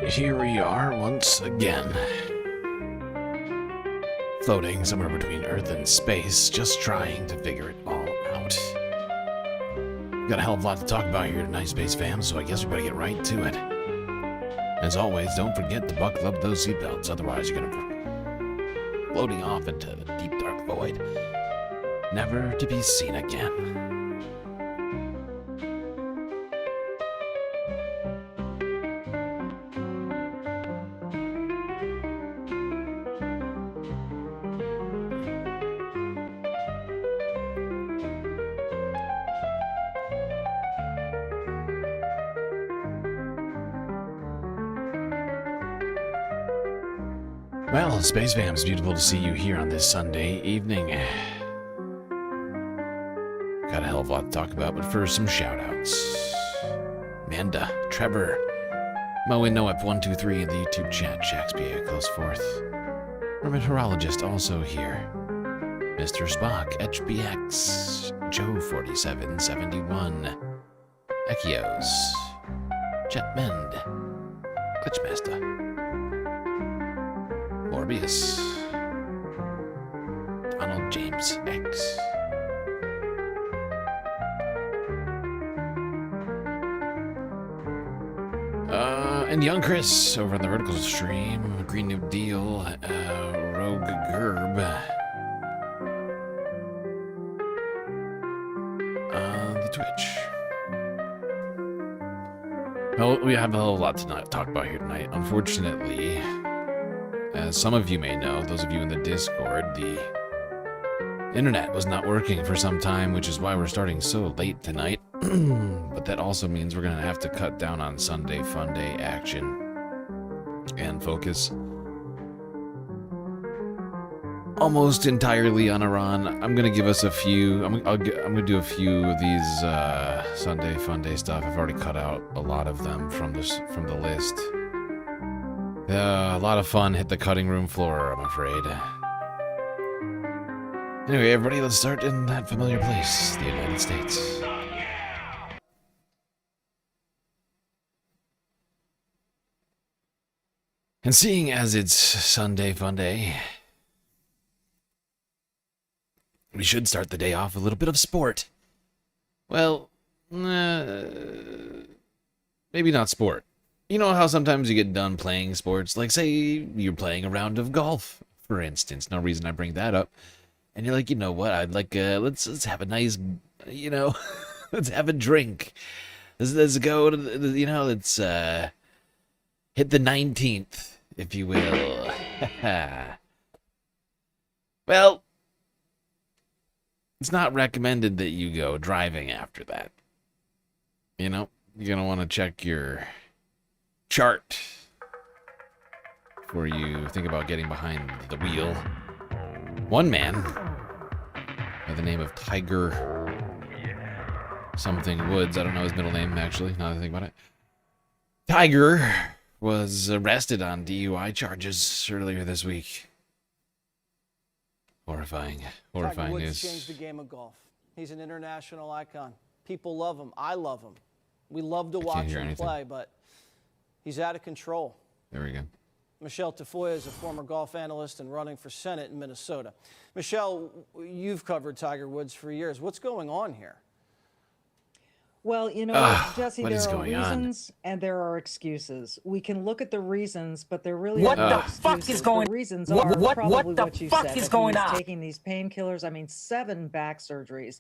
Here we are once again, floating somewhere between Earth and space, just trying to figure it all out. Got a hell of a lot to talk about here tonight, Space Fam, so I guess we better get right to it. As always, don't forget to buckle up those seatbelts, otherwise you're gonna be floating off into the deep dark void, never to be seen again. Well, Space Fam, it's beautiful to see you here on this Sunday evening. Got a hell of a lot to talk about, but first, some shout-outs. Amanda, Trevor, Mo and Noep123 in the YouTube chat, Shaxby, a close fourth. Hermit Horologist also here. Mr. Spock, HBX, Joe4771, Echios, Jetmend, Glitchmaster, Morbius, Donald James X, and Young Chris over on the Vertical stream, Green New Deal, Rogue Gerb, the Twitch. Well, we have a whole lot to talk about here tonight. Unfortunately, as some of you may know, those of you in the Discord, the internet was not working for some time, which is why we're starting so late tonight. But that also means we're going to have to cut down on Sunday Fun Day action and focus almost entirely on Iran. I'm going to give us a few, I'm going to do a few of these Sunday Fun Day stuff. I've already cut out a lot of them from the list. A lot of fun hit the cutting room floor, I'm afraid. Anyway, everybody, let's start in that familiar place, the United States. And seeing as it's Sunday Fun Day, we should start the day off with a little bit of sport. Well, maybe not sport. You know how sometimes you get done playing sports, like say you're playing a round of golf, for instance. No reason I bring that up. And you're like, you know what? I'd like let's have a nice, you know, let's have a drink. Let's go to let's hit the 19th, if you will. Well, it's not recommended that you go driving after that. You know, you're gonna want to check your chart before you think about getting behind the wheel. One man by the name of Tiger something Woods, I don't know his middle name actually, now that I think about it. Tiger was arrested on DUI charges earlier this week. Horrifying Tiger Woods news. Changed the game of golf. He's an international icon. People love him. I love him. We love to watch him play, but he's out of control. There we go. Michelle Tafoya is a former golf analyst and running for Senate in Minnesota. Michelle, you've covered Tiger Woods for years. What's going on here? Well, you know, Jesse, there are reasons and there are excuses. We can look at the reasons, but there really are no excuses. What the fuck is going on? The reasons are probably what you said. What the fuck is going on? Taking these painkillers, I mean, 7 back surgeries.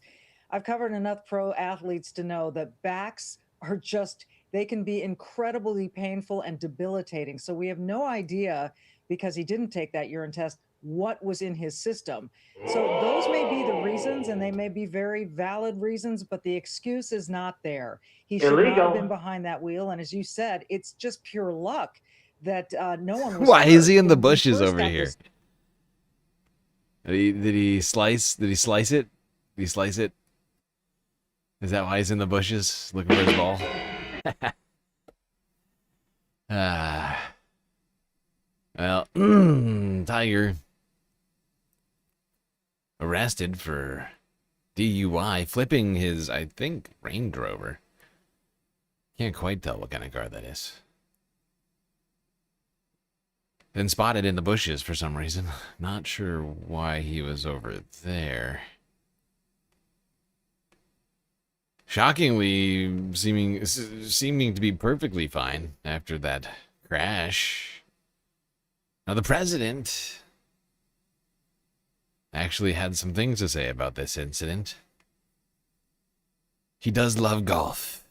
I've covered enough pro athletes to know that backs are just, they can be incredibly painful and debilitating. So we have no idea, because he didn't take that urine test, what was in his system. So those may be the reasons, and they may be very valid reasons, but the excuse is not there. He should not have been behind that wheel. And as you said, it's just pure luck that no one was. Why is he in the bushes over here? Did he slice it? Did he slice it? Is that why he's in the bushes looking for his ball? Well, Tiger arrested for DUI, flipping his, I think, Range Rover. Can't quite tell what kind of car that is. Then spotted in the bushes for some reason. Not sure why he was over there. Shockingly, seeming to be perfectly fine after that crash. Now, the president actually had some things to say about this incident. He does love golf.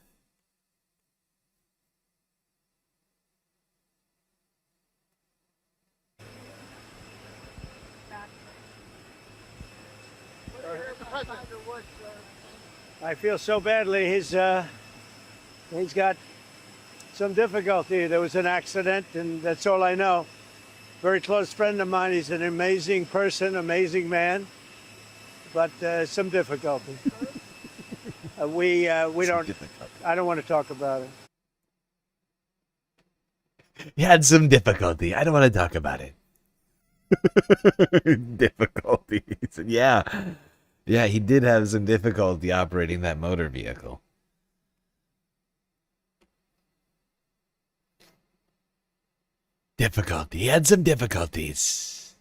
I feel so badly. He's got some difficulty. There was an accident, and that's all I know. Very close friend of mine. He's an amazing person, amazing man, but some difficulty. We don't. I don't want to talk about it. He had some difficulty. I don't want to talk about it. Difficulty. He said, yeah, he did have some difficulty operating that motor vehicle. Difficulty. He had some difficulties.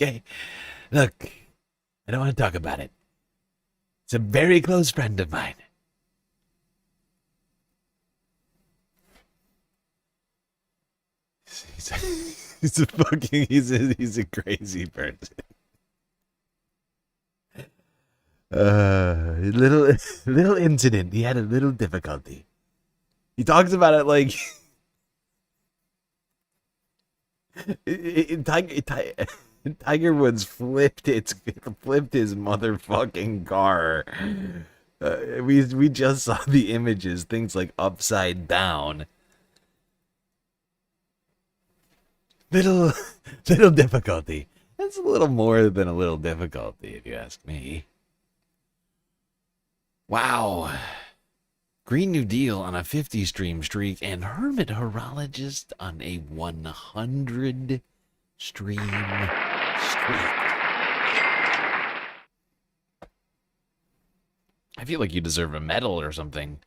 Okay. Look, I don't want to talk about it. It's a very close friend of mine. He's a crazy person. Little incident. He had a little difficulty. He talks about it like Tiger Woods flipped his motherfucking car. We just saw the images, things like upside down. Little difficulty. That's a little more than a little difficulty, if you ask me. Wow. Green New Deal on a 50 stream streak and Hermit Horologist on a 100 stream streak. I feel like you deserve a medal or something.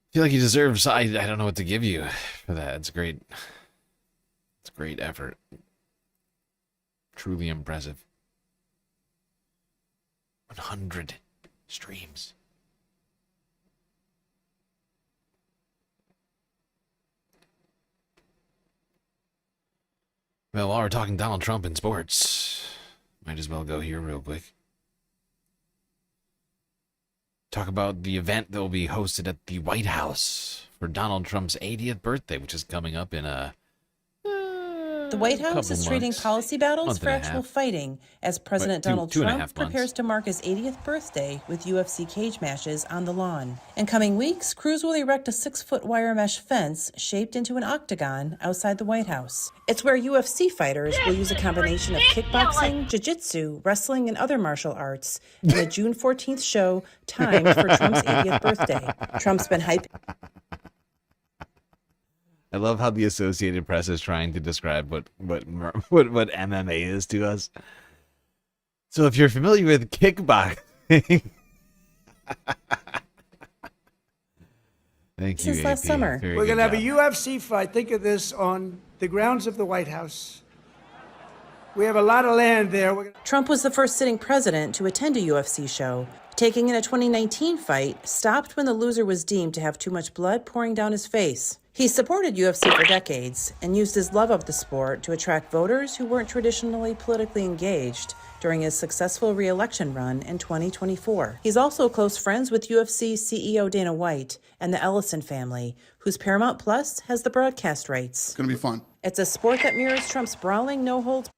I feel like you deserve. I don't know what to give you for that. It's great. It's a great effort. Truly impressive. 100 streams. Well, while we're talking Donald Trump and sports, might as well go here real quick. Talk about the event that will be hosted at the White House for Donald Trump's 80th birthday, which is coming up in a The White House is trading policy battles for actual fighting as President Donald Trump prepares to mark his 80th birthday with UFC cage matches on the lawn. In coming weeks, crews will erect a 6-foot wire mesh fence shaped into an octagon outside the White House. It's where UFC fighters will use a combination of kickboxing, jiu-jitsu, wrestling, and other martial arts in a June 14th show timed for Trump's 80th birthday. Trump's been hyping. I love how the Associated Press is trying to describe what MMA is to us. So if you're familiar with kickboxing, thank you. Since last summer, we're going to have a UFC fight. Think of this on the grounds of the White House. We have a lot of land there. Trump was the first sitting president to attend a UFC show. Taking in a 2019 fight, stopped when the loser was deemed to have too much blood pouring down his face. He supported UFC for decades and used his love of the sport to attract voters who weren't traditionally politically engaged during his successful re-election run in 2024. He's also close friends with UFC CEO Dana White and the Ellison family, whose Paramount Plus has the broadcast rights. It's going to be fun. It's a sport that mirrors Trump's brawling, no-holds.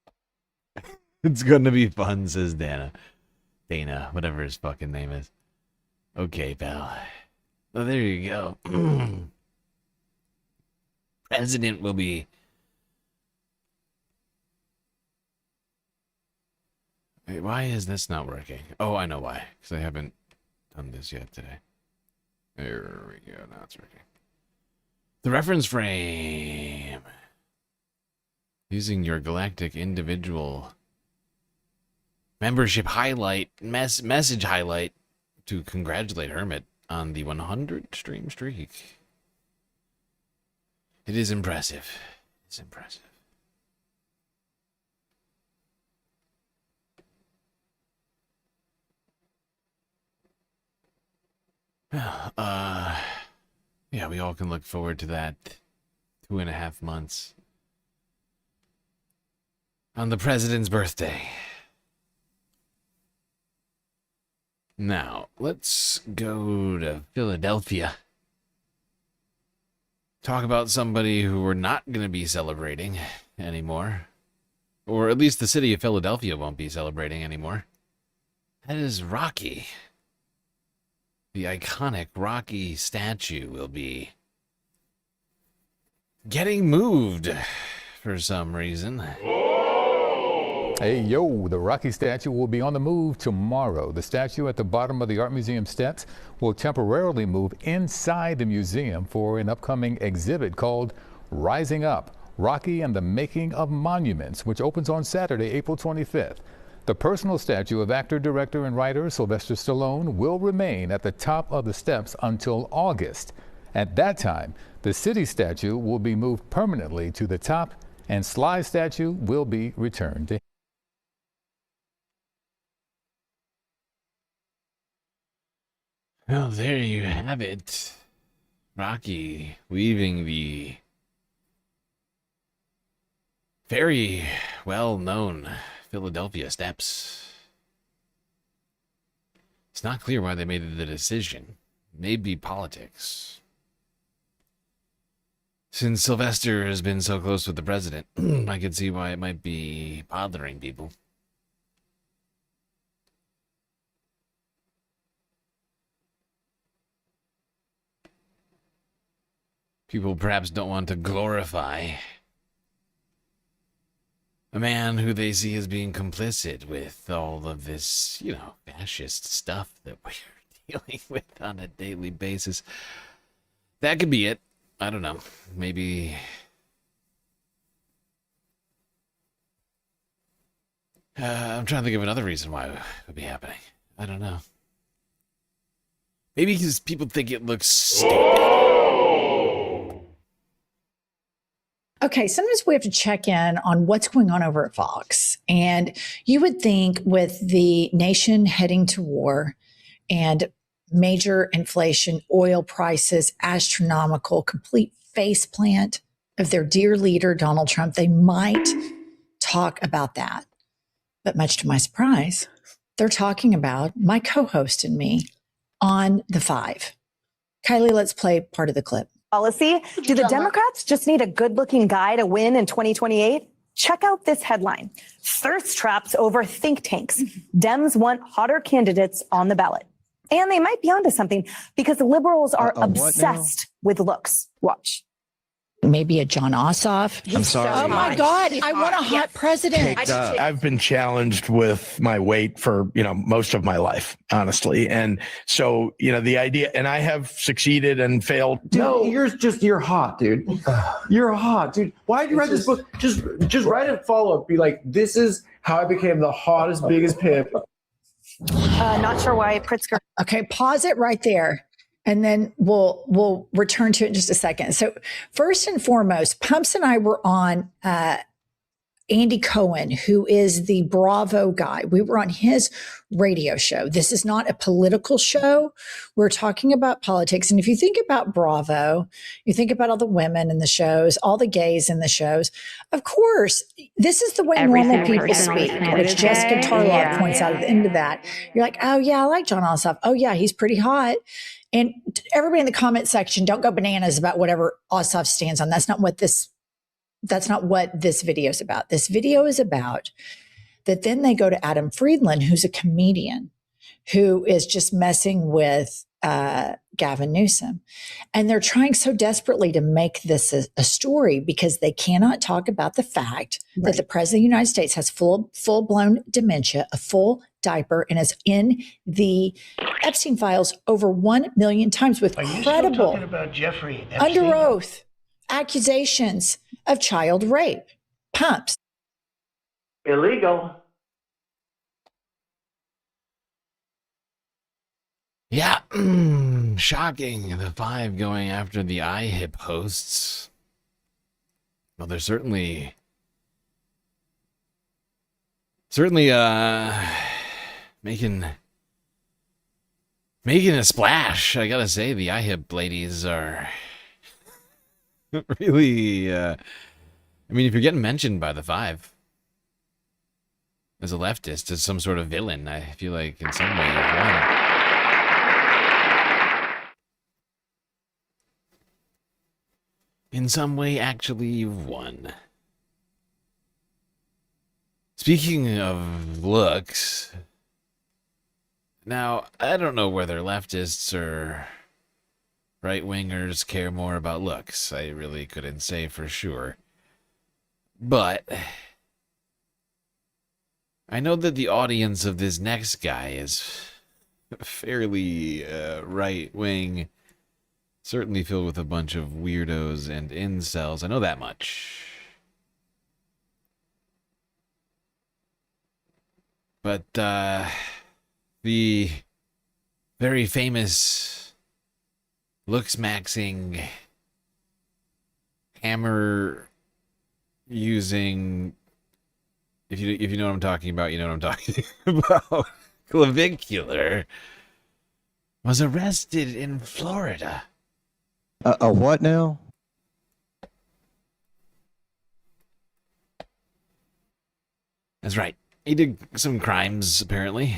It's going to be fun, says Dana. Dana, whatever his fucking name is. Okay, pal. Well, there you go. President will be... Wait, why is this not working? Oh, I know why. Because I haven't done this yet today. There we go. Now it's working. The reference frame. Using your galactic individual membership highlight, message highlight to congratulate Hermit on the 100 stream streak. It is impressive. It's impressive. Well, yeah, we all can look forward to that 2.5 months on the president's birthday. Now, let's go to Philadelphia. Talk about somebody who we're not going to be celebrating anymore. Or at least the city of Philadelphia won't be celebrating anymore. That is Rocky. The iconic Rocky statue will be getting moved for some reason. Hey, yo, the Rocky statue will be on the move tomorrow. The statue at the bottom of the Art Museum steps will temporarily move inside the museum for an upcoming exhibit called Rising Up, Rocky and the Making of Monuments, which opens on Saturday, April 25th. The personal statue of actor, director, and writer Sylvester Stallone will remain at the top of the steps until August. At that time, the city statue will be moved permanently to the top, and Sly's statue will be returned to him. Well, there you have it. Rocky leaving the very well-known Philadelphia steps. It's not clear why they made the decision. Maybe politics. Since Sylvester has been so close with the president, I could see why it might be bothering people. People perhaps don't want to glorify a man who they see as being complicit with all of this, fascist stuff that we're dealing with on a daily basis. That could be it. I don't know. Maybe I'm trying to think of another reason why it would be happening. I don't know. Maybe because people think it looks stupid. Okay, sometimes we have to check in on what's going on over at Fox. And you would think with the nation heading to war and major inflation, oil prices, astronomical, complete faceplant of their dear leader, Donald Trump, they might talk about that. But much to my surprise, they're talking about my co-host and me on The Five. Kylie, let's play part of the clip. Policy. Do the Democrats just need a good-looking guy to win in 2028? Check out this headline. Thirst traps over think tanks. Dems want hotter candidates on the ballot. And they might be onto something because liberals are obsessed with looks. Watch. Maybe a John Ossoff. I'm sorry. Oh my God, I want a hot president. I've been challenged with my weight for, most of my life, honestly. And so, the idea, and I have succeeded and failed. Dude, no, you're hot, dude. You're hot, dude. Why did you write this book? Just write a follow-up. Be like, this is how I became the hottest, biggest pimp. Not sure why Pritzker. Okay, pause it right there. And then we'll return to it in just a second. So first and foremost, Pumps and I were on Andy Cohen, who is the Bravo guy. We were on his radio show. This is not a political show. We're talking about politics. And if you think about Bravo, you think about all the women in the shows, all the gays in the shows. Of course, this is the way normal people speak, which Jessica Tarlov points out at the end of that. You're like, oh yeah, I like John Ossoff. Oh yeah, he's pretty hot. And everybody in the comment section, don't go bananas about whatever Ossoff stands on. That's not what this video is about. This video is about that then they go to Adam Friedland, who's a comedian, who is just messing with Gavin Newsom. And they're trying so desperately to make this a story because they cannot talk about the fact that the president of the United States has full-blown dementia, a full diaper, and is in the Epstein files over 1 million times with credible, about Jeffrey under oath accusations of child rape. Pumps. Illegal. Yeah, shocking. The Five going after the IHIP hosts. Well, they're certainly making a splash. I gotta say, the IHIP ladies are really, I mean, if you're getting mentioned by the Five as a leftist, as some sort of villain, I feel like in some way you've won. In some way, actually, you've won. Speaking of looks, now, I don't know whether leftists or right-wingers care more about looks. I really couldn't say for sure. But I know that the audience of this next guy is fairly right-wing, certainly filled with a bunch of weirdos and incels. I know that much. But the very famous looks-maxing, hammer-using, if you know what I'm talking about, you know what I'm talking about, Clavicular, was arrested in Florida. A what now? That's right. He did some crimes, apparently.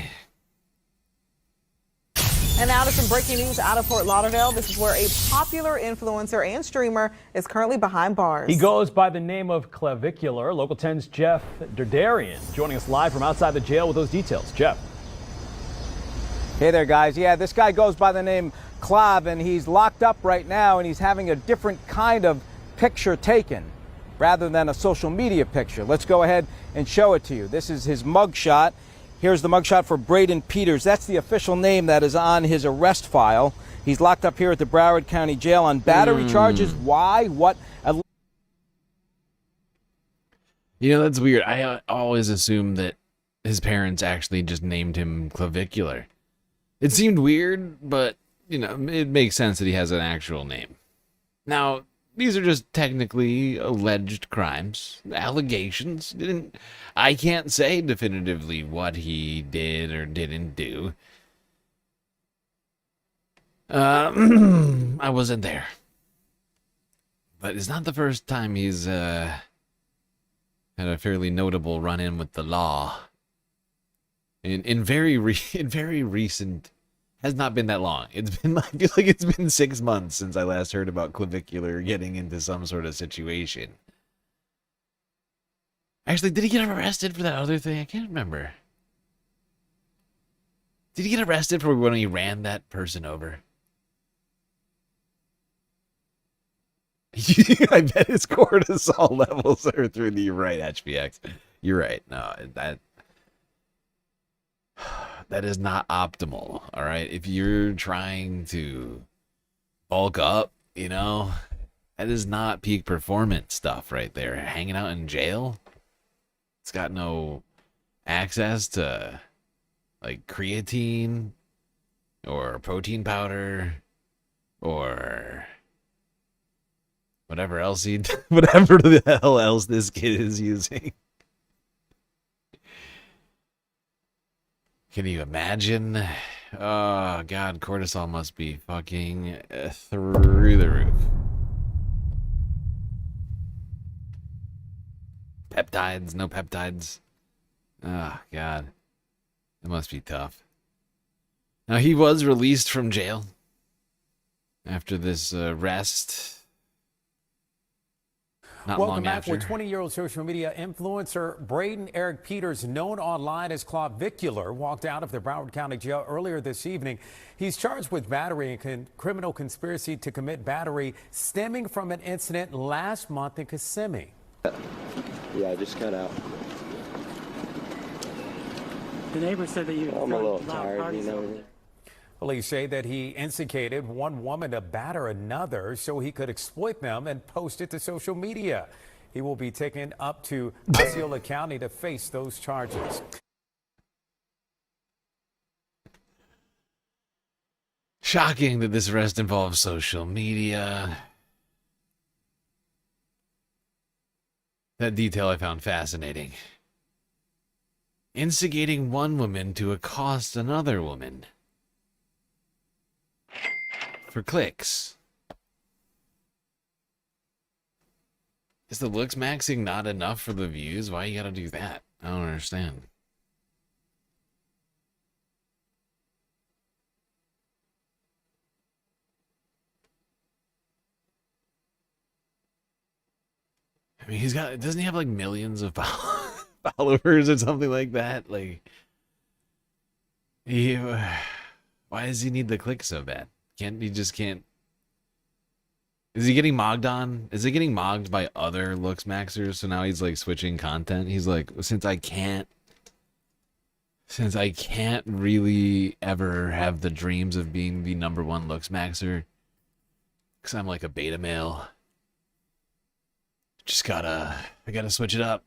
And now to some breaking news out of Fort Lauderdale. This is where a popular influencer and streamer is currently behind bars. He goes by the name of Clavicular. Local 10's Jeff Derdarian joining us live from outside the jail with those details. Jeff. Hey there, guys. Yeah, this guy goes by the name Clav, and he's locked up right now, and he's having a different kind of picture taken rather than a social media picture. Let's go ahead and show it to you. This is his mugshot. Here's the mugshot for Braden Peters. That's the official name that is on his arrest file. He's locked up here at the Broward County Jail on battery charges. Why? What? You know, that's weird. I always assumed that his parents actually just named him Clavicular. It seemed weird, but, you know, it makes sense that he has an actual name. Now, these are just technically alleged crimes, allegations. I can't say definitively what he did or didn't do. I wasn't there. But it's not the first time he's had a fairly notable run-in with the law. In very recent, has not been that long. It's been, I feel like it's been 6 months since I last heard about Clavicular getting into some sort of situation. Actually, did he get arrested for that other thing? I can't remember. Did he get arrested for when he ran that person over? I bet his cortisol levels are through the right, HPX. You're right. No, that is not optimal, all right? If you're trying to bulk up, you know, that is not peak performance stuff right there. Hanging out in jail, it's got no access to, like, creatine or protein powder or whatever else whatever the hell else this kid is using. Can you imagine? Oh, God, cortisol must be fucking through the roof. Peptides, no peptides. Oh, God. It must be tough. Now, he was released from jail after this arrest. Not Welcome long back. after. With 20-year-old social media influencer Braden Eric Peters, known online as Clavicular, walked out of the Broward County Jail earlier this evening. He's charged with battery and criminal conspiracy to commit battery stemming from an incident last month in Kissimmee. Yeah, I just cut out. The neighbor said that you. I'm a little tired, you know. Police say that he instigated one woman to batter another so he could exploit them and post it to social media. He will be taken up to Osceola County to face those charges. Shocking that this arrest involves social media. That detail I found fascinating. Instigating one woman to accost another woman. For clicks. Is the looks maxing not enough for the views? Why you gotta do that? I don't understand. I mean, doesn't he have like millions of followers or something like that? Like, why does he need the clicks so bad? He just can't Is he getting mogged on? Is he getting mogged by other looks maxers? So now he's like switching content. He's like, since I can't really ever have the dreams of being the #1 looks maxer, because I'm like a beta male, I gotta switch it up.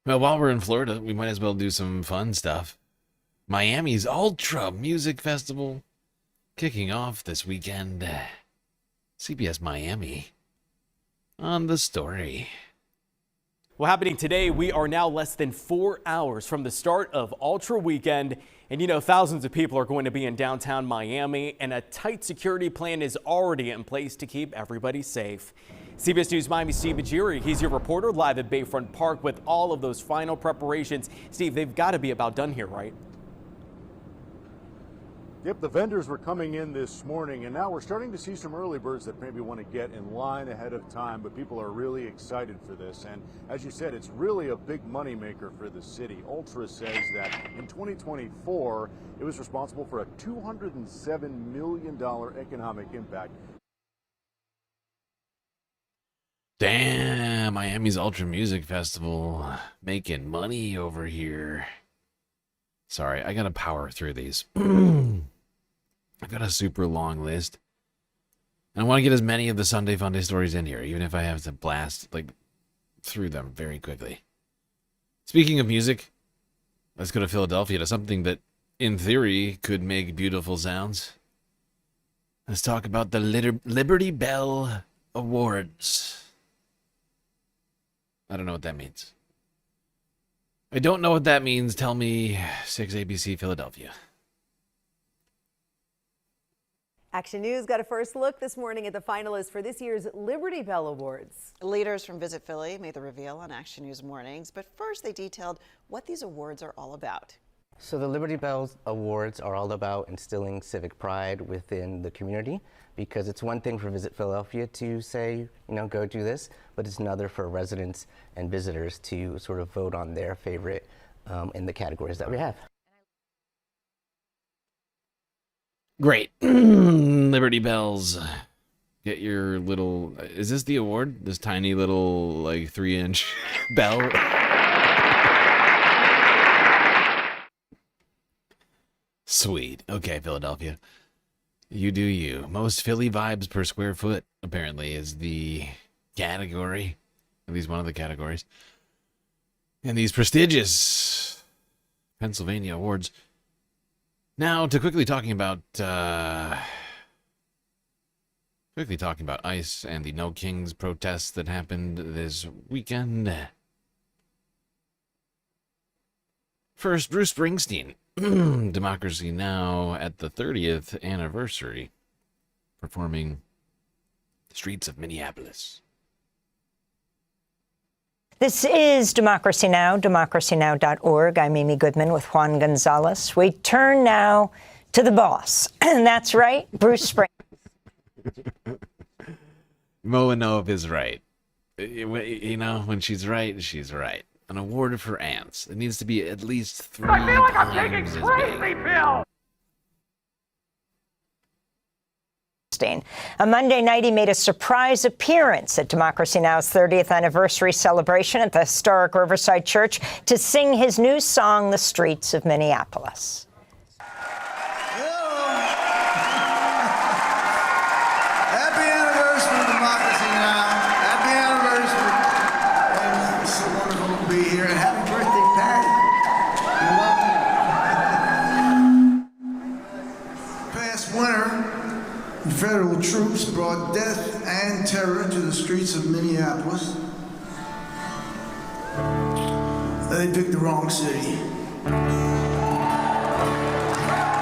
Well, while we're in Florida, we might as well do some fun stuff. Miami's Ultra Music Festival kicking off this weekend. CBS Miami on the story. Well, happening today, we are now less than 4 hours from the start of Ultra Weekend. And you know, thousands of people are going to be in downtown Miami, and a tight security plan is already in place to keep everybody safe. CBS News Miami, Steve Majiri, he's your reporter live at Bayfront Park with all of those final preparations. Steve, they've got to be about done here, right? Yep, the vendors were coming in this morning, and now we're starting to see some early birds that maybe want to get in line ahead of time, but people are really excited for this. And as you said, it's really a big moneymaker for the city. Ultra says that in 2024, it was responsible for a $207 million economic impact. Damn, Miami's Ultra Music Festival making money over here. Sorry, I gotta power through these. I've got a super long list. And I want to get as many of the Sunday Funday stories in here, even if I have to blast through them very quickly. Speaking of music, let's go to Philadelphia to something that, in theory, could make beautiful sounds. Let's talk about the Liberty Bell Awards. I don't know what that means. I don't know what that means. Tell me, 6 ABC Philadelphia. Action News got a first look this morning at the finalists for this year's Liberty Bell Awards. Leaders from Visit Philly made the reveal on Action News mornings, but first they detailed what these awards are all about. So the Liberty Bell Awards are all about instilling civic pride within the community, because it's one thing for Visit Philadelphia to say, go do this, but it's another for residents and visitors to sort of vote on their favorite in the categories that we have. Great. Liberty Bells. Get your little... Is this the award? This tiny little, 3-inch bell? Sweet. Okay, Philadelphia. You do you. Most Philly vibes per square foot, apparently, is the category. At least one of the categories. And these prestigious Pennsylvania awards. Now, to quickly talking about ICE and the No Kings protests that happened this weekend. First, Bruce Springsteen. Democracy Now! At the 30th anniversary, performing the streets of Minneapolis. This is Democracy Now!, democracynow.org. I'm Amy Goodman with Juan Gonzalez. We turn now to the boss, and that's right, Bruce Springsteen. Moanov is right. When she's right, she's right. An award for ants. It needs to be at least 3 times as big. On Monday night, he made a surprise appearance at Democracy Now!'s 30th anniversary celebration at the historic Riverside Church to sing his new song, The Streets of Minneapolis. Happy anniversary, Democracy Now! Happy anniversary! And it's so wonderful to be here, and happy birthday, Patty! Past winter, federal troops brought death and terror to the streets of Minneapolis. They picked the wrong city.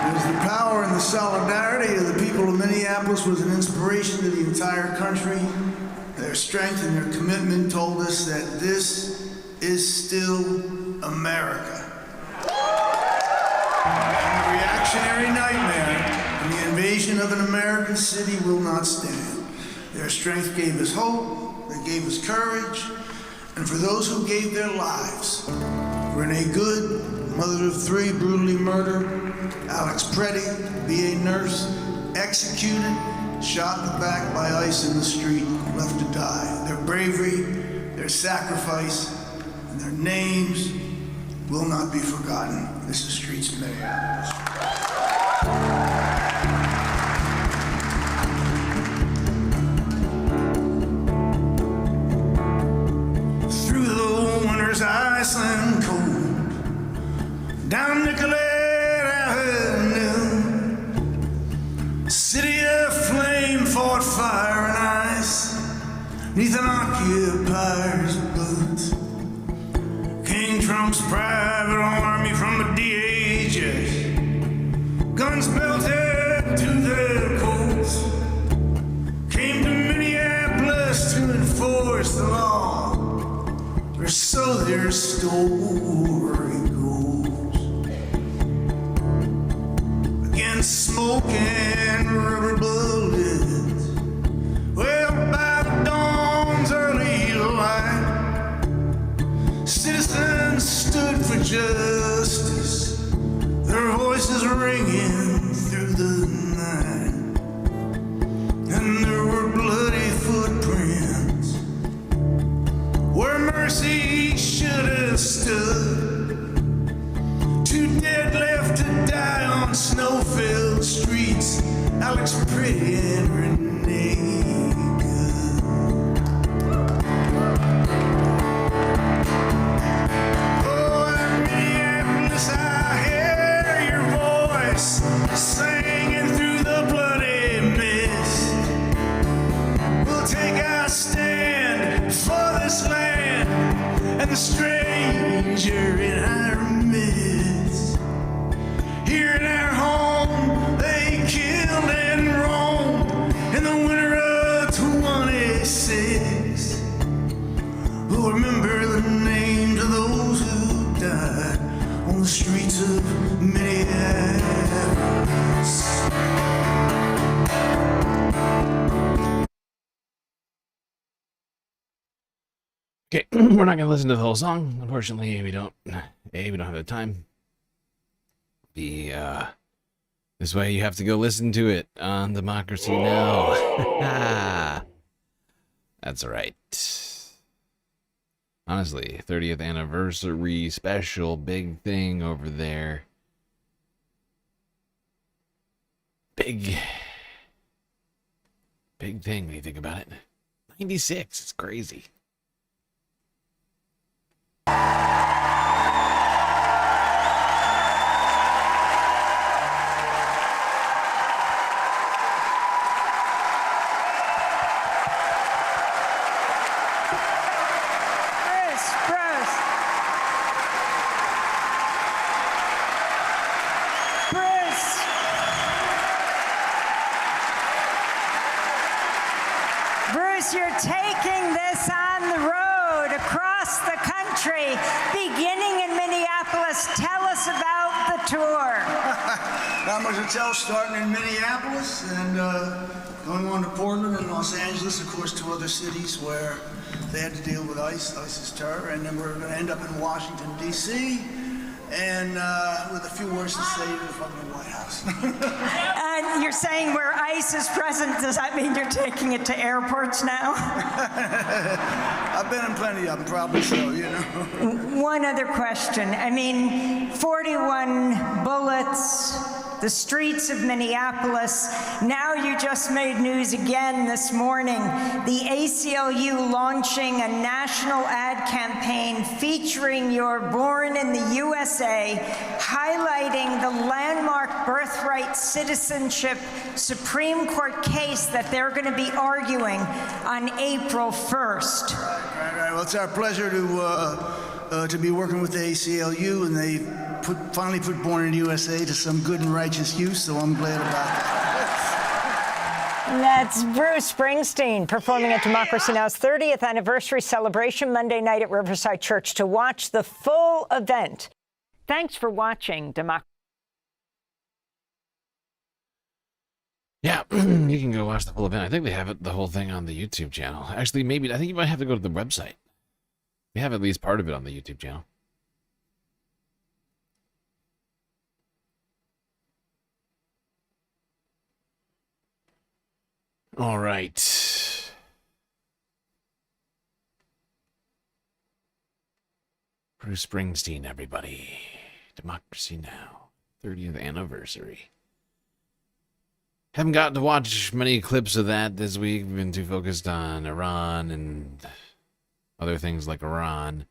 Because the power and the solidarity of the people of Minneapolis was an inspiration to the entire country. Their strength and their commitment told us that this is still America. And the reactionary nightmare and the invasion of an American city will not stand. Their strength gave us hope, they gave us courage, and for those who gave their lives. Renee Good, mother of 3, brutally murdered. Alex Preddy, VA nurse, executed, shot in the back by ICE in the street, left to die. Their bravery, their sacrifice, and their names will not be forgotten. This is Streets of Minneapolis. Through the winter's ice and cold, down Nicollet Avenue, city of flame fought fire and ice, neath an occupier's boots. King Trump's private army from the DHS, guns belted to their coats, came to Minneapolis to enforce the law, or so their story goes. Against smoke and rubber bullets, well, by the dawn's early light, citizens stood for justice, their voices ringing through the night. And there were bloody footprints where mercy should have stood. 2 dead left to die on snow-filled streets, Alex Pretty and Renee Good. Oh, in Minneapolis, I hear your voice singing through the bloody mist. We'll take our stand for this land and the stranger in our midst. Here in our home, they killed and roamed in the winter of 26. We'll remember the names of those who died on the streets of Minneapolis. Okay, we're not gonna listen to the whole song. Unfortunately, we don't have the time. This way you have to go listen to it on Democracy Now! That's right. Honestly, 30th anniversary special, big thing over there. Big thing when you think about it. 96, it's crazy. Bruce, you're taking this on the road across the country, beginning in Minneapolis. Tell us about the tour. Not much to tell, starting in Minneapolis and going on to Portland and Los Angeles, of course, 2 other cities where they had to deal with ISIS terror, and then we're going to end up in Washington, D.C., and with a few words to say to the fucking White House. And you're saying where ICE is present, does that mean you're taking it to airports now? I've been in plenty of them, probably so, you know. One other question. I mean, 41 bullets, the streets of Minneapolis. Now you just made news again this morning. The ACLU launching a national ad campaign featuring your Born in the USA, highlighting the landmark birthright citizenship Supreme Court case that they're going to be arguing on April 1st. Right. Well, it's our pleasure to be working with the ACLU, and they finally put Born in the USA to some good and righteous use, so I'm glad about that. That's Bruce Springsteen performing at Democracy Now!'s 30th anniversary celebration Monday night at Riverside Church. To watch the full event, thanks for watching Democracy. Yeah, you can go watch the full event. I think they have the whole thing on the YouTube channel. Actually, I think you might have to go to the website. I We have at least part of it on the YouTube channel. All right. Bruce Springsteen, everybody. Democracy Now! 30th anniversary. Haven't gotten to watch many clips of that this week. We've been too focused on Iran and other things like Iran.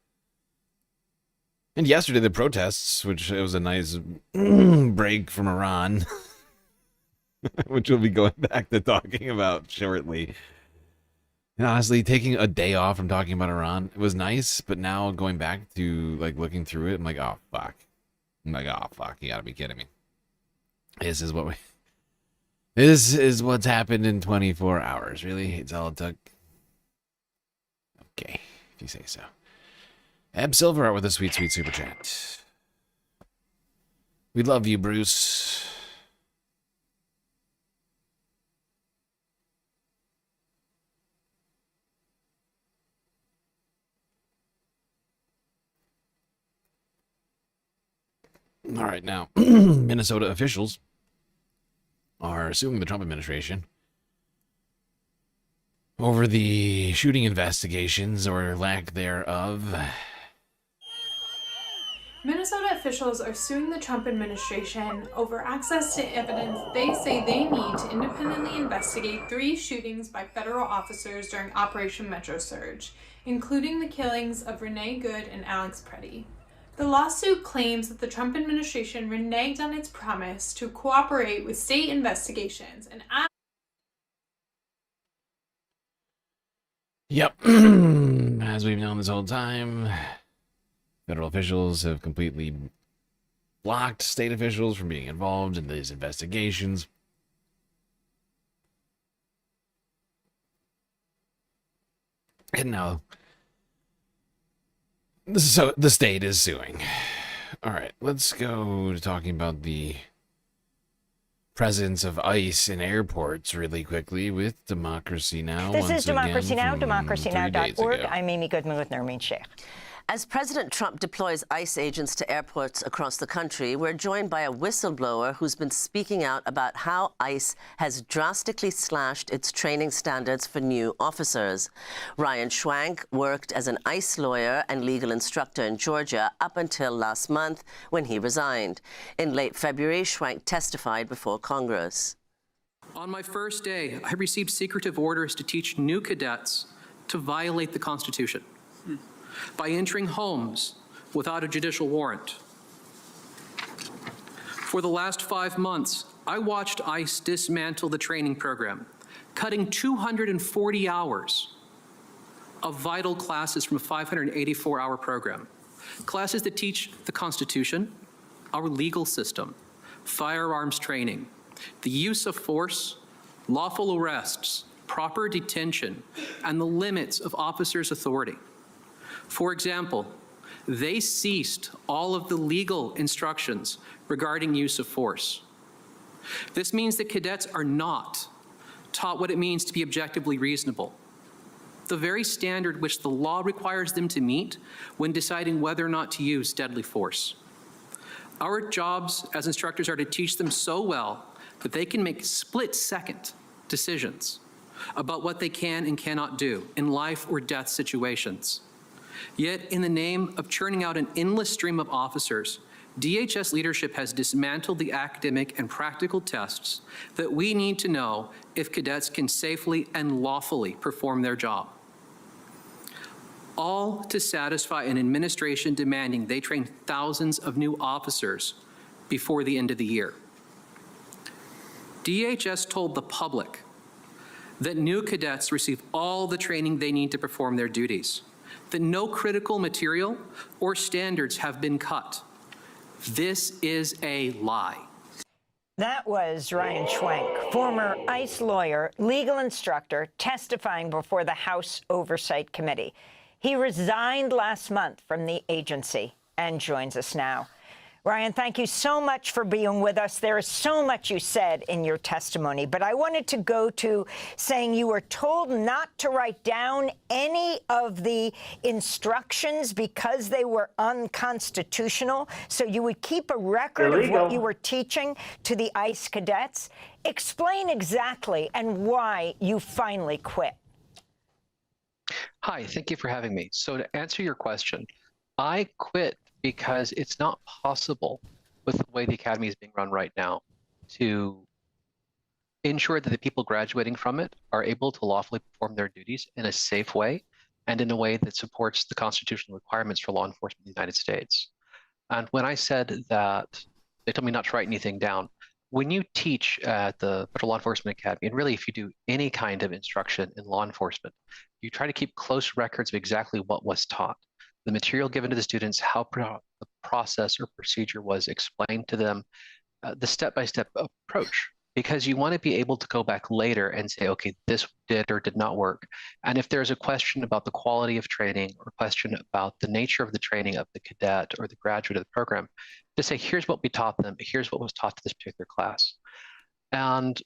And yesterday, the protests, which it was a nice break from Iran, which we'll be going back to talking about shortly. And honestly, taking a day off from talking about Iran, it was nice, but now going back to like looking through it, I'm like, oh fuck. I'm like, oh fuck, you gotta be kidding me. This is what's happened in 24 hours. Really? It's all it took? Okay, if you say so. Ab Silverheart with a sweet, sweet super chat. We love you, Bruce. All right, now, Minnesota officials are suing the Trump administration over the shooting investigations or lack thereof. Minnesota officials are suing the Trump administration over access to evidence they say they need to independently investigate 3 shootings by federal officers during Operation Metro Surge, including the killings of Renee Good and Alex Preddy. The lawsuit claims that the Trump administration reneged on its promise to cooperate with state investigations and Yep. As we've known this whole time, federal officials have completely blocked state officials from being involved in these investigations. And now, so the state is suing. All right, let's go to talking about the presence of ICE in airports really quickly with Democracy Now! This is Once Democracy again Now!, from 3 days democracynow.org. ago. I'm Amy Goodman with Nermeen Sheikh. As President Trump deploys ICE agents to airports across the country, we're joined by a whistleblower who's been speaking out about how ICE has drastically slashed its training standards for new officers. Ryan Schwank worked as an ICE lawyer and legal instructor in Georgia up until last month when he resigned. In late February, Schwank testified before Congress. On my first day, I received secretive orders to teach new cadets to violate the Constitution by entering homes without a judicial warrant. For the last 5 months, I watched ICE dismantle the training program, cutting 240 hours of vital classes from a 584-hour program. Classes that teach the Constitution, our legal system, firearms training, the use of force, lawful arrests, proper detention, and the limits of officers' authority. For example, they ceased all of the legal instructions regarding use of force. This means that cadets are not taught what it means to be objectively reasonable, the very standard which the law requires them to meet when deciding whether or not to use deadly force. Our jobs as instructors are to teach them so well that they can make split-second decisions about what they can and cannot do in life or death situations. Yet, in the name of churning out an endless stream of officers, DHS leadership has dismantled the academic and practical tests that we need to know if cadets can safely and lawfully perform their job. All to satisfy an administration demanding they train thousands of new officers before the end of the year. DHS told the public that new cadets receive all the training they need to perform their duties, that no critical material or standards have been cut. This is a lie. That was Ryan Schwank, former ICE lawyer, legal instructor, testifying before the House Oversight Committee. He resigned last month from the agency and joins us now. Ryan, thank you so much for being with us. There is so much you said in your testimony, but I wanted to go to saying you were told not to write down any of the instructions because they were unconstitutional, so you would keep a record of what you were teaching to the ICE cadets. Explain exactly and why you finally quit. Hi, thank you for having me. So to answer your question, I quit because it's not possible with the way the academy is being run right now to ensure that the people graduating from it are able to lawfully perform their duties in a safe way and in a way that supports the constitutional requirements for law enforcement in the United States. And when I said that, they told me not to write anything down. When you teach at the Federal Law Enforcement Academy, and really if you do any kind of instruction in law enforcement, you try to keep close records of exactly what was taught. The material given to the students, how the process or procedure was explained to them, the step-by-step approach, because you want to be able to go back later and say, okay, this did or did not work. And if there's a question about the quality of training or a question about the nature of the training of the cadet or the graduate of the program, to say, here's what we taught them, here's what was taught to this particular class. And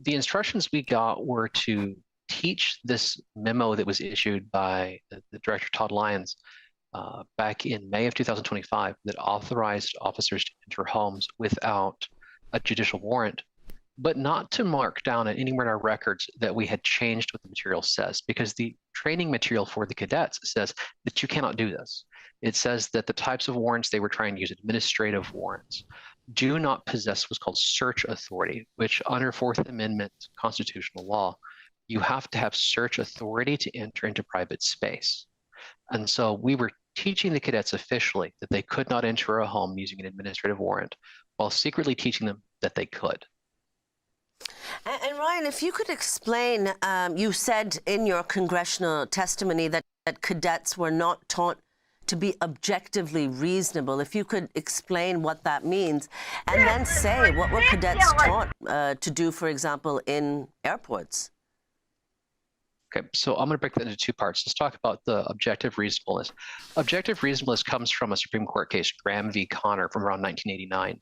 the instructions we got were to teach this memo that was issued by the director, Todd Lyons, back in May of 2025 that authorized officers to enter homes without a judicial warrant, but not to mark down anywhere in our records that we had changed what the material says, because the training material for the cadets says that you cannot do this. It says that the types of warrants they were trying to use, administrative warrants, do not possess what's called search authority, which under Fourth Amendment constitutional law, you have to have search authority to enter into private space. And so we were teaching the cadets officially that they could not enter a home using an administrative warrant, while secretly teaching them that they could. And Ryan, if you could explain, you said in your congressional testimony that cadets were not taught to be objectively reasonable. If you could explain what that means, and then say what were cadets taught to do, for example, in airports? Okay, so I'm going to break that into two parts. Let's talk about the objective reasonableness. Objective reasonableness comes from a Supreme Court case, Graham v. Connor, from around 1989.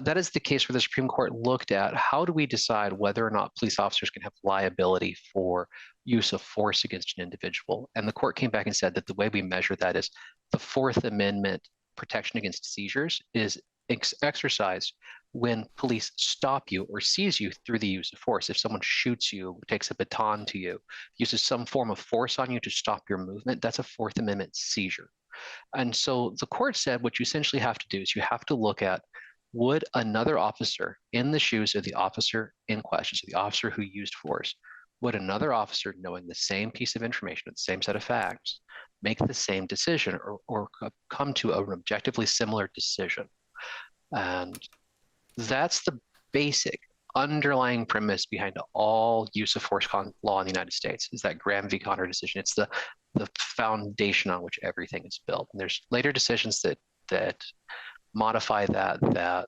That is the case where the Supreme Court looked at how do we decide whether or not police officers can have liability for use of force against an individual. And the court came back and said that the way we measure that is the Fourth Amendment protection against seizures is exercised when police stop you or seize you through the use of force. If someone shoots you, takes a baton to you, uses some form of force on you to stop your movement, that's a Fourth Amendment seizure. And so the court said what you essentially have to do is you have to look at, would another officer in the shoes of the officer in question, so the officer who used force, would another officer knowing the same piece of information, the same set of facts, make the same decision or come to an objectively similar decision? And that's the basic underlying premise behind all use of force law in the United States, is that Graham v. Connor decision. It's the foundation on which everything is built. And there's later decisions that modify that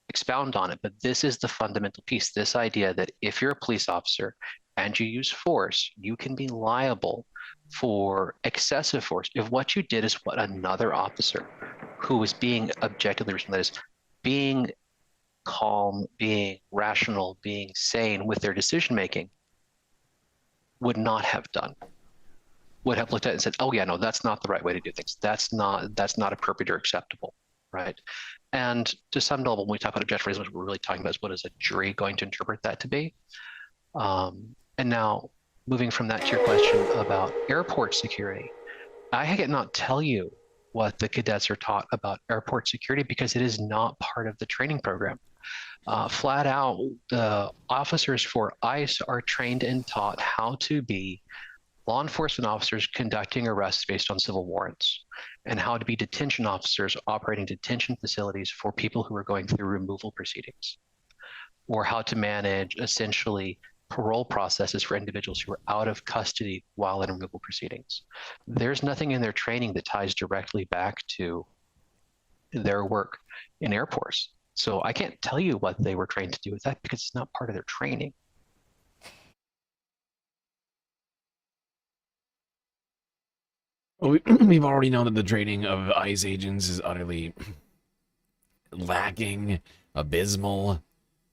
expound on it, but this is the fundamental piece, this idea that if you're a police officer and you use force, you can be liable for excessive force if what you did is what another officer who was being objectively reasonable, that is, being calm, being rational, being sane with their decision making, would not have done. Would have looked at it and said, oh yeah, no, that's not the right way to do things. That's not appropriate or acceptable, right? And to some level, when we talk about objective reasonableness, what we're really talking about is what is a jury going to interpret that to be? And now, moving from that to your question about airport security, I cannot tell you what the cadets are taught about airport security because it is not part of the training program. Flat out, the officers for ICE are trained and taught how to be law enforcement officers conducting arrests based on civil warrants, and how to be detention officers operating detention facilities for people who are going through removal proceedings, or how to manage essentially parole processes for individuals who are out of custody while in removal proceedings. There's nothing in their training that ties directly back to their work in airports. So I can't tell you what they were trained to do with that because it's not part of their training. Well, we've already known that the training of ICE agents is utterly lacking, abysmal,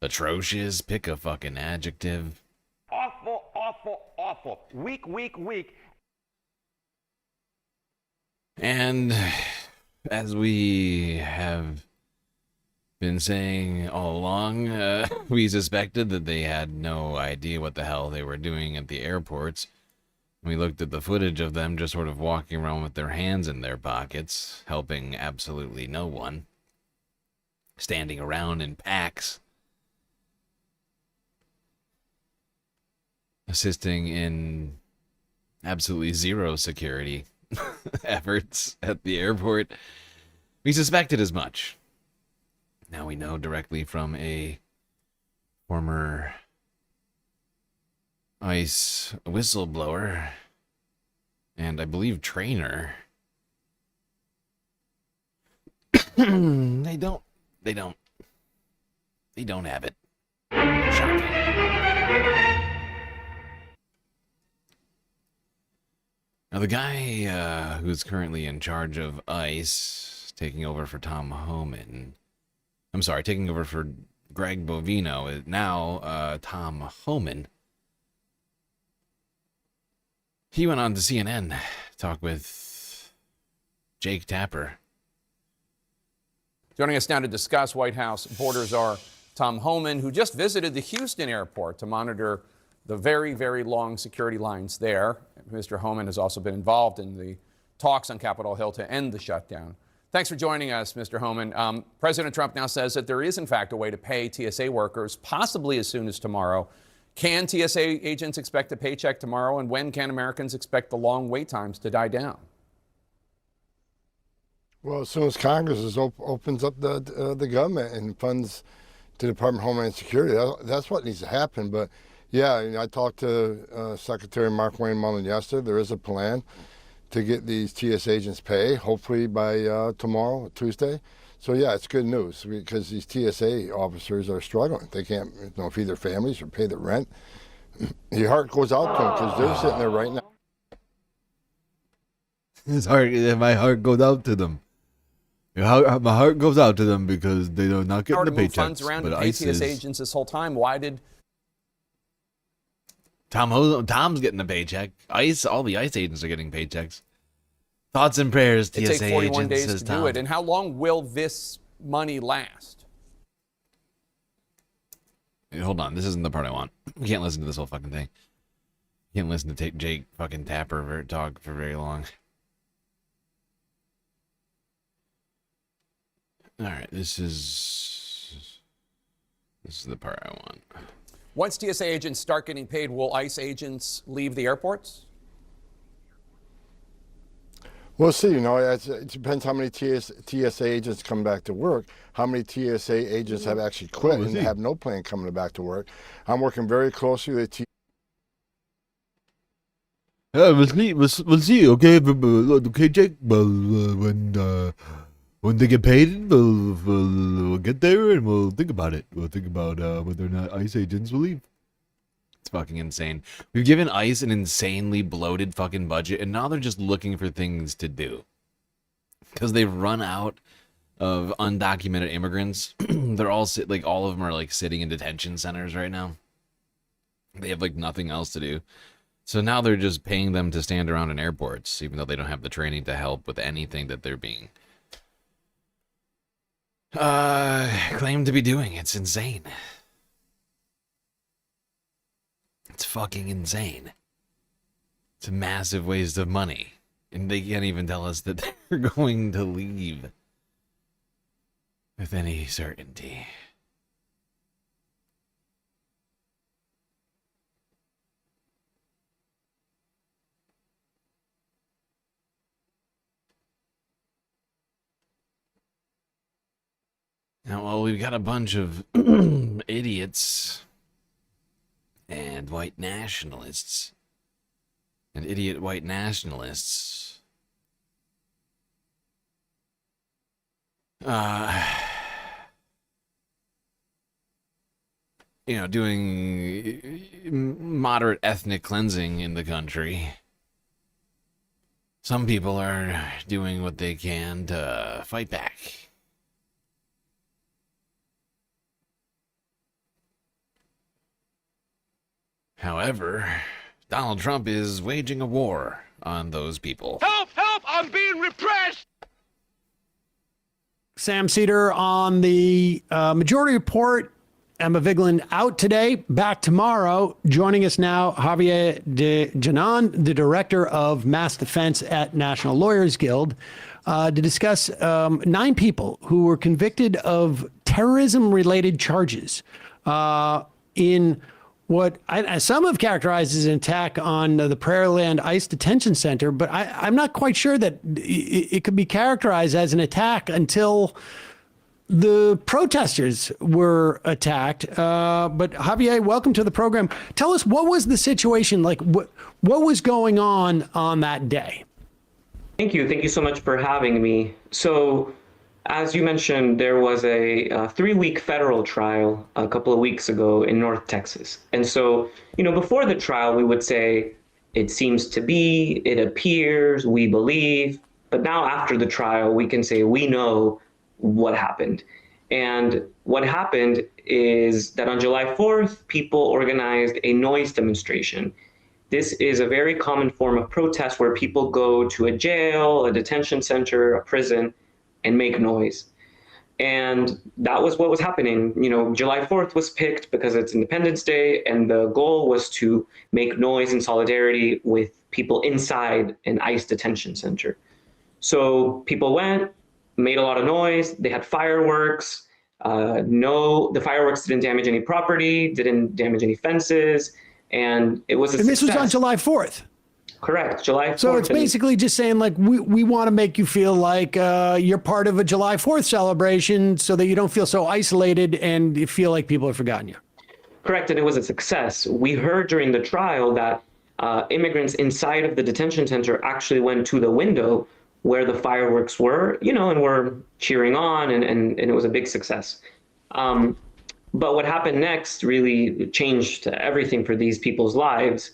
atrocious. Pick a fucking adjective. Awful, awful, awful. Weak, weak, weak. And as we have been saying all along, we suspected that they had no idea what the hell they were doing at the airports. We looked at the footage of them just sort of walking around with their hands in their pockets, helping absolutely no one, standing around in packs, assisting in absolutely zero security efforts at the airport. We suspected as much. Now we know directly from a former ICE whistleblower and I believe trainer. They don't have it. Shocking. Now the guy who's currently in charge of ICE, taking over for Tom Homan, taking over for Greg Bovino, is now Tom Homan. He went on to CNN, talk with Jake Tapper. Joining us now to discuss White House border czar Tom Homan, who just visited the Houston airport to monitor the very, very long security lines there. Mr. Homan has also been involved in the talks on Capitol Hill to end the shutdown. Thanks for joining us, Mr. Homan. President Trump now says that there is, in fact, a way to pay TSA workers, possibly as soon as tomorrow. Can TSA agents expect a paycheck tomorrow, and when can Americans expect the long wait times to die down? Well, as soon as Congress opens up the government and funds the Department of Homeland Security, that's what needs to happen. But yeah, I talked to Secretary Mark Wayne Mullen yesterday. There is a plan to get these TSA agents pay, hopefully by tomorrow, Tuesday. So yeah, it's good news because these TSA officers are struggling. They can't feed their families or pay the rent. Your heart goes out to them because they're sitting there right now. My heart goes out to them. My heart goes out to them because they're not getting the paychecks. Funds around to pay TSA agents this whole time. Why did Tom's getting a paycheck? ICE, all the ICE agents are getting paychecks. Thoughts and prayers, TSA agents. It take 41 days says to Tom. do it. And how long will this money last? Hey, hold on, this isn't the part I want. We can't listen to this whole fucking thing. You can't listen to Jake fucking Tapper talk for very long. All right, this is the part I want. Once TSA agents start getting paid, will ICE agents leave the airports? We'll see. It depends how many TSA agents come back to work. How many TSA agents have actually quit and have no plan coming back to work. I'm working very closely with TSA. Yeah, we'll see. Okay, Jake. When they get paid, we'll get there and we'll think about it. We'll think about whether or not ICE agents will leave. It's fucking insane. We've given ICE an insanely bloated fucking budget, and now they're just looking for things to do. Because they've run out of undocumented immigrants. They're all all of them are sitting in detention centers right now. They have nothing else to do. So now they're just paying them to stand around in airports, even though they don't have the training to help with anything that they're being claimed to be doing. It's insane. It's fucking insane. It's a massive waste of money. And they can't even tell us that they're going to leave with any certainty. Now, well, we've got a bunch of idiots and white nationalists. And idiot white nationalists. Doing moderate ethnic cleansing in the country. Some people are doing what they can to fight back. However, Donald Trump is waging a war on those people. Help! Help! I'm being repressed! Sam Cedar on the Majority Report. Emma Vigeland out today, back tomorrow. Joining us now, Javier de Janan, the Director of Mass Defense at National Lawyers Guild, to discuss 9 people who were convicted of terrorism-related charges in what some have characterized as an attack on the Prairieland ICE Detention Center, but I'm not quite sure that it could be characterized as an attack until the protesters were attacked. But Javier, welcome to the program. Tell us, what was the situation like? What was going on that day? Thank you. Thank you so much for having me. So, as you mentioned, there was a 3-week federal trial a couple of weeks ago in North Texas. And so, before the trial, we would say, it seems to be, it appears, we believe. But now after the trial, we can say, we know what happened. And what happened is that on July 4th, people organized a noise demonstration. This is a very common form of protest where people go to a jail, a detention center, a prison, and make noise. And that was what was happening. July 4th was picked because it's Independence Day, and the goal was to make noise in solidarity with people inside an ICE detention center. So people went, made a lot of noise. They had fireworks. The fireworks didn't damage any property, didn't damage any fences, and it was a And this success. was on July 4th. Correct, July 4th. So it's basically just saying, like, we want to make you feel like you're part of a July 4th celebration so that you don't feel so isolated and you feel like people have forgotten you. Correct, and it was a success. We heard during the trial that immigrants inside of the detention center actually went to the window where the fireworks were, and were cheering on, and it was a big success. But what happened next really changed everything for these people's lives.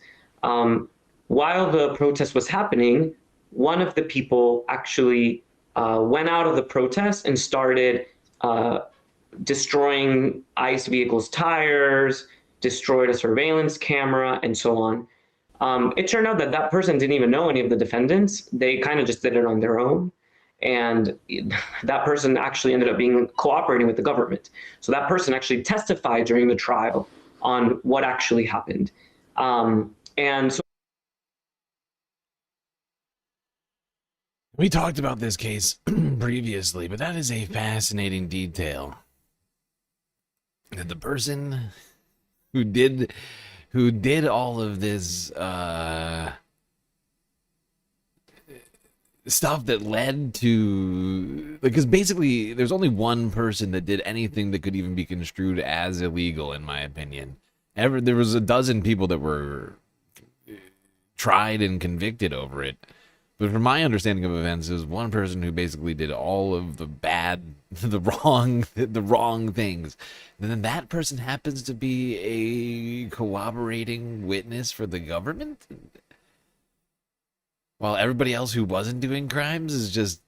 While the protest was happening, one of the people actually went out of the protest and started destroying ICE vehicles' tires, destroyed a surveillance camera, and so on. It turned out that that person didn't even know any of the defendants. They kind of just did it on their own. And that person actually ended up cooperating with the government. So that person actually testified during the trial on what actually happened. And so we talked about this case previously, but that is a fascinating detail. That the person who did all of this stuff that led to, because basically there's only one person that did anything that could even be construed as illegal, in my opinion. There was a dozen people that were tried and convicted over it. But from my understanding of events, there's one person who basically did all of the wrong things. And then that person happens to be a cooperating witness for the government? While everybody else who wasn't doing crimes is just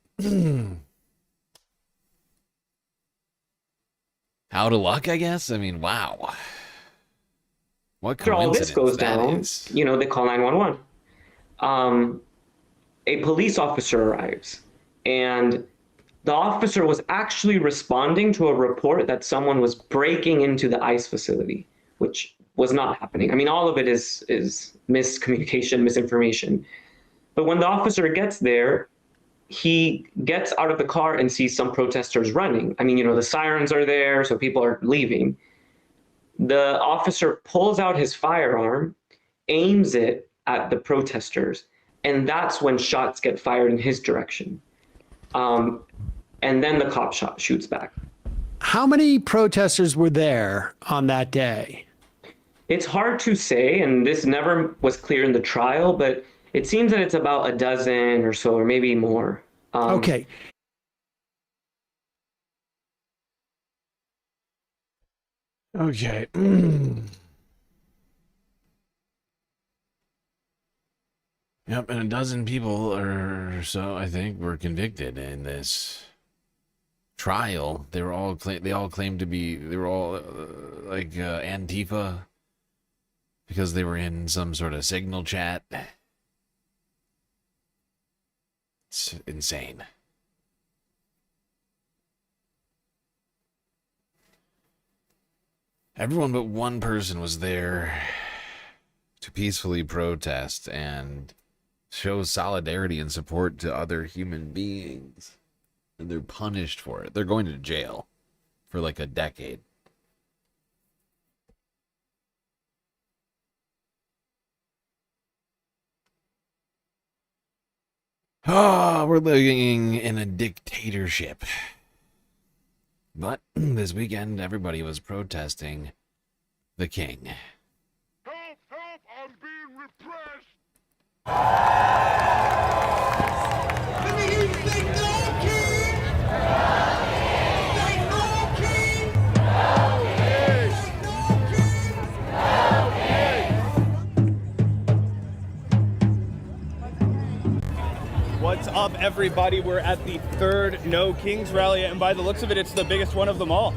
out of luck, I guess? I mean, wow. What after all this goes down, is. They call 911. A police officer arrives, and the officer was actually responding to a report that someone was breaking into the ICE facility, which was not happening. I mean, all of it is miscommunication, misinformation. But when the officer gets there, he gets out of the car and sees some protesters running. I mean, the sirens are there, so people are leaving. The officer pulls out his firearm, aims it at the protesters, and that's when shots get fired in his direction. And then the cop shoots back. How many protesters were there on that day? It's hard to say, and this never was clear in the trial, but it seems that it's about a dozen or so, or maybe more. Okay. Okay. Yep, and a dozen people or so, I think, were convicted in this trial. They all claimed to be, they were all like Antifa because they were in some sort of signal chat. It's insane. Everyone but one person was there to peacefully protest and show solidarity and support to other human beings. And they're punished for it. They're going to jail for like a decade. Oh, we're living in a dictatorship. But this weekend, everybody was protesting the king. Help! Help! I'm being repressed! Let me hear you say no, king! Say no, king! What's up, everybody? We're at the third No Kings rally, and by the looks of it, it's the biggest one of them all.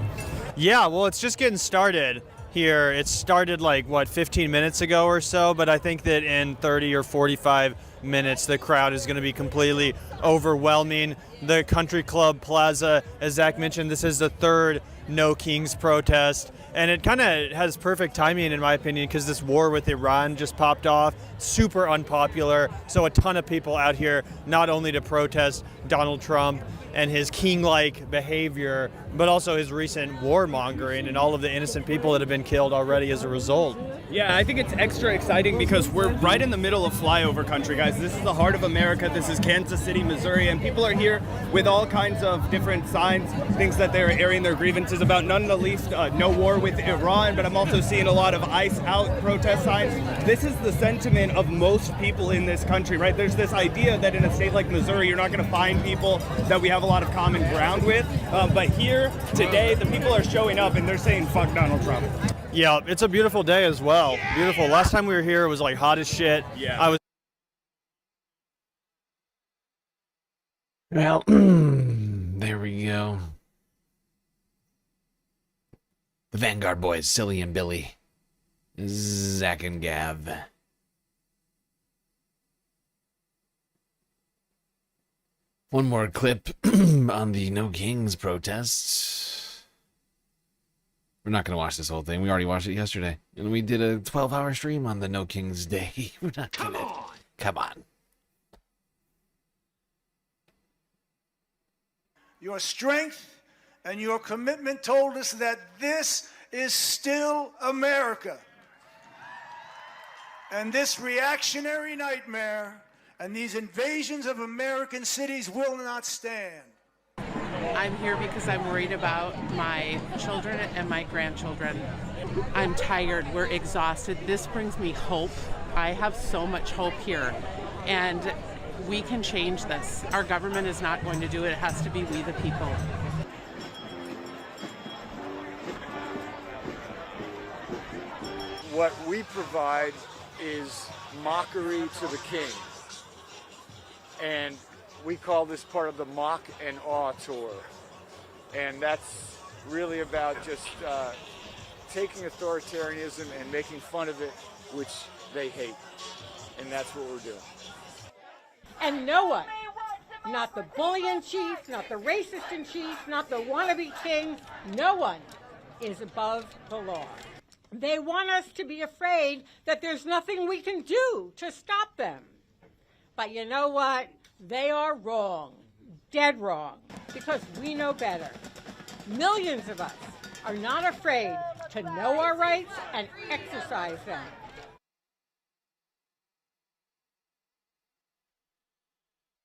Yeah, well, it's just getting started here. It started like, 15 minutes ago or so, but I think that in 30 or 45 minutes, the crowd is going to be completely overwhelming. The Country Club Plaza, as Zach mentioned, this is the third No Kings protest. And it kind of has perfect timing, in my opinion, because this war with Iran just popped off, super unpopular. So a ton of people out here, not only to protest Donald Trump and his king-like behavior, but also his recent warmongering and all of the innocent people that have been killed already as a result. Yeah, I think it's extra exciting because we're right in the middle of flyover country, guys. This is the heart of America. This is Kansas City, Missouri, and people are here with all kinds of different signs, things that they're airing their grievances about, none the least no war with Iran, but I'm also seeing a lot of ICE out protest signs. This is the sentiment of most people in this country, right? There's this idea that in a state like Missouri, you're not going to find people that we have a lot of common ground with, but here today, the people are showing up and they're saying, fuck Donald Trump. Yeah, it's a beautiful day as well. Yeah. Beautiful. Last time we were here, it was like hot as shit. Yeah. Well, there we go. The Vanguard boys, Silly and Billy, Zach and Gav. One more clip on the No Kings protests. We're not going to watch this whole thing. We already watched it yesterday. And we did a 12-hour stream on the No Kings Day. We're not going to. Come on. Your strength and your commitment told us that this is still America. And this reactionary nightmare and these invasions of American cities will not stand. I'm here because I'm worried about my children and my grandchildren. I'm tired. We're exhausted. This brings me hope. I have so much hope here. And we can change this. Our government is not going to do it. It has to be we the people. What we provide is mockery to the king. And we call this part of the Mock and Awe Tour. And that's really about just taking authoritarianism and making fun of it, which they hate. And that's what we're doing. And no one, not the bully in chief, not the racist in chief, not the wannabe king, no one is above the law. They want us to be afraid that there's nothing we can do to stop them. But you know what? They are wrong, dead wrong, because we know better. Millions of us are not afraid to know our rights and exercise them.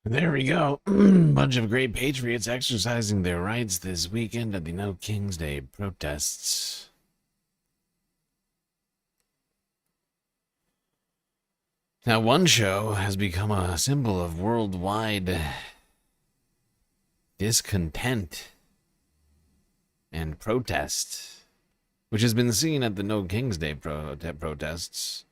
There we go. Bunch of great patriots exercising their rights this weekend at the No Kings Day protests. Now, one show has become a symbol of worldwide discontent and protest, which has been seen at the No Kings Day protests.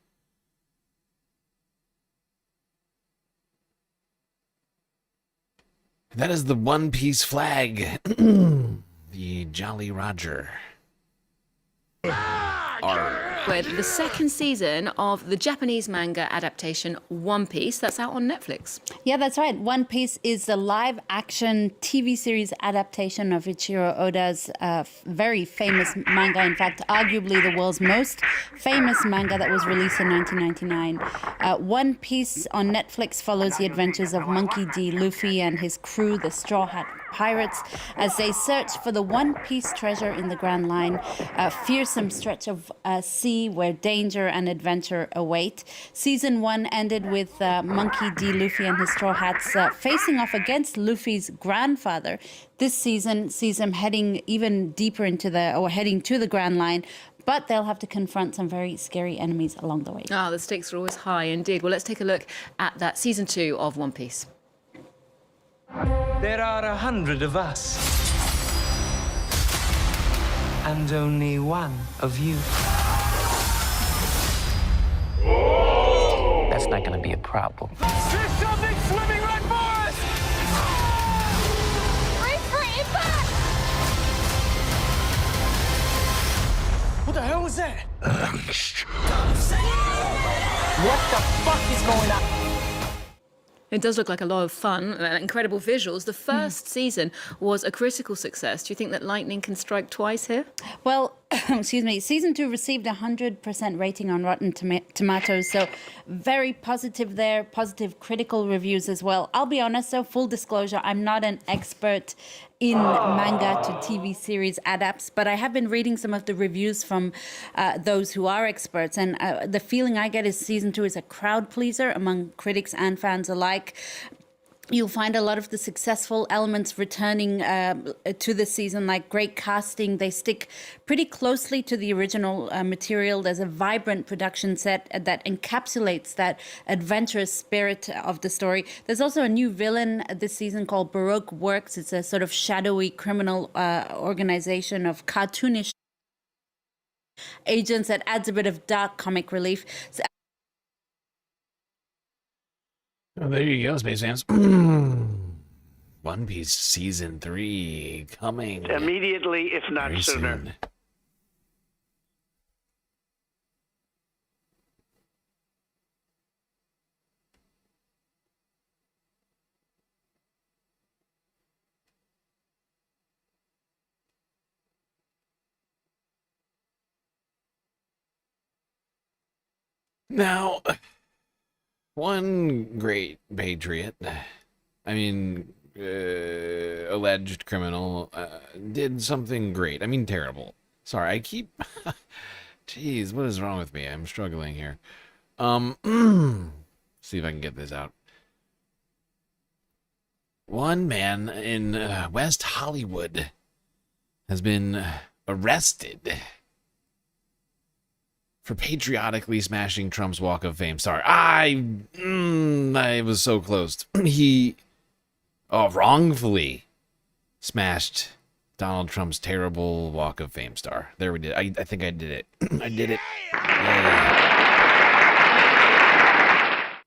That is the One Piece flag, the Jolly Roger. Arr. with the second season of the Japanese manga adaptation One Piece. That's out on Netflix. Yeah, that's right. One Piece is the live-action TV series adaptation of Ichiro Oda's very famous manga. In fact, arguably the world's most famous manga that was released in 1999. One Piece on Netflix follows the adventures of Monkey D. Luffy and his crew, the Straw Hat Pirates, as they search for the One Piece treasure in the Grand Line, a fearsome stretch of sea where danger and adventure await. Season 1 ended with Monkey D. Luffy and his Straw Hats facing off against Luffy's grandfather. This season sees them heading even deeper heading to the Grand Line, but they'll have to confront some very scary enemies along the way. The stakes are always high indeed. Well, let's take a look at that season 2 of One Piece. There are 100 of us. And only one of you. That's not gonna be a problem. There's something swimming right for us! Brace for impact! What the hell was that? What the fuck is going on? It does look like a lot of fun, incredible visuals. The first season was a critical success. Do you think that lightning can strike twice here? Well, excuse me, season 2 received 100% rating on Rotten Tomatoes, so very positive there, positive critical reviews as well. I'll be honest though, full disclosure, I'm not an expert in manga to TV series adapts, but I have been reading some of the reviews from those who are experts, and the feeling I get is season 2 is a crowd pleaser among critics and fans alike. You'll find a lot of the successful elements returning to the season, like great casting. They stick pretty closely to the original material. There's a vibrant production set that encapsulates that adventurous spirit of the story. There's also a new villain this season called Baroque Works. It's a sort of shadowy criminal organization of cartoonish agents that adds a bit of dark comic relief. So, well, there you go, Space fans. One Piece Season 3 coming immediately, if not very sooner. Soon. Now, one great patriot, alleged criminal, did something great. Terrible. Sorry, I keep... Jeez, what is wrong with me? I'm struggling here. See if I can get this out. One man in West Hollywood has been arrested for patriotically smashing Trump's Walk of Fame. Sorry, I was so close. He wrongfully smashed Donald Trump's terrible Walk of Fame star. There we did. I think I did it. I did it.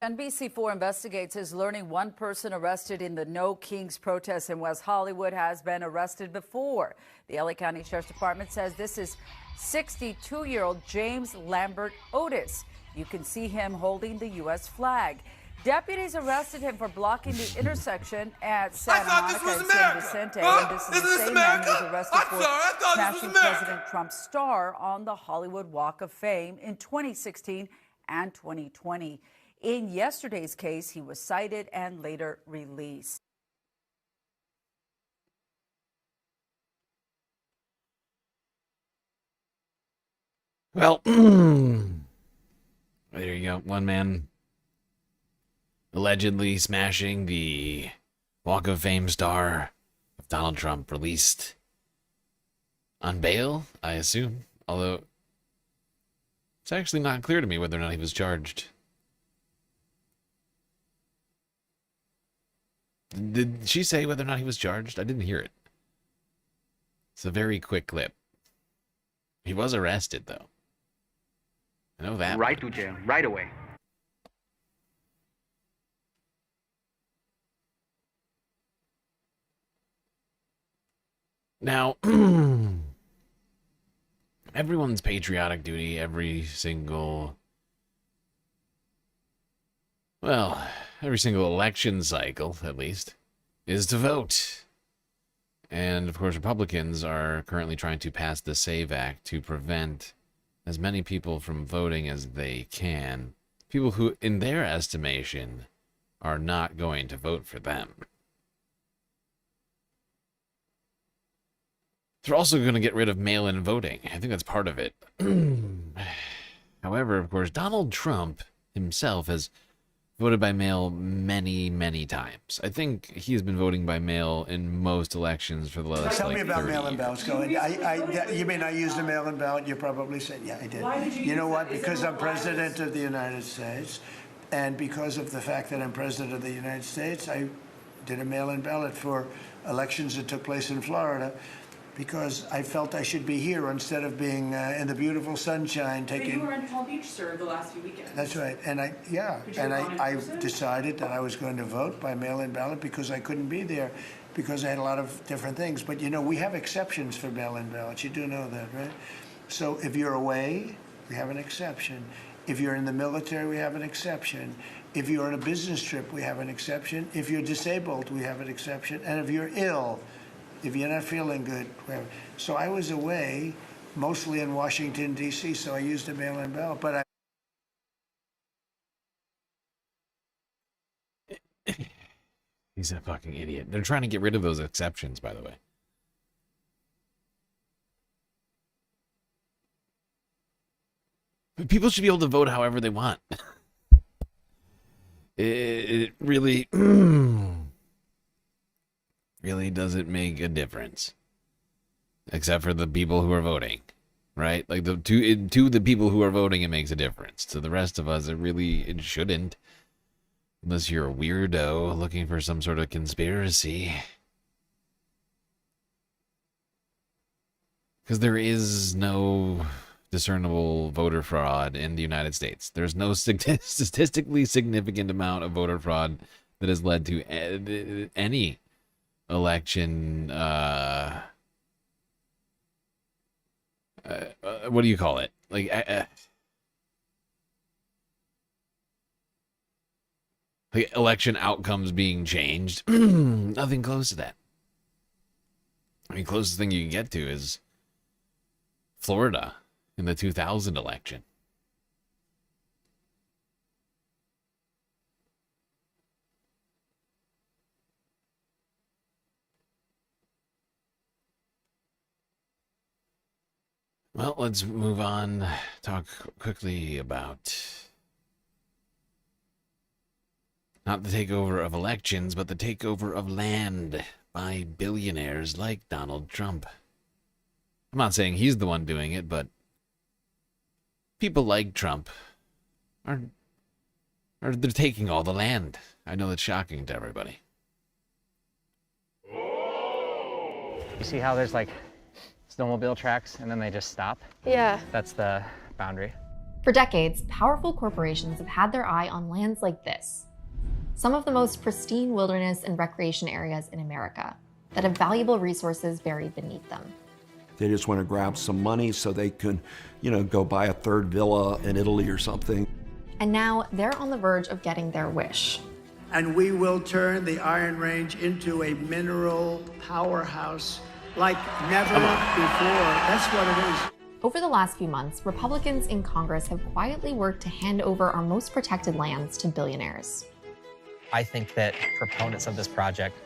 NBC4 investigates is learning one person arrested in the No Kings protests in West Hollywood has been arrested before. The LA County Sheriff's Department says this is 62-year-old James Lambert Otis. You can see him holding the U.S. flag. Deputies arrested him for blocking the intersection at Santa Monica and San Vicente. And this is the same man who was arrested for smashing President Trump's star on the Hollywood Walk of Fame in 2016 and 2020. In yesterday's case, he was cited and later released. Well, there you go. One man allegedly smashing the Walk of Fame star of Donald Trump, released on bail, I assume. Although, it's actually not clear to me whether or not he was charged. Did she say whether or not he was charged? I didn't hear it. It's a very quick clip. He was arrested, though. I know that. Right to jail, right away. Now, everyone's patriotic duty every single election cycle, at least, is to vote. And, of course, Republicans are currently trying to pass the SAVE Act to prevent as many people from voting as they can. People who, in their estimation, are not going to vote for them. They're also going to get rid of mail-in voting. I think that's part of it. However, of course, Donald Trump himself has voted by mail many, many times. I think he has been voting by mail in most elections for the last, Tell me about 30 mail-in years. ballots. Go ahead. You mean I used a mail-in ballot? You probably said, yeah, I did. Why did you know use what? that? Is Because that I'm president of the United States, and because of the fact that I'm president of the United States, I did a mail-in ballot for elections that took place in Florida, because I felt I should be here instead of being in the beautiful sunshine But you taking. were in Palm Beach, sir, the last few weekends. That's right, and I decided that I was going to vote by mail-in ballot because I couldn't be there, because I had a lot of different things. But you know, we have exceptions for mail-in ballots. You do know that, right? So if you're away, we have an exception. If you're in the military, we have an exception. If you're on a business trip, we have an exception. If you're disabled, we have an exception. And if you're ill, if you're not feeling good, whatever. So I was away, mostly in Washington, D.C., so I used a mail-in ballot. But He's a fucking idiot. They're trying to get rid of those exceptions, by the way. But people should be able to vote however they want. It really, really doesn't make a difference. Except for the people who are voting, right? Like, to the people who are voting, it makes a difference. To the rest of us, it shouldn't. Unless you're a weirdo looking for some sort of conspiracy. Because there is no discernible voter fraud in the United States. There's no statistically significant amount of voter fraud that has led to any election, what do you call it? Like, election outcomes being changed. Nothing close to that. I mean, closest thing you can get to is Florida in the 2000 election. Well, let's move on. Talk quickly about not the takeover of elections, but the takeover of land by billionaires like Donald Trump. I'm not saying he's the one doing it, but people like Trump are they're taking all the land. I know it's shocking to everybody. You see how there's like snowmobile tracks and then they just stop? Yeah. That's the boundary. For decades, powerful corporations have had their eye on lands like this. Some of the most pristine wilderness and recreation areas in America that have valuable resources buried beneath them. They just want to grab some money so they can, go buy a third villa in Italy or something. And now they're on the verge of getting their wish. And we will turn the Iron Range into a mineral powerhouse like never before. That's what it is. Over the last few months, Republicans in Congress have quietly worked to hand over our most protected lands to billionaires. I think that proponents of this project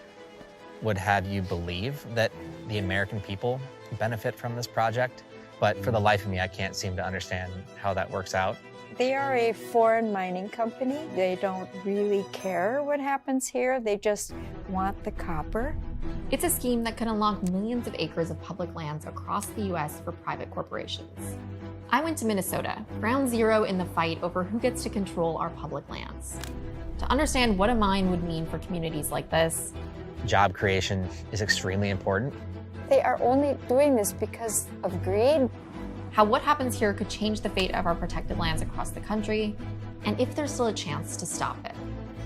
would have you believe that the American people benefit from this project, but for the life of me, I can't seem to understand how that works out. They are a foreign mining company. They don't really care what happens here. They just want the copper. It's a scheme that could unlock millions of acres of public lands across the U.S. for private corporations. I went to Minnesota, ground zero in the fight over who gets to control our public lands. To understand what a mine would mean for communities like this, Job creation is extremely important. They are only doing this because of greed. How what happens here could change the fate of our protected lands across the country, and if there's still a chance to stop it.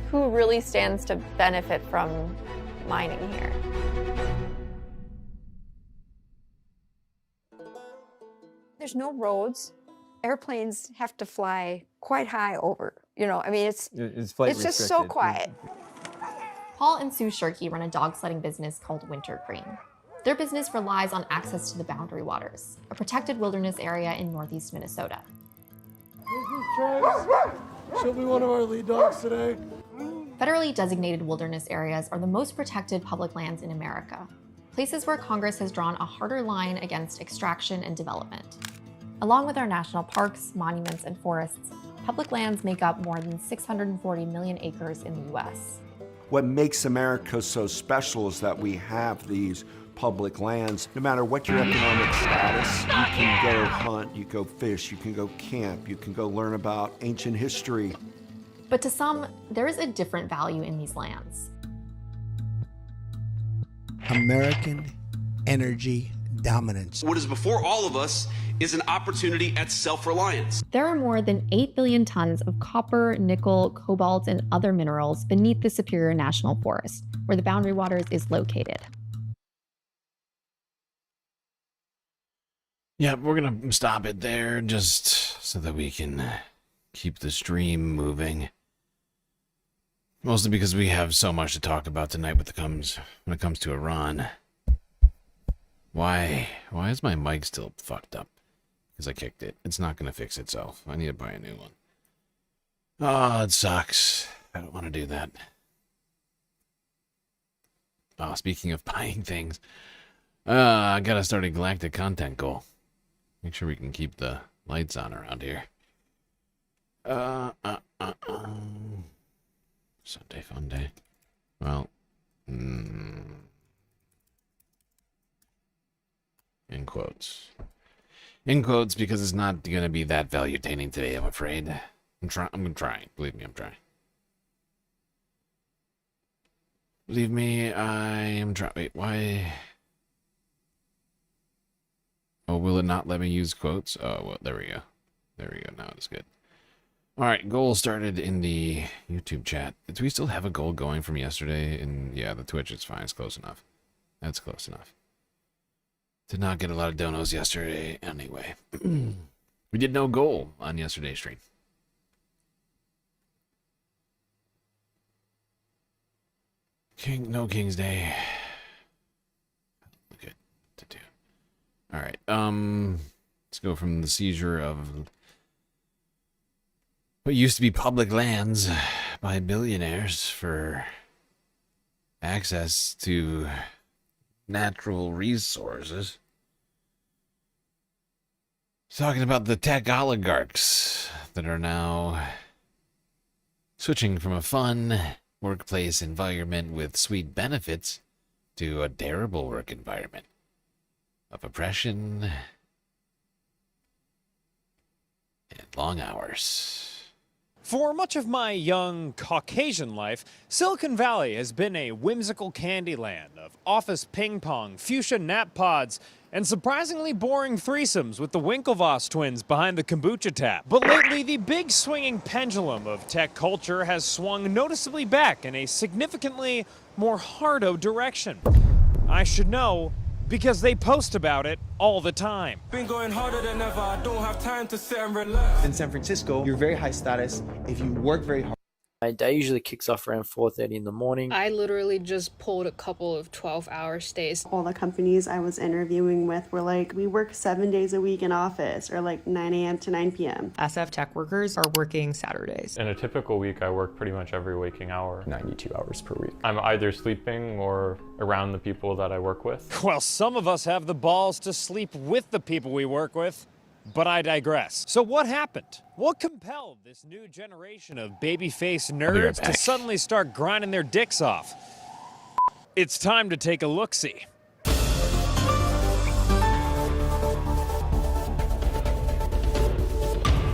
Who really stands to benefit from mining here? There's no roads. Airplanes have to fly quite high over. You know, I mean, it's just so quiet. Paul and Sue Shirky run a dog sledding business called Wintergreen. Their business relies on access to the Boundary Waters, a protected wilderness area in northeast Minnesota. This is Travis. She'll be one of our lead dogs today. Federally designated wilderness areas are the most protected public lands in America, places where Congress has drawn a harder line against extraction and development. Along with our national parks, monuments, and forests, public lands make up more than 640 million acres in the U.S. What makes America so special is that we have these public lands. No matter what your economic status, you can go hunt, you go fish, you can go camp, you can go learn about ancient history. But to some, there is a different value in these lands. American energy dominance. What is before all of us is an opportunity at self-reliance. There are more than 8 billion tons of copper, nickel, cobalt, and other minerals beneath the Superior National Forest, where the Boundary Waters is located. Yeah, we're gonna stop it there just so that we can keep the stream moving. Mostly because we have so much to talk about tonight when it comes to Iran. Why is my mic still fucked up? Because I kicked it. It's not gonna fix itself. I need to buy a new one. Oh, it sucks. I don't want to do that. Oh, speaking of buying things, I gotta start a galactic content goal. Make sure we can keep the lights on around here. Sunday fun day. Well, in quotes. In quotes, because it's not going to be that value-taining today, I'm afraid. I'm trying. Believe me, I'm trying. Believe me, I am trying. Wait, why? Oh, will it not let me use quotes? Oh, well, there we go. There we go. Now it's good. All right, goal started in the YouTube chat. Do we still have a goal going from yesterday? And yeah, the Twitch is fine. It's close enough. That's close enough. Did not get a lot of donos yesterday anyway. We did no goal on yesterday's stream. No King's Day. Good to do. All right. Let's go from the seizure of what used to be public lands by billionaires for access to natural resources. Talking about the tech oligarchs that are now switching from a fun workplace environment with sweet benefits to a terrible work environment of oppression and long hours. For much of my young Caucasian life, Silicon Valley has been a whimsical candy land of office ping pong, fuchsia nap pods, and surprisingly boring threesomes with the Winklevoss twins behind the kombucha tap. But lately, the big swinging pendulum of tech culture has swung noticeably back in a significantly more hardo direction. I should know, because they post about it all the time. Been going harder than ever. I don't have time to sit and relax. In San Francisco, you're very high status if you work very hard. My day usually kicks off around 4:30 in the morning. I literally just pulled a couple of 12-hour stays. All the companies I was interviewing with were like, we work 7 days a week in office, or like 9 a.m. to 9 p.m. SF tech workers are working Saturdays. In a typical week, I work pretty much every waking hour. 92 hours per week. I'm either sleeping or around the people that I work with. Well, some of us have the balls to sleep with the people we work with. But I digress. So what happened? What compelled this new generation of baby-faced nerds to suddenly start grinding their dicks off? It's time to take a look-see.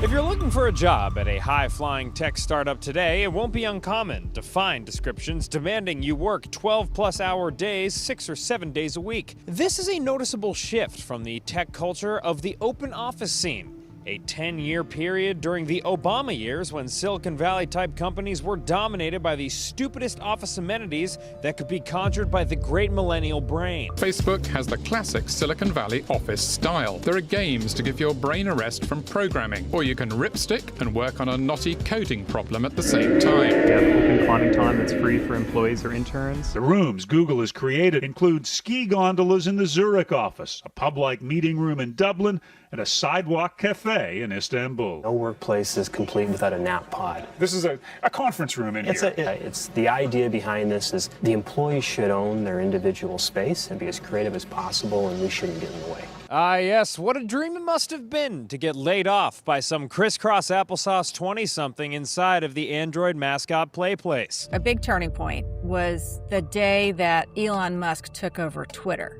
If you're looking for a job at a high-flying tech startup today, it won't be uncommon to find descriptions demanding you work 12-plus-hour days, 6 or 7 days a week. This is a noticeable shift from the tech culture of the open office scene, a 10-year period during the Obama years when Silicon Valley-type companies were dominated by the stupidest office amenities that could be conjured by the great millennial brain. Facebook has the classic Silicon Valley office style. There are games to give your brain a rest from programming, or you can ripstick and work on a knotty coding problem at the same time. We have open plotting time that's free for employees or interns. The rooms Google has created include ski gondolas in the Zurich office, a pub-like meeting room in Dublin, and a sidewalk cafe in Istanbul. No workplace is complete without a nap pod. This is a conference room in here. It's the idea behind this is the employees should own their individual space and be as creative as possible, and we shouldn't get in the way. Ah, yes, what a dream it must have been to get laid off by some crisscross applesauce 20-something inside of the Android mascot play place. A big turning point was the day that Elon Musk took over Twitter,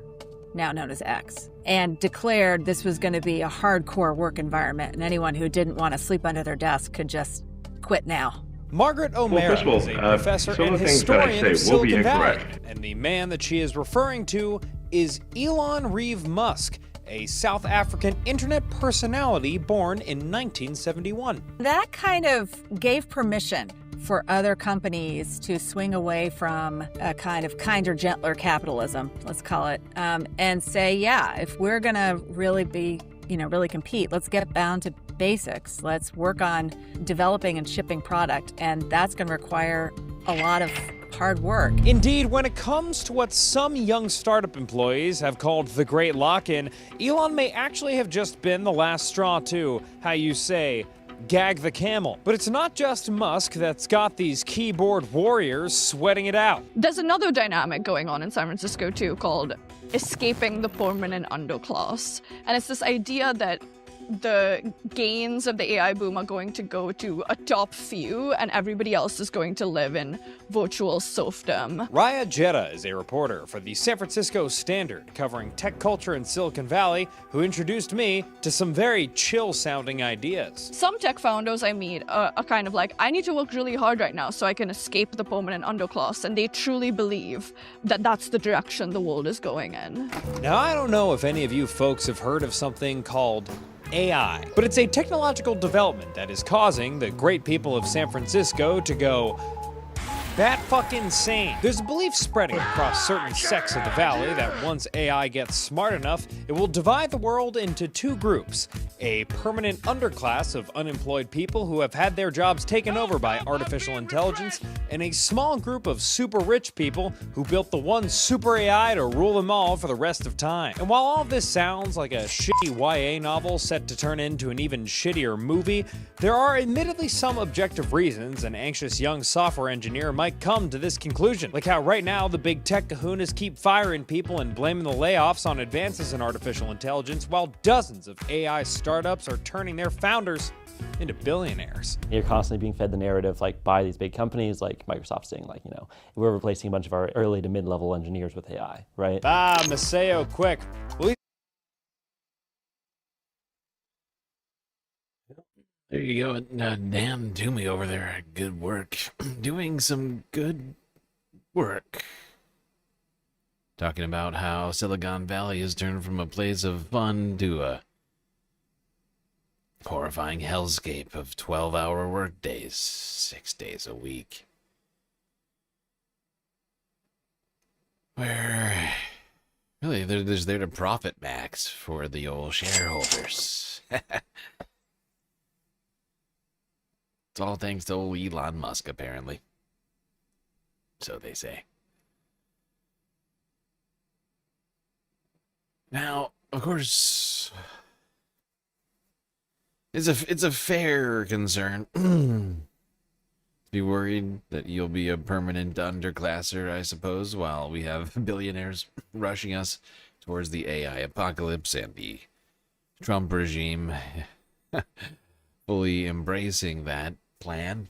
now known as X, and declared this was going to be a hardcore work environment, and anyone who didn't want to sleep under their desk could just quit now. Margaret O'Mara is a professor and historian of Silicon Valley, and the man that she is referring to is Elon Reeve Musk, a South African internet personality born in 1971. That kind of gave permission for other companies to swing away from a kind of kinder, gentler capitalism, let's call it, and say, yeah, if we're going to really be, really compete, let's get down to basics. Let's work on developing and shipping product, and that's going to require a lot of hard work. Indeed, when it comes to what some young startup employees have called the Great Lock-In, Elon may actually have just been the last straw to, how you say, gag the camel. But it's not just Musk that's got these keyboard warriors sweating it out. There's another dynamic going on in San Francisco too called escaping the permanent underclass. And it's this idea that the gains of the AI boom are going to go to a top few and everybody else is going to live in virtual serfdom. Raya Jetta is a reporter for the San Francisco Standard covering tech culture in Silicon Valley who introduced me to some very chill-sounding ideas. Some tech founders I meet are kind of like, I need to work really hard right now so I can escape the permanent underclass, and they truly believe that that's the direction the world is going in. Now, I don't know if any of you folks have heard of something called AI, but it's a technological development that is causing the great people of San Francisco to go bat fucking insane. There's a belief spreading across certain sects of the valley that once AI gets smart enough, it will divide the world into two groups: a permanent underclass of unemployed people who have had their jobs taken over by artificial intelligence, and a small group of super rich people who built the one super AI to rule them all for the rest of time. And while all this sounds like a shitty YA novel set to turn into an even shittier movie, there are admittedly some objective reasons an anxious young software engineer might come to this conclusion. Like how right now the big tech kahunas keep firing people and blaming the layoffs on advances in artificial intelligence, while dozens of AI startups are turning their founders into billionaires. You're constantly being fed the narrative by these big companies like Microsoft saying we're replacing a bunch of our early to mid-level engineers with AI, right? Ah, Maceo, quick. There you go, Dan Toomey over there. Good work. Doing some good work. Talking about how Silicon Valley has turned from a place of fun to a horrifying hellscape of 12-hour workdays, 6 days a week. Where really they're just there to profit max for the old shareholders. It's all thanks to old Elon Musk, apparently. So they say. Now, of course, it's a fair concern to be worried that you'll be a permanent underclasser, I suppose, while we have billionaires rushing us towards the AI apocalypse and the Trump regime fully embracing that plan.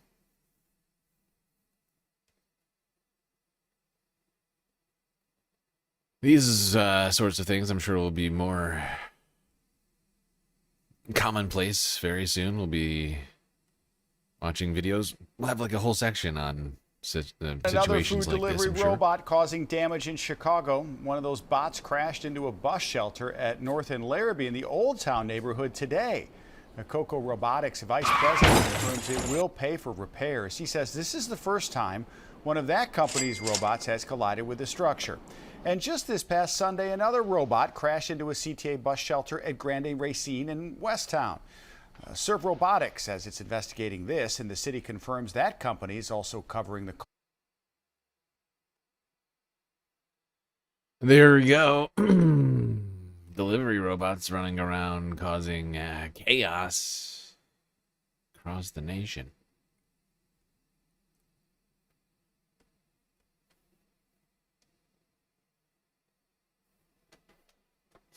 These sorts of things, I'm sure, will be more commonplace very soon. We'll be watching videos. We'll have like a whole section on situations Another food like delivery this, I'm sure. robot causing damage in Chicago. One of those bots crashed into a bus shelter at North and Larrabee in the Old Town neighborhood today. Coco Robotics vice president confirms it will pay for repairs. He says this is the first time one of that company's robots has collided with the structure. And just this past Sunday, another robot crashed into a CTA bus shelter at Grande Racine in Westtown. Serve Robotics says it's investigating this, and the city confirms that company is also covering the. There we go. Delivery robots running around causing chaos across the nation.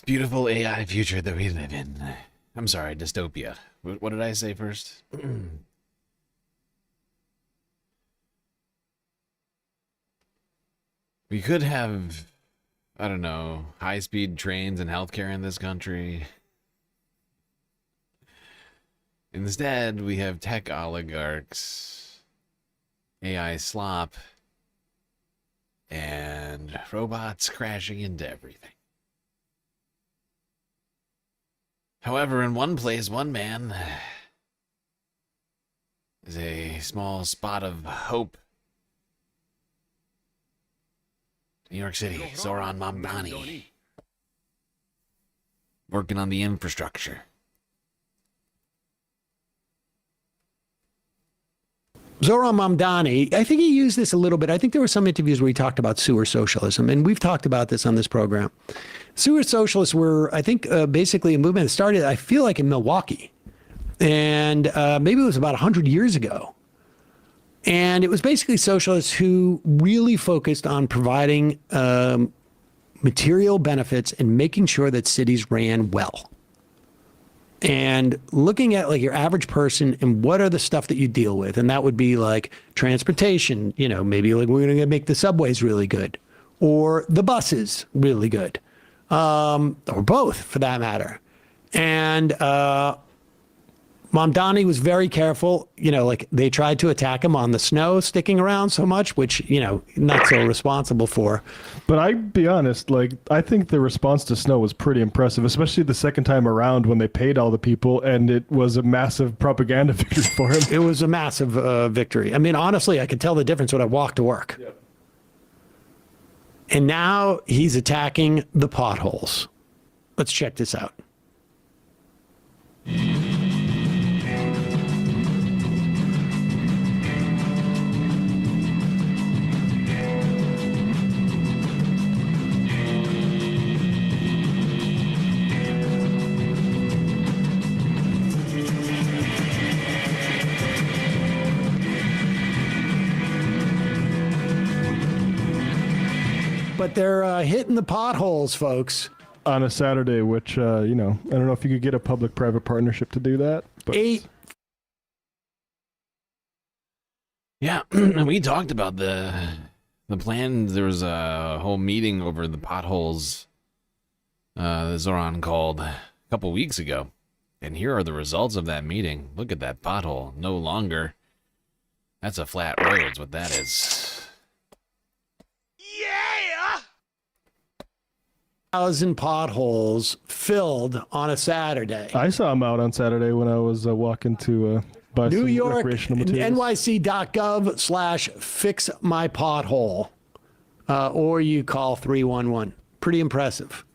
Beautiful AI future that we live in. I'm sorry, dystopia. What did I say first? We could have, I don't know, high-speed trains and healthcare in this country. Instead, we have tech oligarchs, AI slop, and robots crashing into everything. However, in one place, one man is a small spot of hope. New York City, Zoran Mamdani, working on the infrastructure. Zoran Mamdani, I think he used this a little bit. I think there were some interviews where he talked about sewer socialism, and we've talked about this on this program. Sewer socialists were, I think, basically a movement that started, I feel like, in Milwaukee. And maybe it was about 100 years ago. And it was basically socialists who really focused on providing material benefits and making sure that cities ran well. And looking at like your average person and what are the stuff that you deal with. And that would be like transportation, you know, maybe like we're going to make the subways really good or the buses really good, or both for that matter. And Mamdani was very careful, you know, like they tried to attack him on the snow sticking around so much, which, you know, not so responsible for. But I'd be honest, like, I think the response to snow was pretty impressive, especially the second time around when they paid all the people and it was a massive propaganda victory for him. It was a massive victory. I mean, honestly, I could tell the difference when I walked to work. Yep. And now he's attacking the potholes. Let's check this out. But they're hitting the potholes, folks. On a Saturday, which, you know, I don't know if you could get a public-private partnership to do that. But Yeah, we talked about the plan. There was a whole meeting over the potholes that Zoran called a couple weeks ago. And here are the results of that meeting. Look at that pothole. No longer. That's a flat road, is what that is. 1,000 potholes filled on a Saturday. I saw them out on Saturday when I was walking to buy New some York, recreational materials. NYC.gov/fix my pothole. Or you call 311. Pretty impressive.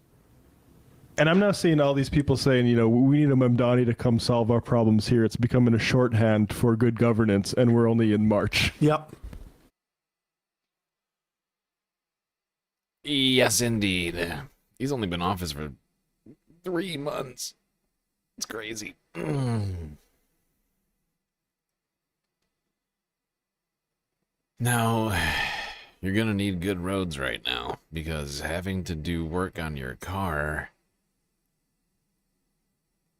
And I'm not seeing all these people saying, you know, we need a Mamdani to come solve our problems here. It's becoming a shorthand for good governance, and we're only in March. Yep. Yes, indeed. He's only been in office for 3 months. It's crazy. Now, you're gonna need good roads right now, because having to do work on your car,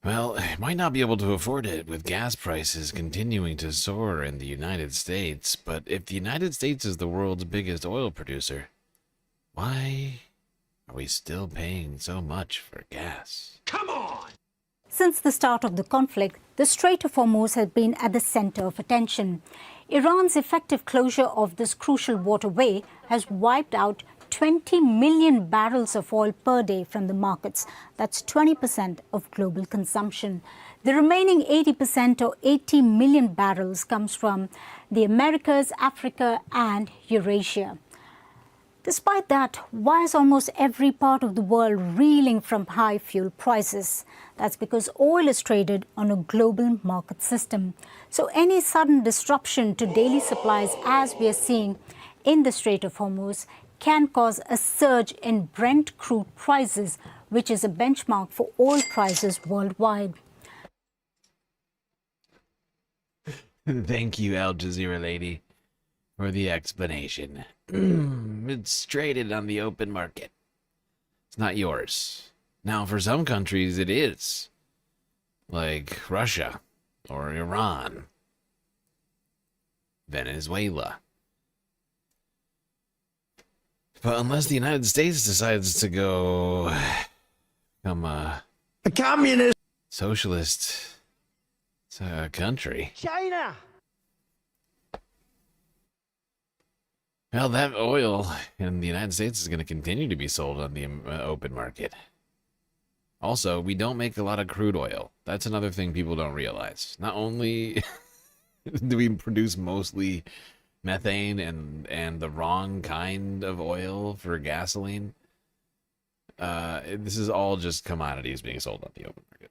well, you might not be able to afford it with gas prices continuing to soar in the United States, but if the United States is the world's biggest oil producer, why are we still paying so much for gas? Come on! Since the start of the conflict, the Strait of Hormuz has been at the center of attention. Iran's effective closure of this crucial waterway has wiped out 20 million barrels of oil per day from the markets. That's 20% of global consumption. The remaining 80% or 80 million barrels comes from the Americas, Africa, and Eurasia. Despite that, why is almost every part of the world reeling from high fuel prices? That's because oil is traded on a global market system. So any sudden disruption to daily supplies, as we are seeing in the Strait of Hormuz, can cause a surge in Brent crude prices, which is a benchmark for oil prices worldwide. Thank you, Al Jazeera lady, for the explanation. It's traded on the open market. It's not yours. Now, for some countries, it is. Like Russia, or Iran, Venezuela. But unless the United States decides to go become a communist, socialist country, China. well, that oil in the United States is going to continue to be sold on the open market. Also, we don't make a lot of crude oil. That's another thing people don't realize. Not only do we produce mostly methane and the wrong kind of oil for gasoline, this is all just commodities being sold on the open market.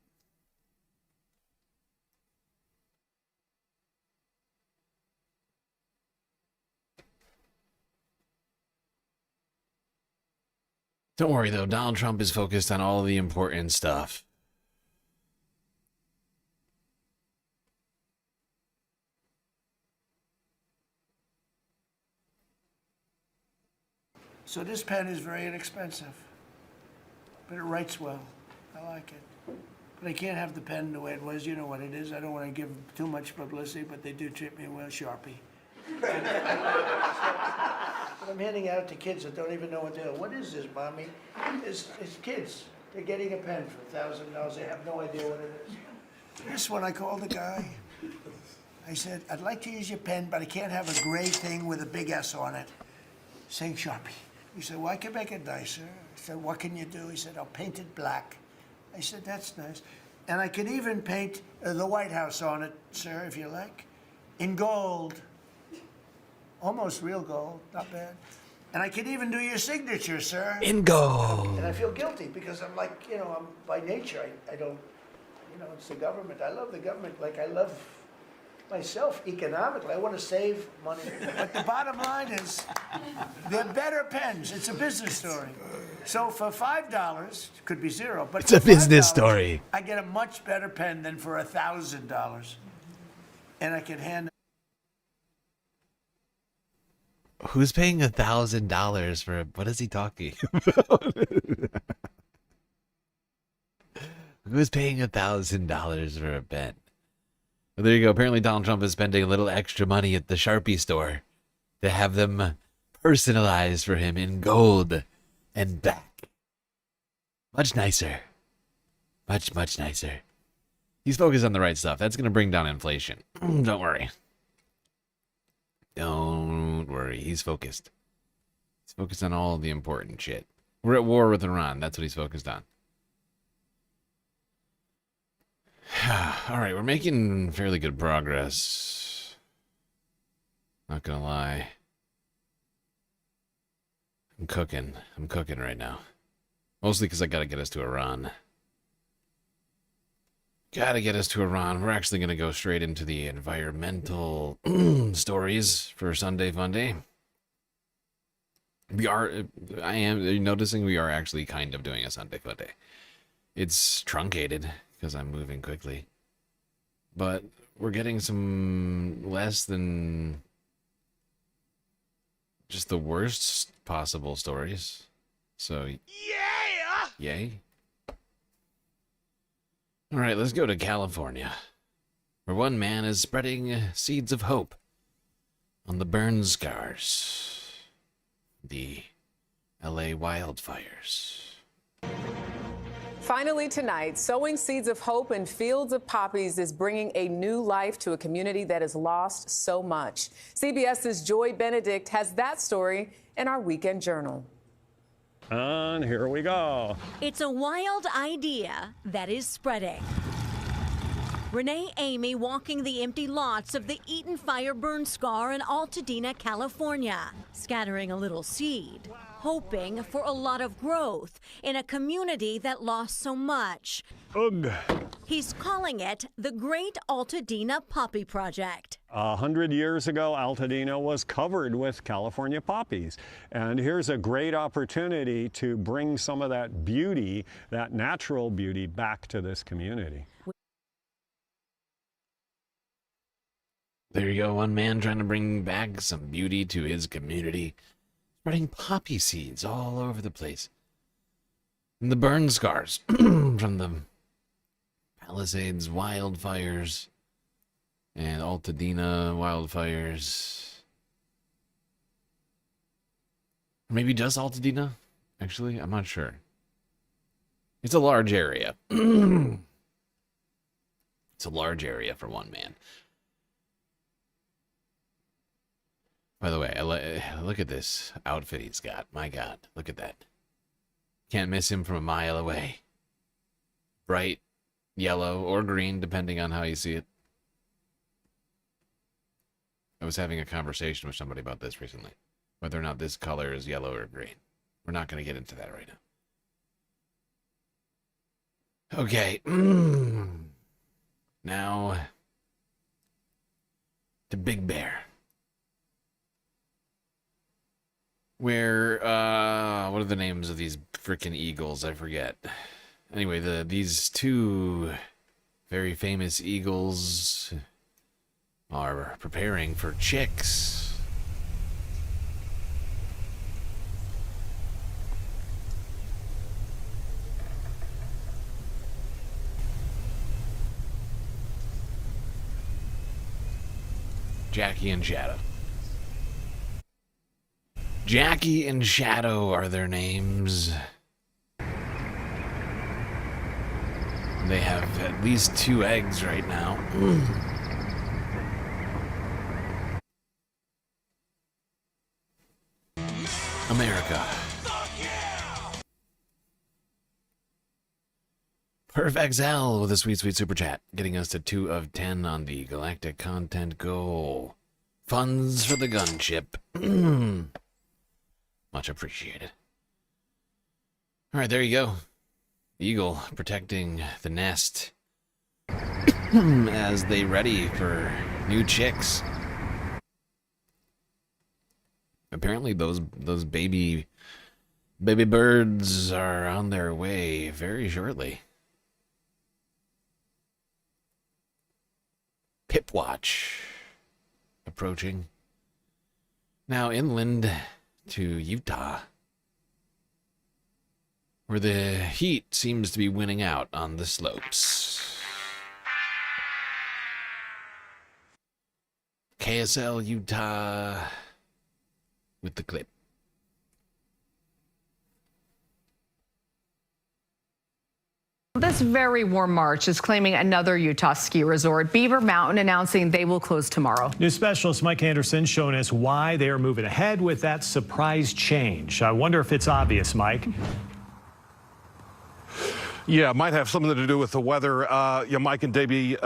Don't worry, though. Donald Trump is focused on all the important stuff. So this pen is very inexpensive, but it writes well. I like it. But I can't have the pen the way it was. You know what it is. I don't want to give too much publicity, but they do treat me well, Sharpie. But I'm handing out to kids that don't even know what they're. What is this, Mommy? It's kids. They're getting a pen for $1,000. They have no idea what it is. This one, I called the guy. I said, I'd like to use your pen, but I can't have a gray thing with a big S on it saying Sharpie. He said, well, I can make it nicer. I said, what can you do? He said, I'll paint it black. I said, that's nice. And I can even paint the White House on it, sir, if you like, in gold. Almost real gold, not bad. And I can even do your signature, sir. In gold. And I feel guilty because I'm like, you know, I'm by nature, I don't, you know, it's the government. I love the government like I love myself economically. I want to save money. But the bottom line is, they're better pens. It's a business story. So for $5, could be zero, but it's a business story. I get a much better pen than for $1,000. And I can hand. Who's paying $1,000 for what is he talking about? Who's paying $1,000 for a pen? Well, there you go. Apparently Donald Trump is spending a little extra money at the Sharpie store to have them personalized for him in gold and black. Much nicer. Much, much nicer. He's focused on the right stuff. That's going to bring down inflation. Don't worry. Don't worry. He's focused. He's focused on all the important shit. We're at war with Iran. That's what he's focused on. All right, we're making fairly good progress. Not gonna lie. I'm cooking right now. Mostly because I gotta get us to Iran. Gotta get us to Iran. We're actually gonna go straight into the environmental stories for Sunday Funday. Are you noticing we are actually kind of doing a Sunday Funday? It's truncated because I'm moving quickly. But we're getting some less than just the worst possible stories. So, yeah! Yay. All right, let's go to California, where one man is spreading seeds of hope on the burn scars, the LA wildfires. Finally tonight, sowing seeds of hope in fields of poppies is bringing a new life to a community that has lost so much. CBS's Joy Benedict has that story in our Weekend Journal. And here we go. It's a wild idea that is spreading. Renee Amy walking the empty lots of the Eaton Fire burn scar in Altadena, California, scattering a little seed, hoping for a lot of growth in a community that lost so much. Ugh. He's calling it the Great Altadena Poppy Project. 100 years ago, Altadena was covered with California poppies. And here's a great opportunity to bring some of that beauty, that natural beauty, back to this community. There you go, one man trying to bring back some beauty to his community, spreading poppy seeds all over the place. And the burn scars from the Palisades wildfires and Altadena wildfires. Maybe just Altadena, actually, I'm not sure. It's a large area. It's a large area for one man. By the way, look at this outfit he's got. My God, look at that. Can't miss him from a mile away. Bright yellow or green, depending on how you see it. I was having a conversation with somebody about this recently. Whether or not this color is yellow or green. We're not going to get into that right now. Okay. Now, to Big Bear. Where, what are the names of these freaking eagles? I forget. Anyway, these two very famous eagles are preparing for chicks. Jackie and Shadow. Jackie and Shadow are their names. They have at least 2 eggs right now. America. PerfXL with a sweet, sweet super chat, getting us to 2 of 10 on the Galactic Content goal. Funds for the gunship. Much appreciated. All right, there you go. Eagle protecting the nest as they ready for new chicks. Apparently those baby birds are on their way very shortly. Pipwatch approaching. Now inland to Utah, where the heat seems to be winning out on the slopes. KSL Utah with the clip. This very warm March is claiming another Utah ski resort, Beaver Mountain, announcing they will close tomorrow. News specialist Mike Anderson showing us why they are moving ahead with that surprise change. I wonder if it's obvious, Mike. Yeah, it might have something to do with the weather. Mike and Davey,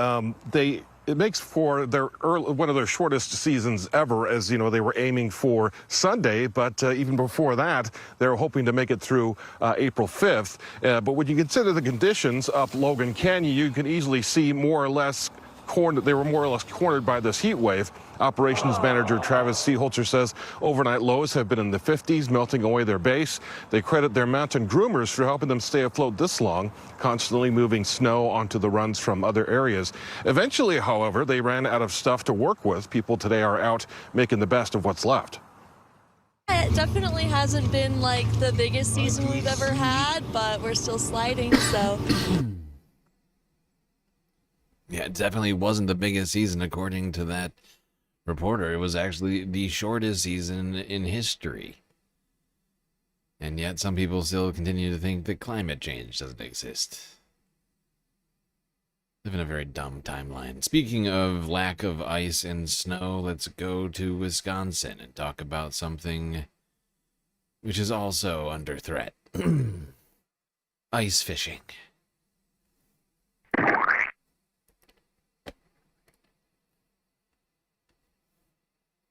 it makes for one of their shortest seasons ever, as you know, they were aiming for Sunday, but even before that, they were hoping to make it through April 5th. But when you consider the conditions up Logan Canyon, you can easily see more or less they were more or less cornered by this heat wave. Operations manager Travis Seeholzer says overnight lows have been in the 50s, melting away their base. They credit their mountain groomers for helping them stay afloat this long, constantly moving snow onto the runs from other areas. Eventually, however, they ran out of stuff to work with. People today are out making the best of what's left. It definitely hasn't been like the biggest season we've ever had, but we're still sliding, so. Yeah, it definitely wasn't the biggest season, according to that reporter. It was actually the shortest season in history. And yet some people still continue to think that climate change doesn't exist. Live in a very dumb timeline. Speaking of lack of ice and snow, let's go to Wisconsin and talk about something which is also under threat. Ice fishing.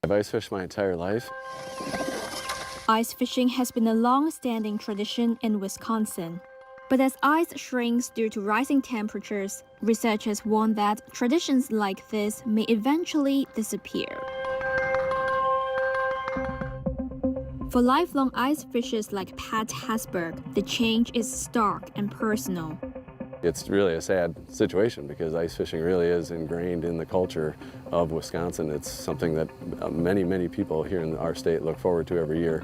I've ice fished my entire life. Ice fishing has been a long-standing tradition in Wisconsin. But as ice shrinks due to rising temperatures, researchers warn that traditions like this may eventually disappear. For lifelong ice fishers like Pat Hasberg, the change is stark and personal. It's really a sad situation because ice fishing really is ingrained in the culture of Wisconsin. It's something that many, many people here in our state look forward to every year.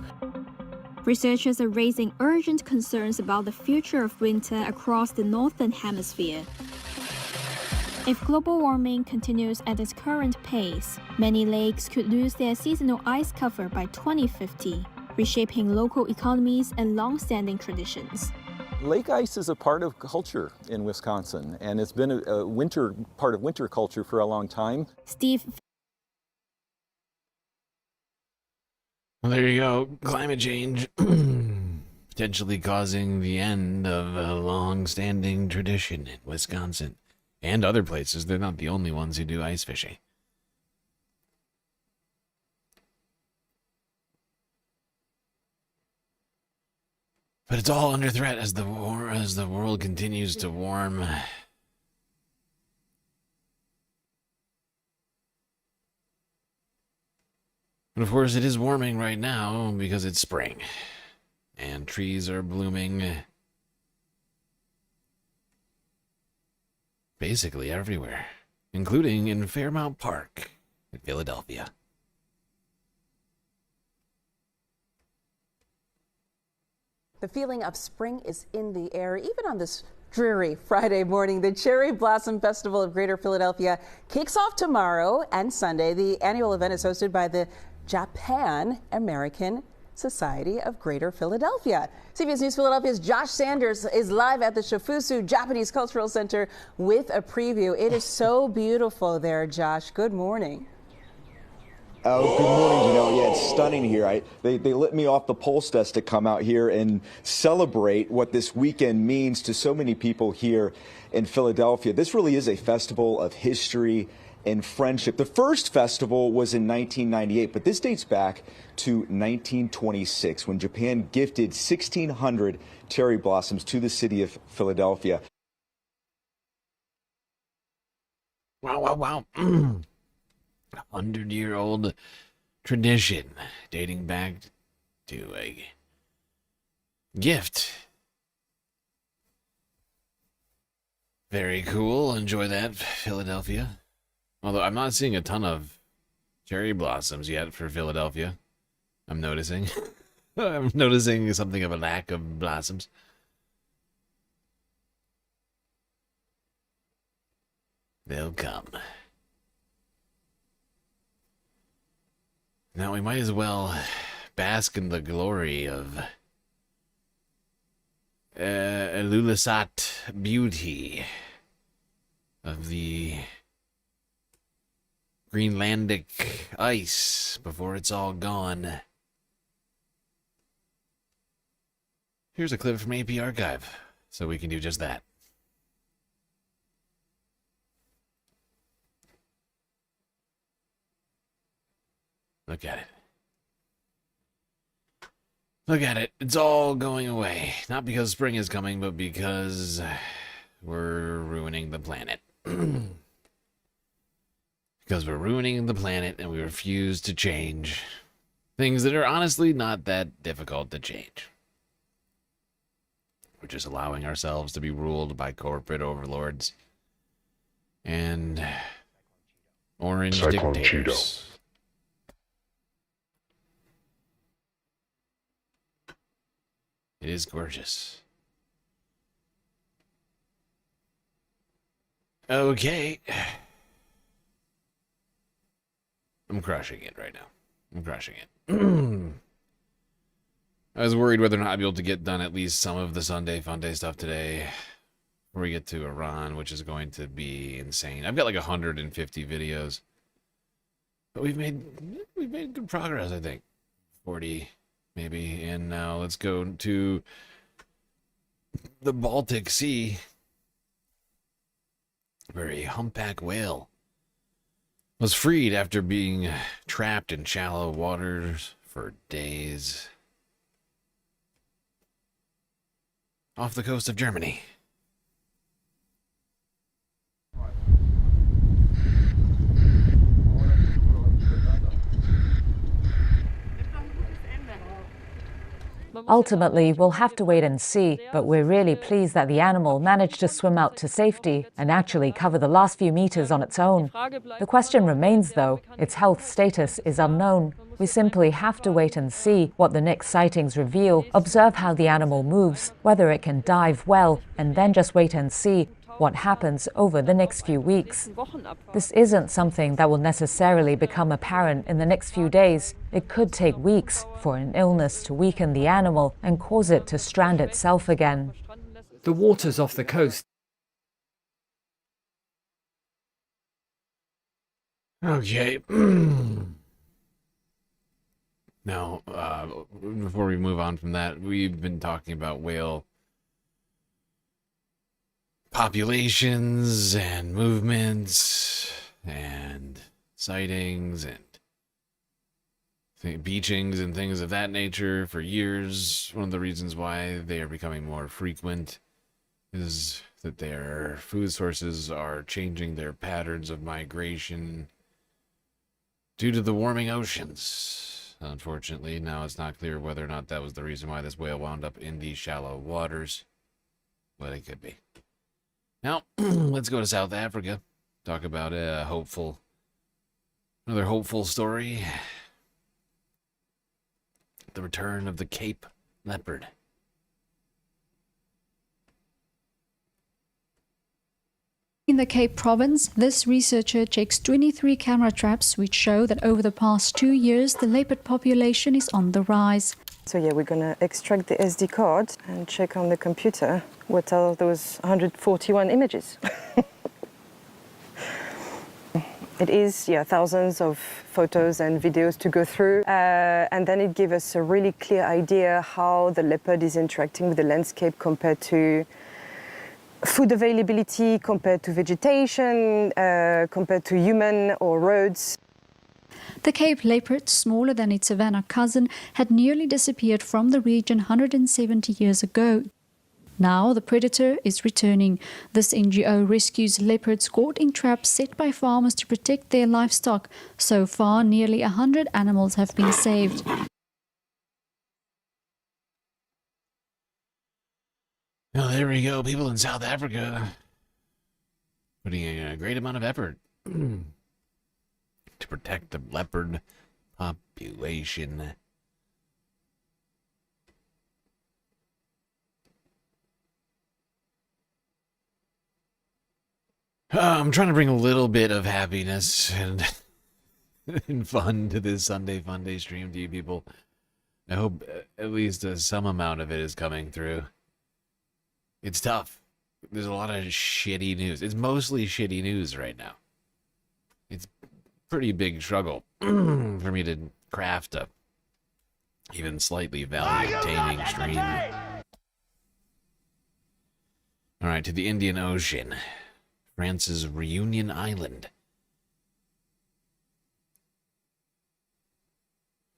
Researchers are raising urgent concerns about the future of winter across the northern hemisphere. If global warming continues at its current pace, many lakes could lose their seasonal ice cover by 2050, reshaping local economies and long-standing traditions. Lake ice is a part of culture in Wisconsin, and it's been a part of winter culture for a long time. Steve. Well, there you go. Climate change potentially causing the end of a long-standing tradition in Wisconsin and other places. They're not the only ones who do ice fishing. But it's all under threat as the world continues to warm. And of course, it is warming right now because it's spring. And trees are blooming basically everywhere, including in Fairmount Park in Philadelphia. The feeling of spring is in the air, even on this dreary Friday morning. The Cherry Blossom Festival of Greater Philadelphia kicks off tomorrow and Sunday. The annual event is hosted by the Japan American Society of Greater Philadelphia. CBS News Philadelphia's Josh Sanders is live at the Shofusu Japanese Cultural Center with a preview. It is so beautiful there, Josh. Good morning. Oh, good morning, Janelle. Yeah, it's stunning here. They let me off the pulse test to come out here and celebrate what this weekend means to so many people here in Philadelphia. This really is a festival of history and friendship. The first festival was in 1998, but this dates back to 1926 when Japan gifted 1,600 cherry blossoms to the city of Philadelphia. Wow, wow, wow. 100-year-old tradition dating back to a gift. Very cool. Enjoy that, Philadelphia. Although I'm not seeing a ton of cherry blossoms yet for Philadelphia. I'm noticing. I'm noticing something of a lack of blossoms. They'll come. Now we might as well bask in the glory of Illulisat beauty of the Greenlandic ice before it's all gone. Here's a clip from AP Archive, so we can do just that. Look at it. Look at it. It's all going away. Not because spring is coming, but because we're ruining the planet. Because we're ruining the planet and we refuse to change things that are honestly not that difficult to change. We're just allowing ourselves to be ruled by corporate overlords and orange Cyclone dictators. It is gorgeous. Okay. I'm crushing it right now. I'm crushing it. I was worried whether or not I'd be able to get done at least some of the Sunday Funday stuff today before we get to Iran, which is going to be insane. I've got like 150 videos. But we've made good progress, I think. maybe. And now let's go to the Baltic Sea, where a humpback whale was freed after being trapped in shallow waters for days off the coast of Germany. Ultimately, we'll have to wait and see, but we're really pleased that the animal managed to swim out to safety and actually cover the last few meters on its own. The question remains, though, its health status is unknown. We simply have to wait and see what the next sightings reveal, observe how the animal moves, whether it can dive well, and then just wait and see what happens over the next few weeks. This isn't something that will necessarily become apparent in the next few days. It could take weeks for an illness to weaken the animal and cause it to strand itself again. The waters off the coast. Okay. Now, before we move on from that, we've been talking about whale populations and movements and sightings and beachings and things of that nature for years. One of the reasons why they are becoming more frequent is that their food sources are changing their patterns of migration due to the warming oceans. Unfortunately, now it's not clear whether or not that was the reason why this whale wound up in these shallow waters, but it could be. Now, let's go to South Africa. Talk about another hopeful story. The return of the Cape leopard. In the Cape province, this researcher checks 23 camera traps which show that over the past 2 years, the leopard population is on the rise. So yeah, we're going to extract the SD card and check on the computer what are those 141 images. It is, thousands of photos and videos to go through, and then it gives us a really clear idea how the leopard is interacting with the landscape compared to food availability, compared to vegetation, compared to human or roads. The Cape leopard, smaller than its savanna cousin, had nearly disappeared from the region 170 years ago. Now the predator is returning. This NGO rescues leopards caught in traps set by farmers to protect their livestock. So far, nearly 100 animals have been saved. Well, there we go. People in South Africa putting in a great amount of effort to protect the leopard population. I'm trying to bring a little bit of happiness and fun to this Sunday Fun Day stream to you people. I hope at least some amount of it is coming through. It's tough. There's a lot of shitty news. It's mostly shitty news right now. It's a pretty big struggle for me to craft a even slightly value-obtaining stream. All right, to the Indian Ocean. France's Reunion Island.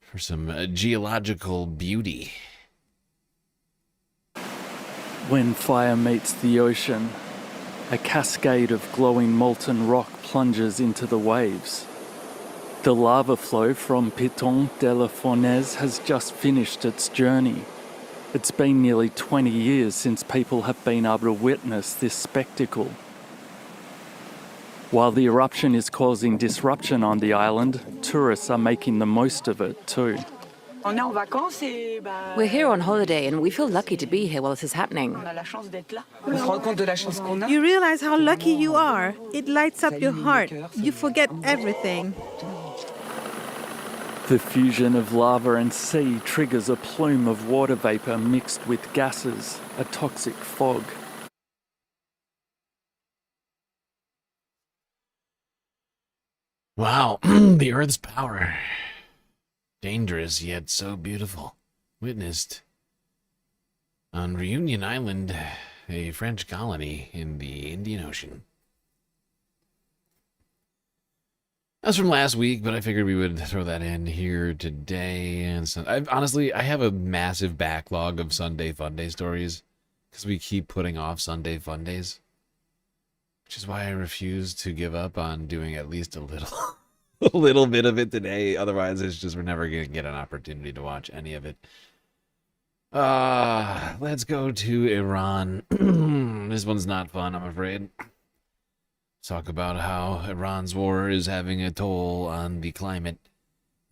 For some geological beauty. When fire meets the ocean, a cascade of glowing molten rock plunges into the waves. The lava flow from Piton de la Fournaise has just finished its journey. It's been nearly 20 years since people have been able to witness this spectacle. While the eruption is causing disruption on the island, tourists are making the most of it too. We're here on holiday and we feel lucky to be here while this is happening. You realize how lucky you are. It lights up your heart. You forget everything. The fusion of lava and sea triggers a plume of water vapor mixed with gases, a toxic fog. Wow, the Earth's power. Dangerous, yet so beautiful. witnessed on Reunion Island, a French colony in the Indian Ocean. That's from last week, but I figured we would throw that in here today. And so, honestly, I have a massive backlog of Sunday Funday stories because we keep putting off Sunday Fundays, which is why I refuse to give up on doing at least a little bit of it today. Otherwise, it's just we're never going to get an opportunity to watch any of it. Let's go to Iran. This one's not fun, I'm afraid. Talk about how Iran's war is having a toll on the climate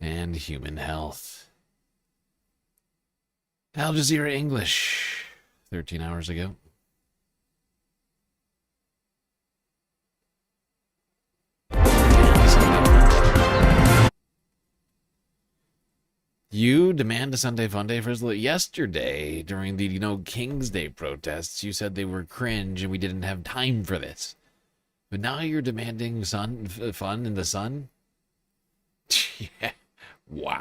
and human health. Al Jazeera English, 13 hours ago. You demand a Sunday Funday for yesterday during the, King's Day protests. You said they were cringe and we didn't have time for this. But now you're demanding fun in the sun? Yeah. Wow.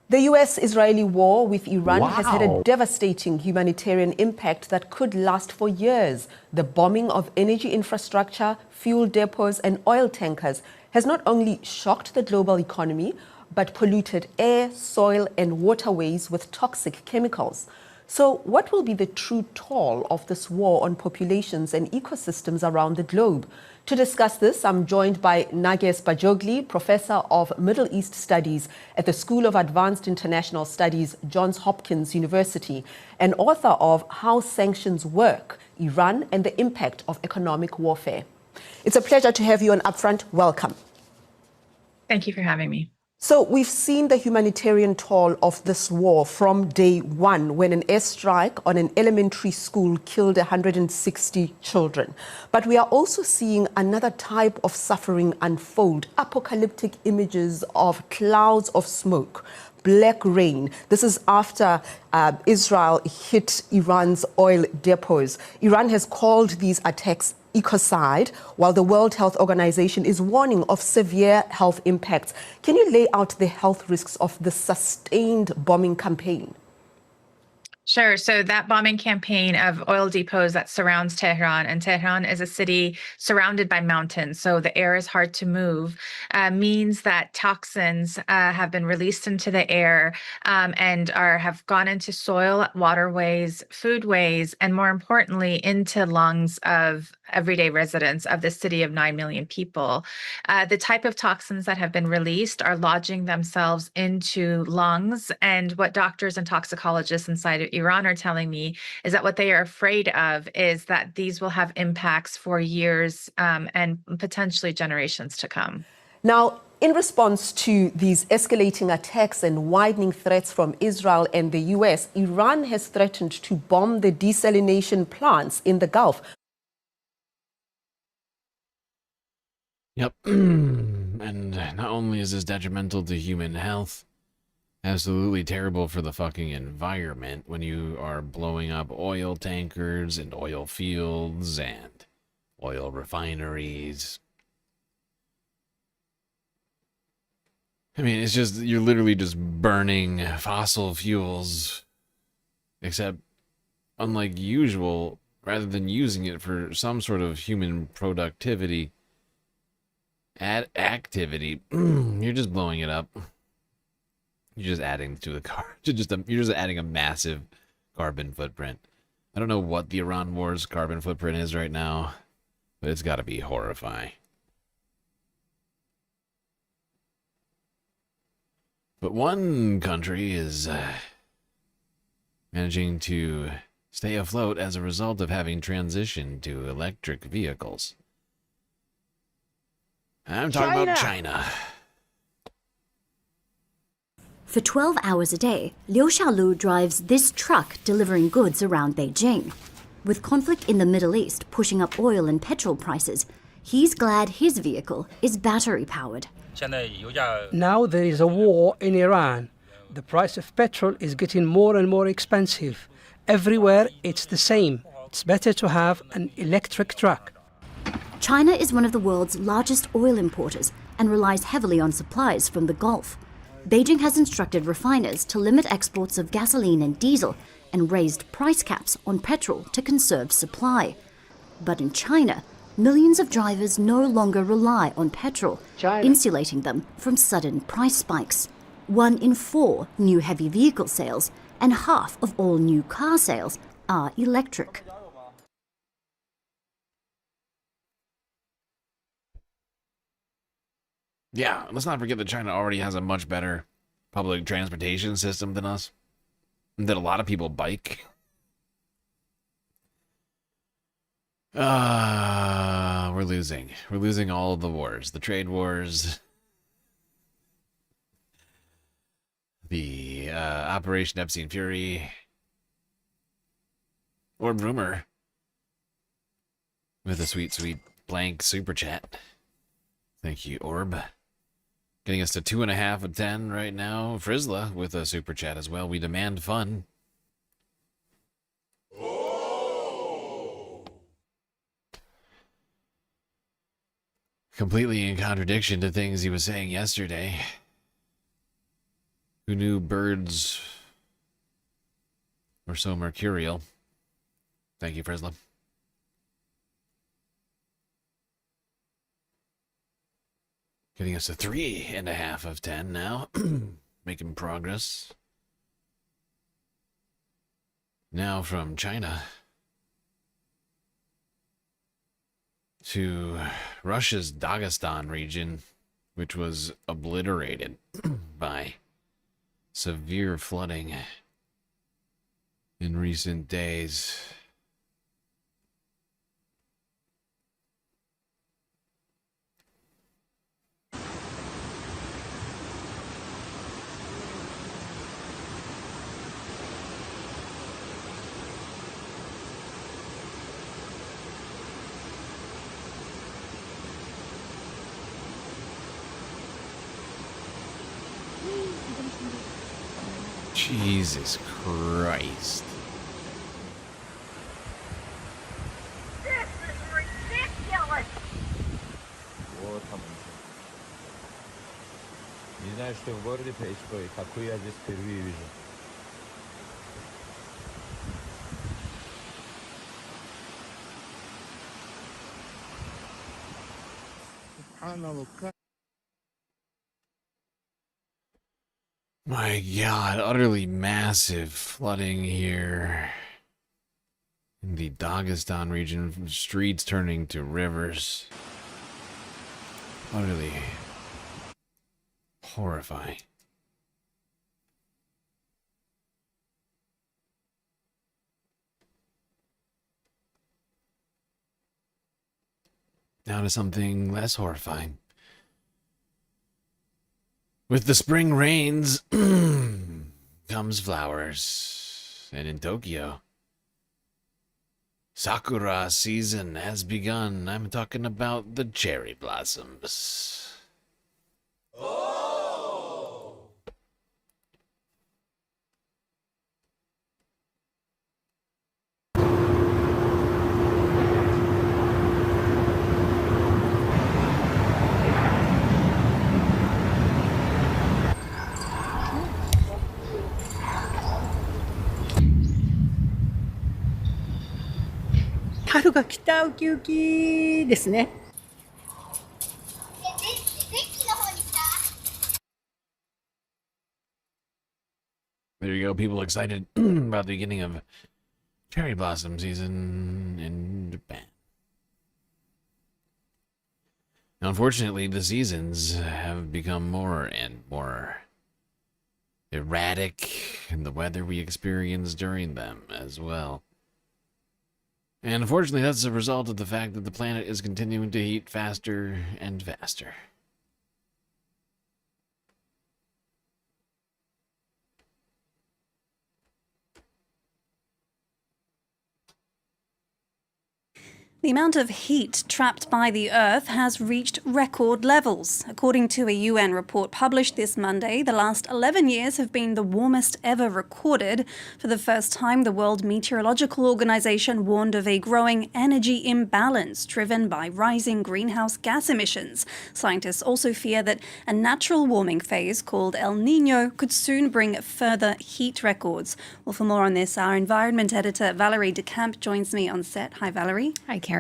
The US-Israeli war with Iran has had a devastating humanitarian impact that could last for years. The bombing of energy infrastructure, fuel depots and oil tankers has not only shocked the global economy, but polluted air, soil and waterways with toxic chemicals. So what will be the true toll of this war on populations and ecosystems around the globe? To discuss this, I'm joined by Nages Bajogli, Professor of Middle East Studies at the School of Advanced International Studies, Johns Hopkins University, and author of How Sanctions Work, Iran and the Impact of Economic Warfare. It's a pleasure to have you on Upfront. Welcome. Thank you for having me. So we've seen the humanitarian toll of this war from day one, when an airstrike on an elementary school killed 160 children. But we are also seeing another type of suffering unfold, apocalyptic images of clouds of smoke, black rain. This is after Israel hit Iran's oil depots. Iran has called these attacks ecocide, while the World Health Organization is warning of severe health impacts. Can you lay out the health risks of the sustained bombing campaign? Sure. So that bombing campaign of oil depots that surrounds Tehran, and Tehran is a city surrounded by mountains, so the air is hard to move, means that toxins have been released into the air and have gone into soil, waterways, foodways, and more importantly, into lungs of everyday residents of the city of 9 million people. The type of toxins that have been released are lodging themselves into lungs, and what doctors and toxicologists inside of Iran are telling me is that what they are afraid of is that these will have impacts for years and potentially generations to come. Now, in response to these escalating attacks and widening threats from Israel and the US, Iran has threatened to bomb the desalination plants in the Gulf. Yep. And not only is this detrimental to human health, absolutely terrible for the fucking environment when you are blowing up oil tankers and oil fields and oil refineries. I mean, it's just, you're literally just burning fossil fuels, except unlike usual, rather than using it for some sort of human productivity, activity, you're just blowing it up. You're just adding to the car. You're just adding a massive carbon footprint. I don't know what the Iran war's carbon footprint is right now, but it's got to be horrifying. But one country is managing to stay afloat as a result of having transitioned to electric vehicles. I'm talking about China. For 12 hours a day, Liu Xiaolu drives this truck delivering goods around Beijing. With conflict in the Middle East pushing up oil and petrol prices, he's glad his vehicle is battery-powered. Now there is a war in Iran. The price of petrol is getting more and more expensive. Everywhere it's the same. It's better to have an electric truck. China is one of the world's largest oil importers and relies heavily on supplies from the Gulf. Beijing has instructed refiners to limit exports of gasoline and diesel and raised price caps on petrol to conserve supply. But in China, millions of drivers no longer rely on petrol, insulating them from sudden price spikes. 1 in 4 new heavy vehicle sales and half of all new car sales are electric. Yeah, let's not forget that China already has a much better public transportation system than us. That a lot of people bike. We're losing. We're losing all of the wars. The trade wars. The Operation Epstein Fury. Orb Rumor. With a sweet, sweet blank super chat. Thank you, Orb. Getting us to 2.5 out of 10 right now. Frizzla with a super chat as well. We demand fun. Completely in contradiction to things he was saying yesterday. Who knew birds were so mercurial? Thank you, Frizzla. Getting us to 3.5 out of 10 now. Making progress. Now from China to Russia's Dagestan region, which was obliterated by severe flooding in recent days. Jesus Christ. This is ridiculous! Вот там. Не знаю, что в городе происходит. Какую я здесь впервые вижу. My God, utterly massive flooding here in the Dagestan region, streets turning to rivers. Utterly horrifying. Now to something less horrifying. With the spring rains comes flowers. And in Tokyo, Sakura season has begun. I'm talking about the cherry blossoms. There you go, people excited about the beginning of cherry blossom season in Japan. Now, unfortunately, the seasons have become more and more erratic in the weather we experience during them as well. And unfortunately, that's a result of the fact that the planet is continuing to heat faster and faster. The amount of heat trapped by the Earth has reached record levels. According to a UN report published this Monday, the last 11 years have been the warmest ever recorded. For the first time, the World Meteorological Organization warned of a growing energy imbalance driven by rising greenhouse gas emissions. Scientists also fear that a natural warming phase called El Niño could soon bring further heat records. Well, for more on this, our environment editor Valerie de Camp joins me on set. Hi, Valerie. Hi, Karis.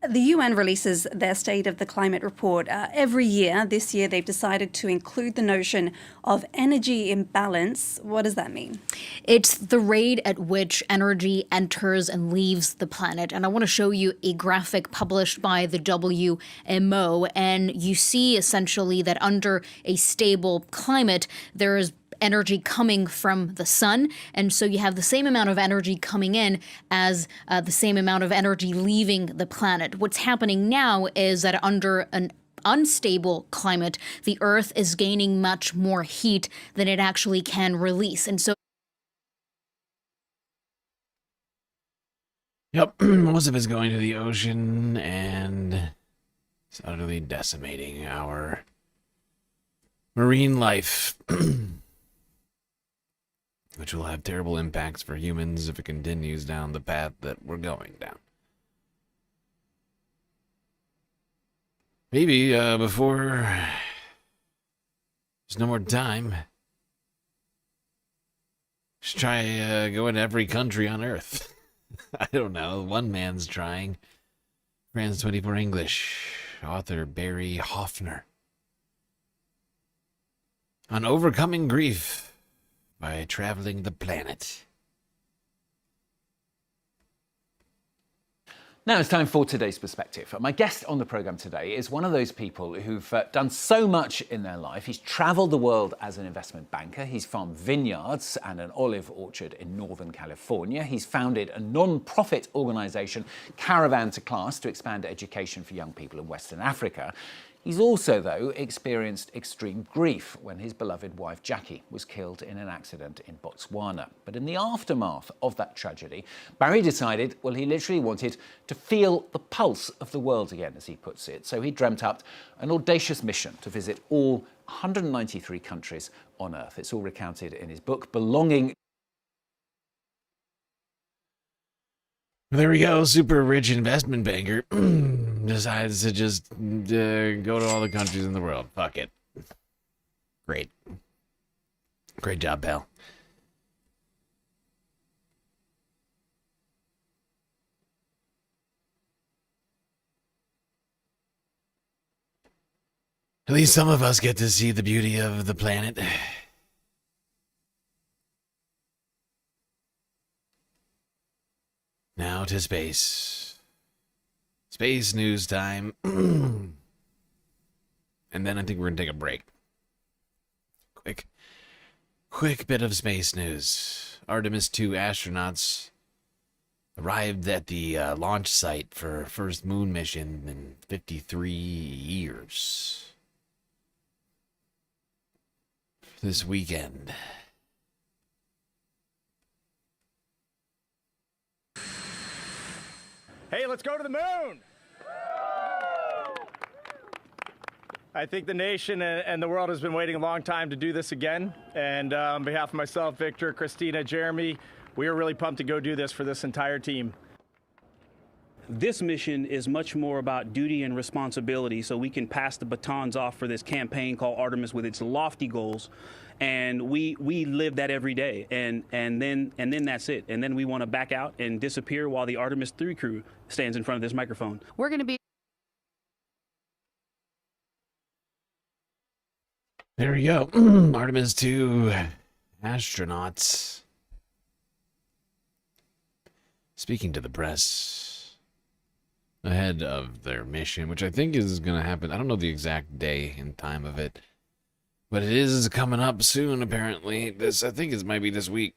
The UN releases their State of the Climate report every year. This year, they've decided to include the notion of energy imbalance. What does that mean? It's the rate at which energy enters and leaves the planet. And I want to show you a graphic published by the WMO. And you see essentially that under a stable climate, there is energy coming from the sun, and so you have the same amount of energy coming in as the same amount of energy leaving the planet. What's happening now is that under an unstable climate, the Earth is gaining much more heat than it actually can release, and so Yep, most of it's going to the ocean, and it's utterly decimating our marine life. Which will have terrible impacts for humans if it continues down the path that we're going down. Maybe before there's no more time, just try going to every country on Earth. I don't know. One man's trying. France 24 English, author Barry Hoffner. On overcoming grief by traveling the planet. Now it's time for today's perspective. My guest on the programme today is one of those people who've done so much in their life. He's travelled the world as an investment banker. He's farmed vineyards and an olive orchard in Northern California. He's founded a non-profit organisation, Caravan to Class, to expand education for young people in Western Africa. He's also, though, experienced extreme grief when his beloved wife Jackie was killed in an accident in Botswana. But in the aftermath of that tragedy, Barry decided, well, he literally wanted to feel the pulse of the world again, as he puts it. So he dreamt up an audacious mission to visit all 193 countries on Earth. It's all recounted in his book, Belonging. There we go, super rich investment banker decides to just go to all the countries in the world. Fuck it. Great. Great job, pal. At least some of us get to see the beauty of the planet. Now to space. Space news time. And then I think we're going to take a break. Quick bit of space news. Artemis 2 astronauts arrived at the launch site for first moon mission in 53 years. This weekend. Hey, let's go to the moon! I think the nation and the world has been waiting a long time to do this again. And on behalf of myself, Victor, Christina, Jeremy, we are really pumped to go do this for this entire team. This mission is much more about duty and responsibility, so we can pass the batons off for this campaign called Artemis with its lofty goals. And we live that every day, and then that's it. And then we want to back out and disappear while the Artemis 3 crew stands in front of this microphone. we're going to be There we go. Artemis 2 astronauts speaking to the press ahead of their mission, which I think is going to happen. I don't know the exact day and time of it, but it is coming up soon, apparently. I think it might be this week.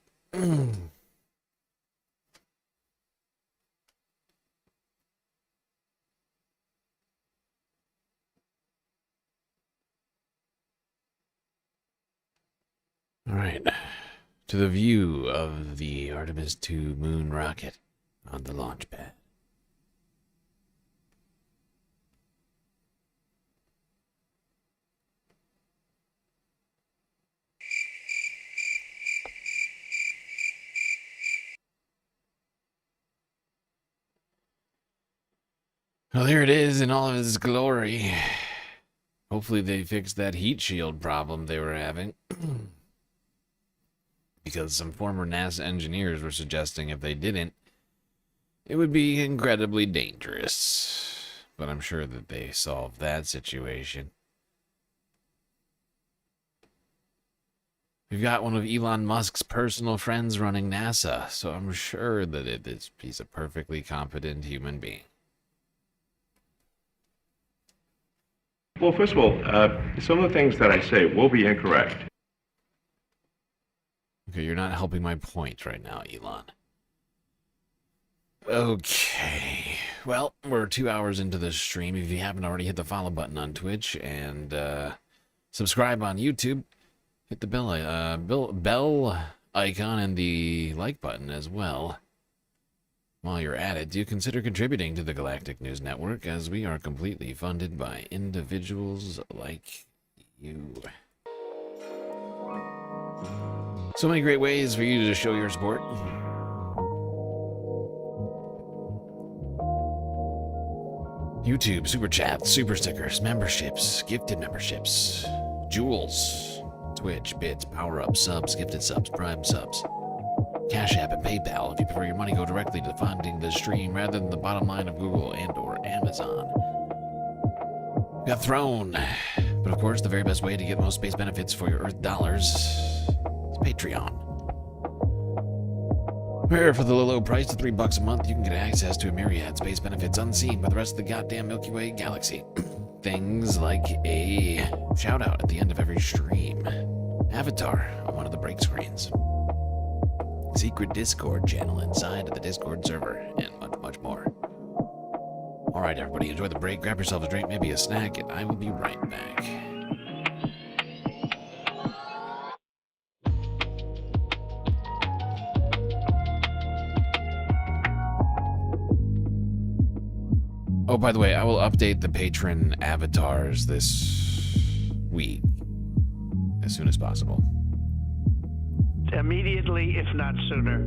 All right, to the view of the Artemis 2 moon rocket on the launch pad. Well, there it is in all of its glory. Hopefully they fixed that heat shield problem they were having. Because some former NASA engineers were suggesting if they didn't, it would be incredibly dangerous. But I'm sure that they solved that situation. We've got one of Elon Musk's personal friends running NASA, so I'm sure that he's a perfectly competent human being. Well, first of all, some of the things that I say will be incorrect. Okay, you're not helping my point right now, Elon. Okay, well, we're 2 hours into this stream. If you haven't already, hit the follow button on Twitch and subscribe on YouTube. Hit the bell icon and the like button as well. While you're at it, do consider contributing to the Galactic News Network, as we are completely funded by individuals like you. So many great ways for you to show your support. YouTube, super chats, super stickers, memberships, gifted memberships, jewels, Twitch, bits, power-ups, subs, gifted subs, prime subs, Cash App, and PayPal. If you prefer your money go directly to funding the stream rather than the bottom line of Google and or Amazon. We got Throne. But of course, the very best way to get most space benefits for your Earth dollars is Patreon. Where for the low price of $3 a month, you can get access to a myriad space benefits unseen by the rest of the goddamn Milky Way galaxy. Things like a shout out at the end of every stream, avatar on one of the break screens, secret Discord channel inside of the Discord server, and much, much more. All right, everybody, enjoy the break. Grab yourself a drink, maybe a snack, and I will be right back. Oh, by the way, I will update the patron avatars this week as soon as possible. Immediately, if not sooner.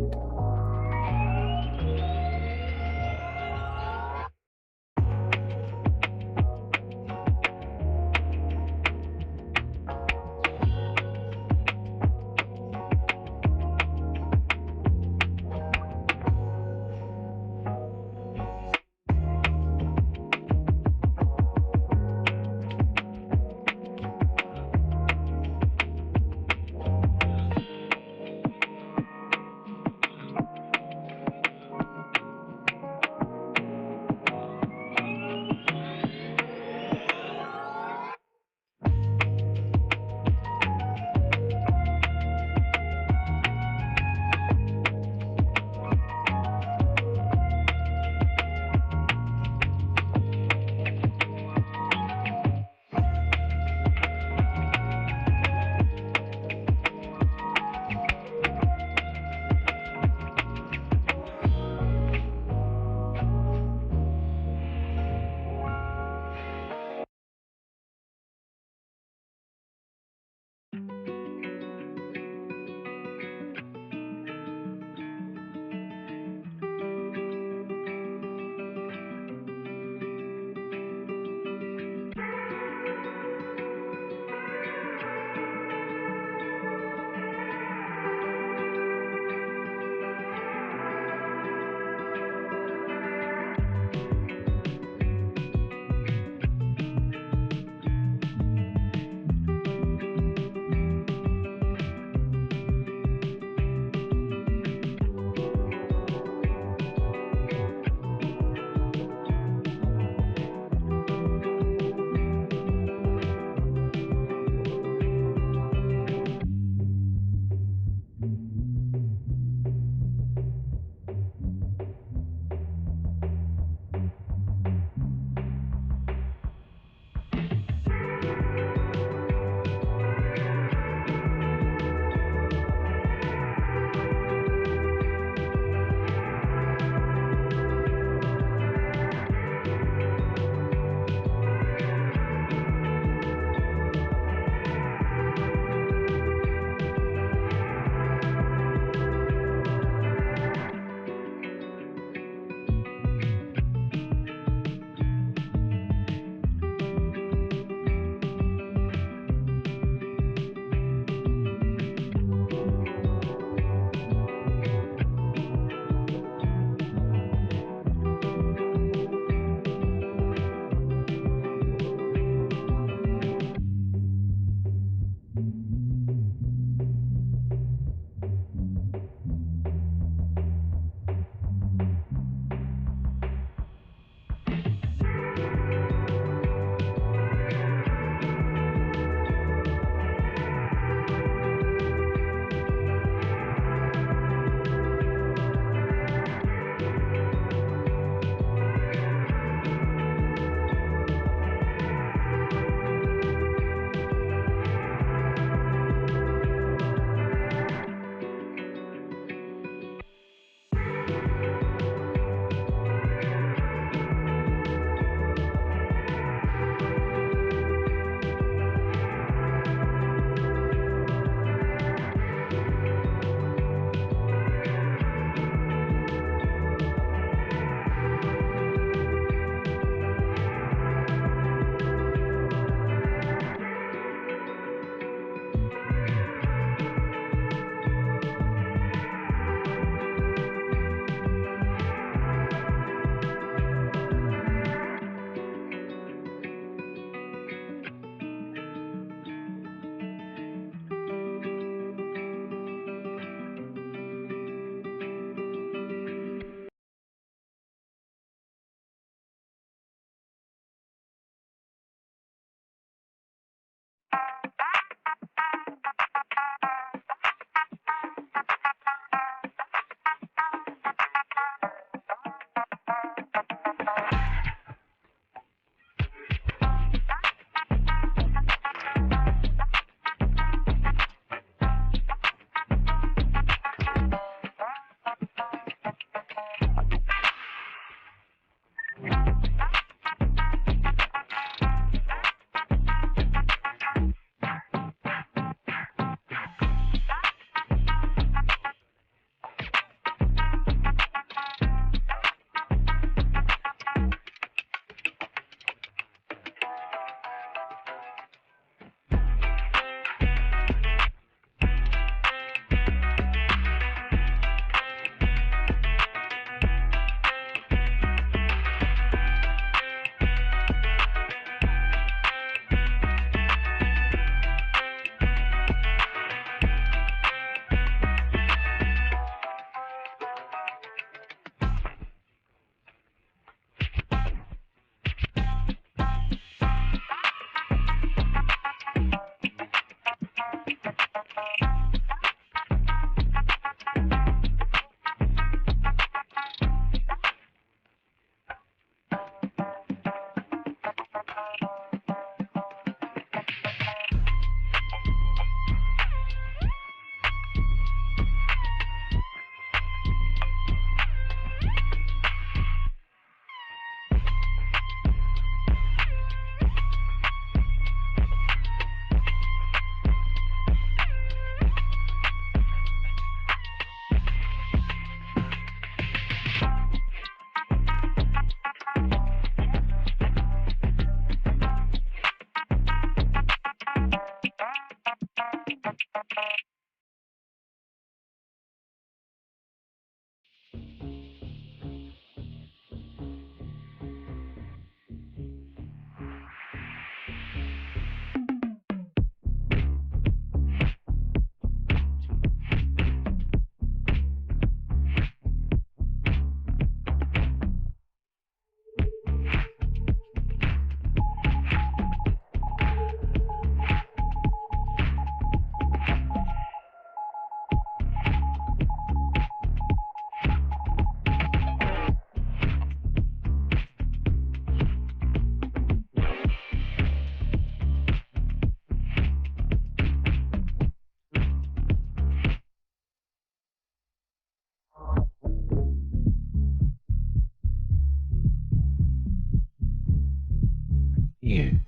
everybody.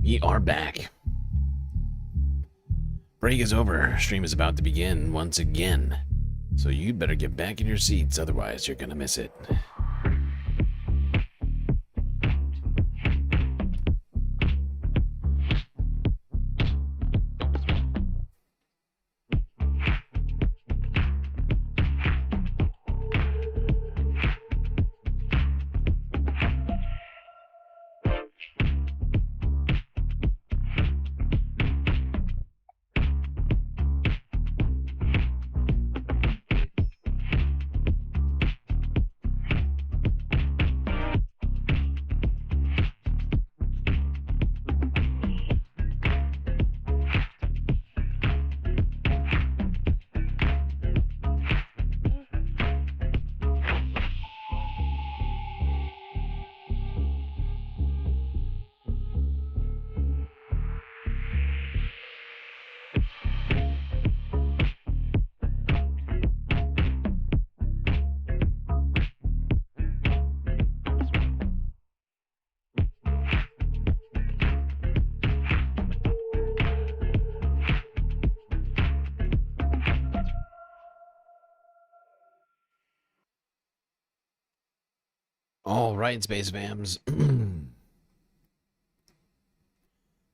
We are back. Break is over. Stream is about to begin once again. So you'd better get back in your seats, otherwise you're gonna miss it. All right, Space Vams.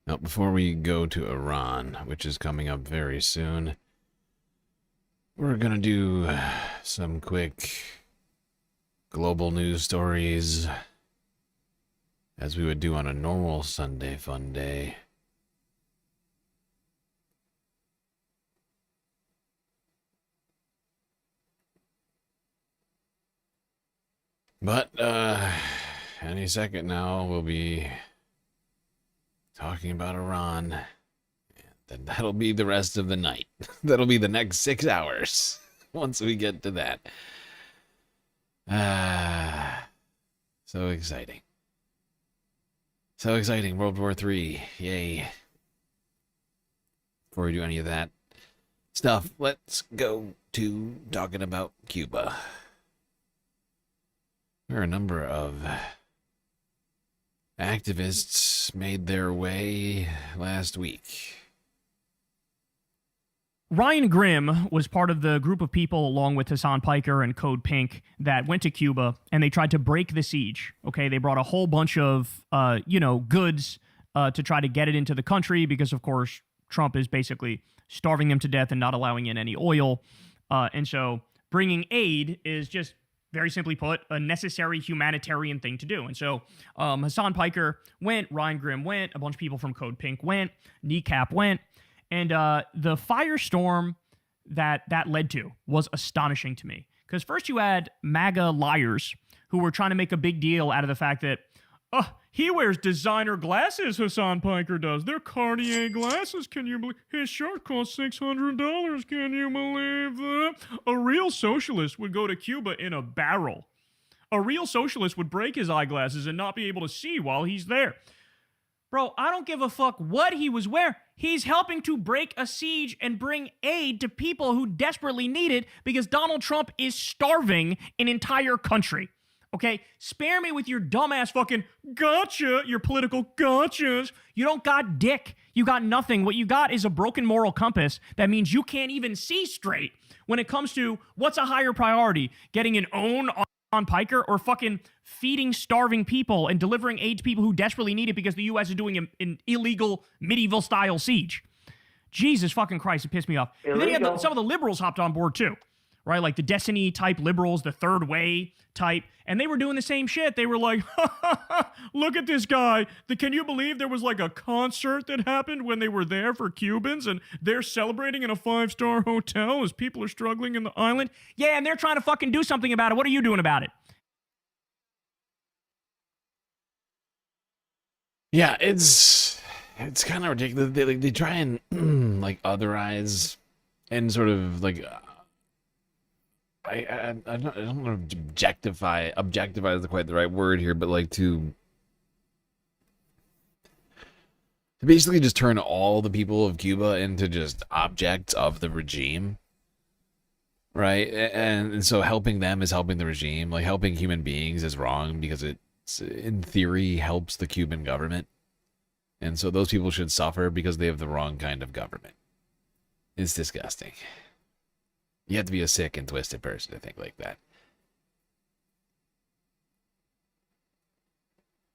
Now, before we go to Iran, which is coming up very soon, we're going to do some quick global news stories, as we would do on a normal Sunday fun day. But, any second now, we'll be talking about Iran. And that'll be the rest of the night. That'll be the next 6 hours, once we get to that. So exciting. So exciting, World War III, yay. Before we do any of that stuff, let's go to talking about Cuba. There are a number of activists made their way last week. Ryan Grimm was part of the group of people, along with Hassan Piker and Code Pink, that went to Cuba and they tried to break the siege. Okay, they brought a whole bunch of, goods to try to get it into the country because, of course, Trump is basically starving them to death and not allowing in any oil. And so bringing aid is just, very simply put, a necessary humanitarian thing to do. And so Hassan Piker went, Ryan Grimm went, a bunch of people from Code Pink went, Kneecap went, and the firestorm that led to was astonishing to me. Because first you had MAGA liars who were trying to make a big deal out of the fact that, he wears designer glasses, Hassan Piker does. They're Cartier glasses, can you believe? His shirt costs $600, can you believe that? A real socialist would go to Cuba in a barrel. A real socialist would break his eyeglasses and not be able to see while he's there. Bro, I don't give a fuck what he was wearing. He's helping to break a siege and bring aid to people who desperately need it because Donald Trump is starving an entire country. Okay, spare me with your dumbass fucking gotcha, your political gotchas. You don't got dick. You got nothing. What you got is a broken moral compass that means you can't even see straight when it comes to what's a higher priority, getting an own on Piker or fucking feeding starving people and delivering aid to people who desperately need it because the U.S. is doing an illegal medieval-style siege. Jesus fucking Christ, it pissed me off. And then you had some of the liberals hopped on board too. Right, like the Destiny-type liberals, the Third Way type, and they were doing the same shit. They were like, look at this guy. Can you believe there was like a concert that happened when they were there for Cubans, and they're celebrating in a 5-star hotel as people are struggling in the island? Yeah, and they're trying to fucking do something about it. What are you doing about it? Yeah, it's kind of ridiculous. They try and like otherize and sort of like... I don't want to objectify is quite the right word here, but like to basically just turn all the people of Cuba into just objects of the regime, right? And so helping them is helping the regime. Like helping human beings is wrong because it in theory, helps the Cuban government. And so those people should suffer because they have the wrong kind of government. It's disgusting. You have to be a sick and twisted person to think like that.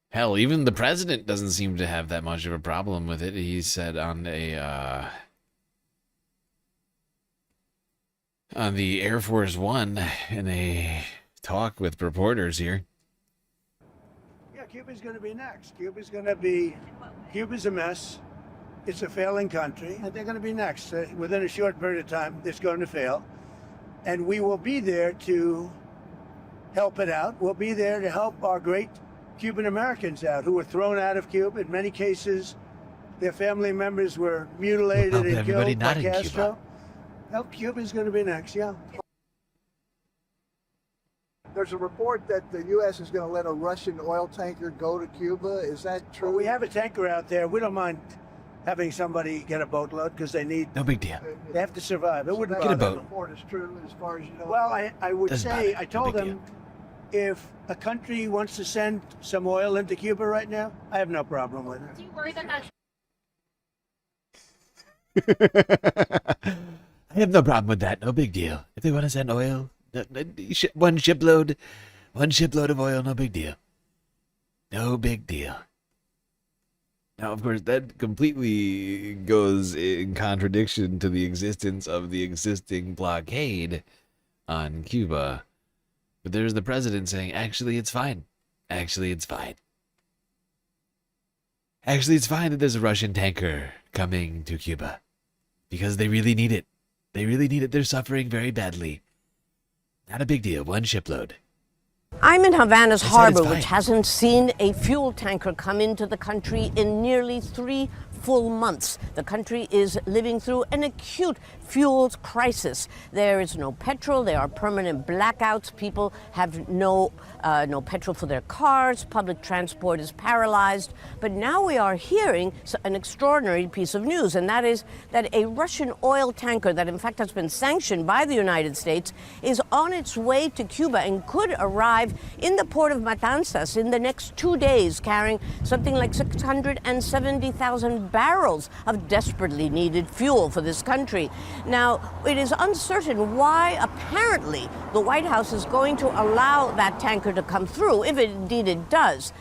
Hell, even the president doesn't seem to have that much of a problem with it. He said on the Air Force One in a talk with reporters here. Yeah, Cuba's going to be next. Cuba's a mess. It's a failing country, and they're going to be next. Within a short period of time, it's going to fail. And we will be there to help it out. We'll be there to help our great Cuban Americans out who were thrown out of Cuba. In many cases, their family members were mutilated and killed by Castro. Well, Cuba's going to be next, yeah. There's a report that the U.S. is going to let a Russian oil tanker go to Cuba. Is that true? Well, we have a tanker out there. We don't mind having somebody get a boatload because they need. No big deal. They have to survive. It wouldn't get a boat. The report is true as far as you know. Well, I would Doesn't say, matter. I told them, if a country wants to send some oil into Cuba right now, I have no problem with it. Do you worry that I have no problem with that. No big deal. If they want to send oil, one shipload of oil, no big deal. No big deal. Now, of course, that completely goes in contradiction to the existence of the existing blockade on Cuba. But there's the president saying, actually, it's fine. Actually, it's fine. Actually, it's fine that there's a Russian tanker coming to Cuba. Because they really need it. They really need it. They're suffering very badly. Not a big deal. One shipload. I'm in Havana's I said harbor, it's fine. which hasn't seen a fuel tanker come into the country in nearly 3 full months. The country is living through an acute fuels crisis. There is no petrol. There are permanent blackouts. People have no petrol for their cars. Public transport is paralyzed. But now we are hearing an extraordinary piece of news, and that is that a Russian oil tanker that in fact has been sanctioned by the United States is on its way to Cuba and could arrive in the port of Matanzas in the next 2 days, carrying something like 670,000 barrels of desperately needed fuel for this country. Now, it is uncertain why apparently the White House is going to allow that tanker to come through, if indeed it does.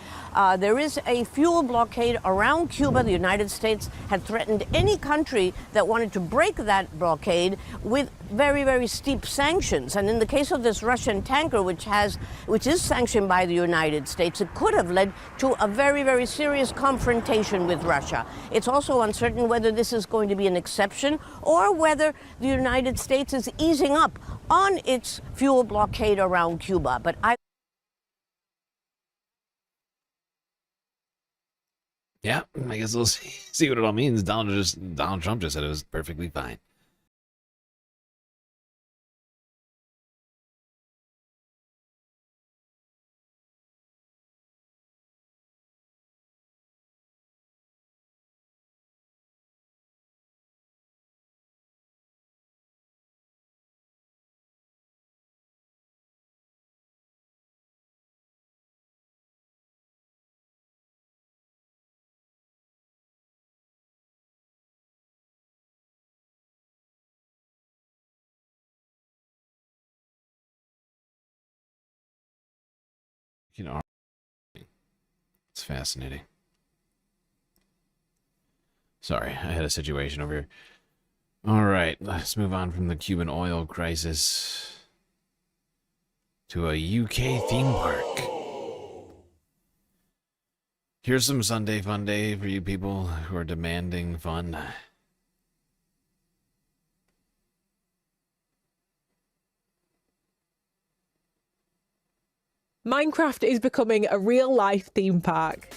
There is a fuel blockade around Cuba. The United States had threatened any country that wanted to break that blockade with very, very steep sanctions. And in the case of this Russian tanker, which is sanctioned by the United States, it could have led to a very, very serious confrontation with Russia. It's also uncertain whether this is going to be an exception or whether the United States is easing up on its fuel blockade around Cuba. But Yeah, I guess we'll see what it all means. Donald Trump just said it was perfectly fine. You know, it's fascinating. Sorry, I had a situation over here. All right, let's move on from the Cuban oil crisis to a UK theme park. Here's some Sunday fun day for you people who are demanding fun. Minecraft is becoming a real-life theme park.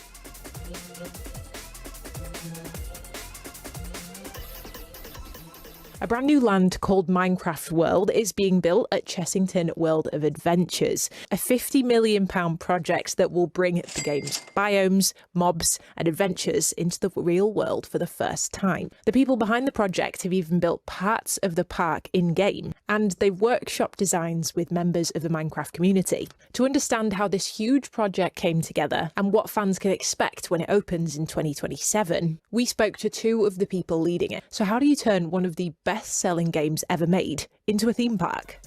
A brand new land called Minecraft World is being built at Chessington World of Adventures, a £50 million project that will bring the game's biomes, mobs and adventures into the real world for the first time. The people behind the project have even built parts of the park in-game, and they've workshopped designs with members of the Minecraft community. To understand how this huge project came together and what fans can expect when it opens in 2027, we spoke to two of the people leading it. So how do you turn one of the best-selling games ever made into a theme park?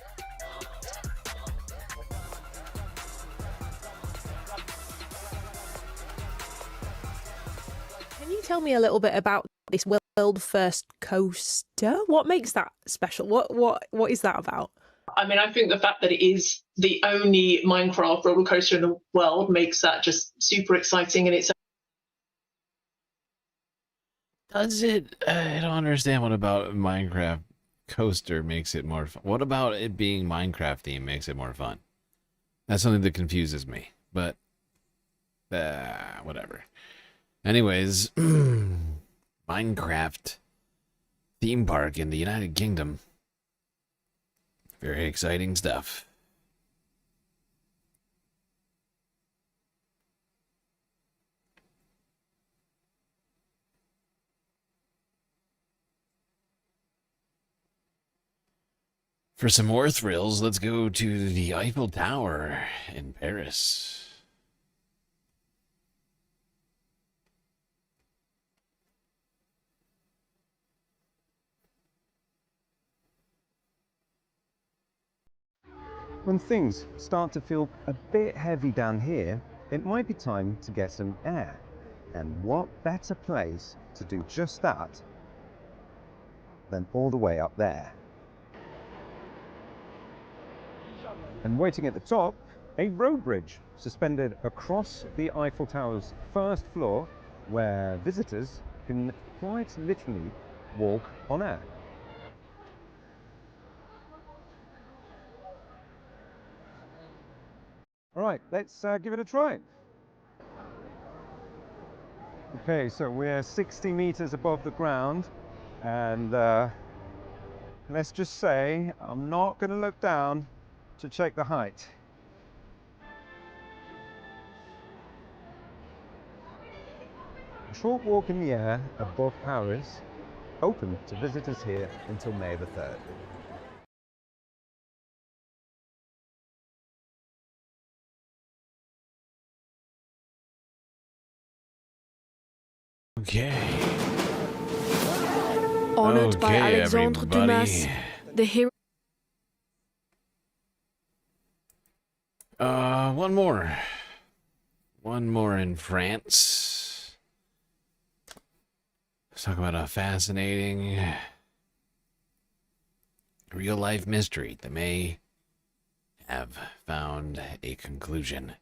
Can you tell me a little bit about this world first coaster? What makes that special? What is that about? I mean, I think the fact that it is the only Minecraft roller coaster in the world makes that just super exciting in its. Does it? I don't understand what about Minecraft coaster makes it more fun. What about it being Minecraft theme makes it more fun? That's something that confuses me, but whatever. Anyways, Minecraft theme park in the United Kingdom. Very exciting stuff. For some more thrills, let's go to the Eiffel Tower in Paris. When things start to feel a bit heavy down here, it might be time to get some air. And what better place to do just that than all the way up there? And waiting at the top, a road bridge suspended across the Eiffel Tower's first floor, where visitors can quite literally walk on air. All right, let's give it a try. Okay, so we're 60 meters above the ground, and let's just say I'm not going to look down to check the height. A short walk in the air above Paris, open to visitors here until May the 3rd. Okay. Honored by Alexandre everybody. Dumas, the hero. One more. One more in France. Let's talk about a fascinating real-life mystery that may have found a conclusion.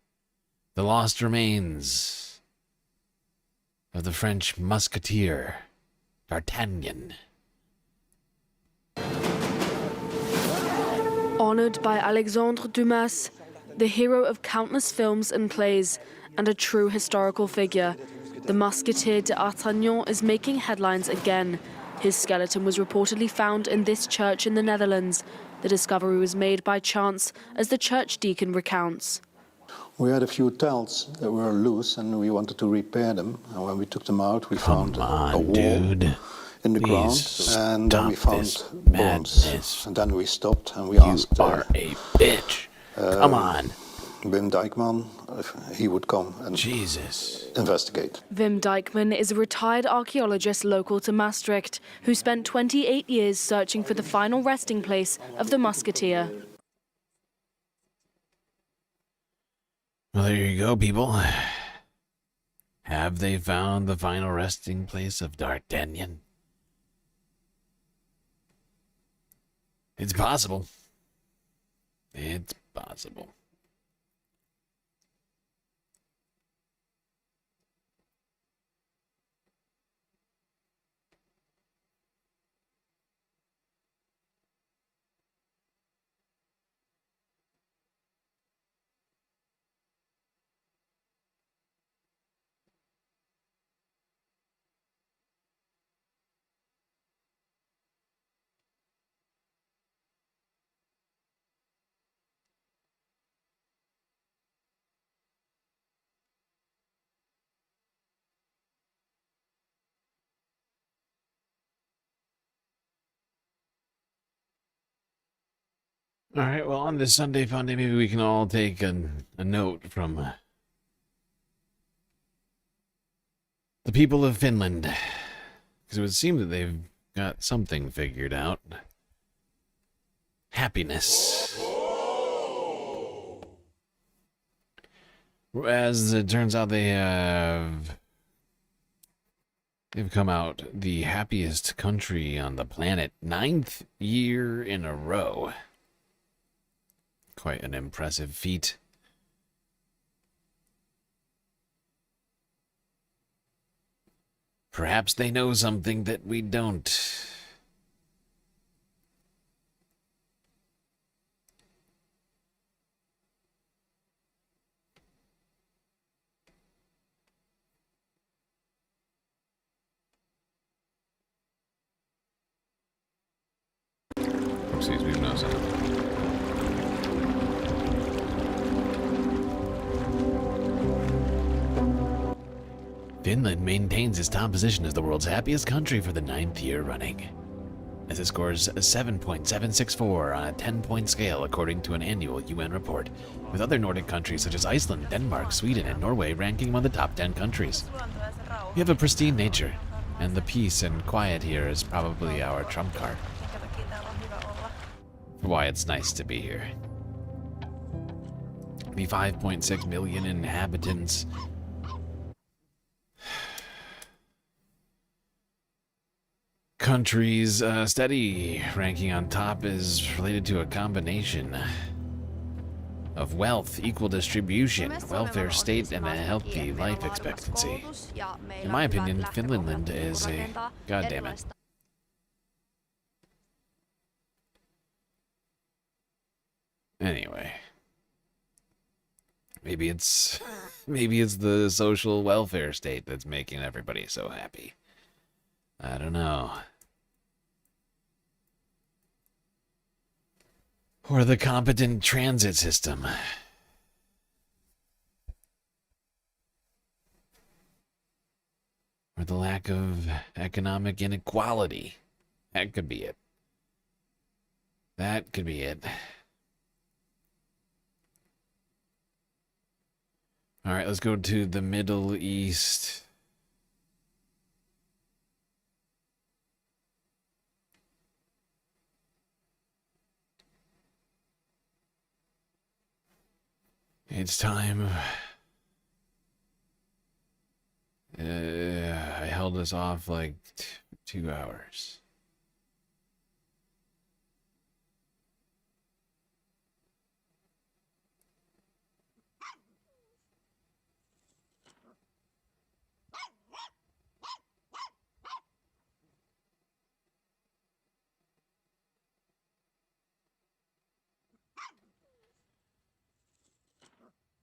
The lost remains of the French musketeer, D'Artagnan. Honored by Alexandre Dumas, the hero of countless films and plays, and a true historical figure, the musketeer D'Artagnan is making headlines again. His skeleton was reportedly found in this church in the Netherlands. The discovery was made by chance, as the church deacon recounts. We had a few tiles that were loose and we wanted to repair them. And when we took them out, we found a wall in the ground, and then we found bones. And then we stopped and we asked... You are a bitch. Come on. Wim Dijkman, if he would come and investigate. Wim Dijkman is a retired archaeologist local to Maastricht, who spent 28 years searching for the final resting place of the musketeer. Well, there you go, people. Have they found the final resting place of D'Artagnan? It's possible. It's possible. All right, well, on this Sunday fun day, maybe we can all take a note from the people of Finland. Because it would seem that they've got something figured out. Happiness. As it turns out, they've come out the happiest country on the planet, 9th year in a row. Quite an impressive feat. Perhaps they know something that we don't. Oopsies, we've no sound. Finland maintains its top position as the world's happiest country for the 9th year running, as it scores a 7.764 on a 10-point scale according to an annual UN report, with other Nordic countries such as Iceland, Denmark, Sweden, and Norway ranking among the top 10 countries. We have a pristine nature, and the peace and quiet here is probably our trump card for why it's nice to be here. The 5.6 million inhabitants country's steady ranking on top is related to a combination of wealth, equal distribution, welfare state, and a healthy life expectancy. In my opinion, Finland is a... God damn it. Anyway. Maybe it's the social welfare state that's making everybody so happy. I don't know. Or the competent transit system. Or the lack of economic inequality. That could be it. That could be it. All right, let's go to the Middle East. It's time. I held us off like 2 hours.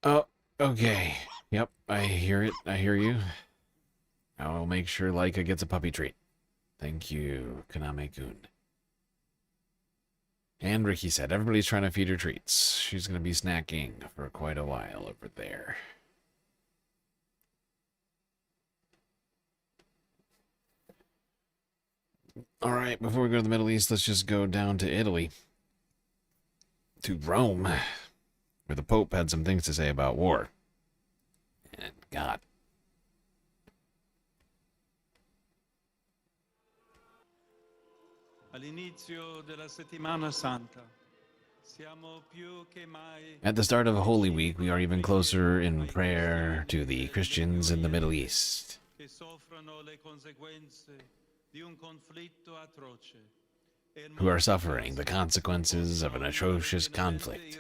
Oh, okay. Yep, I hear it. I hear you. I'll make sure Laika gets a puppy treat. Thank you, Kaname-kun. And Ricky said, everybody's trying to feed her treats. She's going to be snacking for quite a while over there. All right, before we go to the Middle East, let's just go down to Italy. To Rome, where the Pope had some things to say about war. And God. At the start of Holy Week, we are even closer in prayer to the Christians in the Middle East, who are suffering the consequences of an atrocious conflict.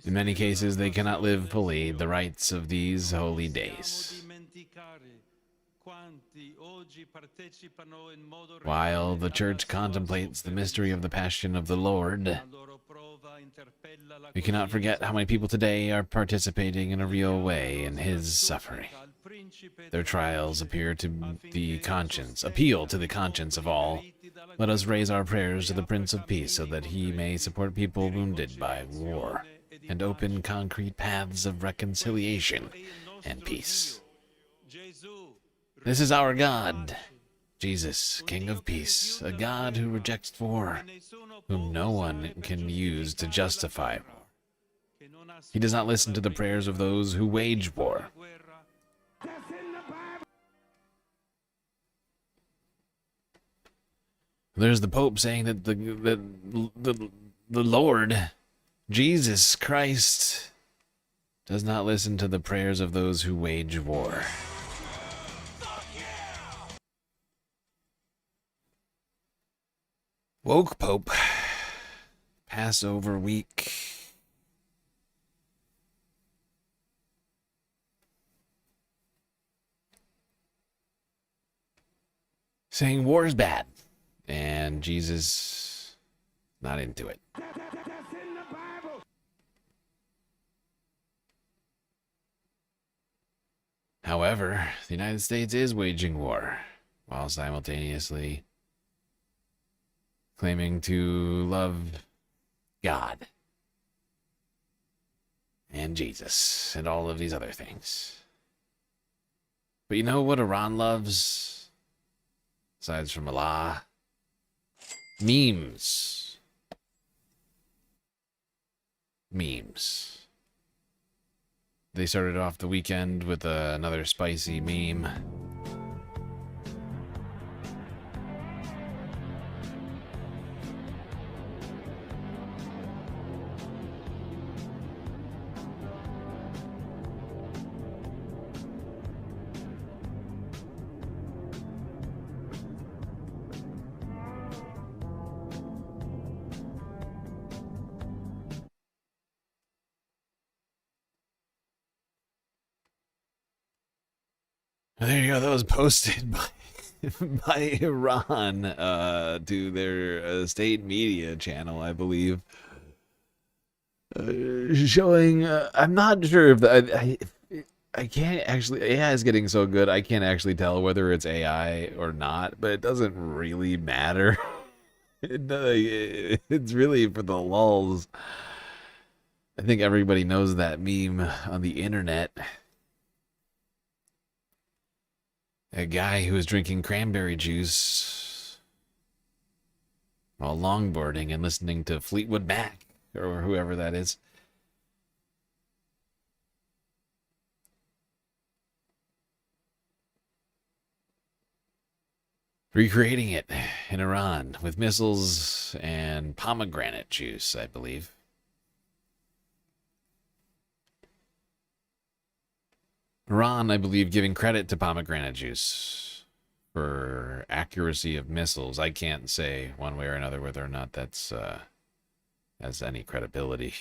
In many cases, they cannot live fully the rites of these holy days. While the Church contemplates the mystery of the Passion of the Lord, we cannot forget how many people today are participating in a real way in His suffering. Their trials appeal to the conscience of all. Let us raise our prayers to the Prince of Peace so that He may support people wounded by war and open concrete paths of reconciliation and peace. This is our God. Jesus, King of Peace, a God who rejects war, whom no one can use to justify war. He does not listen to the prayers of those who wage war. There's the Pope saying that the Lord, Jesus Christ, does not listen to the prayers of those who wage war. Woke Pope. Passover week. Saying war is bad. And Jesus not into it. However, the United States is waging war while simultaneously claiming to love God and Jesus and all of these other things. But you know what Iran loves? Aside from Allah? Memes. Memes. They started off the weekend with another spicy meme. There you go. That was posted by Iran to their state media channel, I believe, showing. I'm not sure if I can't actually. AI is getting so good, I can't actually tell whether it's AI or not. But it doesn't really matter. It's really for the lulz. I think everybody knows that meme on the internet. A guy who was drinking cranberry juice while longboarding and listening to Fleetwood Mac, or whoever that is. Recreating it in Iran with missiles and pomegranate juice, I believe. Iran, I believe, giving credit to pomegranate juice for accuracy of missiles. I can't say one way or another whether or not that's has any credibility.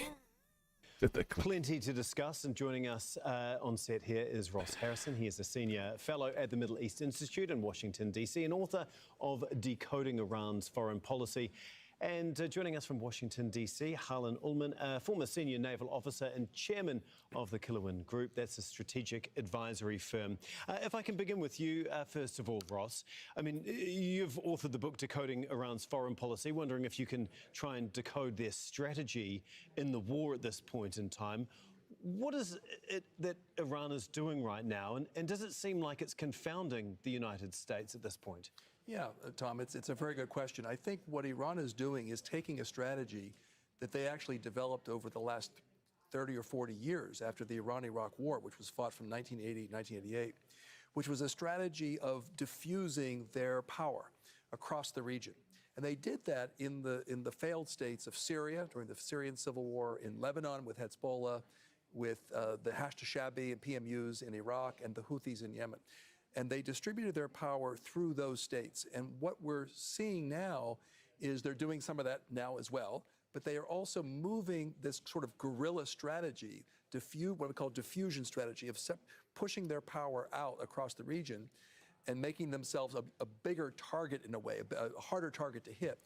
Plenty to discuss, and joining us on set here is Ross Harrison. He is a senior fellow at the Middle East Institute in Washington, D.C., and author of Decoding Iran's Foreign Policy. And joining us from Washington, D.C., Harlan Ullman, a former senior naval officer and chairman of the Killowen Group. That's a strategic advisory firm. If I can begin with you, first of all, Ross. I mean, you've authored the book Decoding Iran's Foreign Policy, wondering if you can try and decode their strategy in the war at this point in time. What is it that Iran is doing right now, and does it seem like it's confounding the United States at this point? Yeah, Tom, it's a very good question. I think what Iran is doing is taking a strategy that they actually developed over the last 30 or 40 years after the Iran-Iraq War, which was fought from 1980 to 1988, which was a strategy of diffusing their power across the region. And they did that in the failed states of Syria during the Syrian civil war, in Lebanon with Hezbollah, with the Hashd-Shabi and PMUs in Iraq, and the Houthis in Yemen. And they distributed their power through those states. And what we're seeing now is they're doing some of that now as well, but they are also moving this sort of guerrilla strategy, what we call diffusion strategy, of pushing their power out across the region and making themselves a bigger target in a way, a harder target to hit.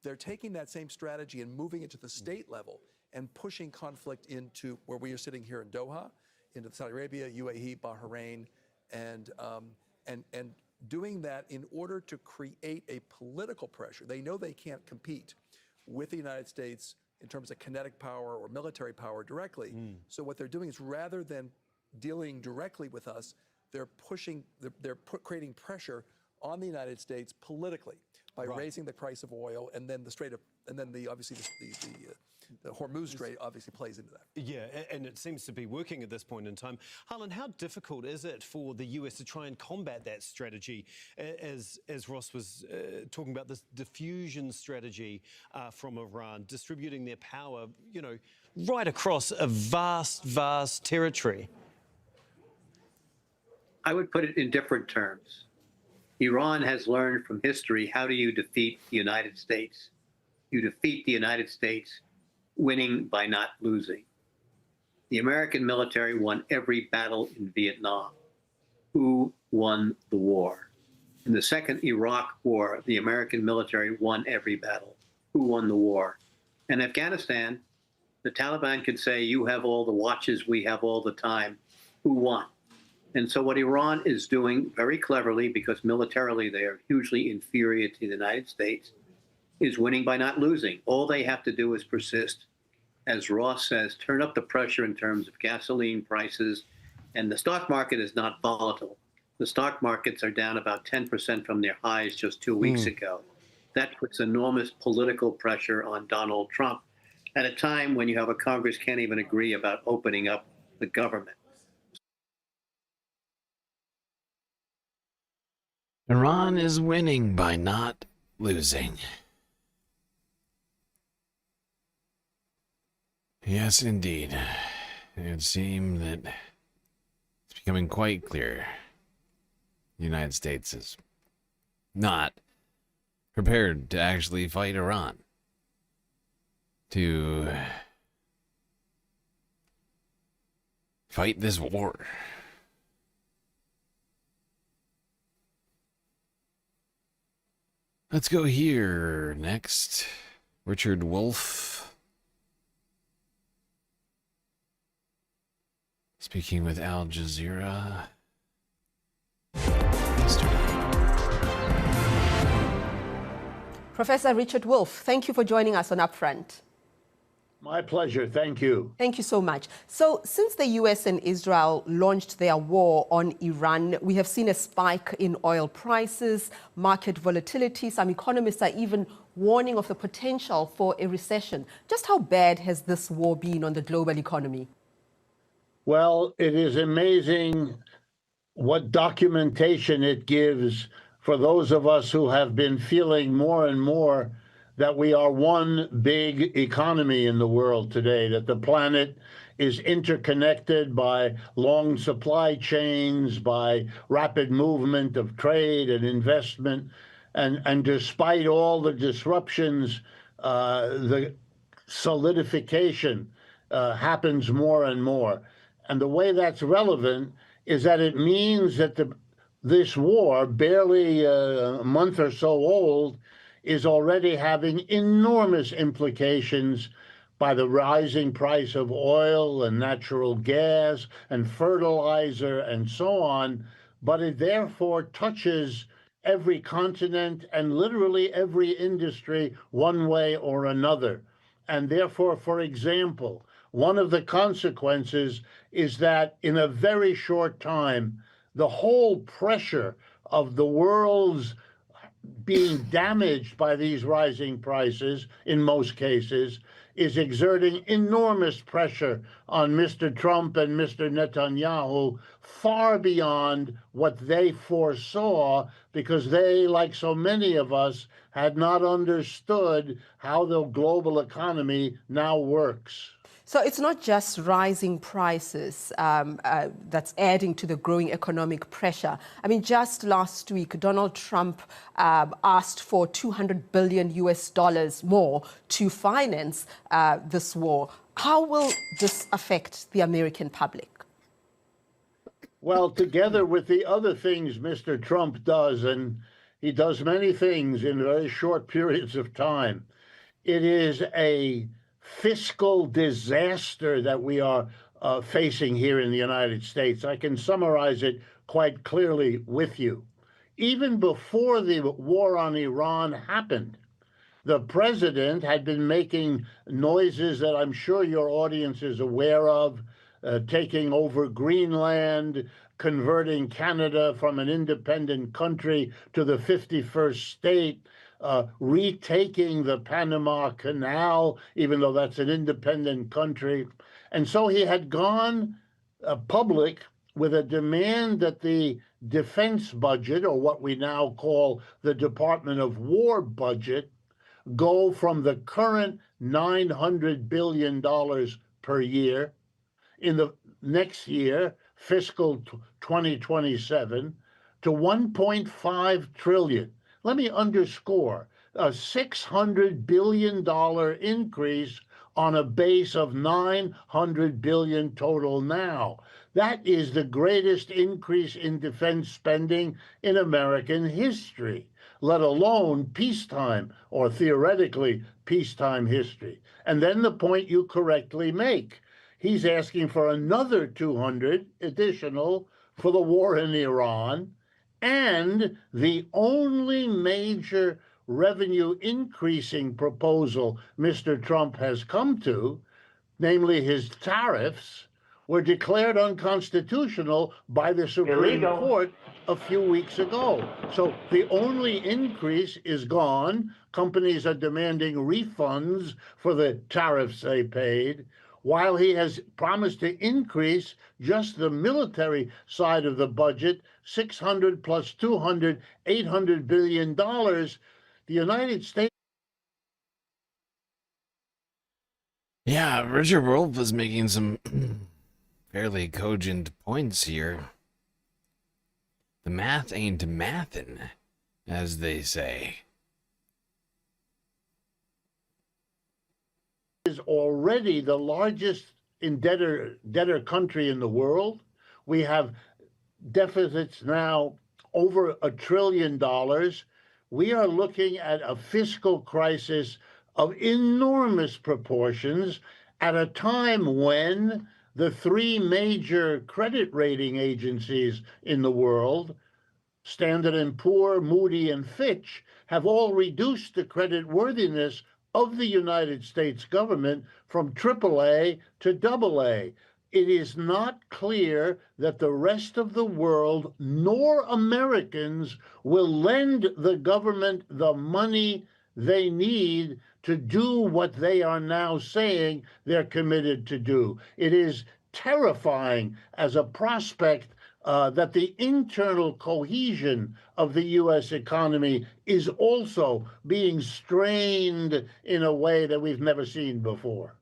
They're taking that same strategy and moving it to the state level and pushing conflict into where we are sitting here in Doha, into Saudi Arabia, UAE, Bahrain, and doing that in order to create a political pressure. They know they can't compete with the United States in terms of kinetic power or military power directly. So what they're doing is, rather than dealing directly with us, they're creating pressure on the United States politically by raising the price of oil, and then obviously the Hormuz Strait obviously plays into that. Yeah, and it seems to be working at this point in time. Harlan, how difficult is it for the US to try and combat that strategy, as Ross was talking about, this diffusion strategy from Iran, distributing their power, right across a vast territory? I would put it in different terms. Iran has learned from history, how do you defeat the United States? You defeat the United States winning by not losing. The American military won every battle in Vietnam. Who won the war? In the second Iraq war, the American military won every battle. Who won the war? In Afghanistan, the Taliban could say, you have all the watches, we have all the time. Who won? And so what Iran is doing very cleverly, because militarily they are hugely inferior to the United States, is winning by not losing. All they have to do is persist. As Ross says, turn up the pressure in terms of gasoline prices. And the stock market is not volatile. The stock markets are down about 10% from their highs just 2 weeks ago. That puts enormous political pressure on Donald Trump at a time when you have a Congress can't even agree about opening up the government. Iran is winning by not losing. Yes, indeed. It would seem that it's becoming quite clear the United States is not prepared to actually fight Iran, to fight this war. Let's go here next. Richard Wolff speaking with Al Jazeera yesterday. Professor Richard Wolff, thank you for joining us on Upfront. My pleasure. Thank you. Thank you so much. So since the US and Israel launched their war on Iran, we have seen a spike in oil prices, market volatility. Some economists are even warning of the potential for a recession. Just how bad has this war been on the global economy? Well, it is amazing what documentation it gives for those of us who have been feeling more and more that we are one big economy in the world today, that the planet is interconnected by long supply chains, by rapid movement of trade and investment. And despite all the disruptions, the solidification happens more and more. And the way that's relevant is that it means that this war, barely a month or so old, is already having enormous implications by the rising price of oil and natural gas and fertilizer and so on. But it therefore touches every continent and literally every industry one way or another. And therefore, for example, one of the consequences is that in a very short time, the whole pressure of the world's being damaged by these rising prices, in most cases, is exerting enormous pressure on Mr. Trump and Mr. Netanyahu, far beyond what they foresaw, because they, like so many of us, had not understood how the global economy now works. So it's not just rising prices that's adding to the growing economic pressure. I mean, just last week, Donald Trump asked for $200 billion more to finance this war. How will this affect the American public? Well, together with the other things Mr. Trump does, and he does many things in very short periods of time, it is a fiscal disaster that we are facing here in the United States. I can summarize it quite clearly with you. Even before the war on Iran happened, the president had been making noises that I'm sure your audience is aware of, taking over Greenland, converting Canada from an independent country to the 51st state, retaking the Panama Canal, even though that's an independent country. And so he had gone public with a demand that the defense budget, or what we now call the Department of War budget, go from the current $900 billion per year in the next year, fiscal 2027, to $1.5 trillion. Let me underscore, a $600 billion increase on a base of $900 billion total now. That is the greatest increase in defense spending in American history, let alone peacetime or theoretically peacetime history. And then the point you correctly make, he's asking for another 200 additional for the war in Iran, and the only major revenue increasing proposal Mr. Trump has come to, namely his tariffs, were declared unconstitutional by the Supreme Court a few weeks ago. So the only increase is gone. Companies are demanding refunds for the tariffs they paid, while he has promised to increase just the military side of the budget, 600 plus 200, $800 billion. The United States. Yeah, Richard Wolff was making some fairly cogent points here. The math ain't mathin', as they say. Is already the largest debtor country in the world. We have deficits now over $1 trillion. We are looking at a fiscal crisis of enormous proportions at a time when the three major credit rating agencies in the world, Standard & Poor, Moody, and Fitch, have all reduced the credit worthiness of the United States government from AAA to AA. It is not clear that the rest of the world nor Americans will lend the government the money they need to do what they are now saying they're committed to do. It is terrifying as a prospect that the internal cohesion of the U.S. economy is also being strained in a way that we've never seen before.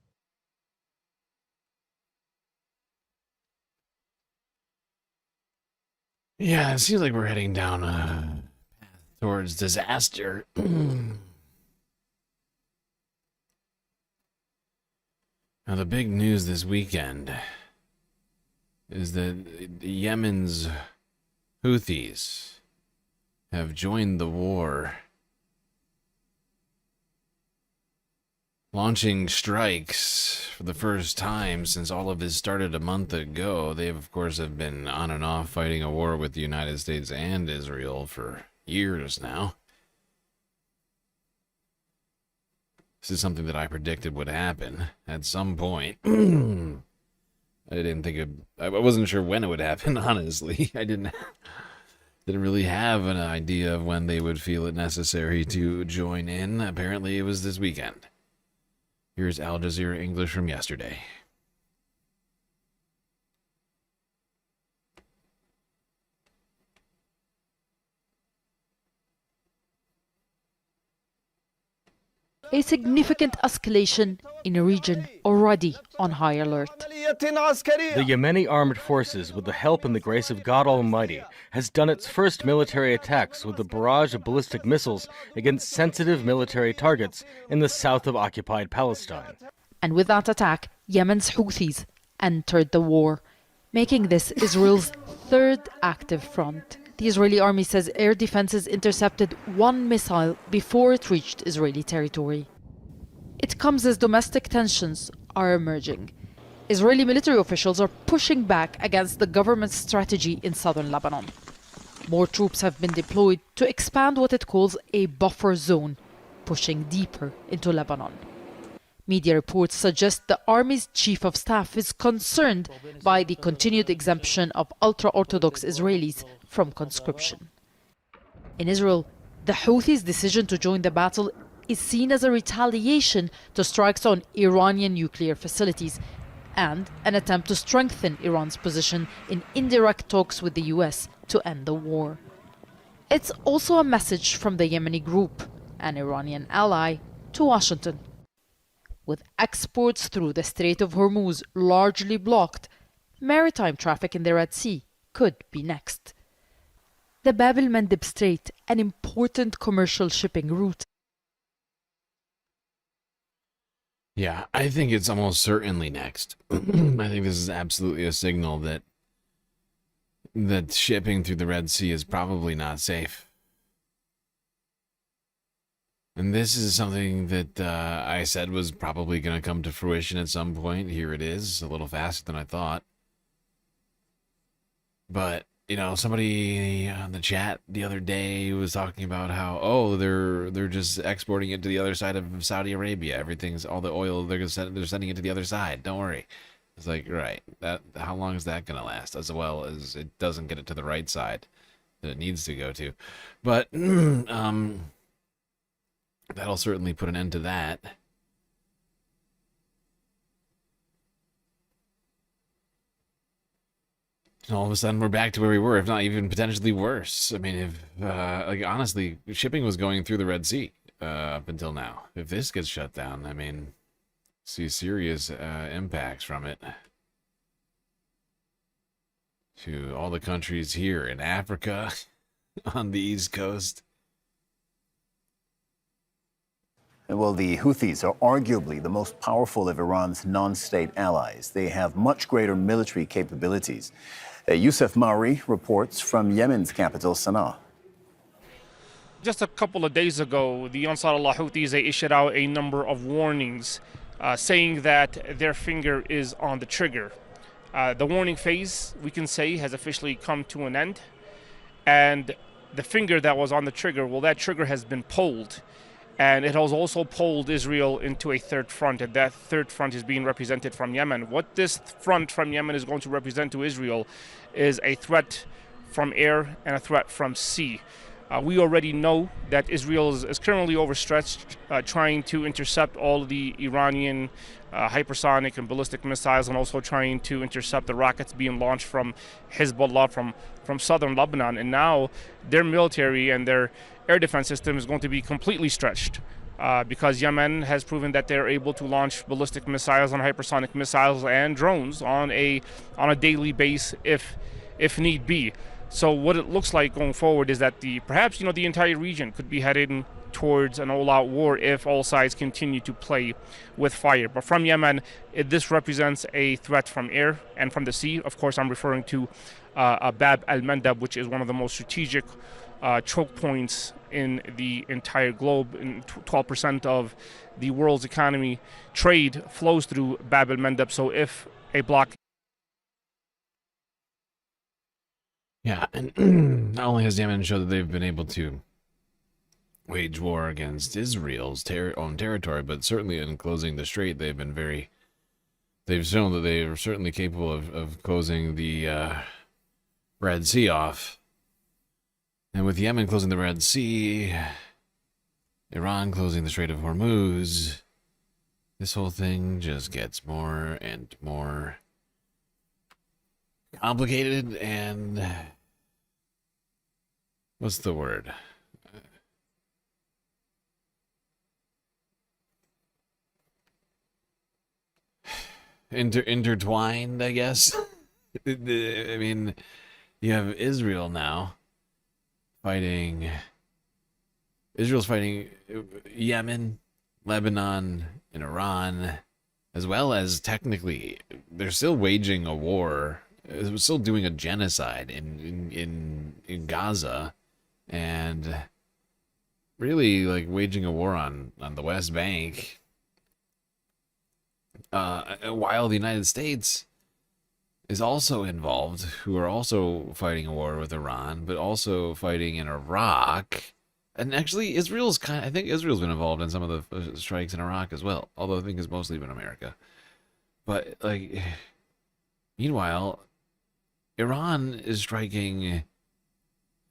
Yeah, it seems like we're heading down a path towards disaster. Now, the big news this weekend is that Yemen's Houthis have joined the war, launching strikes for the first time since all of this started a month ago. They, of course, have been on and off fighting a war with the United States and Israel for years now. This is something that I predicted would happen at some point. I didn't think I wasn't sure when it would happen, honestly. I didn't really have an idea of when they would feel it necessary to join in. Apparently, it was this weekend. Here's Al Jazeera English from yesterday. A significant escalation in a region already on high alert. The Yemeni armed forces, with the help and the grace of God Almighty, has done its first military attacks with a barrage of ballistic missiles against sensitive military targets in the south of occupied Palestine. And with that attack, Yemen's Houthis entered the war, making this Israel's third active front. The Israeli army says air defenses intercepted one missile before it reached Israeli territory. It comes as domestic tensions are emerging. Israeli military officials are pushing back against the government's strategy in southern Lebanon. More troops have been deployed to expand what it calls a buffer zone, pushing deeper into Lebanon. Media reports suggest the army's chief of staff is concerned by the continued exemption of ultra-Orthodox Israelis from conscription. In Israel, the Houthis' decision to join the battle is seen as a retaliation to strikes on Iranian nuclear facilities and an attempt to strengthen Iran's position in indirect talks with the US to end the war. It's also a message from the Yemeni group, an Iranian ally, to Washington. With exports through the Strait of Hormuz largely blocked, maritime traffic in the Red Sea could be next. The Bab el-Mandeb Strait, an important commercial shipping route. Yeah, I think it's almost certainly next. I think this is absolutely a signal that shipping through the Red Sea is probably not safe. And this is something that I said was probably going to come to fruition at some point. Here it is, a little faster than I thought. But, you know, somebody on the chat the other day was talking about how, oh, they're just exporting it to the other side of Saudi Arabia. Everything's, all the oil, they're sending it to the other side. Don't worry. It's like, right, how long is that going to last? As well as it doesn't get it to the right side that it needs to go to. But, that'll certainly put an end to that. And all of a sudden, we're back to where we were, if not even potentially worse. I mean, if, like, honestly, shipping was going through the Red Sea up until now. If this gets shut down, I mean, see serious impacts from it to all the countries here in Africa, on the East Coast. Well, the Houthis are arguably the most powerful of Iran's non-state allies. They have much greater military capabilities. Youssef Mauri reports from Yemen's capital, Sana'a. Just a couple of days ago, the Ansarullah Houthis issued out a number of warnings saying that their finger is on the trigger. The warning phase, we can say, has officially come to an end. And the finger that was on the trigger, well, that trigger has been pulled. And it has also pulled Israel into a third front, and that third front is being represented from Yemen. What this front from Yemen is going to represent to Israel is a threat from air and a threat from sea. We already know that Israel is currently overstretched, trying to intercept all of the Iranian hypersonic and ballistic missiles, and also trying to intercept the rockets being launched from Hezbollah from southern Lebanon. And now their military and their air defense system is going to be completely stretched because Yemen has proven that they're able to launch ballistic missiles and hypersonic missiles and drones on a daily basis if need be. So what it looks like going forward is that perhaps the entire region could be heading towards an all-out war if all sides continue to play with fire. But from Yemen, this represents a threat from air and from the sea. Of course, I'm referring to Bab el-Mandeb, which is one of the most strategic choke points in the entire globe. 12% of the world's economy trade flows through Bab el-Mandeb. So if a block... Yeah, and not only has Yemen showed that they've been able to wage war against Israel's own territory, but certainly in closing the strait, they've shown that they are certainly capable of closing the Red Sea off. And with Yemen closing the Red Sea, Iran closing the Strait of Hormuz, this whole thing just gets more and more complicated and... what's the word? Intertwined, I guess. I mean, you have Israel now Israel's fighting Yemen, Lebanon, and Iran, as well as technically they're still waging a war. They're still doing a genocide in Gaza, and really like waging a war on the West Bank. While the United States is also involved, who are also fighting a war with Iran, but also fighting in Iraq, And actually, I think Israel's been involved in some of the strikes in Iraq as well, although I think it's mostly been America. But, like, meanwhile, Iran is striking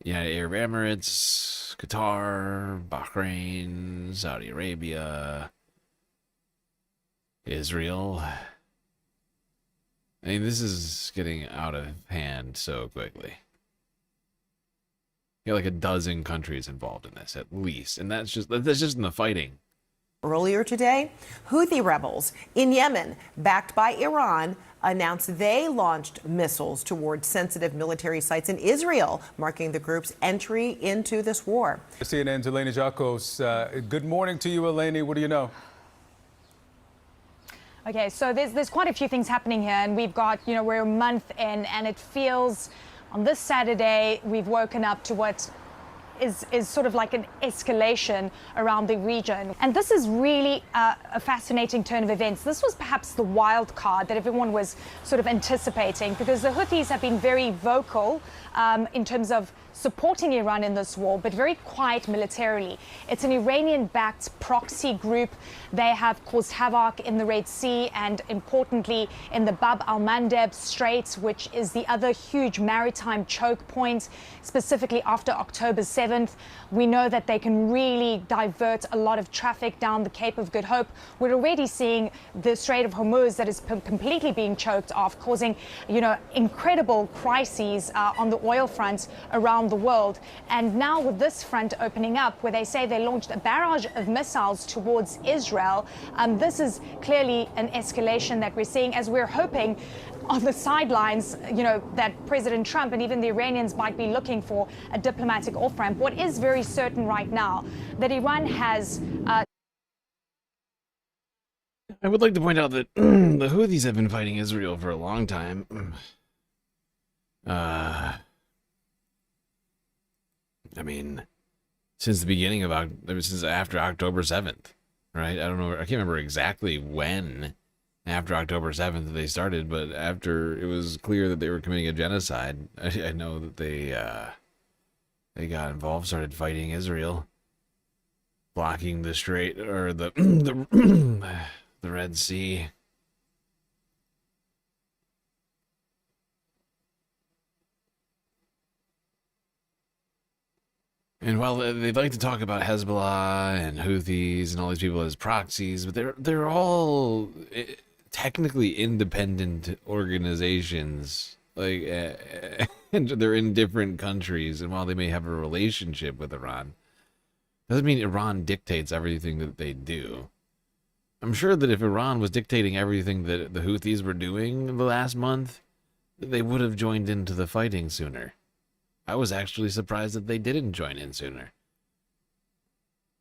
Arab Emirates, Qatar, Bahrain, Saudi Arabia, Israel. I mean, this is getting out of hand so quickly. You got like a dozen countries involved in this, at least. And that's just in the fighting. Earlier today, Houthi rebels in Yemen, backed by Iran, announced they launched missiles towards sensitive military sites in Israel, marking the group's entry into this war. CNN's Eleni Jacos. Good morning to you, Eleni. What do you know? Okay, so there's quite a few things happening here, and we've got, we're a month in, and it feels on this Saturday we've woken up to what is sort of like an escalation around the region. And this is really a fascinating turn of events. This was perhaps the wild card that everyone was sort of anticipating, because the Houthis have been very vocal in terms of supporting Iran in this war, but very quiet militarily. It's an Iranian-backed proxy group. They have caused havoc in the Red Sea and, importantly, in the Bab al-Mandeb Strait, which is the other huge maritime choke point, specifically after October 7th. We know that they can really divert a lot of traffic down the Cape of Good Hope. We're already seeing the Strait of Hormuz that is completely being choked off, causing, incredible crises on the oil front around the world. And now with this front opening up, where they say they launched a barrage of missiles towards Israel, this is clearly an escalation that we're seeing, as we're hoping on the sidelines, that President Trump and even the Iranians might be looking for a diplomatic off-ramp. What is very certain right now, that Iran has... I would like to point out that the Houthis have been fighting Israel for a long time. I mean, since the beginning of since after October 7th, right? I don't know. I can't remember exactly when after October 7th they started, but after it was clear that they were committing a genocide, I know that they got involved, started fighting Israel, blocking the strait or the the Red Sea. And while they'd like to talk about Hezbollah and Houthis and all these people as proxies, but they're all technically independent organizations. Like, and they're in different countries. And while they may have a relationship with Iran, doesn't mean Iran dictates everything that they do. I'm sure that if Iran was dictating everything that the Houthis were doing in the last month, they would have joined into the fighting sooner. I was actually surprised that they didn't join in sooner.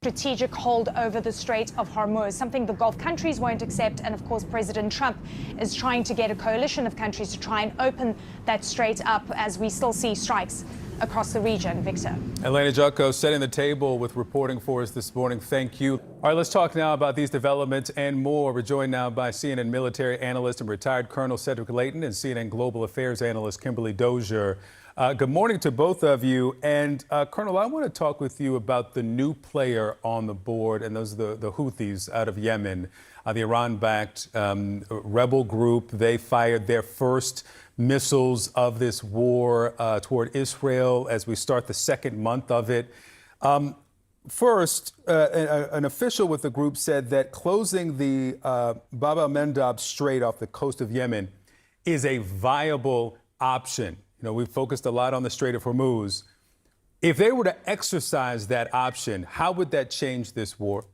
Strategic hold over the Strait of Hormuz, something the Gulf countries won't accept. And of course, President Trump is trying to get a coalition of countries to try and open that strait up, as we still see strikes across the region. Victor. Eleni Jacos setting the table with reporting for us this morning. Thank you. All right, let's talk now about these developments and more. We're joined now by CNN military analyst and retired Colonel Cedric Leighton and CNN global affairs analyst Kimberly Dozier. Good morning to both of you. And Colonel, I want to talk with you about the new player on the board, and those are the Houthis out of Yemen, the Iran-backed rebel group. They fired their first missiles of this war toward Israel as we start the second month of it. First, an official with the group said that closing the Bab al-Mandeb Strait off the coast of Yemen is a viable option. We've focused a lot on the Strait of Hormuz. If they were to exercise that option, how would that change this war?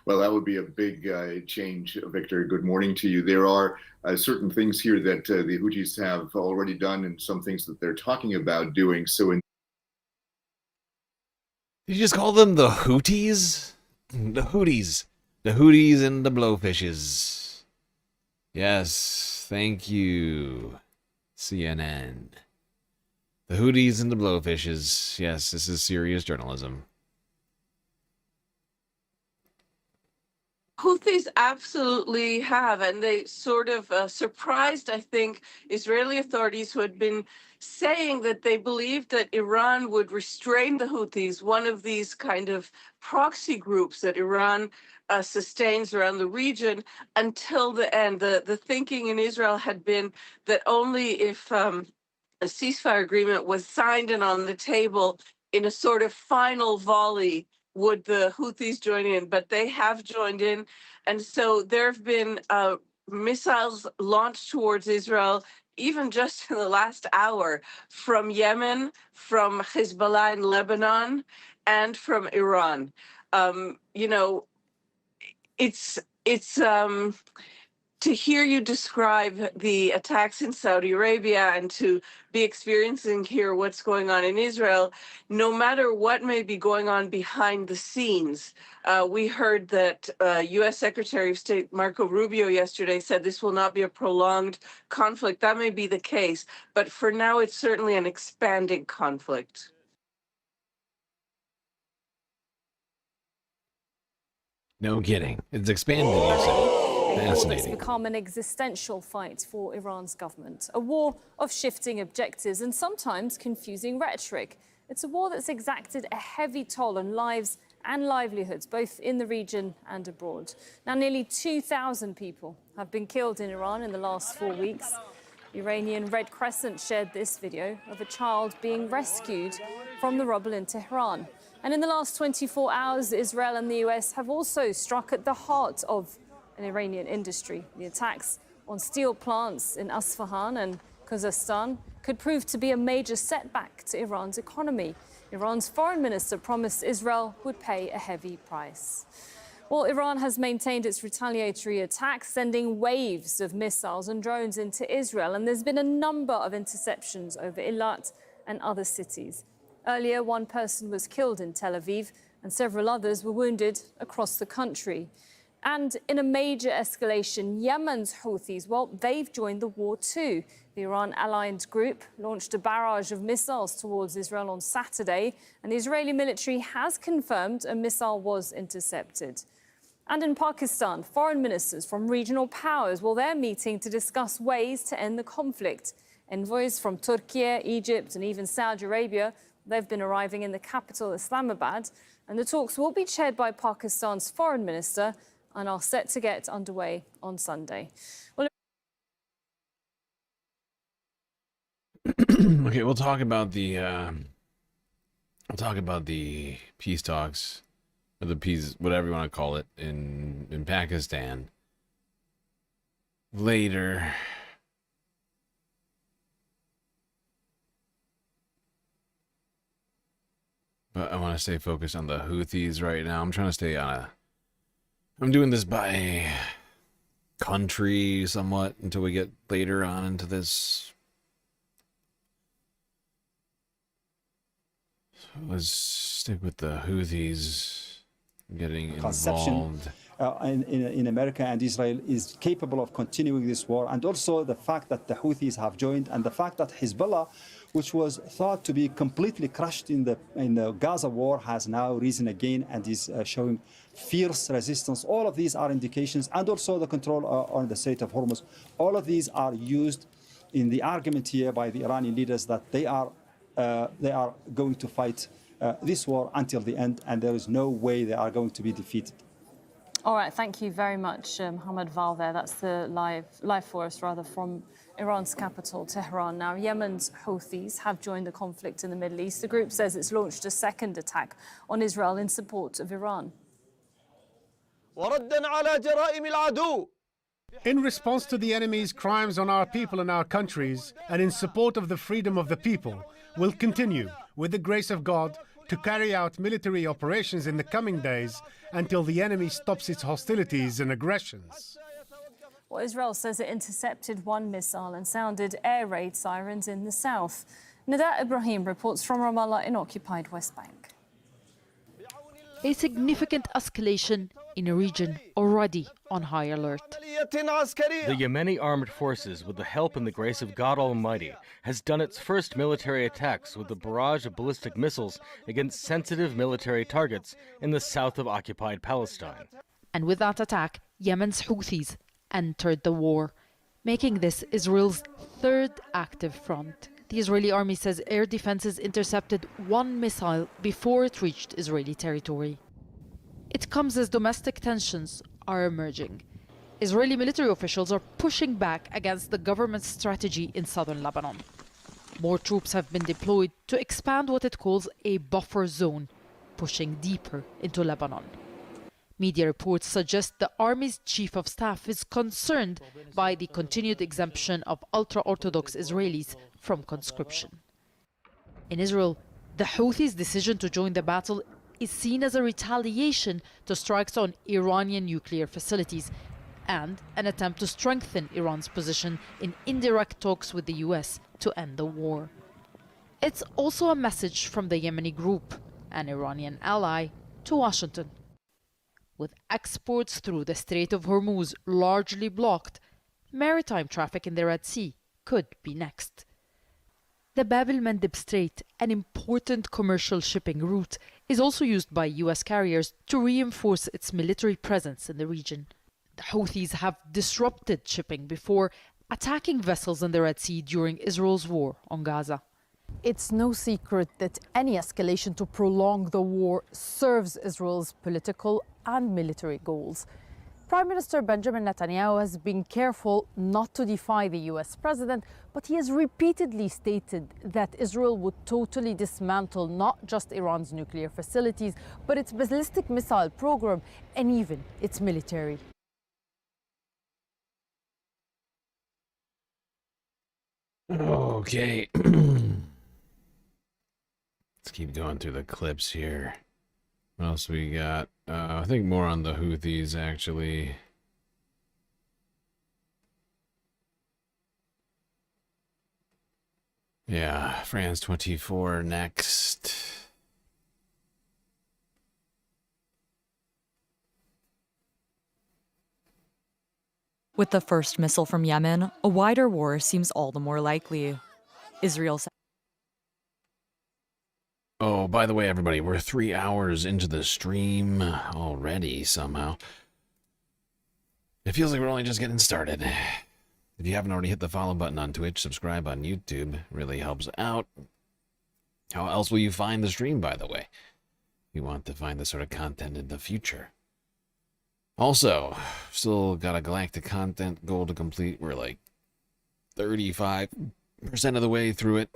Well, that would be a big change, Victor. Good morning to you. There are certain things here that the Houthis have already done and some things that they're talking about doing. So, Did you just call them the Houthis? The Houthis. The Houthis and the Blowfishes. Yes, thank you, CNN. The Houthis and the Blowfishes. Yes, this is serious journalism. Houthis absolutely have, and they sort of surprised, I think, Israeli authorities who had been saying that they believed that Iran would restrain the Houthis, one of these kind of proxy groups that Iran sustains around the region, until the end. The thinking in Israel had been that only if a ceasefire agreement was signed and on the table in a sort of final volley would the Houthis join in, but they have joined in. And so there have been missiles launched towards Israel, even just in the last hour, from Yemen, from Hezbollah in Lebanon, and from Iran. You know, it's to hear you describe the attacks in Saudi Arabia and to be experiencing here what's going on in Israel, no matter what may be going on behind the scenes. We heard that U.S. Secretary of State Marco Rubio yesterday said this will not be a prolonged conflict. That may be the case, but for now it's certainly an expanding conflict. No kidding. It's expanding, you say. It's become an existential fight for Iran's government, a war of shifting objectives and sometimes confusing rhetoric. It's a war that's exacted a heavy toll on lives and livelihoods, both in the region and abroad. Now, nearly 2,000 people have been killed in Iran in the last 4 weeks. The Iranian Red Crescent shared this video of a child being rescued from the rubble in Tehran. And in the last 24 hours, Israel and the US have also struck at the heart of an Iranian industry. The attacks on steel plants in Isfahan and Kazakhstan could prove to be a major setback to Iran's economy. Iran's foreign minister promised Israel would pay a heavy price. Well, Iran has maintained its retaliatory attacks, sending waves of missiles and drones into Israel, and there's been a number of interceptions over Eilat and other cities. Earlier, one person was killed in Tel Aviv, and several others were wounded across the country. And in a major escalation, Yemen's Houthis, well, they've joined the war too. The Iran-aligned group launched a barrage of missiles towards Israel on Saturday, and the Israeli military has confirmed a missile was intercepted. And in Pakistan, foreign ministers from regional powers, well, they're meeting to discuss ways to end the conflict. Envoys from Turkey, Egypt, and even Saudi Arabia, they've been arriving in the capital, Islamabad, and the talks will be chaired by Pakistan's foreign minister and are set to get underway on Sunday. Well, okay, we'll talk about the peace talks, or the peace, whatever you want to call it, in Pakistan later. But I want to stay focused on the Houthis right now. I'm trying to stay on I'm doing this by country somewhat until we get later on into this. So let's stick with the Houthis getting involved. In America and Israel is capable of continuing this war, and also the fact that the Houthis have joined, and the fact that Hezbollah, which was thought to be completely crushed in the Gaza war, has now risen again and is showing fierce resistance. All of these are indications, and also the control on the Strait of Hormuz. All of these are used in the argument here by the Iranian leaders that they are going to fight this war until the end, and there is no way they are going to be defeated. all right, thank you very much, Mohammed Val there. That's the live for us, rather, from Iran's capital, Tehran. Now, Yemen's Houthis have joined the conflict in the Middle East. The group says it's launched a second attack on Israel in support of Iran. In response to the enemy's crimes on our people and our countries, and in support of the freedom of the people, we'll continue, with the grace of God, to carry out military operations in the coming days until the enemy stops its hostilities and aggressions. Well, Israel says it intercepted one missile and sounded air raid sirens in the south. Nada Ibrahim reports from Ramallah in occupied West Bank. A significant escalation in a region already on high alert. The Yemeni armed forces, with the help and the grace of God Almighty, has done its first military attacks with a barrage of ballistic missiles against sensitive military targets in the south of occupied Palestine. And with that attack, Yemen's Houthis entered the war, making this Israel's third active front. The Israeli army says air defenses intercepted one missile before it reached Israeli territory. It comes as domestic tensions are emerging. Israeli military officials are pushing back against the government's strategy in southern Lebanon. More troops have been deployed to expand what it calls a buffer zone, pushing deeper into Lebanon. Media reports suggest the army's chief of staff is concerned by the continued exemption of ultra-Orthodox Israelis from conscription. In Israel, the Houthis' decision to join the battle is seen as a retaliation to strikes on Iranian nuclear facilities and an attempt to strengthen Iran's position in indirect talks with the US to end the war. It's also a message from the Yemeni group, an Iranian ally, to Washington. With exports through the Strait of Hormuz largely blocked, maritime traffic in the Red Sea could be next. The Bab el-Mandeb Strait, an important commercial shipping route, is also used by US carriers to reinforce its military presence in the region. The Houthis have disrupted shipping before, attacking vessels in the Red Sea during Israel's war on Gaza. It's no secret that any escalation to prolong the war serves Israel's political and military goals. Prime Minister Benjamin Netanyahu has been careful not to defy the US president, but he has repeatedly stated that Israel would totally dismantle not just Iran's nuclear facilities, but its ballistic missile program and even its military. Okay. Let's keep going through the clips here. What else we got? I think more on the Houthis, actually. Yeah, France 24 next. With the first missile from Yemen, a wider war seems all the more likely. Israel. Oh, by the way, everybody, we're 3 hours into the stream already, somehow. It feels like we're only just getting started. If you haven't already hit the follow button on Twitch, subscribe on YouTube. It really helps out. How else will you find the stream, by the way? You want to find this sort of content in the future. Also, still got a galactic content goal to complete. We're like 35% of the way through it.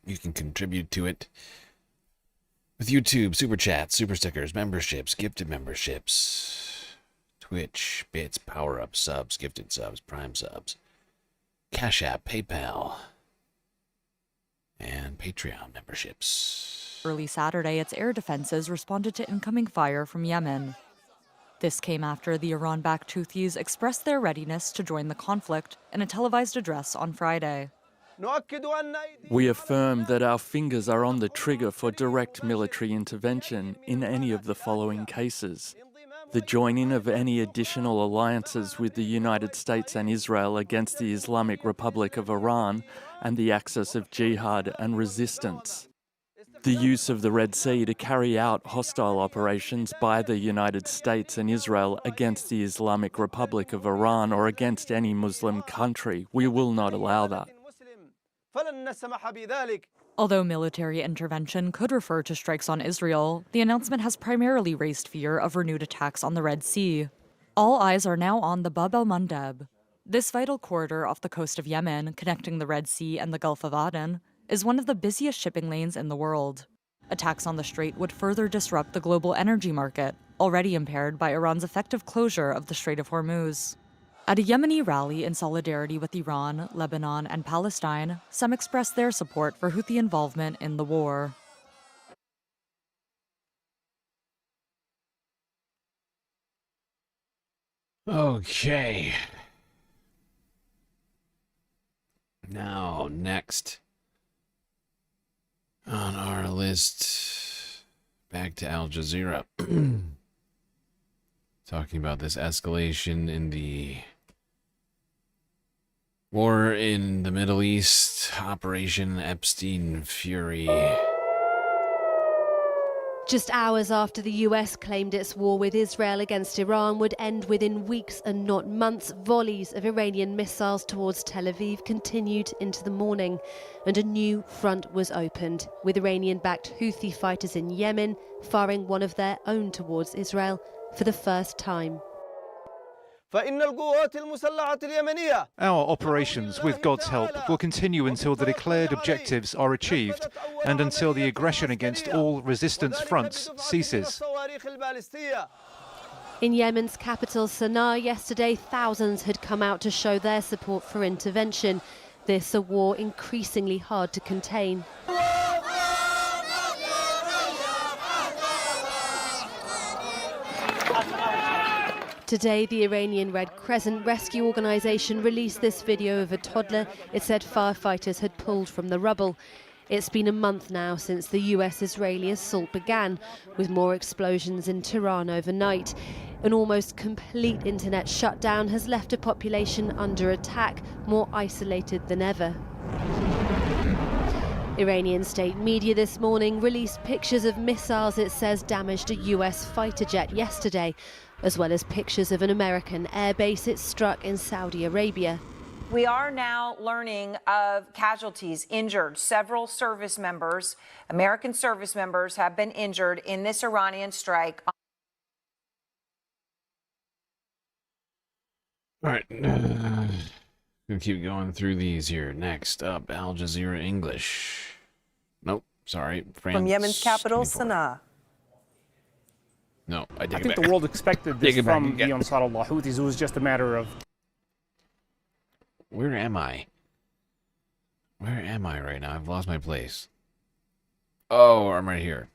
You can contribute to it with YouTube, Super Chats, Super Stickers, memberships, gifted memberships, Twitch, bits, power-ups, subs, gifted subs, prime subs, Cash App, PayPal, and Patreon memberships. Early Saturday, its air defenses responded to incoming fire from Yemen. This came after the Iran-backed Houthis expressed their readiness to join the conflict in a televised address on Friday. We affirm that our fingers are on the trigger for direct military intervention in any of the following cases: the joining of any additional alliances with the United States and Israel against the Islamic Republic of Iran, and the axis of jihad and resistance; the use of the Red Sea to carry out hostile operations by the United States and Israel against the Islamic Republic of Iran or against any Muslim country. We will not allow that. Although military intervention could refer to strikes on Israel, the announcement has primarily raised fear of renewed attacks on the Red Sea. All eyes are now on the Bab el-Mandeb. This vital corridor off the coast of Yemen, connecting the Red Sea and the Gulf of Aden, is one of the busiest shipping lanes in the world. Attacks on the strait would further disrupt the global energy market, already impaired by Iran's effective closure of the Strait of Hormuz. At a Yemeni rally in solidarity with Iran, Lebanon, and Palestine, some expressed their support for Houthi involvement in the war. Okay. Now, next on our list, back to Al Jazeera. Talking about this escalation in the war in the Middle East, Operation Epstein Fury. Just hours after the US claimed its war with Israel against Iran would end within weeks and not months, volleys of Iranian missiles towards Tel Aviv continued into the morning, and a new front was opened, with Iranian-backed Houthi fighters in Yemen firing one of their own towards Israel for the first time. Our operations, with God's help, will continue until the declared objectives are achieved and until the aggression against all resistance fronts ceases. In Yemen's capital Sana'a yesterday, thousands had come out to show their support for intervention. This a war increasingly hard to contain. Today, the Iranian Red Crescent rescue organisation released this video of a toddler it said firefighters had pulled from the rubble. It's been a month now since the US-Israeli assault began, with more explosions in Tehran overnight. An almost complete internet shutdown has left a population under attack, more isolated than ever. Iranian state media this morning released pictures of missiles it says damaged a US fighter jet yesterday, as well as pictures of an American airbase it struck in Saudi Arabia. We are now learning of casualties, injured. Several service members, American service members, have been injured in this Iranian strike. All right, gonna keep going through these here. Next up, Al Jazeera English. Nope, sorry, France. From Yemen's capital, Sana'a. No, I take it think back. the world expected this from the again. Ansar Allah Houthis. It was just a matter of... Where am I? Where am I right now? I've lost my place. Oh, I'm right here.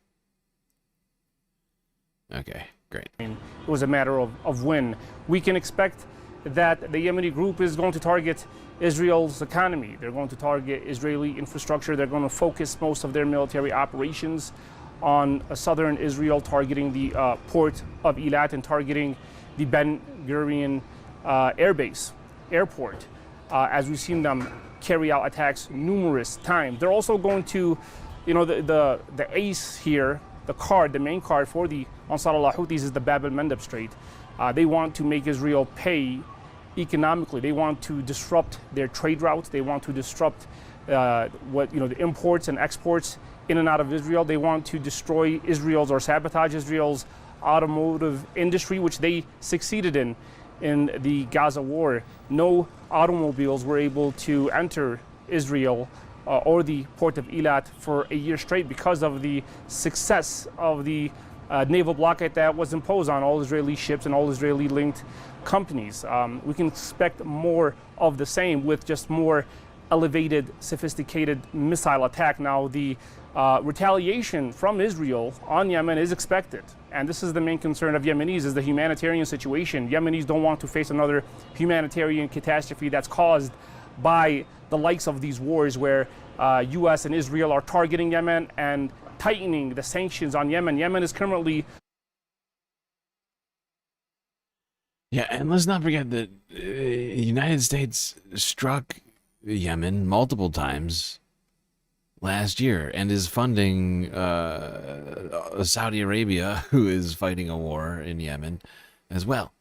Okay, great. It was a matter of when. We can expect that the Yemeni group is going to target Israel's economy. They're going to target Israeli infrastructure. They're going to focus most of their military operations on southern Israel, targeting the port of Eilat and targeting the Ben Gurion airport, as we've seen them carry out attacks numerous times. They're also going to, the ace here, the main card for the Ansar Allah Houthis is the Bab al-Mandab Strait. They want to make Israel pay economically. They want to disrupt their trade routes. They want to disrupt the imports and exports in and out of Israel. They want to destroy Israel's or sabotage Israel's automotive industry, which they succeeded in the Gaza war. No automobiles were able to enter Israel or the port of Eilat for a year straight because of the success of the naval blockade that was imposed on all Israeli ships and all Israeli-linked companies. We can expect more of the same with just more elevated, sophisticated missile attack. Now, the retaliation from Israel on Yemen is expected. And this is the main concern of Yemenis, is the humanitarian situation. Yemenis don't want to face another humanitarian catastrophe that's caused by the likes of these wars where US and Israel are targeting Yemen and tightening the sanctions on Yemen. Yemen is currently... Yeah, and let's not forget that the United States struck Yemen multiple times last year and is funding Saudi Arabia, who is fighting a war in Yemen as well.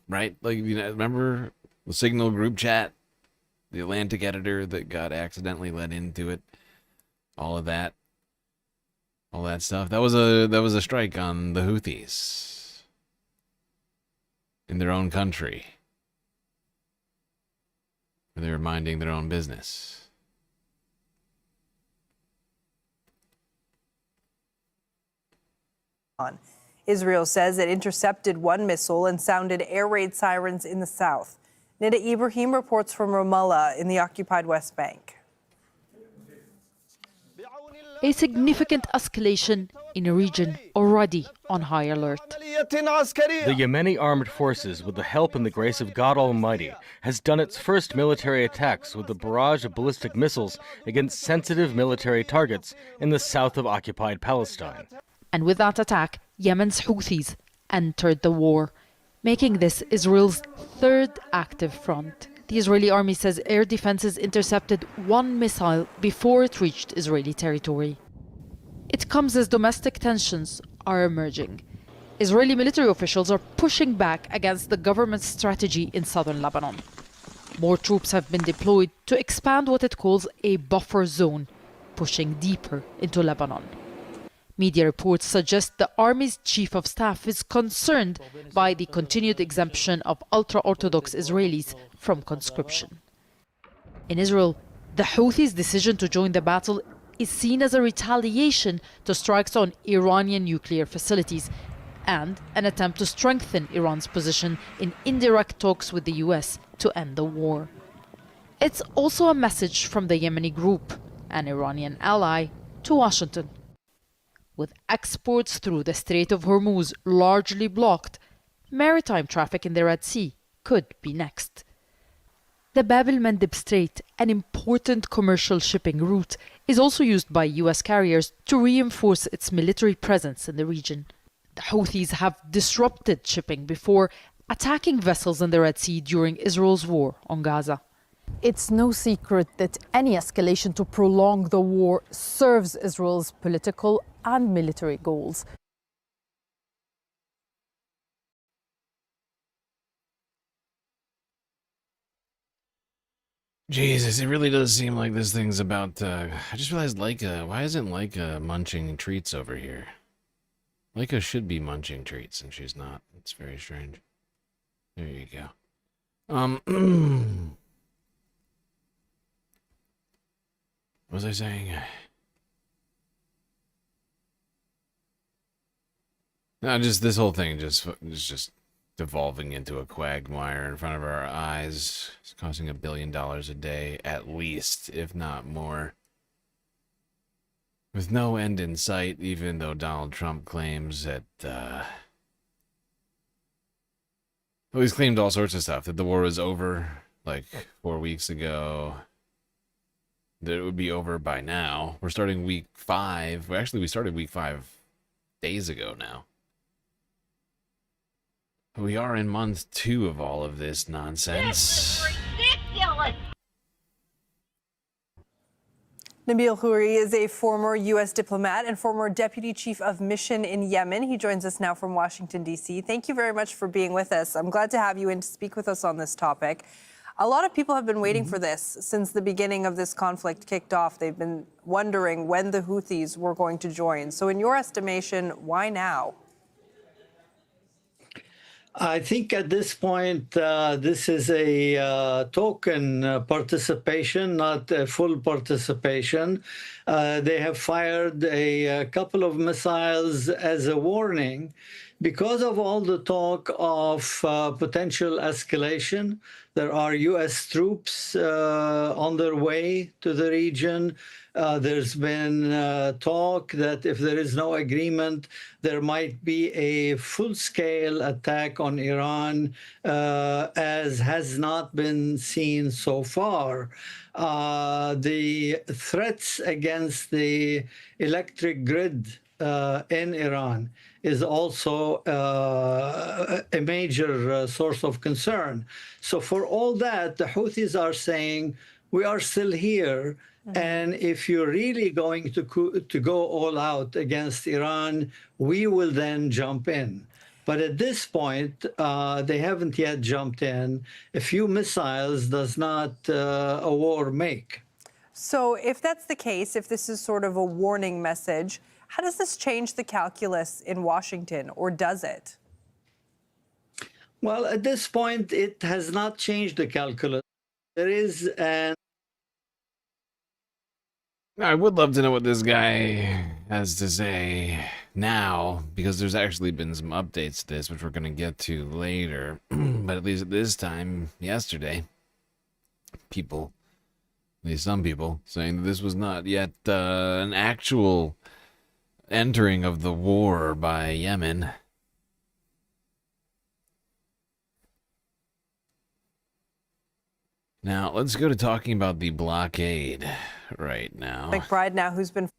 Right? Like, remember the Signal group chat, the Atlantic editor that got accidentally let into it, all of that stuff. That was a strike on the Houthis in their own country. They were minding their own business. Israel says it intercepted one missile and sounded air raid sirens in the south. Nida Ibrahim reports from Ramallah in the occupied West Bank. A significant escalation in a region already on high alert. The Yemeni armed forces, with the help and the grace of God Almighty, has done its first military attacks with a barrage of ballistic missiles against sensitive military targets in the south of occupied Palestine. And with that attack, Yemen's Houthis entered the war, making this Israel's third active front. The Israeli army says air defenses intercepted one missile before it reached Israeli territory. It comes as domestic tensions are emerging. Israeli military officials are pushing back against the government's strategy in southern Lebanon. More troops have been deployed to expand what it calls a buffer zone, pushing deeper into Lebanon. Media reports suggest the army's chief of staff is concerned by the continued exemption of ultra-Orthodox Israelis from conscription. In Israel, the Houthis' decision to join the battle is seen as a retaliation to strikes on Iranian nuclear facilities and an attempt to strengthen Iran's position in indirect talks with the US to end the war. It's also a message from the Yemeni group, an Iranian ally, to Washington. With exports through the Strait of Hormuz largely blocked, maritime traffic in the Red Sea could be next. The Bab el-Mandeb Strait, an important commercial shipping route, is also used by US carriers to reinforce its military presence in the region. The Houthis have disrupted shipping before, attacking vessels in the Red Sea during Israel's war on Gaza. It's no secret that any escalation to prolong the war serves Israel's political and military goals. Jesus, it really does seem like this thing's about, I just realized Leica, why isn't Leica munching treats over here? Leica should be munching treats, and she's not. It's very strange. There you go. What was I saying? No, just this whole thing is just devolving into a quagmire in front of our eyes. It's costing $1 billion a day, at least, if not more. With no end in sight, even though Donald Trump claims that, well, he's claimed all sorts of stuff, that the war was over, like, 4 weeks ago, that it would be over by now. We're starting week 5. Well, actually, we started week 5 days ago now. We are in month 2 of all of this nonsense. This is ridiculous. Nabil Khouri is a former U.S. diplomat and former deputy chief of mission in Yemen. He joins us now from Washington, D.C. Thank you very much for being with us. I'm glad to have you in to speak with us on this topic. A lot of people have been waiting for this since the beginning of this conflict kicked off. They've been wondering when the Houthis were going to join. So in your estimation, why now? I think at this point, this is a token participation, not a full participation. They have fired a couple of missiles as a warning. Because of all the talk of potential escalation, there are U.S. troops on their way to the region. There's been talk that if there is no agreement, there might be a full-scale attack on Iran, as has not been seen so far. The threats against the electric grid in Iran is also a major source of concern. So for all that, the Houthis are saying, we are still here. And if you're really going to go all out against Iran, we will then jump in. But at this point, they haven't yet jumped in. A few missiles does not a war make. So if that's the case, if this is sort of a warning message, how does this change the calculus in Washington, or does it? Well, at this point, it has not changed the calculus. There is an I would love to know what this guy has to say now, because there's actually been some updates to this, which we're going to get to later. But at least at this time, yesterday, people, at least some people, saying that this was not yet an actual entering of the war by Yemen. Now, let's go to talking about the blockade right now. McBride now, who's been...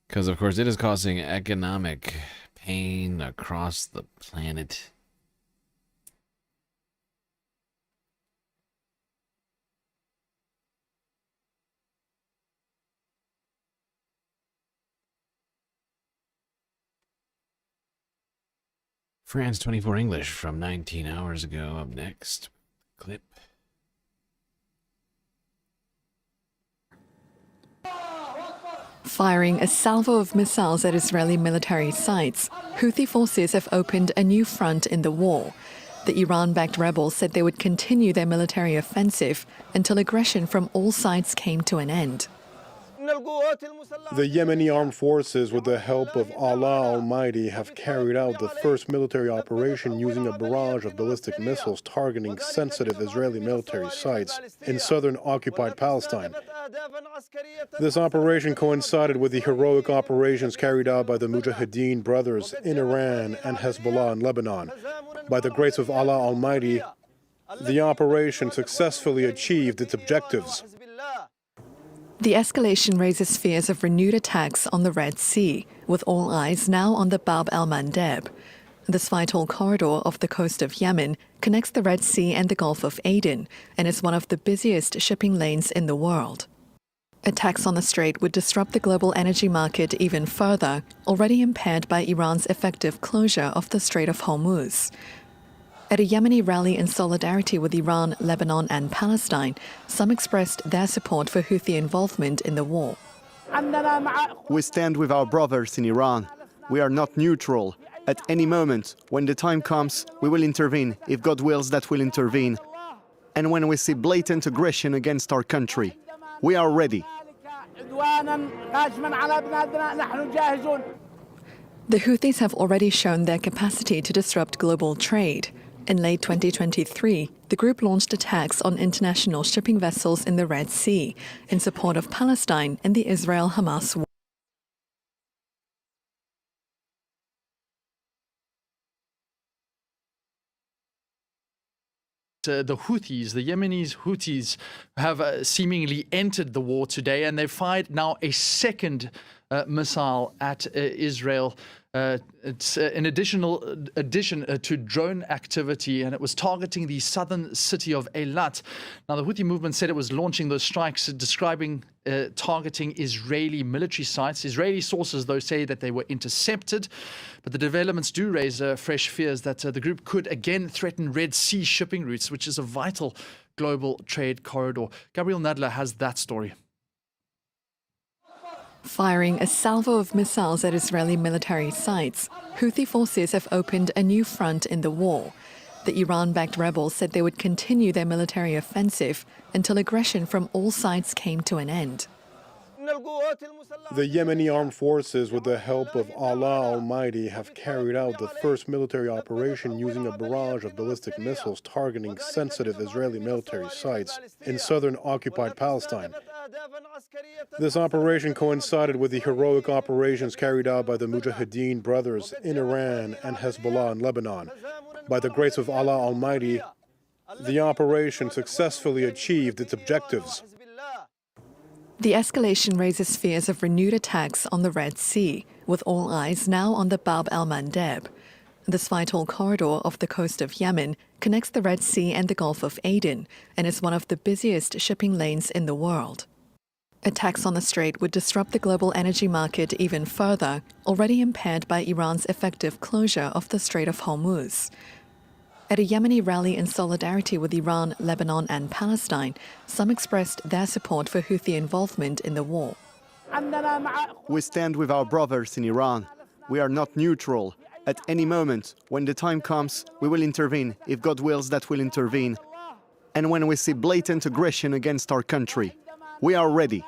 Because, of course, it is causing economic pain across the planet. France 24 English from 19 hours ago. Up next, clip. Firing a salvo of missiles at Israeli military sites, Houthi forces have opened a new front in the war. The Iran-backed rebels said they would continue their military offensive until aggression from all sides came to an end. The Yemeni armed forces, with the help of Allah Almighty, have carried out the first military operation using a barrage of ballistic missiles targeting sensitive Israeli military sites in southern occupied Palestine. This operation coincided with the heroic operations carried out by the Mujahideen brothers in Iran and Hezbollah in Lebanon. By the grace of Allah Almighty, the operation successfully achieved its objectives. The escalation raises fears of renewed attacks on the Red Sea, with all eyes now on the Bab el-Mandeb. This vital corridor off the coast of Yemen connects the Red Sea and the Gulf of Aden and is one of the busiest shipping lanes in the world. Attacks on the strait would disrupt the global energy market even further, already impaired by Iran's effective closure of the Strait of Hormuz. At a Yemeni rally in solidarity with Iran, Lebanon and Palestine, some expressed their support for Houthi involvement in the war. We stand with our brothers in Iran. We are not neutral. At any moment, when the time comes, we will intervene, if God wills that we'll intervene. And when we see blatant aggression against our country, we are ready. The Houthis have already shown their capacity to disrupt global trade. In late 2023, the group launched attacks on international shipping vessels in the Red Sea in support of Palestine in the Israel-Hamas war. The Houthis, the Yemeni Houthis, have seemingly entered the war today, and they've fired now a second missile at Israel. It's an addition to drone activity, and it was targeting the southern city of Eilat. Now, the Houthi movement said it was launching those strikes, targeting Israeli military sites. Israeli sources, though, say that they were intercepted, but the developments do raise fresh fears that the group could again threaten Red Sea shipping routes, which is a vital global trade corridor. Gabriel Nadler has that story. Firing a salvo of missiles at Israeli military sites, Houthi forces have opened a new front in the war. The Iran-backed rebels said they would continue their military offensive until aggression from all sides came to an end. The Yemeni armed forces, with the help of Allah Almighty, have carried out the first military operation using a barrage of ballistic missiles targeting sensitive Israeli military sites in southern occupied Palestine. This operation coincided with the heroic operations carried out by the Mujahideen brothers in Iran and Hezbollah in Lebanon. By the grace of Allah Almighty, the operation successfully achieved its objectives. The escalation raises fears of renewed attacks on the Red Sea, with all eyes now on the Bab el-Mandeb. This vital corridor off the coast of Yemen connects the Red Sea and the Gulf of Aden and is one of the busiest shipping lanes in the world. Attacks on the strait would disrupt the global energy market even further, already impaired by Iran's effective closure of the Strait of Hormuz. At a Yemeni rally in solidarity with Iran, Lebanon and Palestine, some expressed their support for Houthi involvement in the war. We stand with our brothers in Iran. We are not neutral. At any moment, when the time comes, we will intervene, if God wills that we'll intervene. And when we see blatant aggression against our country, we are ready.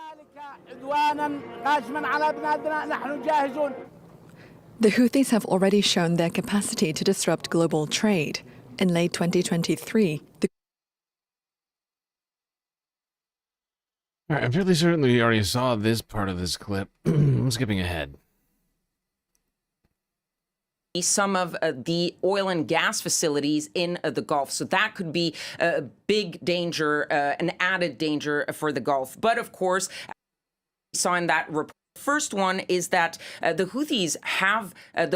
The Houthis have already shown their capacity to disrupt global trade. In late 2023, All right, I'm fairly certain that we already saw this part of this clip. I'm skipping ahead. Some of the oil and gas facilities in the Gulf. So that could be a big danger, an added danger for the Gulf. But of course, we saw in that report first one is that the Houthis have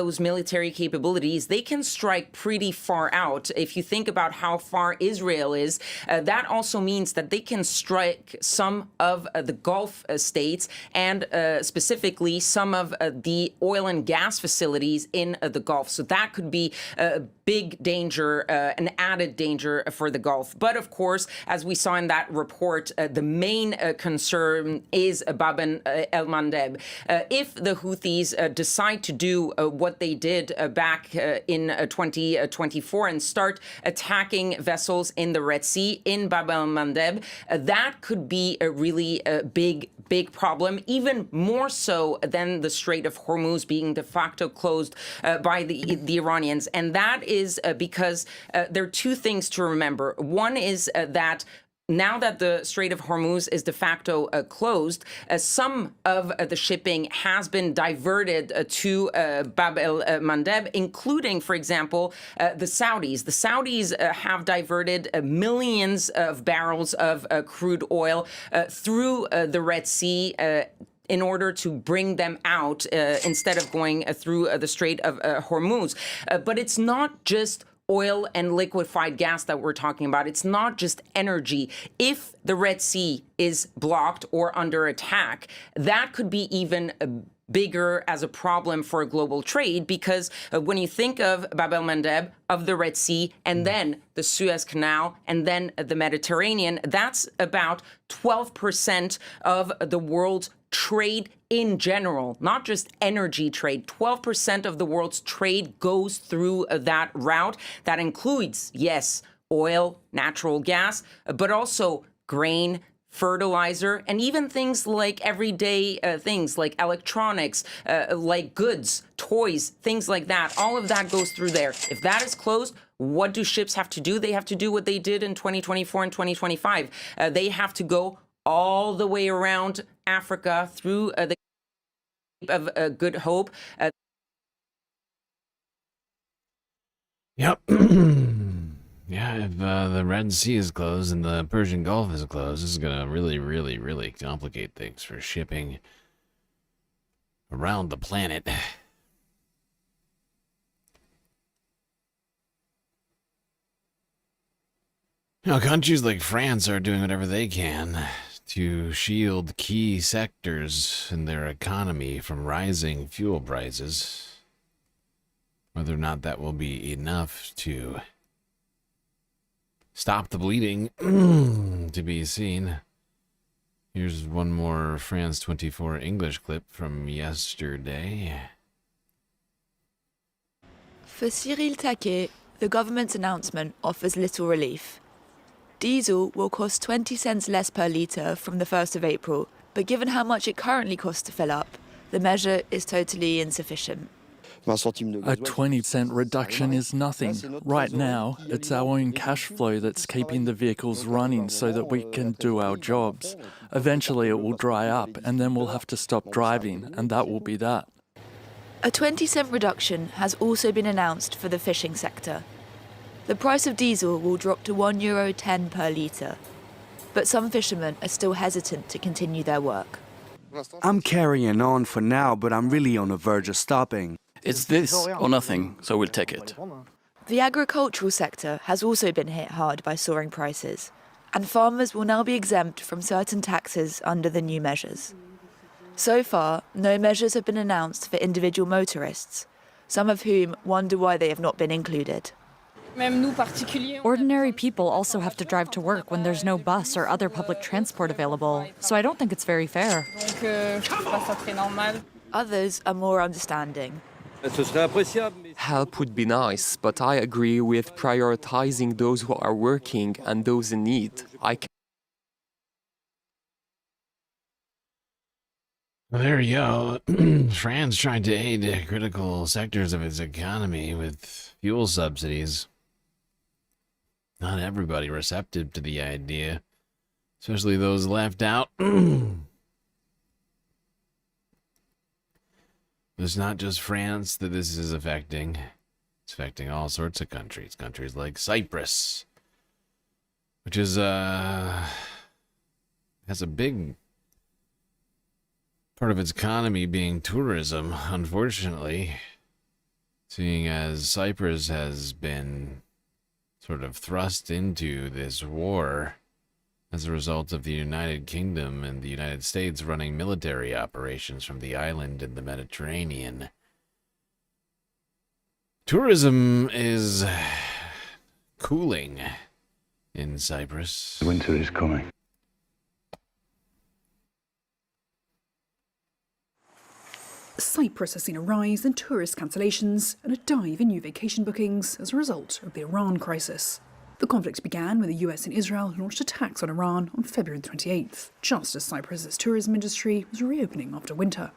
those military capabilities. They can strike pretty far out. If you think about how far Israel is, that also means that they can strike some of the Gulf states and specifically some of the oil and gas facilities in the Gulf. So that could be a big danger, an added danger for the Gulf. But of course, as we saw in that report, the main concern is Bab el-Mandeb. If the Houthis decide to do what they did back in 2024 and start attacking vessels in the Red Sea in Bab el-Mandeb, that could be a really big problem, even more so than the Strait of Hormuz being de facto closed by the Iranians. And that is because there are two things to remember. One is that now that the Strait of Hormuz is de facto closed, some of the shipping has been diverted to Bab el-Mandeb, including, for example, the Saudis. The Saudis have diverted millions of barrels of crude oil through the Red Sea in order to bring them out instead of going through the Strait of Hormuz. But it's not just oil and liquefied gas that we're talking about. It's not just energy. If the Red Sea is blocked or under attack, that could be even bigger as a problem for global trade, because when you think of Bab el-Mandeb, of the Red Sea, and then the Suez Canal, and then the Mediterranean, that's about 12% of the world's trade in general, not just energy trade. 12% of the world's trade goes through that route. That includes, yes, oil, natural gas, but also grain, fertilizer, and even things like everyday things like electronics, like goods, toys, things like that. All of that goes through there. If that is closed, what do ships have to do? They have to do what they did in 2024 and 2025. They have to go all the way around Africa through the Cape of Good Hope. Yep. Yeah, if the Red Sea is closed and the Persian Gulf is closed, this is going to really complicate things for shipping around the planet. You know, countries like France are doing whatever they can to shield key sectors in their economy from rising fuel prices. Whether or not that will be enough to stop the bleeding to be seen. Here's one more France 24 English clip from yesterday. For Cyril Taquet, the government's announcement offers little relief. Diesel will cost 20 cents less per litre from the 1st of April, but given how much it currently costs to fill up, the measure is totally insufficient. A 20-cent reduction is nothing. Right now, it's our own cash flow that's keeping the vehicles running so that we can do our jobs. Eventually it will dry up and then we'll have to stop driving, and that will be that. A 20-cent reduction has also been announced for the fishing sector. The price of diesel will drop to €1.10 per litre, but some fishermen are still hesitant to continue their work. I'm carrying on for now, but I'm really on the verge of stopping. It's this or nothing, so we'll take it. The agricultural sector has also been hit hard by soaring prices, and farmers will now be exempt from certain taxes under the new measures. So far, no measures have been announced for individual motorists, some of whom wonder why they have not been included. Ordinary people also have to drive to work when there's no bus or other public transport available, so I don't think it's very fair. Others are more understanding. Help would be nice, but I agree with prioritizing those who are working and those in need. Well, there you go. France trying to aid critical sectors of its economy with fuel subsidies. Not everybody receptive to the idea, especially those left out. It's not just France that this is affecting. It's affecting all sorts of countries. Countries like Cyprus, which is has a big part of its economy being tourism, unfortunately, seeing as Cyprus has been sort of thrust into this war as a result of the United Kingdom and the United States running military operations from the island in the Mediterranean. Tourism is cooling in Cyprus. Winter is coming. Cyprus has seen a rise in tourist cancellations and a dive in new vacation bookings as a result of the Iran crisis. The conflict began when the US and Israel launched attacks on Iran on February 28th, just as Cyprus's tourism industry was reopening after winter.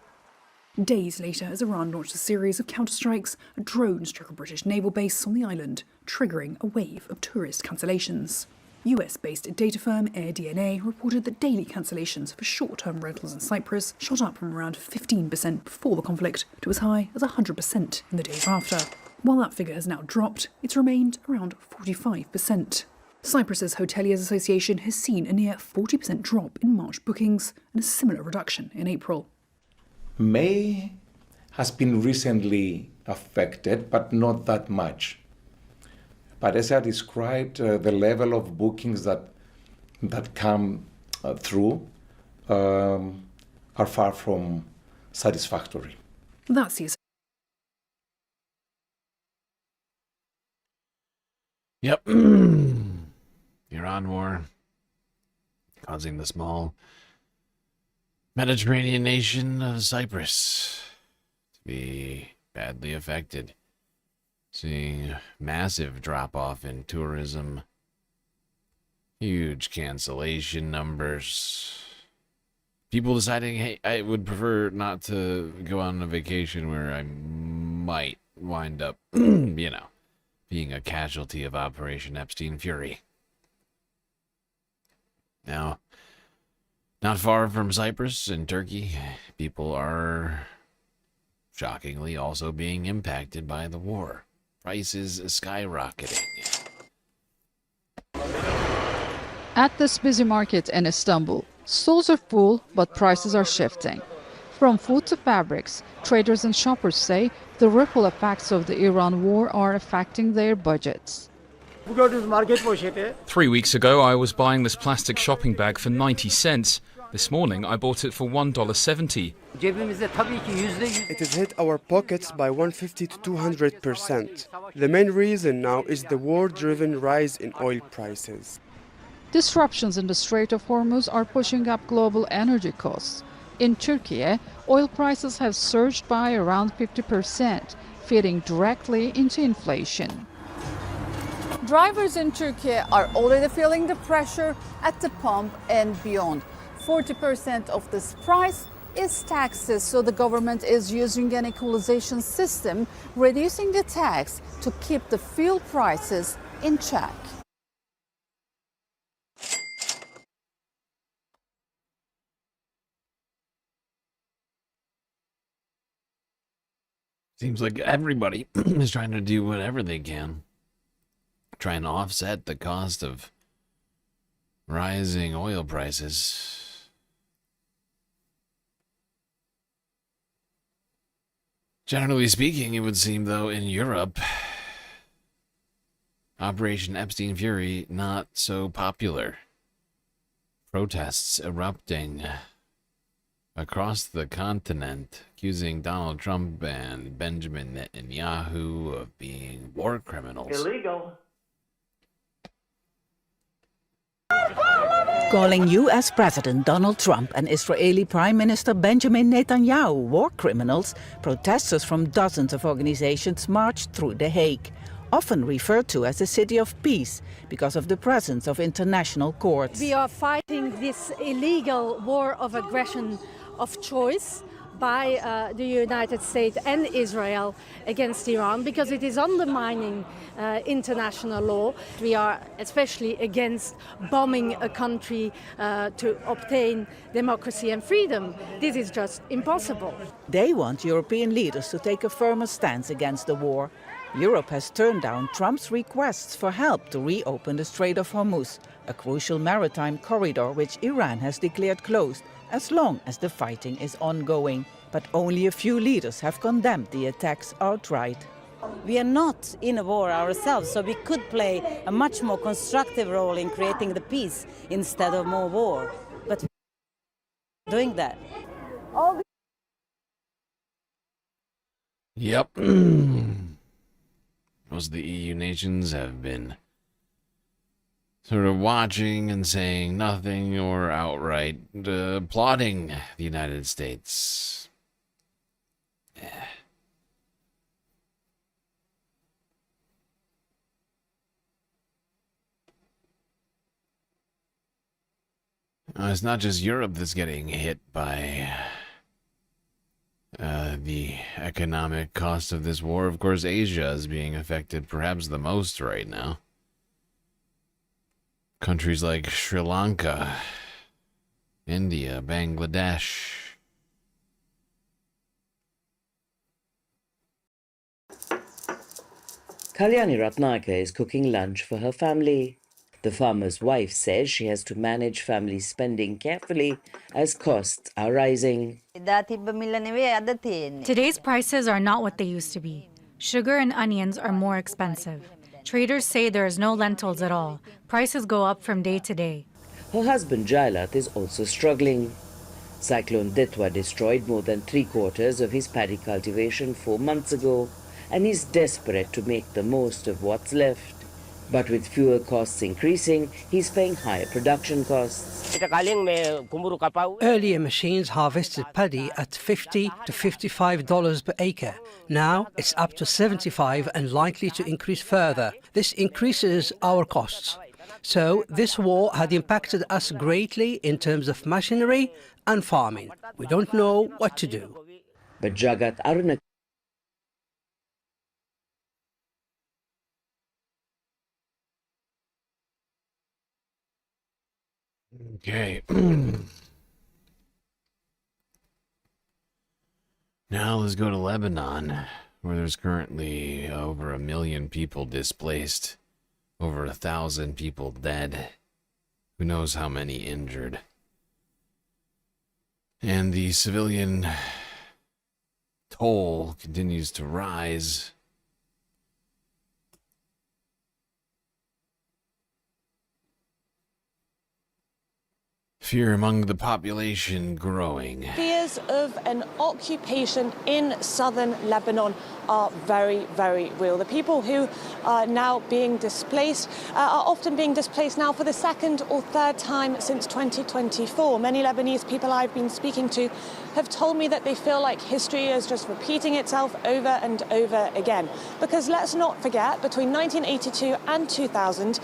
Days later, as Iran launched a series of counterstrikes, a drone struck a British naval base on the island, triggering a wave of tourist cancellations. US-based data firm AirDNA reported that daily cancellations for short-term rentals in Cyprus shot up from around 15% before the conflict to as high as 100% in the days after. While that figure has now dropped, it's remained around 45%. Cyprus's Hoteliers Association has seen a near 40% drop in March bookings and a similar reduction in April. May has been recently affected, but not that much. But as I described, the level of bookings that come through are far from satisfactory. That's the Yep. Iran war causing the small Mediterranean nation of Cyprus to be badly affected. Seeing massive drop-off in tourism, huge cancellation numbers, people deciding, hey, I would prefer not to go on a vacation where I might wind up, you know, being a casualty of Operation Epstein Fury. Now, not far from Cyprus in Turkey, people are shockingly also being impacted by the war. Prices skyrocketing. At this busy market in Istanbul, stalls are full, but prices are shifting. From food to fabrics, traders and shoppers say the ripple effects of the Iran war are affecting their budgets. 3 weeks ago, I was buying this plastic shopping bag for 90 cents. This morning, I bought it for $1.70. It has hit our pockets by 150 to 200%. The main reason now is the war-driven rise in oil prices. Disruptions in the Strait of Hormuz are pushing up global energy costs. In Turkey, oil prices have surged by around 50%, feeding directly into inflation. Drivers in Turkey are already feeling the pressure at the pump and beyond. 40% of this price is taxes, so the government is using an equalization system, reducing the tax to keep the fuel prices in check. Seems like everybody is trying to do whatever they can, trying to offset the cost of rising oil prices. Generally speaking, it would seem, though, in Europe, Operation Epstein Fury not so popular. Protests erupting across the continent, accusing Donald Trump and Benjamin Netanyahu of being war criminals. Illegal. Calling U.S. President Donald Trump and Israeli Prime Minister Benjamin Netanyahu war criminals, protesters from dozens of organizations marched through The Hague, often referred to as the City of Peace because of the presence of international courts. We are fighting this illegal war of aggression of choice by the United States and Israel against Iran because it is undermining international law. We are especially against bombing a country to obtain democracy and freedom. This is just impossible. They want European leaders to take a firmer stance against the war. Europe has turned down Trump's requests for help to reopen the Strait of Hormuz, a crucial maritime corridor which Iran has declared closed as long as the fighting is ongoing. But only a few leaders have condemned the attacks outright. We are not in a war ourselves, so we could play a much more constructive role in creating the peace instead of more war. But we're doing that. Yep. Most of the EU nations have been sort of watching and saying nothing or outright applauding the United States. It's not just Europe that's getting hit by the economic cost of this war. Of course, Asia is being affected perhaps the most right now. Countries like Sri Lanka, India, Bangladesh. Kalyani Ratnaka is cooking lunch for her family. The farmer's wife says she has to manage family spending carefully as costs are rising. Today's prices are not what they used to be. Sugar and onions are more expensive. Traders say there is no lentils at all. Prices go up from day to day. Her husband Jailat is also struggling. Cyclone Ditwa destroyed more than 3/4 of his paddy cultivation 4 months ago, and he's desperate to make the most of what's left. But with fuel costs increasing, he's paying higher production costs. Earlier machines harvested paddy at $50 to $55 per acre. Now it's up to $75 and likely to increase further. This increases our costs. So this war had impacted us greatly in terms of machinery and farming. We don't know what to do. But Jagat Aruna Okay. Now let's go to Lebanon, where there's currently over 1 million people displaced, over 1,000 people dead, who knows how many injured. And the civilian toll continues to rise. Fear among the population growing. Fears of an occupation in southern Lebanon are very, very real. The people who are now being displaced are often being displaced now for the second or third time since 2024. Many Lebanese people I've been speaking to have told me that they feel like history is just repeating itself over and over again. Because let's not forget, between 1982 and 2000,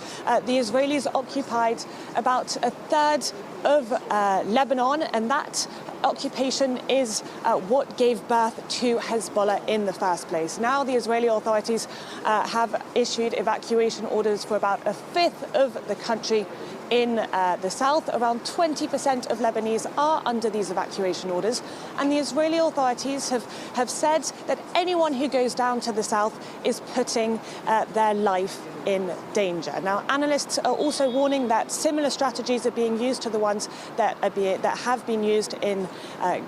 the Israelis occupied about a third of Lebanon, and that occupation is what gave birth to Hezbollah in the first place. Now the Israeli authorities have issued evacuation orders for about a fifth of the country. In the south, around 20% of Lebanese are under these evacuation orders, and the Israeli authorities have said that anyone who goes down to the south is putting their life in danger. Now, analysts are also warning that similar strategies are being used to the ones that have been used in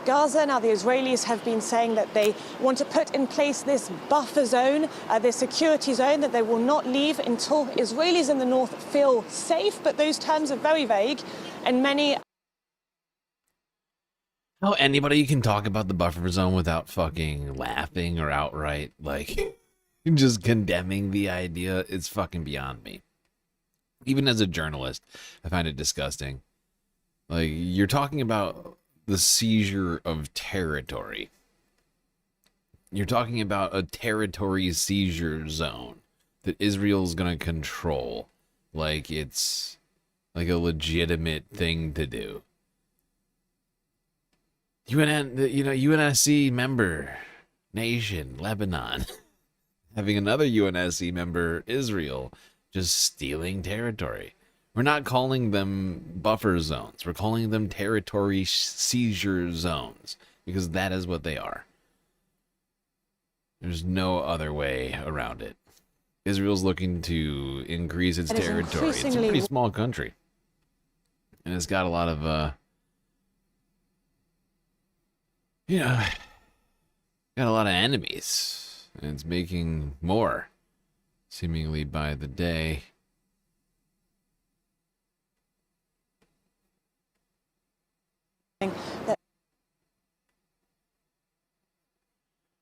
Gaza. Now, the Israelis have been saying that they want to put in place this buffer zone, this security zone, that they will not leave until Israelis in the north feel safe, but those terms are very vague, and many... How anybody can talk about the buffer zone without fucking laughing or outright, like, just condemning the idea, it's fucking beyond me. Even as a journalist, I find it disgusting. Like, you're talking about the seizure of territory. You're talking about a territory seizure zone that Israel's gonna control like it's like a legitimate thing to do. UNSC member nation, Lebanon, having another UNSC member, Israel, just stealing territory. We're not calling them buffer zones. We're calling them territory seizure zones, because that is what they are. There's no other way around it. Israel's looking to increase its territory. It's a pretty small country. And it's got a lot of, got a lot of enemies. And it's making more, seemingly by the day.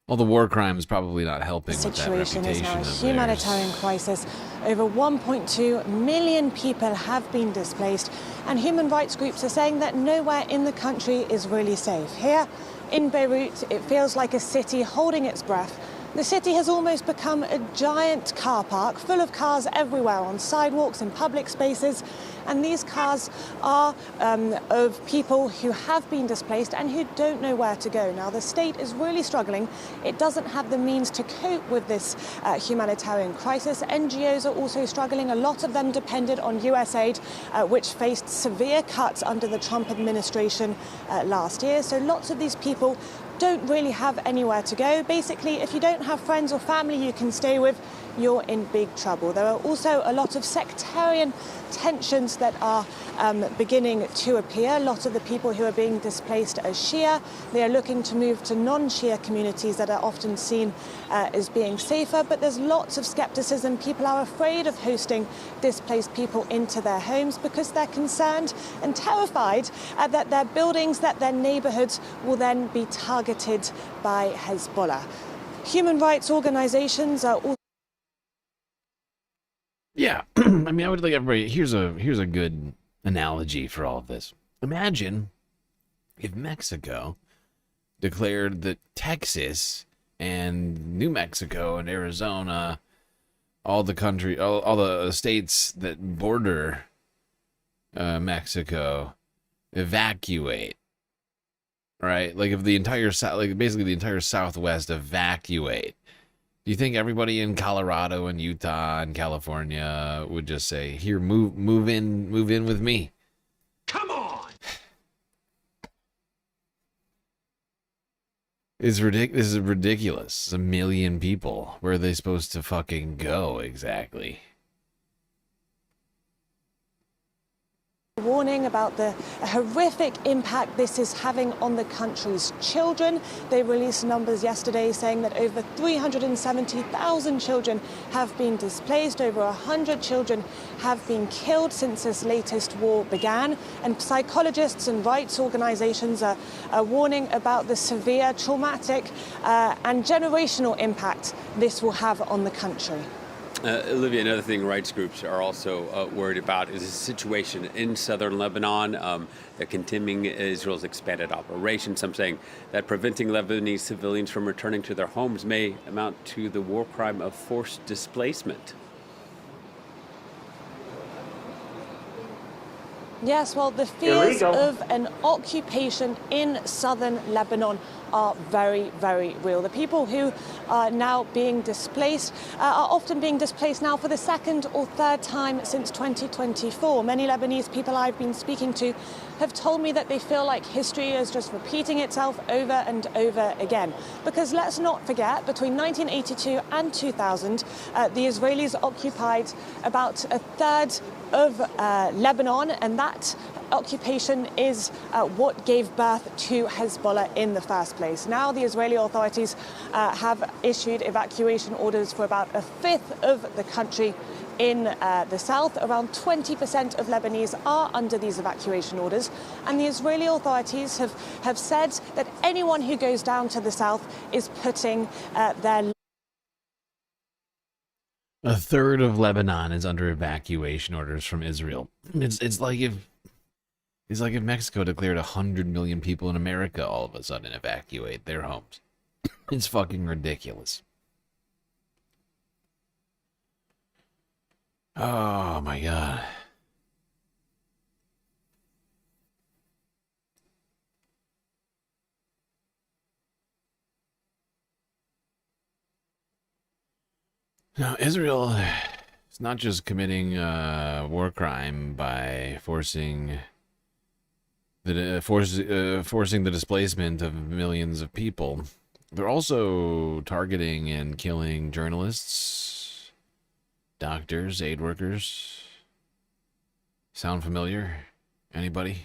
Well, the war crime is probably not helping with that reputation. The situation is now a humanitarian crisis. Over 1.2 million people have been displaced, and human rights groups are saying that nowhere in the country is really safe. Here in Beirut, it feels like a city holding its breath. The city has almost become a giant car park, full of cars everywhere, on sidewalks, in public spaces. And these cars are of people who have been displaced and who don't know where to go. Now, the state is really struggling. It doesn't have the means to cope with this humanitarian crisis. NGOs are also struggling. A lot of them depended on US aid, which faced severe cuts under the Trump administration last year. So lots of these people don't really have anywhere to go. Basically, if you don't have friends or family you can stay with, you're in big trouble. There are also a lot of sectarian tensions that are beginning to appear. A lot of the people who are being displaced are Shia. They are looking to move to non-Shia communities that are often seen as being safer, but there's lots of skepticism. People are afraid of hosting displaced people into their homes because they're concerned and terrified that their buildings, that their neighborhoods will then be targeted by Hezbollah. Human rights organizations are also... Yeah, I mean, I would like everybody. Here's a good analogy for all of this. Imagine if Mexico declared that Texas and New Mexico and Arizona, all the states that border Mexico, evacuate. Right, like if the entire basically the entire Southwest evacuate. Do you think everybody in Colorado and Utah and California would just say, "Here, move in with me"? Come on! This is ridiculous. It's 1 million people. Where are they supposed to fucking go exactly? Warning about the horrific impact this is having on the country's children. They released numbers yesterday saying that over 370,000 children have been displaced. Over 100 children have been killed since this latest war began. And psychologists and rights organizations are warning about the severe, traumatic and generational impact this will have on the country. Olivia, another thing rights groups are also worried about is the situation in southern Lebanon, that continuing Israel's expanded operation. Some saying that preventing Lebanese civilians from returning to their homes may amount to the war crime of forced displacement. Yes, well, the fears of an occupation in southern Lebanon are very, very real. The people who are now being displaced are often being displaced now for the second or third time since 2024. Many Lebanese people I've been speaking to have told me that they feel like history is just repeating itself over and over again. Because let's not forget, between 1982 and 2000, the Israelis occupied about a third of Lebanon, and that occupation is what gave birth to Hezbollah in the first place. Now the Israeli authorities have issued evacuation orders for about a fifth of the country in the south. Around 20% of Lebanese are under these evacuation orders, and the Israeli authorities have said that anyone who goes down to the south is putting their... A third of Lebanon is under evacuation orders from Israel. It's like if Mexico declared 100 million people in America all of a sudden evacuate their homes. It's fucking ridiculous. Oh my god. Now, Israel is not just committing war crime by forcing the displacement of millions of people. They're also targeting and killing journalists, doctors, aid workers. Sound familiar? Anybody?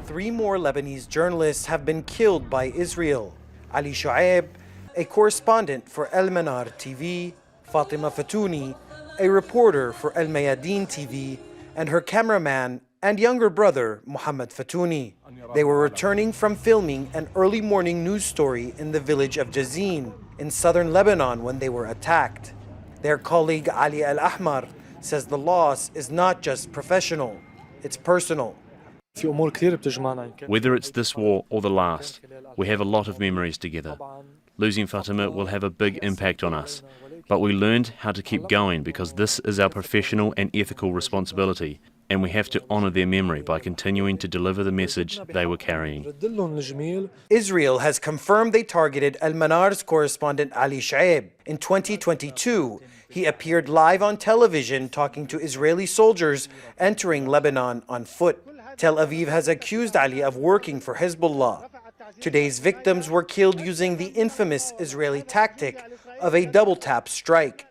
Three more Lebanese journalists have been killed by Israel. Ali Shuaib, a correspondent for El Manar TV, Fatima Fatouni, a reporter for El Mayadeen TV, and her cameraman and younger brother, Mohammed Fatouni. They were returning from filming an early morning news story in the village of Jazin in southern Lebanon when they were attacked. Their colleague Ali Al-Ahmar says the loss is not just professional, it's personal. Whether it's this war or the last, we have a lot of memories together. Losing Fatima will have a big impact on us, but we learned how to keep going because this is our professional and ethical responsibility, and we have to honor their memory by continuing to deliver the message they were carrying. Israel has confirmed they targeted El Manar's correspondent Ali Shuaib. In 2022, he appeared live on television talking to Israeli soldiers entering Lebanon on foot. Tel Aviv has accused Ali of working for Hezbollah. Today's victims were killed using the infamous Israeli tactic of a double-tap strike.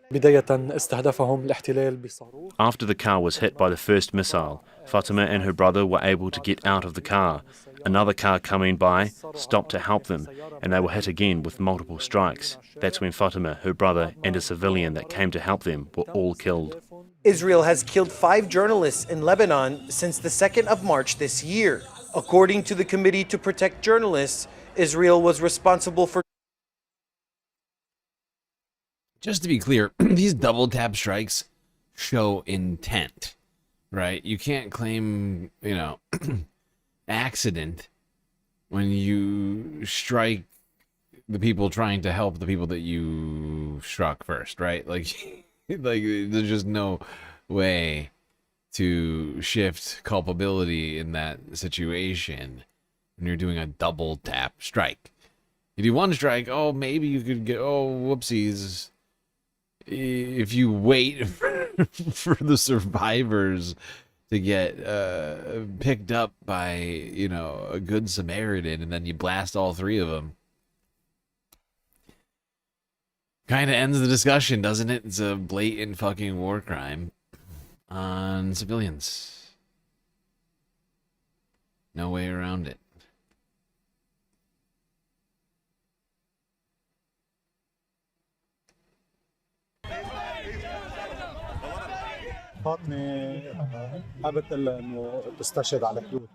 After the car was hit by the first missile, Fatima and her brother were able to get out of the car. Another car coming by stopped to help them, and they were hit again with multiple strikes. That's when Fatima, her brother, and a civilian that came to help them were all killed. Israel has killed 5 journalists in Lebanon since the 2nd of March this year. According to the Committee to Protect Journalists, Israel was responsible for... Just to be clear, these double tap strikes show intent, right? You can't claim, accident when you strike the people trying to help the people that you struck first, right? Like there's just no way to shift culpability in that situation when you're doing a double tap strike. You do one strike, maybe you could get, whoopsies. If you wait for the survivors to get picked up by, a good Samaritan, and then you blast all 3 of them, kind of ends the discussion, doesn't it? It's a blatant fucking war crime on civilians. No way around it. فاطمة حابت لها انه تستشهد على حدود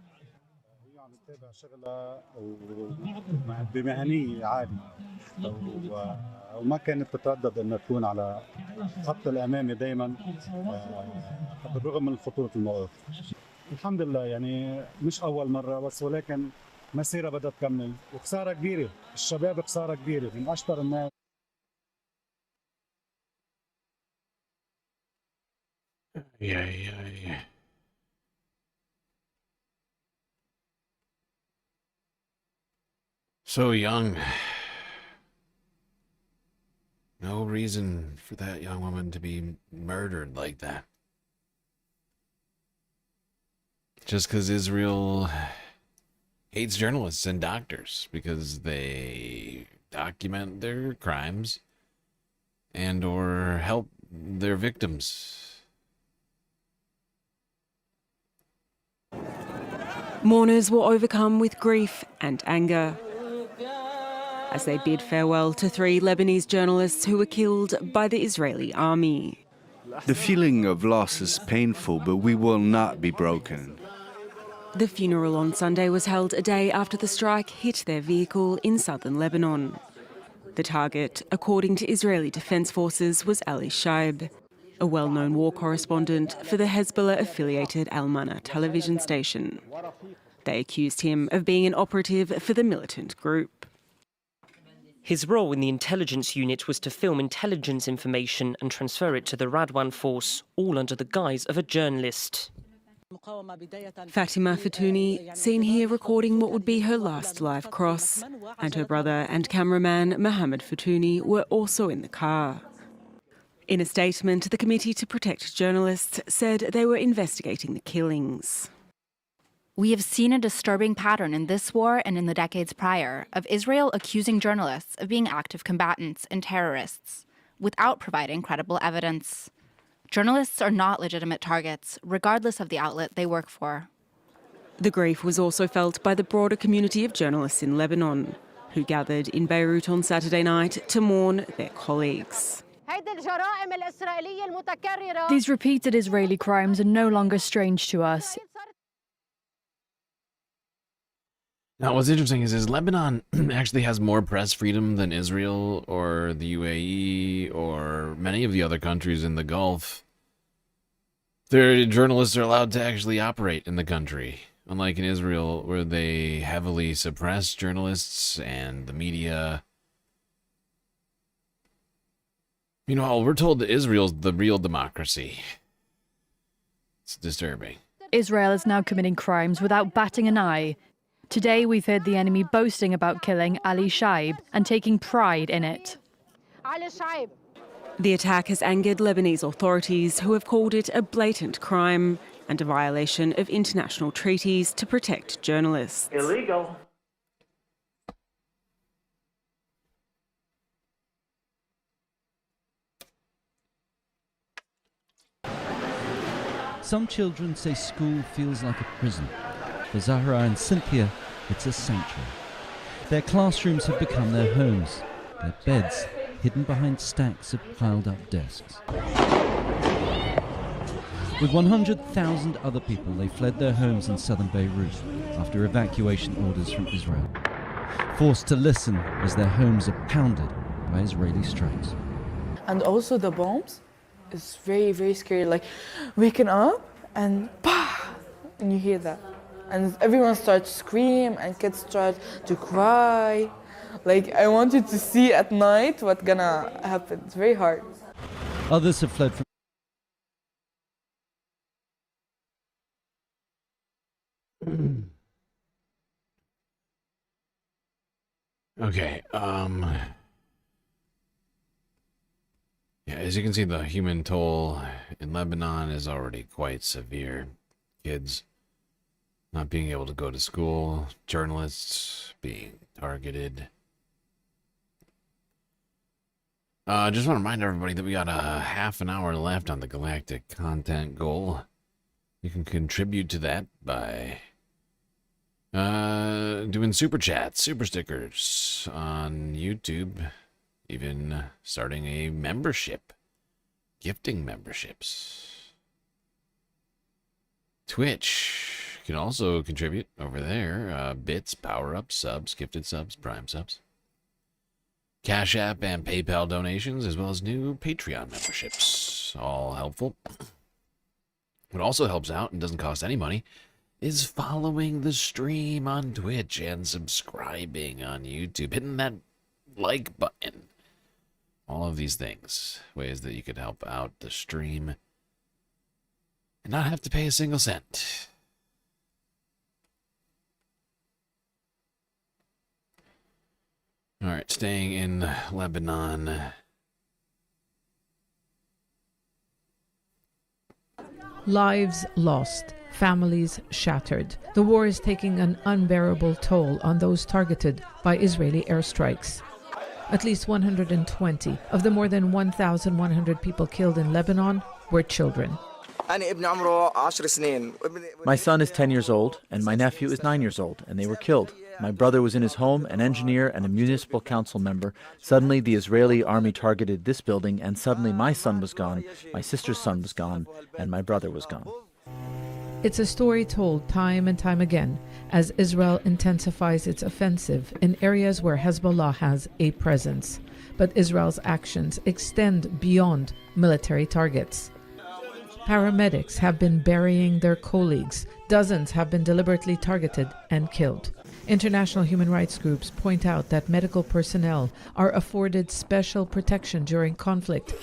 هي عم تتابع شغلها بمهنية عالية وما كانت تتردد انها تكون على الخط الامامي دائما بالرغم من خطورة الموقف. الحمد لله يعني مش اول مرة بس ولكن مسيرة بدها تكمل وخسارة كبيرة، الشباب خسارة كبيرة من اشطر الناس. Yeah. So young. No reason for that young woman to be murdered like that. Just because Israel hates journalists and doctors because they document their crimes and or help their victims. Mourners were overcome with grief and anger as they bid farewell to 3 Lebanese journalists who were killed by the Israeli army. The feeling of loss is painful, but we will not be broken. The funeral on Sunday was held a day after the strike hit their vehicle in southern Lebanon. The target, according to Israeli Defense Forces, was Ali Shuaib, a well-known war correspondent for the Hezbollah-affiliated Al-Mana television station. They accused him of being an operative for the militant group. His role in the intelligence unit was to film intelligence information and transfer it to the Radwan force, all under the guise of a journalist. Fatima Fatouni, seen here recording what would be her last live cross, and her brother and cameraman Mohammed Fatouni were also in the car. In a statement, the Committee to Protect Journalists said they were investigating the killings. We have seen a disturbing pattern in this war and in the decades prior of Israel accusing journalists of being active combatants and terrorists without providing credible evidence. Journalists are not legitimate targets, regardless of the outlet they work for. The grief was also felt by the broader community of journalists in Lebanon, who gathered in Beirut on Saturday night to mourn their colleagues. These repeated Israeli crimes are no longer strange to us. Now, what's interesting is Lebanon actually has more press freedom than Israel or the UAE or many of the other countries in the Gulf. Their journalists are allowed to actually operate in the country, unlike in Israel, where they heavily suppress journalists and the media. Meanwhile, we're told that Israel's the real democracy. It's disturbing. Israel is now committing crimes without batting an eye. Today we've heard the enemy boasting about killing Ali Shaib and taking pride in it. The attack has angered Lebanese authorities, who have called it a blatant crime and a violation of international treaties to protect journalists. Illegal. Some children say school feels like a prison. For Zahra and Cynthia, it's a sanctuary. Their classrooms have become their homes, their beds hidden behind stacks of piled-up desks. With 100,000 other people, they fled their homes in southern Beirut after evacuation orders from Israel, forced to listen as their homes are pounded by Israeli strikes. And also the bombs is very, very scary. Like waking up and bah, and you hear that. And everyone starts to scream and kids start to cry. Like, I wanted to see at night what's gonna happen. It's very hard. Others have fled from Okay, yeah, as you can see, the human toll in Lebanon is already quite severe. Kids not being able to go to school, journalists being targeted. Just want to remind everybody that we got a half an hour left on the Galactic content goal. You can contribute to that by doing super chats, super stickers on YouTube, even starting a membership, gifting memberships. Twitch can also contribute over there. Bits, power-ups, subs, gifted subs, prime subs. Cash App and PayPal donations, as well as new Patreon memberships. All helpful. What also helps out and doesn't cost any money is following the stream on Twitch and subscribing on YouTube. Hitting that like button. All of these things. Ways that you could help out the stream and not have to pay a single cent. All right, staying in Lebanon. Lives lost, families shattered. The war is taking an unbearable toll on those targeted by Israeli airstrikes. At least 120 of the more than 1,100 people killed in Lebanon were children. My son is 10 years old, and my nephew is 9 years old, and they were killed. My brother was in his home, an engineer and a municipal council member. Suddenly, the Israeli army targeted this building, and suddenly my son was gone, my sister's son was gone, and my brother was gone. It's a story told time and time again as Israel intensifies its offensive in areas where Hezbollah has a presence. But Israel's actions extend beyond military targets. Paramedics have been burying their colleagues. Dozens have been deliberately targeted and killed. International human rights groups point out that medical personnel are afforded special protection during conflict,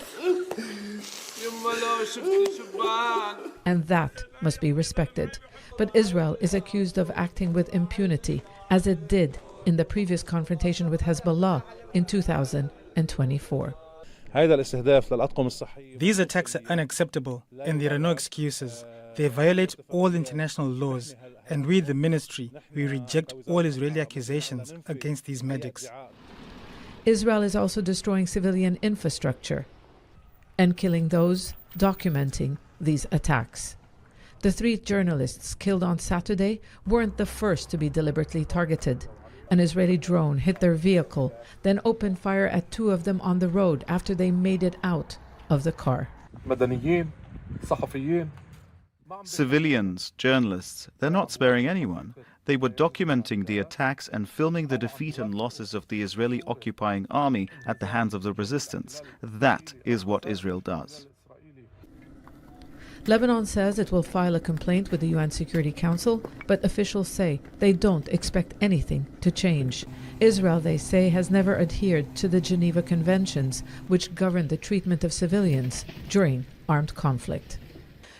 and that must be respected. But Israel is accused of acting with impunity, as it did in the previous confrontation with Hezbollah in 2024. These attacks are unacceptable, and there are no excuses. They violate all international laws. And we, the ministry, we reject all Israeli accusations against these medics. Israel is also destroying civilian infrastructure and killing those documenting these attacks. The 3 journalists killed on Saturday weren't the first to be deliberately targeted. An Israeli drone hit their vehicle, then opened fire at 2 of them on the road after they made it out of the car. Civilians, journalists, they're not sparing anyone. They were documenting the attacks and filming the defeat and losses of the Israeli occupying army at the hands of the resistance. That is what Israel does. Lebanon says it will file a complaint with the UN Security Council, but officials say they don't expect anything to change. Israel, they say, has never adhered to the Geneva Conventions, which govern the treatment of civilians during armed conflict.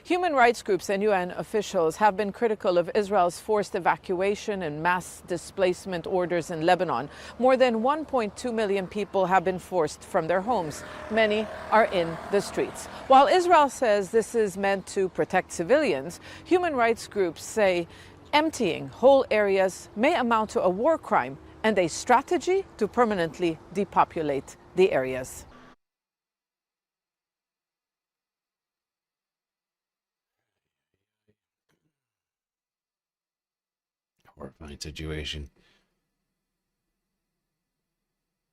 Human rights groups and UN officials have been critical of Israel's forced evacuation and mass displacement orders in Lebanon. More than 1.2 million people have been forced from their homes. Many are in the streets. While Israel says this is meant to protect civilians, human rights groups say emptying whole areas may amount to a war crime and a strategy to permanently depopulate the areas. Horrifying situation.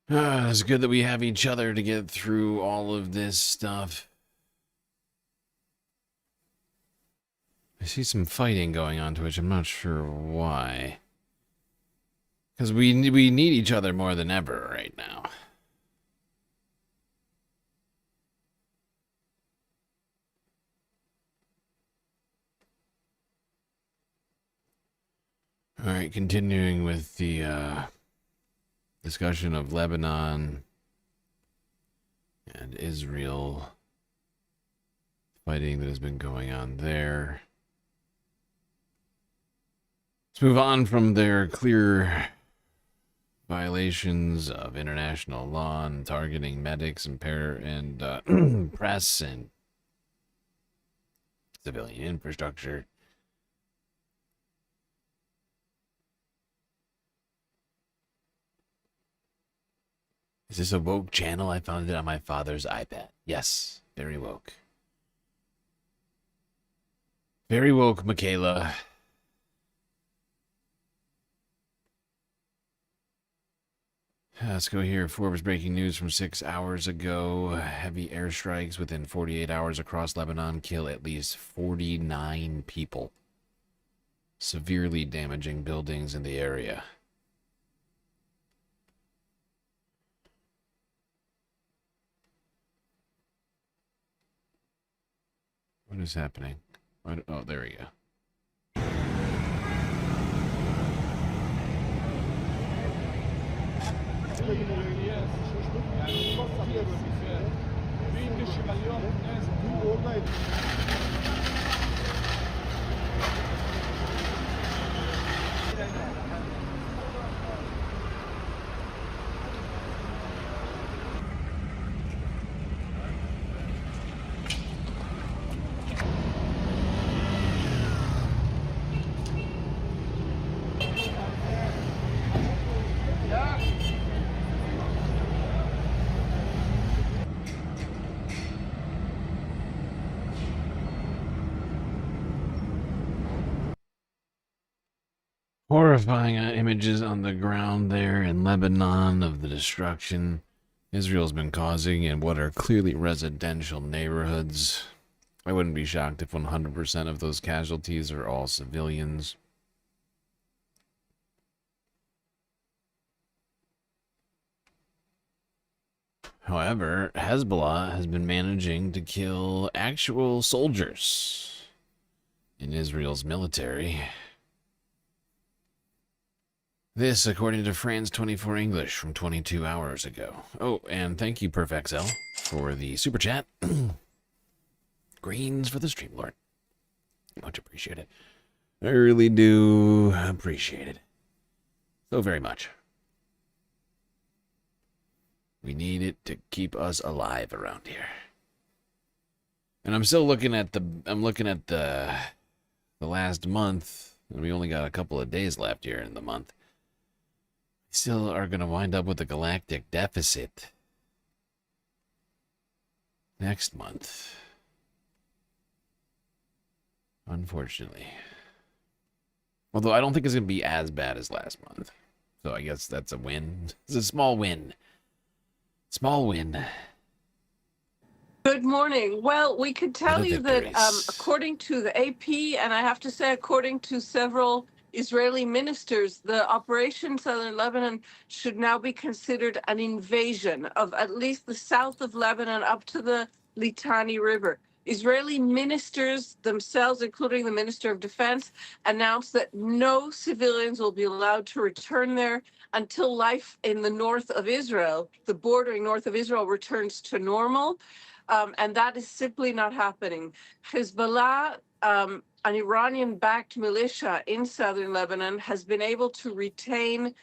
It's good that we have each other to get through all of this stuff. I see some fighting going on, to which I'm not sure why. Because we need each other more than ever right now. All right, continuing with the discussion of Lebanon and Israel, fighting that has been going on there. Let's move on from their clear violations of international law and targeting medics and press and civilian infrastructure. Is this a woke channel? I found it on my father's iPad. Yes, very woke. Very woke, Michaela. Let's go here. Forbes breaking news from 6 hours ago. Heavy airstrikes within 48 hours across Lebanon kill at least 49 people, severely damaging buildings in the area. What is happening? Oh, there we go. Horrifying images on the ground there in Lebanon of the destruction Israel's been causing in what are clearly residential neighborhoods. I wouldn't be shocked if 100% of those casualties are all civilians. However, Hezbollah has been managing to kill actual soldiers in Israel's military. This, according to France 24 English from 22 hours ago. Oh, and thank you, PerfXL, for the super chat. Greens for the Streamlord. Much appreciated. I really do appreciate it. So very much. We need it to keep us alive around here. And I'm still looking at the last month We only got a couple of days left here in the month. We still are going to wind up with a galactic deficit next month. Unfortunately. Although I don't think it's going to be as bad as last month. So I guess that's a win. It's a small win. Small win. Good morning. Well, we could tell you that according to the AP, and I have to say according to several Israeli ministers, the Operation Southern Lebanon should now be considered an invasion of at least the south of Lebanon up to the Litani River. Israeli ministers themselves, including the Minister of Defense, announced that no civilians will be allowed to return there until life in the north of Israel, the bordering north of Israel, returns to normal. And that is simply not happening. Hezbollah, an Iranian-backed militia in southern Lebanon, has been able to retain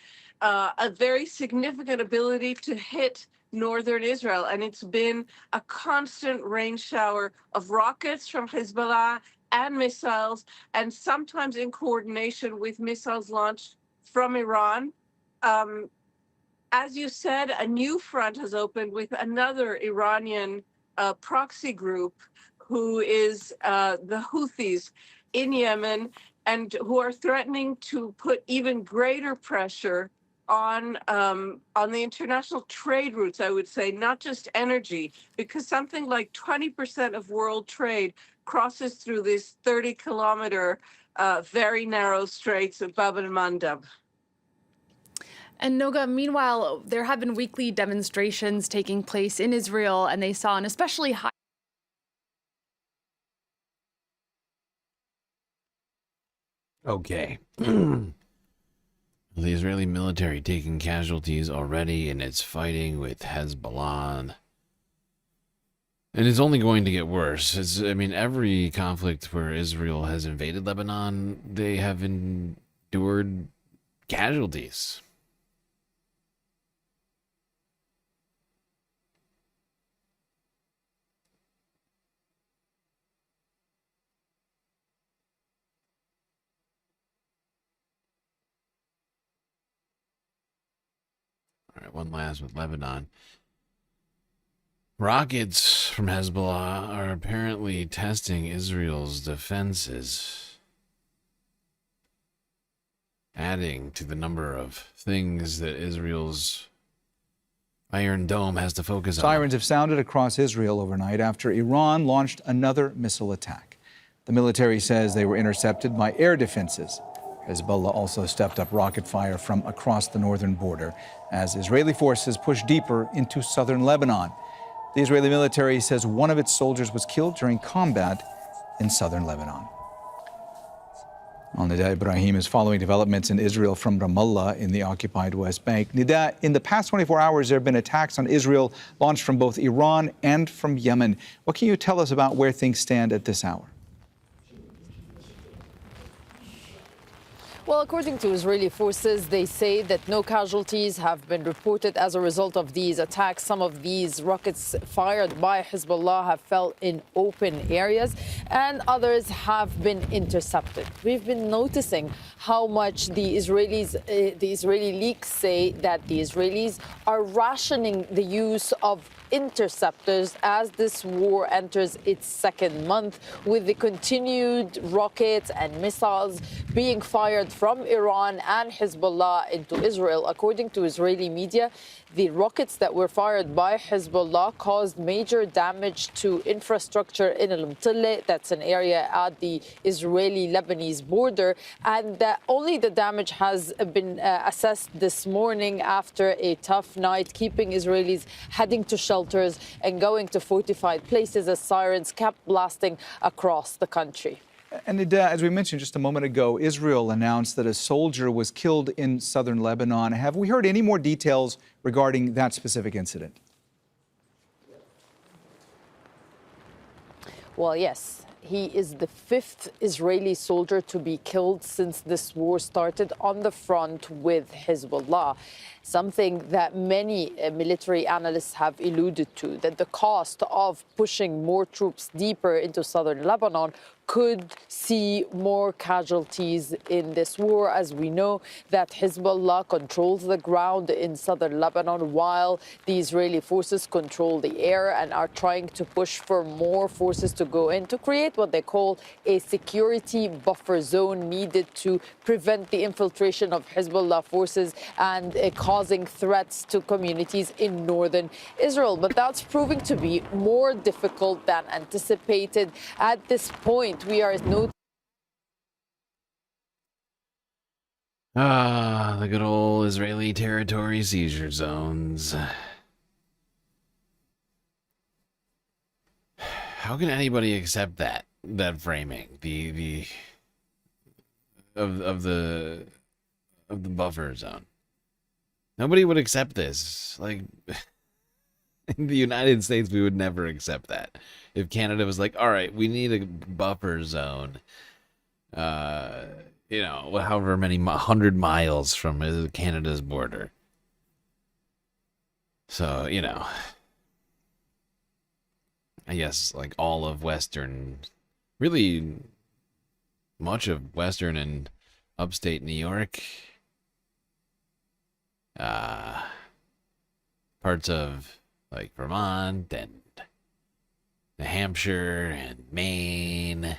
a very significant ability to hit northern Israel. And it's been a constant rain shower of rockets from Hezbollah and missiles, and sometimes in coordination with missiles launched from Iran. As you said, a new front has opened with another Iranian proxy group who is the Houthis in Yemen, and who are threatening to put even greater pressure on the international trade routes, I would say, not just energy, because something like 20% of world trade crosses through this 30-kilometer very narrow straits of Bab el-Mandab. And Noga, meanwhile, there have been weekly demonstrations taking place in Israel, and they saw an especially high. Okay. The Israeli military taking casualties already, and it's fighting with Hezbollah. And it's only going to get worse. I mean, every conflict where Israel has invaded Lebanon, they have endured casualties. All right, one last with Lebanon. Rockets from Hezbollah are apparently testing Israel's defenses, adding to the number of things that Israel's Iron Dome has to focus on. Sirens have sounded across Israel overnight after Iran launched another missile attack. The military says they were intercepted by air defenses. Hezbollah also stepped up rocket fire from across the northern border as Israeli forces push deeper into southern Lebanon. The Israeli military says one of its soldiers was killed during combat in southern Lebanon. Nida Ibrahim is following developments in Israel from Ramallah in the occupied West Bank. Nida, in the past 24 hours, there have been attacks on Israel launched from both Iran and from Yemen. What can you tell us about where things stand at this hour? Well, according to Israeli forces, they say that no casualties have been reported as a result of these attacks. Some of these rockets fired by Hezbollah have fell in open areas, and others have been intercepted. We've been noticing how much the Israeli leaks say that the Israelis are rationing the use of interceptors as this war enters its second month, with the continued rockets and missiles being fired from Iran and Hezbollah into Israel. According to Israeli media, the rockets that were fired by Hezbollah caused major damage to infrastructure in Al-Mutille. That's an area at the Israeli-Lebanese border. And only the damage has been assessed this morning after a tough night, keeping Israelis heading to shelters and going to fortified places as sirens kept blasting across the country. And as we mentioned just a moment ago, Israel announced that a soldier was killed in southern Lebanon. Have we heard any more details regarding that specific incident? Well, yes. He is the fifth Israeli soldier to be killed since this war started on the front with Hezbollah. something that many military analysts have alluded to, that the cost of pushing more troops deeper into southern Lebanon could see more casualties in this war, as we know that Hezbollah controls the ground in southern Lebanon while the Israeli forces control the air and are trying to push for more forces to go in to create what they call a security buffer zone needed to prevent the infiltration of Hezbollah forces and causing threats to communities in northern Israel. But that's proving to be more difficult than anticipated at this point. We are no. The good old Israeli territory seizure zones. How can anybody accept that framing? Of the buffer zone. Nobody would accept this. Like, in the United States, we would never accept that. If Canada was like, all right, we need a buffer zone, you know, however many 100 miles from Canada's border. So, you know, I guess like all of Western, really much of Western and upstate New York, parts of like Vermont and New Hampshire and Maine,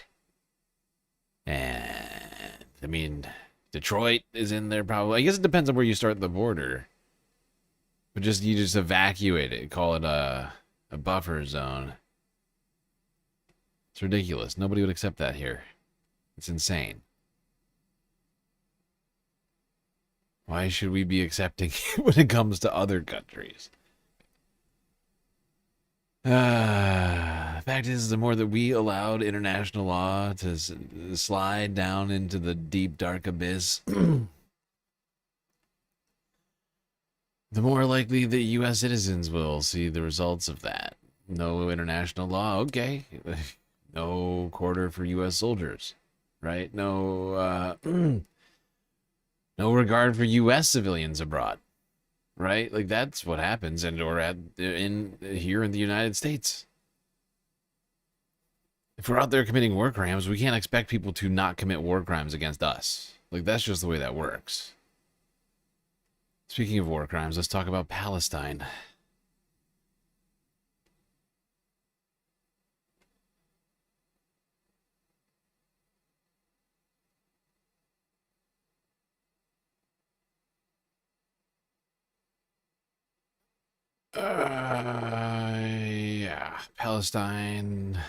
and I mean Detroit is in there probably. I guess it depends on where you start the border, but you just evacuate it, call it a buffer zone. It's ridiculous. Nobody would accept that here. It's insane. Why should we be accepting it when it comes to other countries? The fact is, the more that we allowed international law to slide down into the deep, dark abyss, the more likely that U.S. citizens will see the results of that. No international law, okay. No quarter for U.S. soldiers, right? No, no regard for U.S. civilians abroad. Right? Like, that's what happens, and or here in the United States. If we're out there committing war crimes, we can't expect people to not commit war crimes against us. Like, that's just the way that works. Speaking of war crimes, let's talk about Palestine. Yeah, Palestine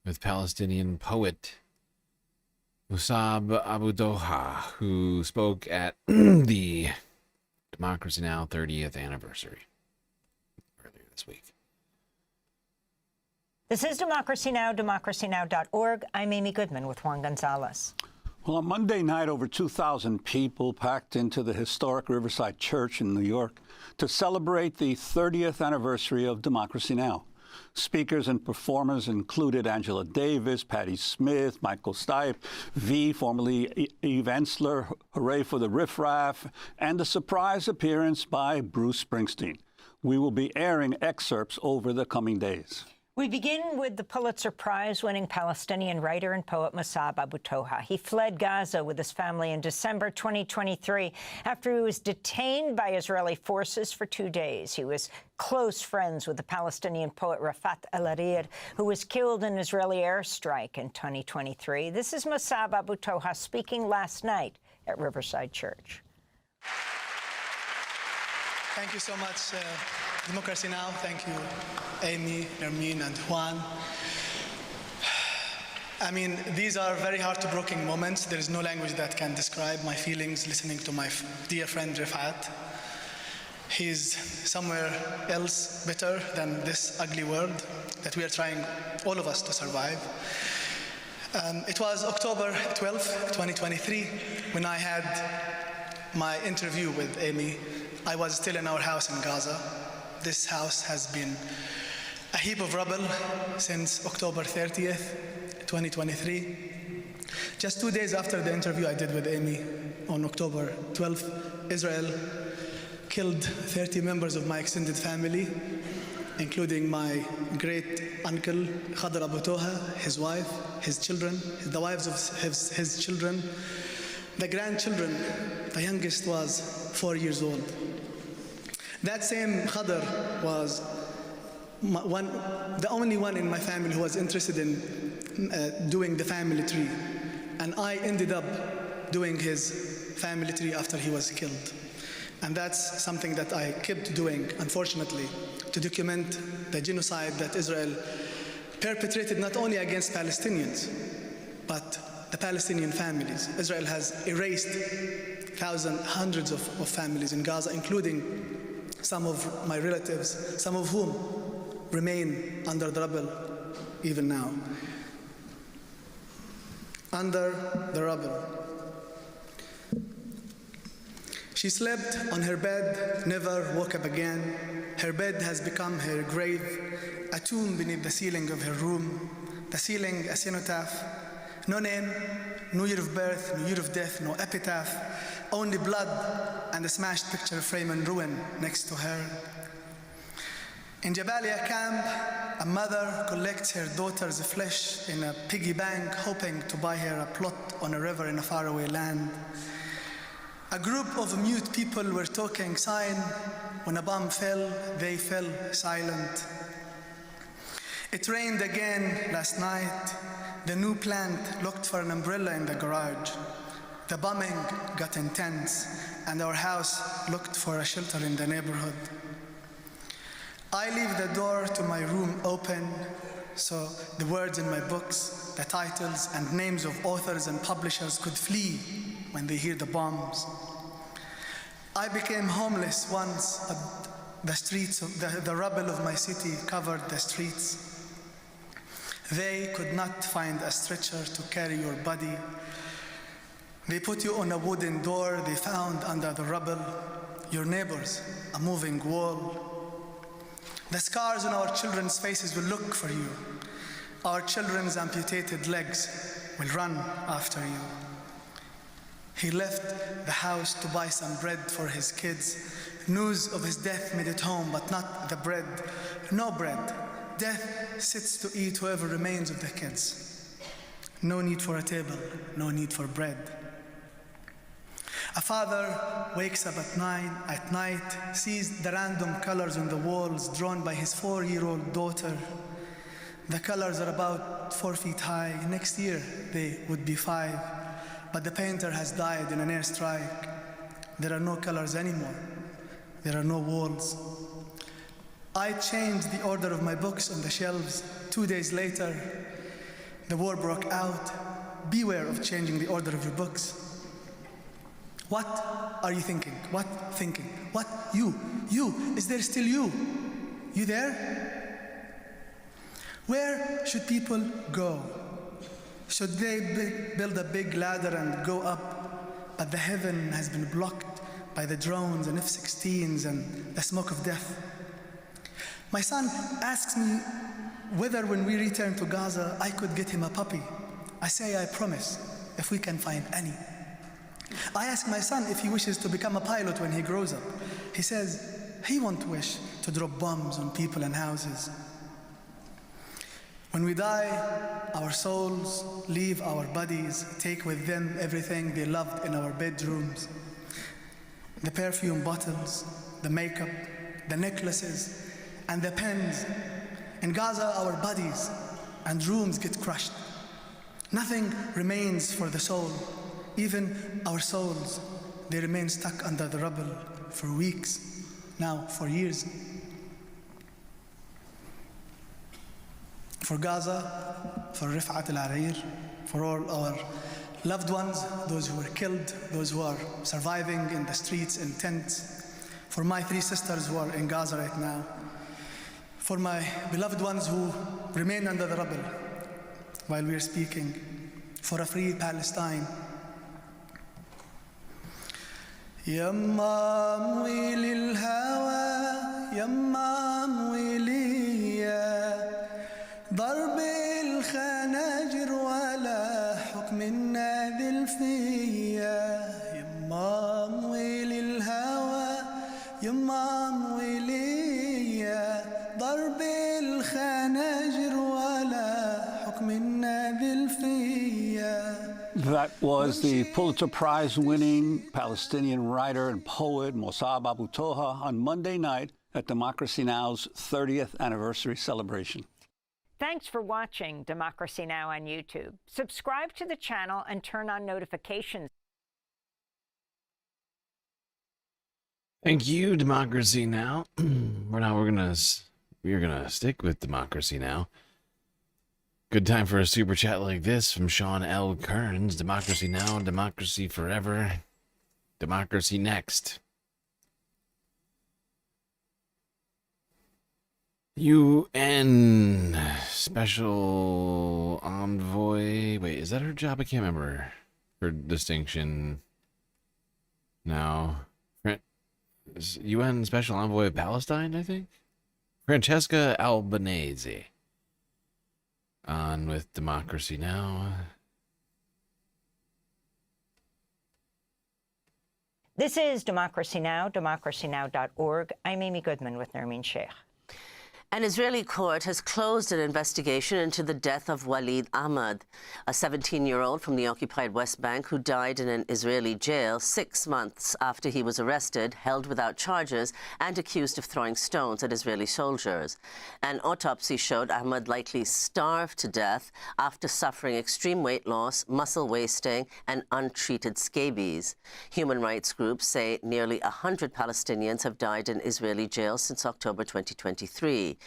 with Palestinian poet Musab Abu Doha, who spoke at the Democracy Now! 30th anniversary earlier this week. This is Democracy Now!, democracynow.org. I'm Amy Goodman with Juan Gonzalez. Well, on Monday night, over 2,000 people packed into the historic Riverside Church in New York to celebrate the 30th anniversary of Democracy Now! Speakers and performers included Angela Davis, Patti Smith, Michael Stipe, V, formerly Eve Ensler, Hooray for the Riff Raff, and a surprise appearance by Bruce Springsteen. We will be airing excerpts over the coming days. We begin with the Pulitzer Prize-winning Palestinian writer and poet Musab Abu Toha. He fled Gaza with his family in December 2023 after he was detained by Israeli forces for 2 days. He was close friends with the Palestinian poet Rafat El-Arir, who was killed in an Israeli airstrike in 2023. This is Musab Abu Toha speaking last night at Riverside Church. Thank you so much, Democracy Now! Thank you, Amy, Nermeen, and Juan. I mean, these are very heartbreaking moments. There is no language that can describe my feelings listening to my dear friend Rifat. He's somewhere else better than this ugly world that we are trying, all of us, to survive. It was October 12th, 2023, when I had my interview with Amy. I was still in our house in Gaza. This house has been a heap of rubble since October 30th, 2023. Just 2 days after the interview I did with Amy on October 12th, Israel killed 30 members of my extended family, including my great uncle Khadr Abu Toha, his wife, his children, the wives of his children, the grandchildren. The youngest was 4 years old. That same Khadr was the only one in my family who was interested in doing the family tree. And I ended up doing his family tree after he was killed. And that's something that I kept doing, unfortunately, to document the genocide that Israel perpetrated not only against Palestinians, but the Palestinian families. Israel has erased hundreds of families in Gaza, including some of my relatives, some of whom remain under the rubble even now. Under the rubble. She slept on her bed, never woke up again. Her bed has become her grave, a tomb beneath the ceiling of her room. The ceiling, a cenotaph. No name, no year of birth, no year of death, no epitaph. Only blood and a smashed picture frame and ruin next to her. In Jabalia camp, a mother collects her daughter's flesh in a piggy bank, hoping to buy her a plot on a river in a faraway land. A group of mute people were talking sign. When a bomb fell, they fell silent. It rained again last night. The new plant looked for an umbrella in the garage. The bombing got intense, and our house looked for a shelter in the neighborhood. I leave the door to my room open so the words in my books, the titles and names of authors and publishers could flee when they hear the bombs. I became homeless once, but the streets of the rubble of my city covered the streets. They could not find a stretcher to carry your body. They put you on a wooden door they found under the rubble. Your neighbors, a moving wall. The scars on our children's faces will look for you. Our children's amputated legs will run after you. He left the house to buy some bread for his kids. News of his death made it home, but not the bread. No bread. Death sits to eat whoever remains of the kids. No need for a table, no need for bread. A father wakes up at night, sees the random colors on the walls drawn by his 4-year-old daughter. The colors are about 4 feet high. Next year, they would be 5. But the painter has died in an airstrike. There are no colors anymore. There are no walls. I changed the order of my books on the shelves. 2 days later, the war broke out. Beware of changing the order of your books. What are you thinking? What thinking? What? You? Is there still you? You there? Where should people go? Should they build a big ladder and go up? But the heaven has been blocked by the drones and F-16s and the smoke of death. My son asks me whether when we return to Gaza, I could get him a puppy. I say I promise, if we can find any. I ask my son if he wishes to become a pilot when he grows up. He says he won't wish to drop bombs on people and houses. When we die, our souls leave our bodies, take with them everything they loved in our bedrooms. The perfume bottles, the makeup, the necklaces, and the pens. In Gaza, our bodies and rooms get crushed. Nothing remains for the soul. Even our souls, they remain stuck under the rubble for weeks, now for years. For Gaza, for Rifat al-Arir, for all our loved ones, those who were killed, those who are surviving in the streets in tents, for my 3 sisters who are in Gaza right now, for my beloved ones who remain under the rubble while we are speaking, for a free Palestine. يما مويل الهوى يما مويلية ضرب الخناجر ولا حكم النادل فيا يما مويل الهوى That was the Pulitzer Prize-winning Palestinian writer and poet Mossab Abu Toha on Monday night at Democracy Now!'s 30th anniversary celebration. Thanks for watching Democracy Now! On YouTube. Subscribe to the channel and turn on notifications. Thank you, Democracy Now! We're gonna stick with Democracy Now! Good time for a super chat like this from Sean L. Kearns. Democracy Now!, Democracy Forever, Democracy Next. UN Special Envoy. Wait, is that her job? I can't remember her distinction now. UN Special Envoy of Palestine, I think? Francesca Albanese. On with Democracy Now! This is Democracy Now!, democracynow.org. I'm Amy Goodman with Nermeen Sheikh. An Israeli court has closed an investigation into the death of Walid Ahmad, a 17-year-old from the occupied West Bank who died in an Israeli jail 6 months after he was arrested, held without charges, and accused of throwing stones at Israeli soldiers. An autopsy showed Ahmad likely starved to death after suffering extreme weight loss, muscle wasting, and untreated scabies. Human rights groups say nearly 100 Palestinians have died in Israeli jails since October 2023.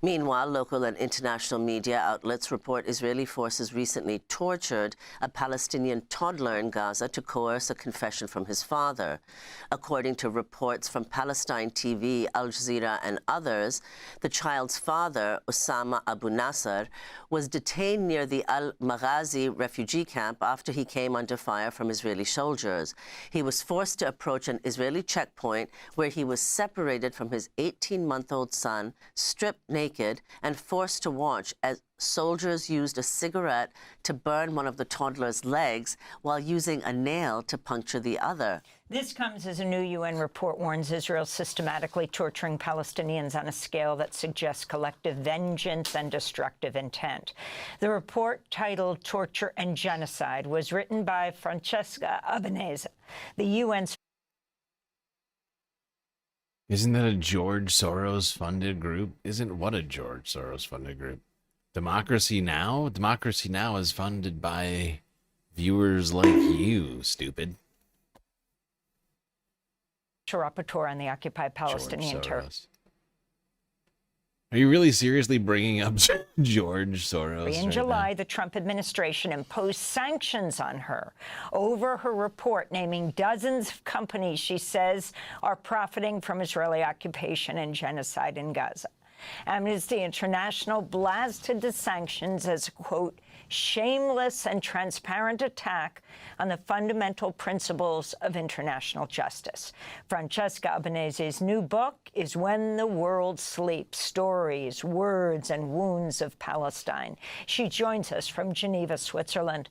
Meanwhile, local and international media outlets report Israeli forces recently tortured a Palestinian toddler in Gaza to coerce a confession from his father. According to reports from Palestine TV, Al Jazeera, and others, the child's father, Osama Abu Nasser, was detained near the Al-Maghazi refugee camp after he came under fire from Israeli soldiers. He was forced to approach an Israeli checkpoint where he was separated from his 18-month-old son, stripped naked, and forced to watch as soldiers used a cigarette to burn one of the toddler's legs while using a nail to puncture the other. This comes as a new UN report warns Israel systematically torturing Palestinians on a scale that suggests collective vengeance and destructive intent. The report, titled Torture and Genocide, was written by Francesca Albanese, the UN's. Isn't that a George Soros-funded group? What a George Soros-funded group? Democracy Now! Democracy Now! Is funded by viewers like you, stupid. Rapporteur on the occupied Palestinian territory. Are you really seriously bringing up George Soros? In July, the Trump administration imposed sanctions on her over her report naming dozens of companies she says are profiting from Israeli occupation and genocide in Gaza. Amnesty International blasted the sanctions as a, quote, shameless and transparent attack on the fundamental principles of international justice. Francesca Albanese's new book is When the World Sleeps, Stories, Words, and Wounds of Palestine. She joins us from Geneva, Switzerland.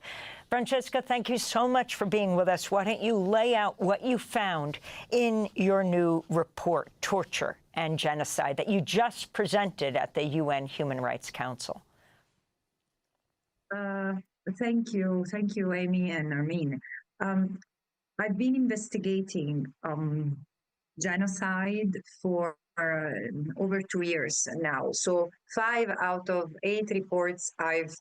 Francesca, thank you so much for being with us. Why don't you lay out what you found in your new report, Torture and Genocide, that you just presented at the UN Human Rights Council? Thank you, Amy and Nermeen. I've been investigating genocide for over 2 years now. So 5 out of 8 reports I've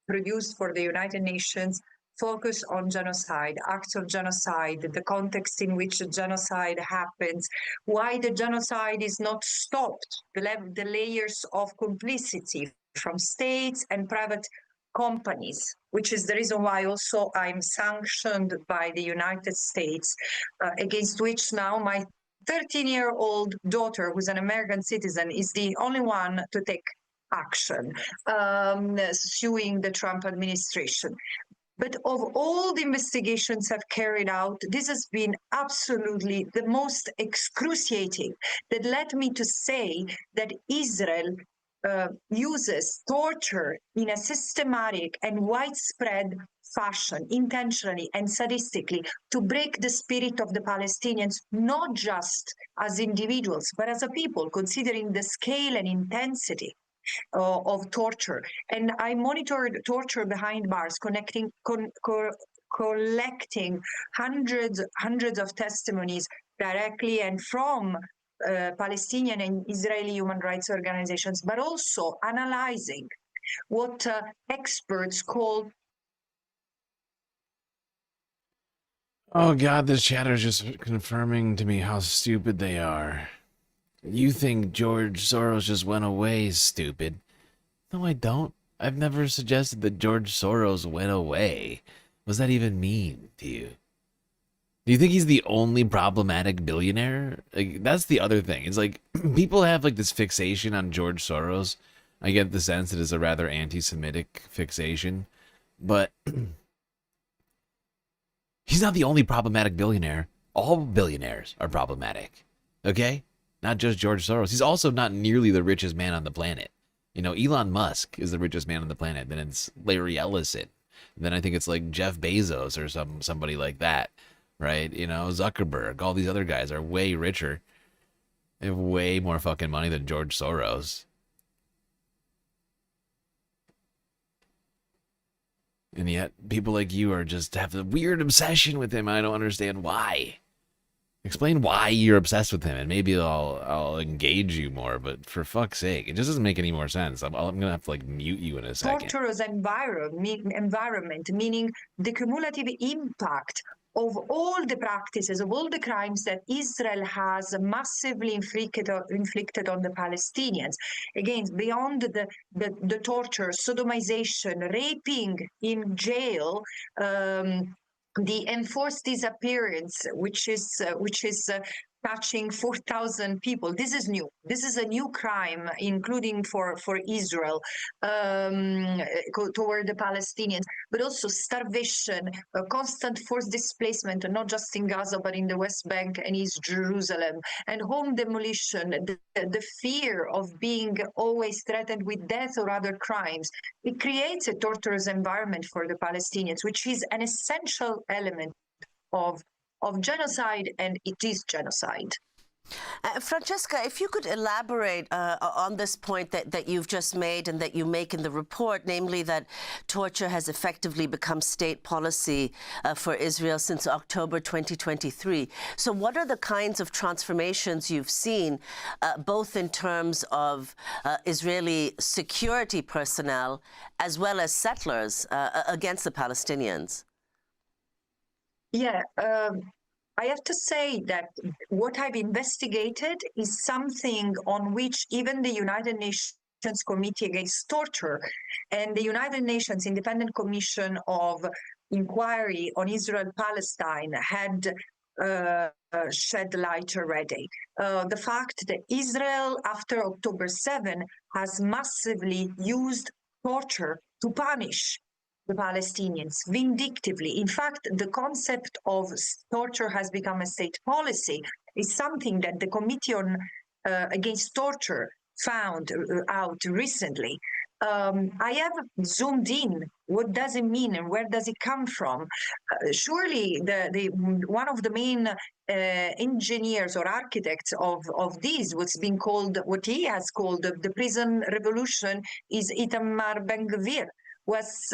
produced for the United Nations focus on genocide, acts of genocide, the context in which a genocide happens, why the genocide is not stopped, the layers of complicity from states and private companies, which is the reason why also I'm sanctioned by the United States, against which now my 13-year-old daughter, who's an American citizen, is the only one to take action, suing the Trump administration. But of all the investigations I've carried out, this has been absolutely the most excruciating, that led me to say that Israel uses torture in a systematic and widespread fashion, intentionally and sadistically, to break the spirit of the Palestinians, not just as individuals, but as a people, considering the scale and intensity of torture. And I monitored torture behind bars, collecting hundreds of testimonies directly and from Palestinian and Israeli human rights organizations, but also analyzing what experts call. Oh God, this chatter is just confirming to me how stupid they are. You think George Soros just went away, stupid. No, I don't. I've never suggested that George Soros went away. What does that even mean to you? Do you think he's the only problematic billionaire? Like, that's the other thing. It's like, people have like this fixation on George Soros. I get the sense it is a rather anti-Semitic fixation. But he's not the only problematic billionaire. All billionaires are problematic. Okay? Not just George Soros. He's also not nearly the richest man on the planet. You know, Elon Musk is the richest man on the planet. Then it's Larry Ellison. Then I think it's like Jeff Bezos or somebody like that. Right? You know, Zuckerberg. All these other guys are way richer. They have way more fucking money than George Soros. And yet, people like you are just have the weird obsession with him. I don't understand why. Explain why you're obsessed with him, and maybe I'll engage you more. But for fuck's sake, it just doesn't make any more sense. I'm gonna have to like mute you in a second. Torturous environment, meaning the cumulative impact of all the practices, of all the crimes that Israel has massively inflicted on the Palestinians. Again, beyond the torture, sodomization, raping in jail, the enforced disappearance, which is touching 4,000 people. This is new. This is a new crime, including for Israel, toward the Palestinians, but also starvation, constant forced displacement, not just in Gaza, but in the West Bank and East Jerusalem, and home demolition, the fear of being always threatened with death or other crimes. It creates a torturous environment for the Palestinians, which is an essential element of genocide, and it is genocide. Francesca, if you could elaborate on this point that you've just made and that you make in the report, namely that torture has effectively become state policy for Israel since October 2023. So what are the kinds of transformations you've seen, both in terms of Israeli security personnel as well as settlers against the Palestinians? Yeah, I have to say that what I've investigated is something on which even the United Nations Committee Against Torture and the United Nations Independent Commission of Inquiry on Israel-Palestine had shed light already. The fact that Israel, after October 7, has massively used torture to punish the Palestinians vindictively. In fact, the concept of torture has become a state policy is something that the Committee on Against Torture found out recently. I have zoomed in. What does it mean and where does it come from? Surely one of the main engineers or architects of this, what he has called the prison revolution, is Itamar Ben-Gvir, was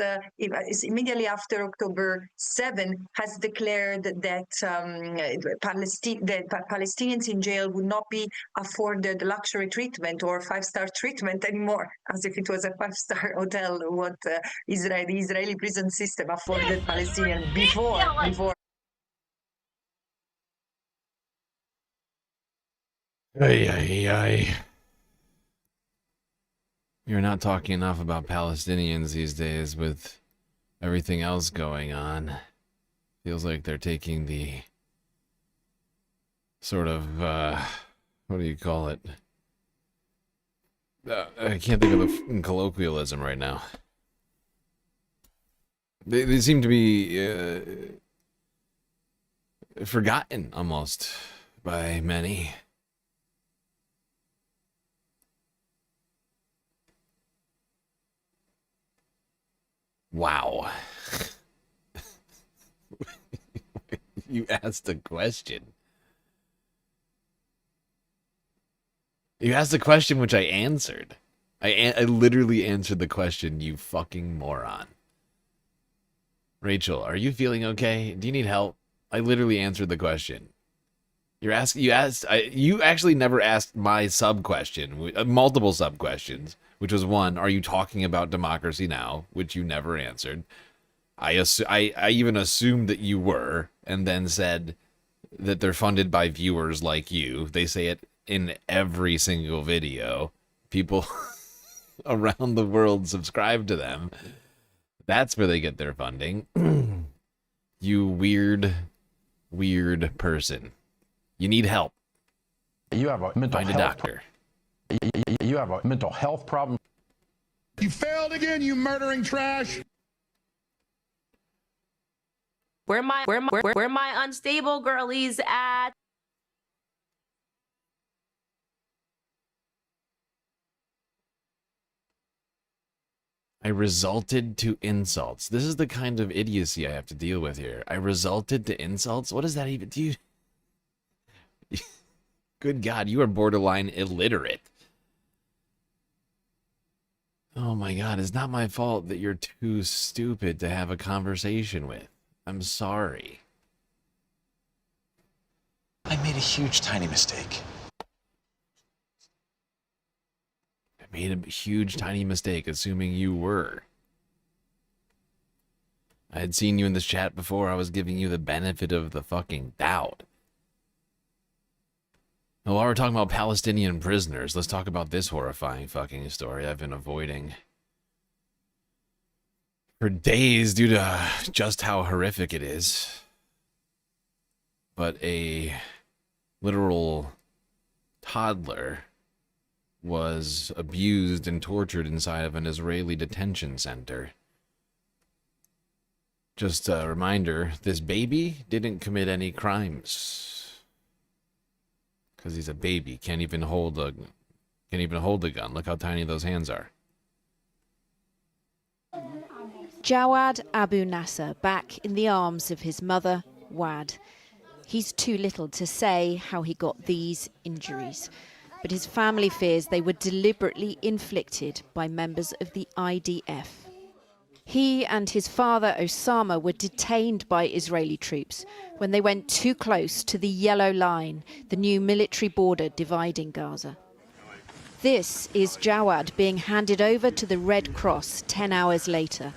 immediately after October 7 has declared that Palestinians in jail would not be afforded luxury treatment or five-star treatment anymore, as if it was a five-star hotel, what the Israeli prison system afforded Palestinians before. Ay, ay, ay. You're not talking enough about Palestinians these days with everything else going on. Feels like they're taking the sort of, what do you call it? I can't think of the colloquialism right now. They seem to be forgotten almost by many. Wow. You asked a question. You asked a question which I answered. I literally answered the question, you fucking moron. Rachel, are you feeling okay? Do you need help? I literally answered the question. You actually never asked my sub-question, multiple sub-questions, which was one, are you talking about democracy now? Which you never answered. I even assumed that you were, and then said that they're funded by viewers like you. They say it in every single video. People around the world subscribe to them. That's where they get their funding. You weird person. You need help. You have a mental Find a doctor. You have a mental health problem. You failed again, you murdering trash. Where my unstable girlies at? I resulted to insults. This is the kind of idiocy I have to deal with here. I resulted to insults? What does that even do? Good God, you are borderline illiterate. Oh my God, it's not my fault that you're too stupid to have a conversation with. I'm sorry. I made a huge, tiny mistake. I made a huge, tiny mistake, assuming you were. I had seen you in this chat before. I was giving you the benefit of the fucking doubt. Now, while we're talking about Palestinian prisoners, let's talk about this horrifying fucking story I've been avoiding for days due to just how horrific it is. But a literal toddler was abused and tortured inside of an Israeli detention center. Just a reminder, this baby didn't commit any crimes. Because he's a baby, can't even hold a gun. Look how tiny those hands are. Jawad Abu Nasser back in the arms of his mother, Wad. He's too little to say how he got these injuries, but his family fears they were deliberately inflicted by members of the IDF. He and his father, Osama, were detained by Israeli troops when they went too close to the Yellow Line, the new military border dividing Gaza. This is Jawad being handed over to the Red Cross 10 hours later.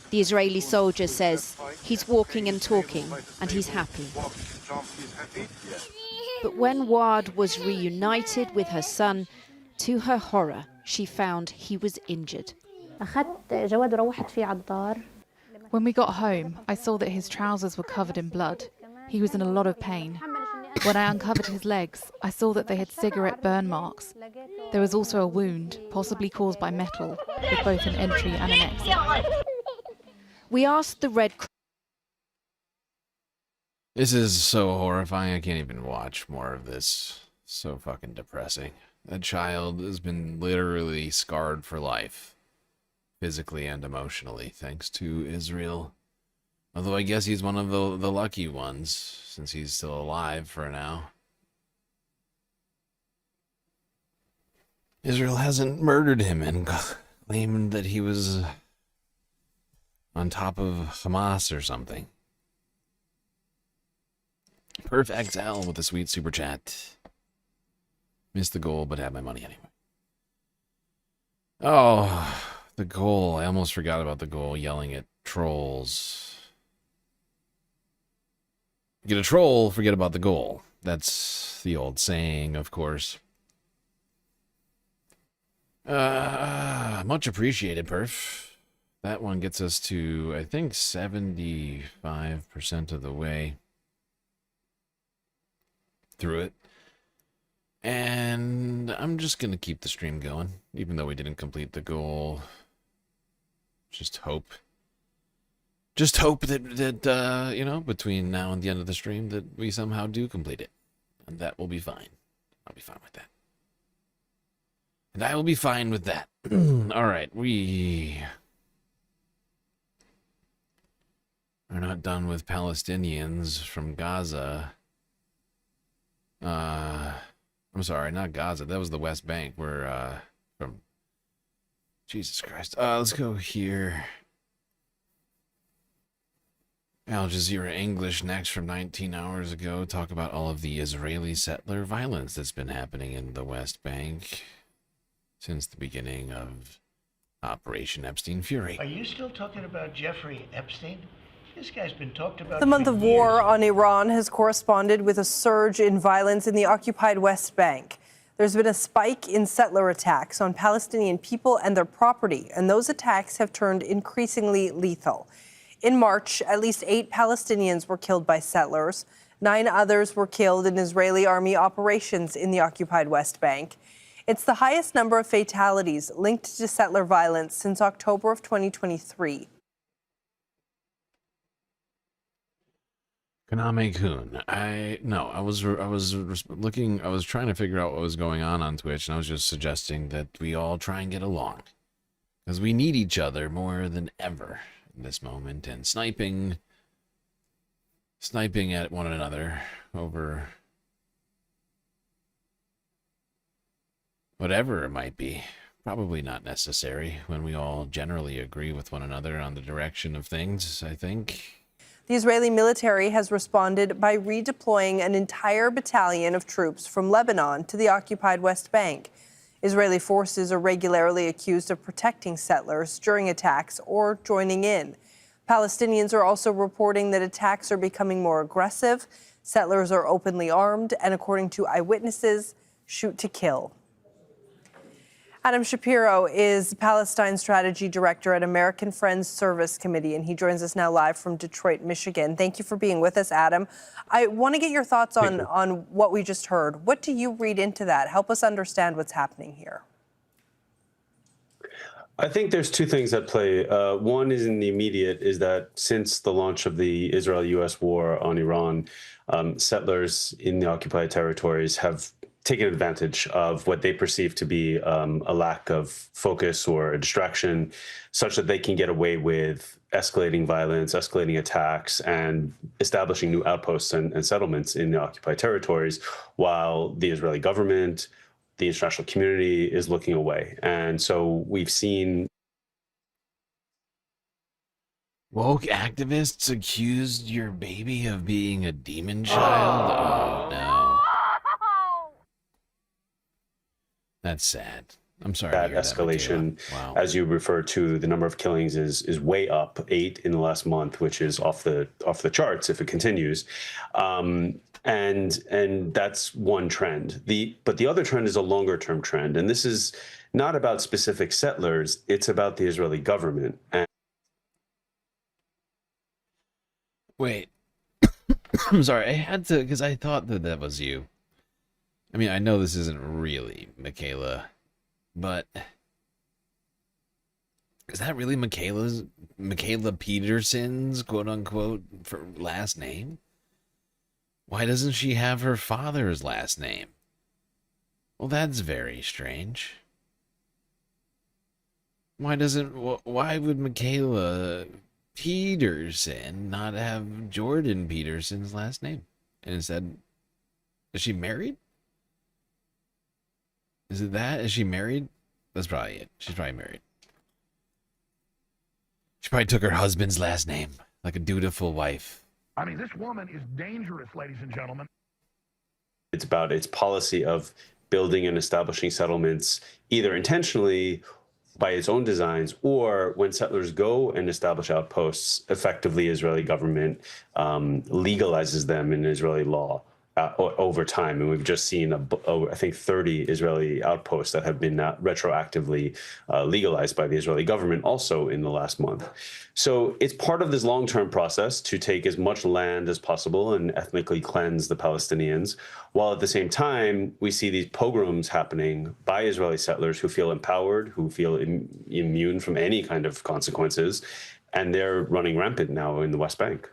The Israeli soldier says he's walking and talking and he's happy. But when Wad was reunited with her son, to her horror, she found he was injured. When we got home, I saw that his trousers were covered in blood. He was in a lot of pain. When I uncovered his legs, I saw that they had cigarette burn marks. There was also a wound, possibly caused by metal, with both an entry and an exit. We asked the Red Cross. This is so horrifying, I can't even watch more of this. So fucking depressing. That child has been literally scarred for life, physically and emotionally, thanks to Israel. Although I guess he's one of the lucky ones, since he's still alive for now. Israel hasn't murdered him and claimed that he was on top of Hamas or something. Perf XL with a sweet super chat. Missed the goal, but had my money anyway. Oh, the goal. I almost forgot about the goal, yelling at trolls. Get a troll, forget about the goal. That's the old saying, of course. Much appreciated, Perf. That one gets us to, I think, 75% of the way through it. And I'm just going to keep the stream going, even though we didn't complete the goal. Just hope. Just hope that you know, between now and the end of the stream, that we somehow do complete it. And that will be fine. I'll be fine with that. And I will be fine with that. All right, we are not done with Palestinians from Gaza. I'm sorry, not Gaza. That was the West Bank. We're from Jesus Christ. Let's go here. Al Jazeera English next from 19 hours ago. Talk about all of the Israeli settler violence that's been happening in the West Bank since the beginning of Operation Epstein Fury. Are you still talking about Jeffrey Epstein? This guy's been talked about. The month for of years. war on Iran has corresponded with a surge in violence in the occupied West Bank. There's been a spike in settler attacks on Palestinian people and their property, and those attacks have turned increasingly lethal. In March, at least 8 Palestinians were killed by settlers. 9 others were killed in Israeli army operations in the occupied West Bank. It's the highest number of fatalities linked to settler violence since October of 2023. Kaname Kun. I was trying to figure out what was going on Twitch, and I was just suggesting that we all try and get along. Because we need each other more than ever in this moment, and sniping at one another over whatever it might be, probably not necessary when we all generally agree with one another on the direction of things, I think. The Israeli military has responded by redeploying an entire battalion of troops from Lebanon to the occupied West Bank. Israeli forces are regularly accused of protecting settlers during attacks or joining in. Palestinians are also reporting that attacks are becoming more aggressive, settlers are openly armed, and according to eyewitnesses, shoot to kill. Adam Shapiro is Palestine Strategy Director at American Friends Service Committee, and he joins us now live from Detroit, Michigan. Thank you for being with us, Adam. I want to get your thoughts on what we just heard. What do you read into that? Help us understand what's happening here. I think there's two things at play. One is in the immediate, is that since the launch of the Israel-U.S. war on Iran, settlers in the occupied territories have taken advantage of what they perceive to be a lack of focus or a distraction, such that they can get away with escalating violence, escalating attacks, and establishing new outposts and settlements in the occupied territories, while the Israeli government, the international community is looking away. And so we've seen woke activists accused your baby of being a demon child? Oh, no. That's sad. I'm sorry. That escalation, wow. As you refer to, the number of killings is way up, 8 in the last month, which is off the charts if it continues. And that's one trend. But the other trend is a longer term trend. And this is not about specific settlers, it's about the Israeli government. And wait, I'm sorry, I had to, because I thought that was you. I mean, I know this isn't really Michaela, but is that really Michaela Peterson's quote unquote for last name? Why doesn't she have her father's last name? Well, that's very strange. Why would Michaela Peterson not have Jordan Peterson's last name? And instead, is she married? Is it that? Is she married? That's probably it. She's probably married. She probably took her husband's last name, like a dutiful wife. I mean, this woman is dangerous, ladies and gentlemen. it's about its policy of building and establishing settlements, either intentionally by its own designs, or when settlers go and establish outposts, effectively Israeli government legalizes them in Israeli law over time. And we've just seen, I think, 30 Israeli outposts that have been retroactively legalized by the Israeli government also in the last month. So it's part of this long-term process to take as much land as possible and ethnically cleanse the Palestinians, while at the same time, we see these pogroms happening by Israeli settlers who feel empowered, who feel immune from any kind of consequences, and they're running rampant now in the West Bank.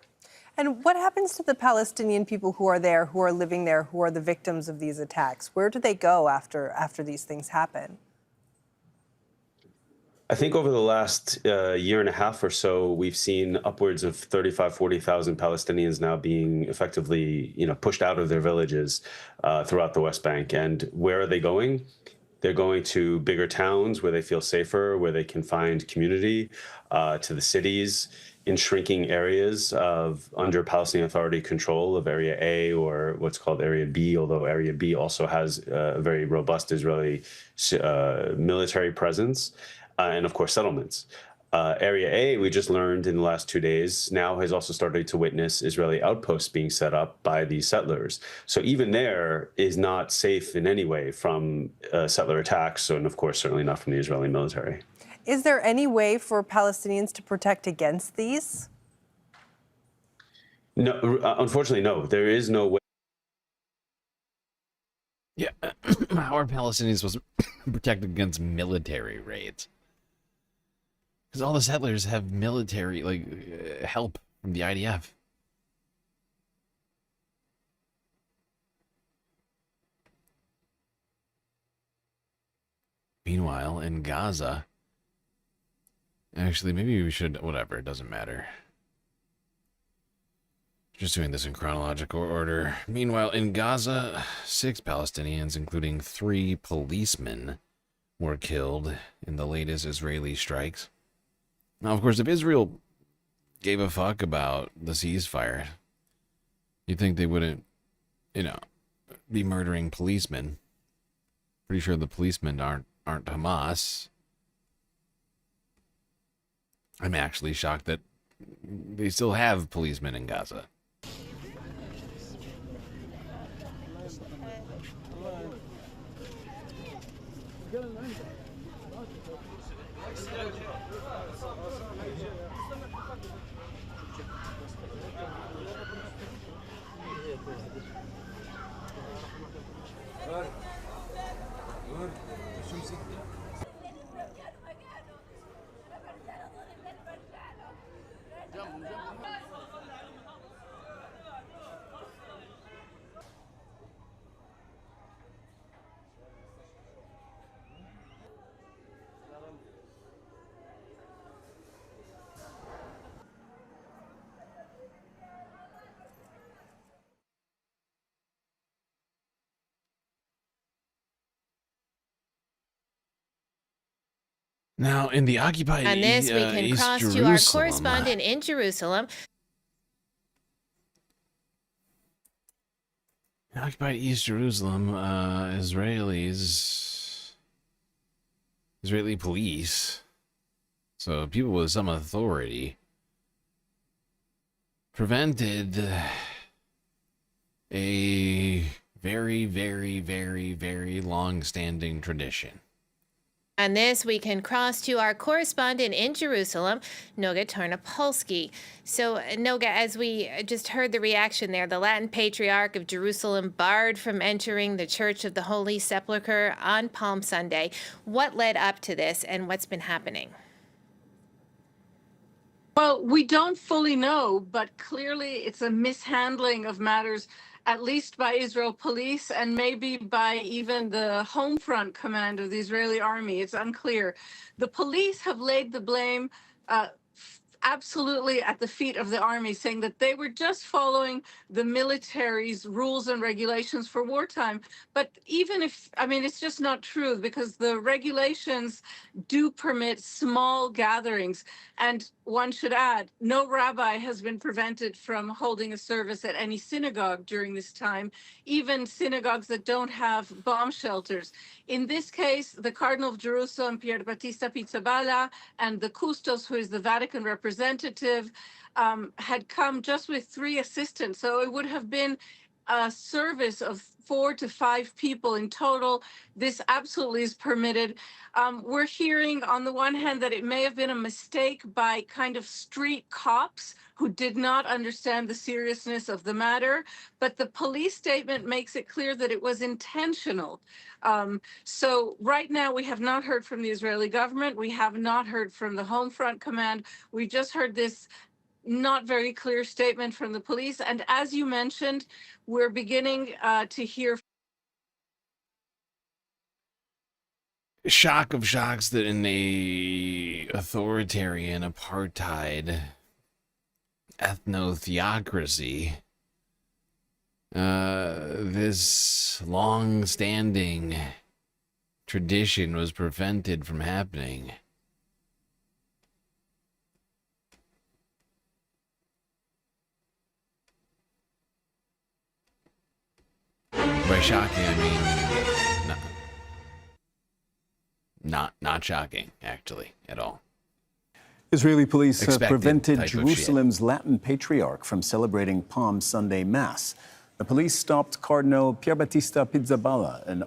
And what happens to the Palestinian people who are there, who are living there, who are the victims of these attacks? Where do they go after these things happen? I think over the last year and a half or so, we've seen upwards of 35,000, 40,000 Palestinians now being effectively, pushed out of their villages throughout the West Bank. And where are they going? They're going to bigger towns where they feel safer, where they can find community, to the cities, in shrinking areas of under Palestinian Authority control of Area A or what's called Area B, although Area B also has a very robust Israeli military presence, and of course settlements. Area A, we just learned in the last 2 days, now has also started to witness Israeli outposts being set up by these settlers. So even there is not safe in any way from settler attacks, and of course certainly not from the Israeli military. Is there any way for Palestinians to protect against these? No, unfortunately, no. There is no way. Yeah, how are Palestinians supposed to protect against military raids? Because all the settlers have military, help from the IDF. Meanwhile, in Gaza... Actually, maybe we should... Whatever, it doesn't matter. Just doing this in chronological order. Meanwhile, in Gaza, 6 Palestinians, including 3 policemen, were killed in the latest Israeli strikes. Now, of course, if Israel gave a fuck about the ceasefire, you'd think they wouldn't, be murdering policemen. Pretty sure the policemen aren't Hamas. I'm actually shocked that they still have policemen in Gaza. Now, in the occupied On this, we can East cross Jerusalem, to our correspondent in Jerusalem. in occupied East Jerusalem, Israeli police, so people with some authority, prevented a very, very, very, very long-standing tradition. On this, we can cross to our correspondent in Jerusalem, Noga Tarnopolsky. So, Noga, as we just heard the reaction there, the Latin Patriarch of Jerusalem barred from entering the Church of the Holy Sepulchre on Palm Sunday. What led up to this, and what's been happening? Well, we don't fully know, but clearly it's a mishandling of matters, at least by Israel police and maybe by even the home front command of the Israeli army. It's unclear. The police have laid the blame absolutely at the feet of the army, saying that they were just following the military's rules and regulations for wartime. But even if, it's just not true, because the regulations do permit small gatherings. And one should add, no rabbi has been prevented from holding a service at any synagogue during this time, even synagogues that don't have bomb shelters. In this case, the Cardinal of Jerusalem, Pier Battista Pizzaballa, and the Custos, who is the Vatican representative, had come just with 3 assistants. So it would have been a service of 4 to 5 people in total. This absolutely is permitted. We're hearing on the one hand that it may have been a mistake by kind of street cops who did not understand the seriousness of the matter, but the police statement makes it clear that it was intentional. So right now we have not heard from the Israeli government. We have not heard from the Home Front Command. We just heard this not very clear statement from the police. And as you mentioned, we're beginning to hear. Shock of shocks that in a authoritarian apartheid ethno-theocracy, this long-standing tradition was prevented from happening. By shocking, I mean not shocking, actually, at all. Israeli police have Expected prevented type of Jerusalem's Latin Patriarch from celebrating Palm Sunday Mass. The police stopped Cardinal Pierbattista Pizzaballa, an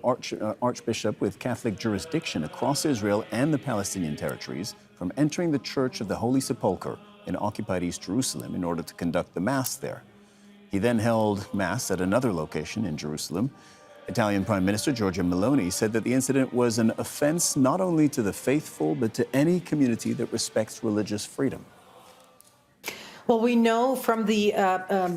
archbishop with Catholic jurisdiction across Israel and the Palestinian territories, from entering the Church of the Holy Sepulchre in occupied East Jerusalem in order to conduct the Mass there. He then held Mass at another location in Jerusalem. Italian Prime Minister Giorgia Meloni said that the incident was an offense not only to the faithful, but to any community that respects religious freedom. Well, we know from the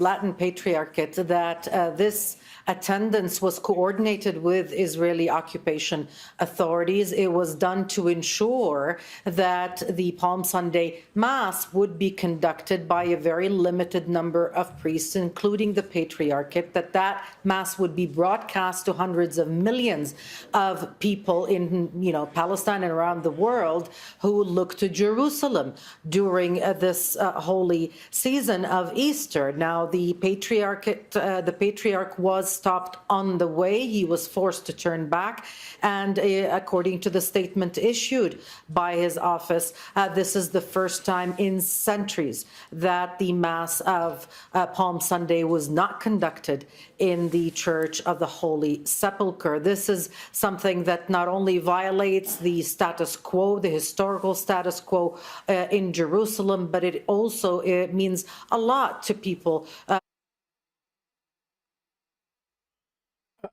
Latin Patriarchate that this attendance was coordinated with Israeli occupation authorities. It was done to ensure that the Palm Sunday Mass would be conducted by a very limited number of priests, including the Patriarchate, that Mass would be broadcast to hundreds of millions of people in, Palestine and around the world who look to Jerusalem during this holy season of Easter. Now, the Patriarch was stopped on the way. He was forced to turn back. And according to the statement issued by his office, this is the first time in centuries that the Mass of Palm Sunday was not conducted in the Church of the Holy Sepulchre. This is something that not only violates the status quo, the historical status quo in Jerusalem, but it also means a lot to people.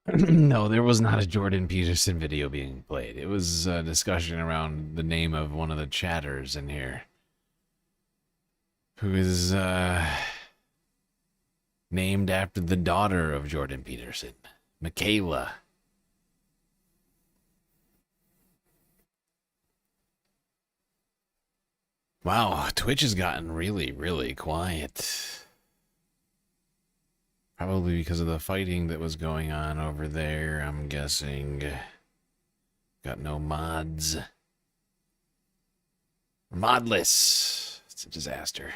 No, there was not a Jordan Peterson video being played. It was a discussion around the name of one of the chatters in here, who is named after the daughter of Jordan Peterson, Michaela. Wow, Twitch has gotten really, really quiet. Probably because of the fighting that was going on over there, I'm guessing. Got no mods. Modless. It's a disaster.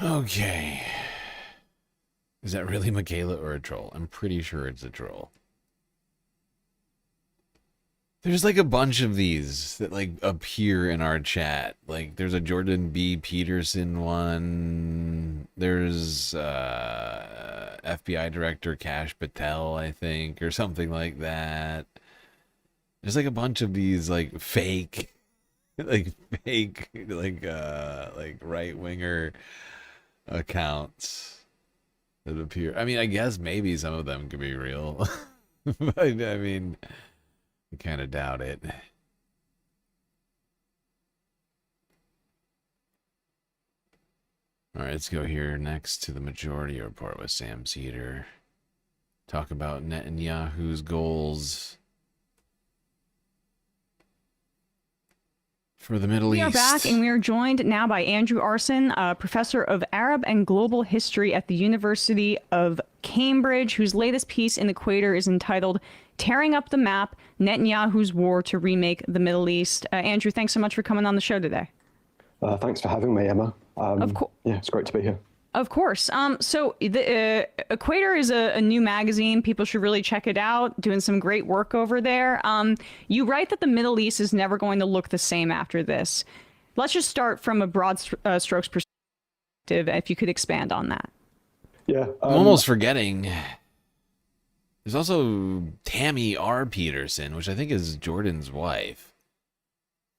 Okay. Is that really Michaela or a troll? I'm pretty sure it's a troll. There's like a bunch of these that like appear in our chat. Like there's a Jordan B. Peterson one. There's FBI Director Kash Patel, I think, or something like that. There's like a bunch of these like fake like right-winger accounts that appear. I mean, I guess maybe some of them could be real. But I mean, I kind of doubt it. All right, let's go here next to the Majority Report with Sam Cedar. Talk about Netanyahu's goals for the Middle East. We are back, and we are joined now by Andrew Arson, a professor of Arab and Global History at the University of Cambridge, whose latest piece in Equator is entitled Tearing Up the Map, Netanyahu's War to Remake the Middle East. Andrew, thanks so much for coming on the show today. Thanks for having me, Emma. Yeah, it's great to be here. Of course. So the Equator is a new magazine. People should really check it out. Doing some great work over there. You write that the Middle East is never going to look the same after this. Let's just start from a broad strokes perspective, if you could expand on that. Yeah. I'm almost forgetting. There's also Tammy R. Peterson, which I think is Jordan's wife.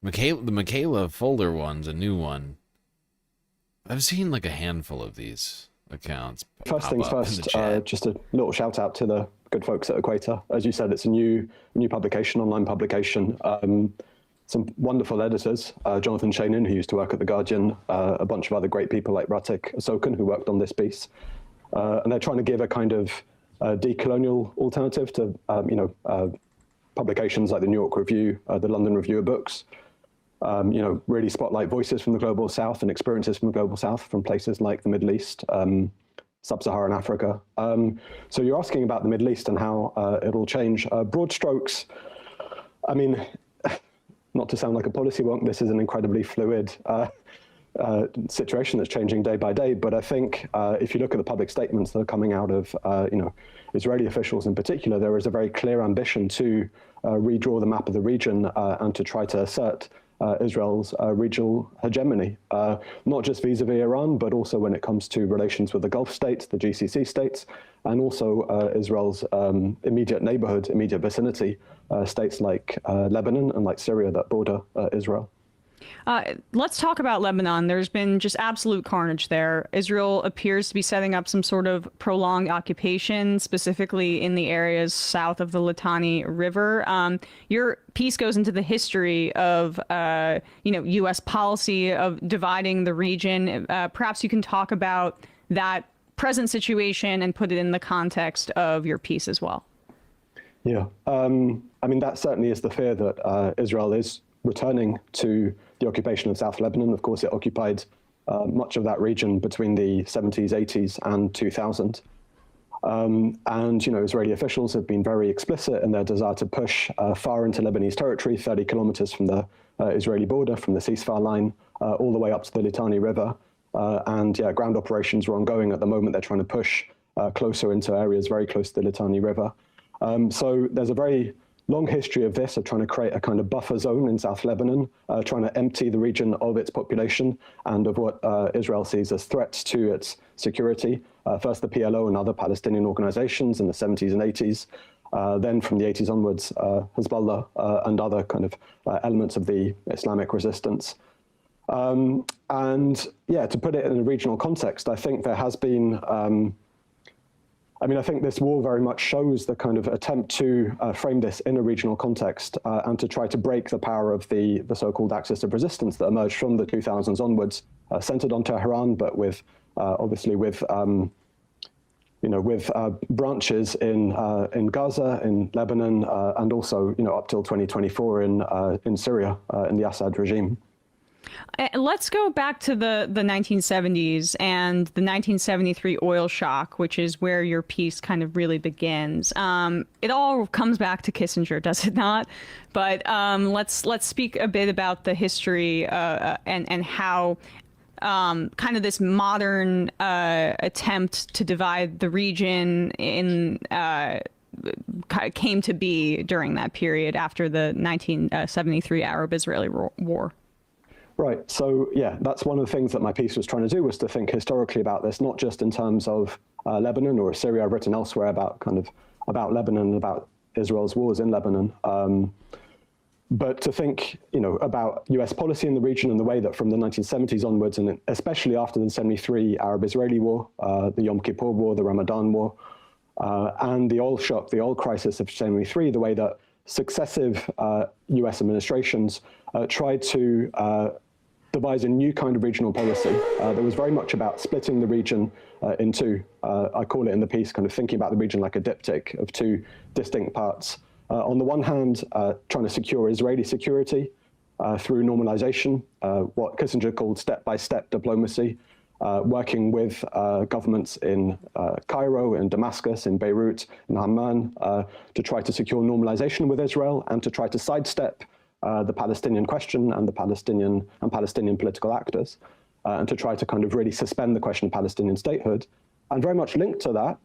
The Michaela Folder one's a new one. I've seen like a handful of these accounts. First things first, just a little shout out to the good folks at Equator. As you said, it's a new publication, online publication. Some wonderful editors, Jonathan Shainin, who used to work at The Guardian, a bunch of other great people like Ratik Asokan, who worked on this piece. And they're trying to give a kind of decolonial alternative to, publications like the New York Review, the London Review of Books, really spotlight voices from the Global South and experiences from the Global South from places like the Middle East, Sub-Saharan Africa. So you're asking about the Middle East and how it'll change. Broad strokes, I mean, not to sound like a policy wonk, this is an incredibly fluid situation that's changing day by day. But I think if you look at the public statements that are coming out of Israeli officials in particular, there is a very clear ambition to redraw the map of the region and to try to assert Israel's regional hegemony, not just vis-a-vis Iran, but also when it comes to relations with the Gulf states, the GCC states, and also Israel's immediate neighborhood, immediate vicinity, states like Lebanon and like Syria that border Israel. Let's talk about Lebanon. There's been just absolute carnage there. Israel appears to be setting up some sort of prolonged occupation, specifically in the areas south of the Litani River. Your piece goes into the history of, U.S. policy of dividing the region. Perhaps you can talk about that present situation and put it in the context of your piece as well. Yeah, I mean, that certainly is the fear that Israel is returning to the occupation of South Lebanon. Of course, it occupied much of that region between the 70s, 80s, and 2000. And, Israeli officials have been very explicit in their desire to push far into Lebanese territory, 30 kilometers from the Israeli border, from the ceasefire line, all the way up to the Litani River. Ground operations are ongoing at the moment. They're trying to push closer into areas very close to the Litani River. So there's a very long history of this, of trying to create a kind of buffer zone in South Lebanon, trying to empty the region of its population and of what Israel sees as threats to its security. First the PLO and other Palestinian organizations in the 70s and 80s. Then from the 80s onwards, Hezbollah and other kind of elements of the Islamic resistance. To put it in a regional context, I think there has been I think this war very much shows the kind of attempt to frame this in a regional context and to try to break the power of the so-called axis of resistance that emerged from the 2000s onwards, centered on Tehran, but with obviously with branches in Gaza, in Lebanon, and also up till 2024 in Syria in the Assad regime. Let's go back to the 1970s and the 1973 oil shock, which is where your piece kind of really begins. It all comes back to Kissinger, does it not? But let's speak a bit about the history and how kind of this modern attempt to divide the region came to be during that period after the 1973 Arab-Israeli War. Right. So, yeah, that's one of the things that my piece was trying to do, was to think historically about this, not just in terms of Lebanon or Syria. I've written elsewhere about Lebanon and about Israel's wars in Lebanon. But to think, about US policy in the region and the way that from the 1970s onwards, and especially after the 73 Arab-Israeli war, the Yom Kippur War, the Ramadan War, and the oil shock, the oil crisis of 73, the way that successive US administrations tried to devise a new kind of regional policy that was very much about splitting the region in two. I call it in the piece kind of thinking about the region like a diptych of two distinct parts. On the one hand, trying to secure Israeli security through normalization, what Kissinger called step-by-step diplomacy, working with governments in Cairo, in Damascus, in Beirut, in Amman, to try to secure normalization with Israel and to try to sidestep the Palestinian question and the Palestinian political actors, and to try to kind of really suspend the question of Palestinian statehood. And very much linked to that,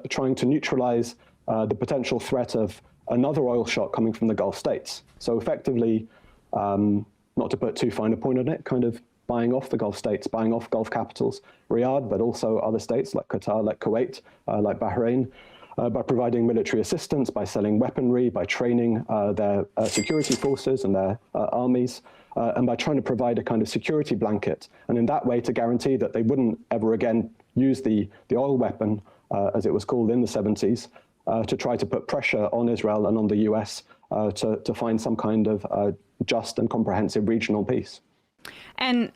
trying to neutralize the potential threat of another oil shock coming from the Gulf states. So effectively, not to put too fine a point on it, kind of buying off the Gulf states, buying off Gulf capitals, Riyadh, but also other states like Qatar, like Kuwait, like Bahrain, by providing military assistance, by selling weaponry, by training their security forces and their armies, and by trying to provide a kind of security blanket. And in that way, to guarantee that they wouldn't ever again use the oil weapon, as it was called in the 70s, to try to put pressure on Israel and on the US to find some kind of just and comprehensive regional peace. And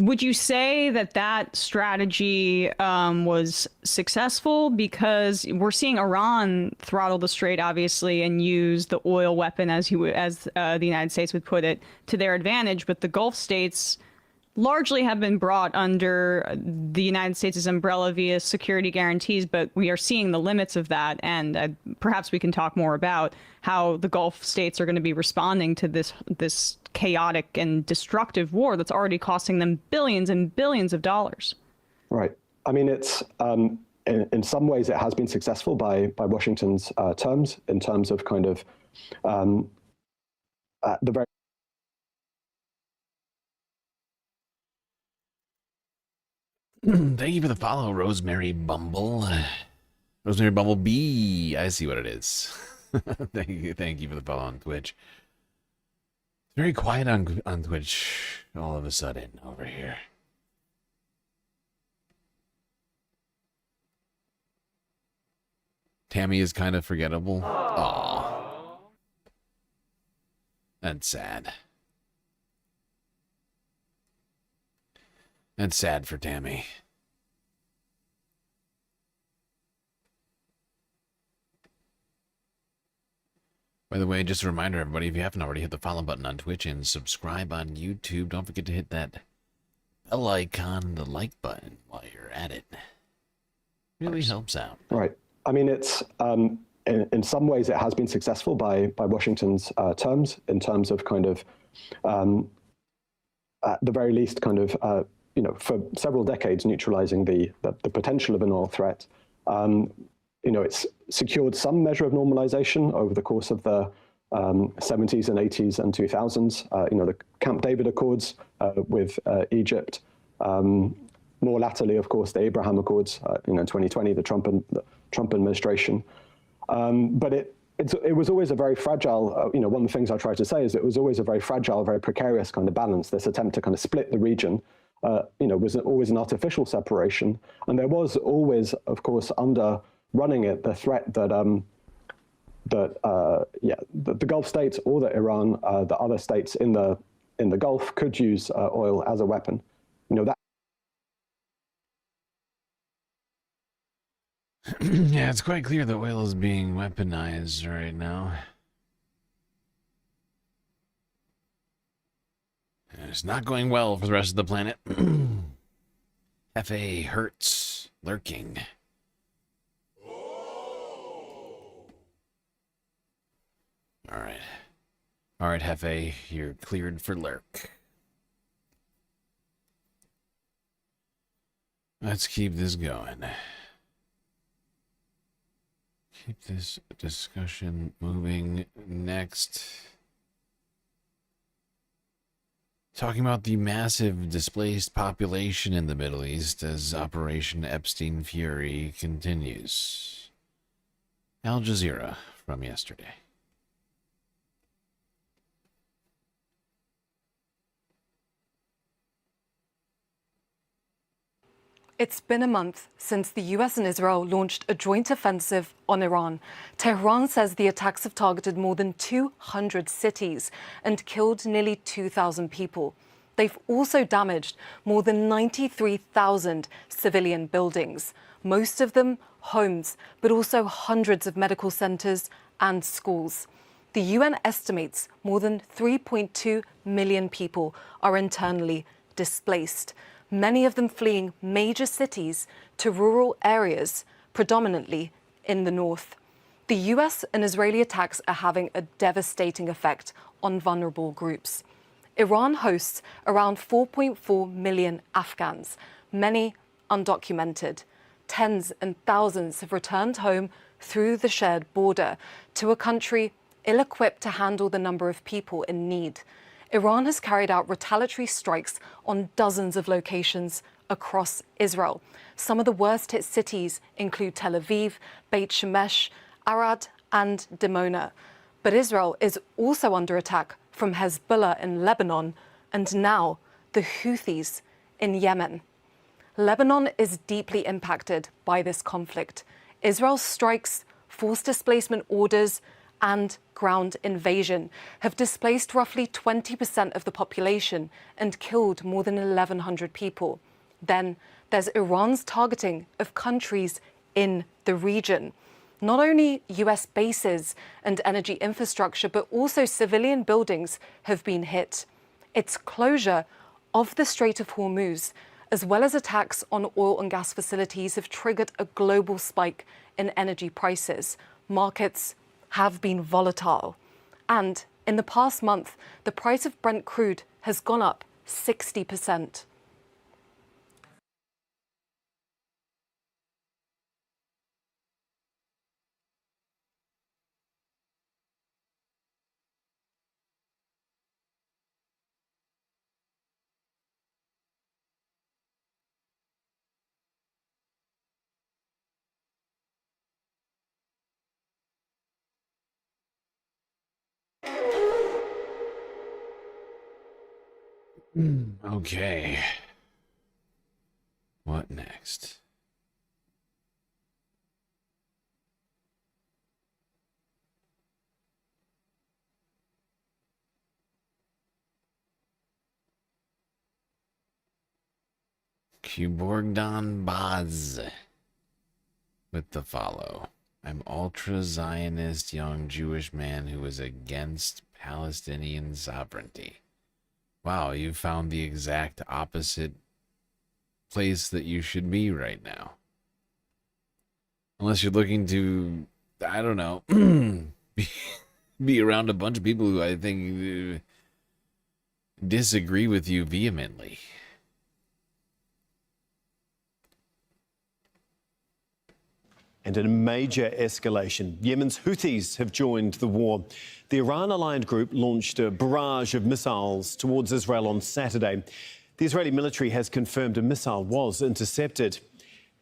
would you say that that strategy was successful? Because we're seeing Iran throttle the Strait, obviously, and use the oil weapon, as the United States would put it, to their advantage. But the Gulf states largely have been brought under the United States' umbrella via security guarantees, but we are seeing the limits of that. And perhaps we can talk more about how the Gulf states are going to be responding to this chaotic and destructive war that's already costing them billions and billions of dollars. Right. I mean, it's in some ways it has been successful by Washington's terms, in terms of kind of the very. Thank you for the follow, Rosemary Bumble. Rosemary Bumblebee. I see what it is. Thank you for the follow on Twitch. It's very quiet on Twitch all of a sudden over here. Tammy is kind of forgettable. Aww. That's sad. That's sad for Tammy. By the way, just a reminder, everybody, if you haven't already, hit the follow button on Twitch and subscribe on YouTube. Don't forget to hit that bell icon, the like button, while you're at it. Really helps out. Right. I mean, it's in some ways it has been successful by Washington's terms, in terms of kind of, at the very least, kind of, for several decades, neutralizing the potential of an oil threat. It's secured some measure of normalization over the course of the 70s and 80s and 2000s. The Camp David Accords with Egypt. More latterly, of course, the Abraham Accords, in 2020, the Trump administration. But it was always a very fragile, one of the things I try to say is it was always a very fragile, very precarious kind of balance. This attempt to kind of split the region, was always an artificial separation. And there was always, of course, under running it, the threat that the Gulf states or that Iran, the other states in the Gulf could use oil as a weapon. That. Yeah, it's quite clear that oil is being weaponized right now. It's not going well for the rest of the planet. F.A. Hertz lurking. All right, Hefe, you're cleared for lurk. Let's keep this going. Keep this discussion moving. Next, talking about the massive displaced population in the Middle East as Operation Epstein Fury continues. Al Jazeera from yesterday. It's been a month since the US and Israel launched a joint offensive on Iran. Tehran says the attacks have targeted more than 200 cities and killed nearly 2,000 people. They've also damaged more than 93,000 civilian buildings, most of them homes, but also hundreds of medical centers and schools. The UN estimates more than 3.2 million people are internally displaced, many of them fleeing major cities to rural areas, predominantly in the north. The US and Israeli attacks are having a devastating effect on vulnerable groups. Iran hosts around 4.4 million Afghans, many undocumented. Tens and thousands have returned home through the shared border to a country ill-equipped to handle the number of people in need. Iran has carried out retaliatory strikes on dozens of locations across Israel. Some of the worst-hit cities include Tel Aviv, Beit Shemesh, Arad, and Dimona. But Israel is also under attack from Hezbollah in Lebanon and now the Houthis in Yemen. Lebanon is deeply impacted by this conflict. Israel's strikes, forced displacement orders, and ground invasion have displaced roughly 20% of the population and killed more than 1,100 people. Then there's Iran's targeting of countries in the region. Not only US bases and energy infrastructure, but also civilian buildings have been hit. Its closure of the Strait of Hormuz, as well as attacks on oil and gas facilities, have triggered a global spike in energy prices. Markets have been volatile. And in the past month, the price of Brent crude has gone up 60%. Okay. What next? Wobegon Baz with the follow. I'm ultra-Zionist young Jewish man who is against Palestinian sovereignty. Wow, you found the exact opposite place that you should be right now. Unless you're looking to, I don't know, be around a bunch of people who I think disagree with you vehemently. And in a major escalation, Yemen's Houthis have joined the war. The Iran-aligned group launched a barrage of missiles towards Israel on Saturday. The Israeli military has confirmed a missile was intercepted.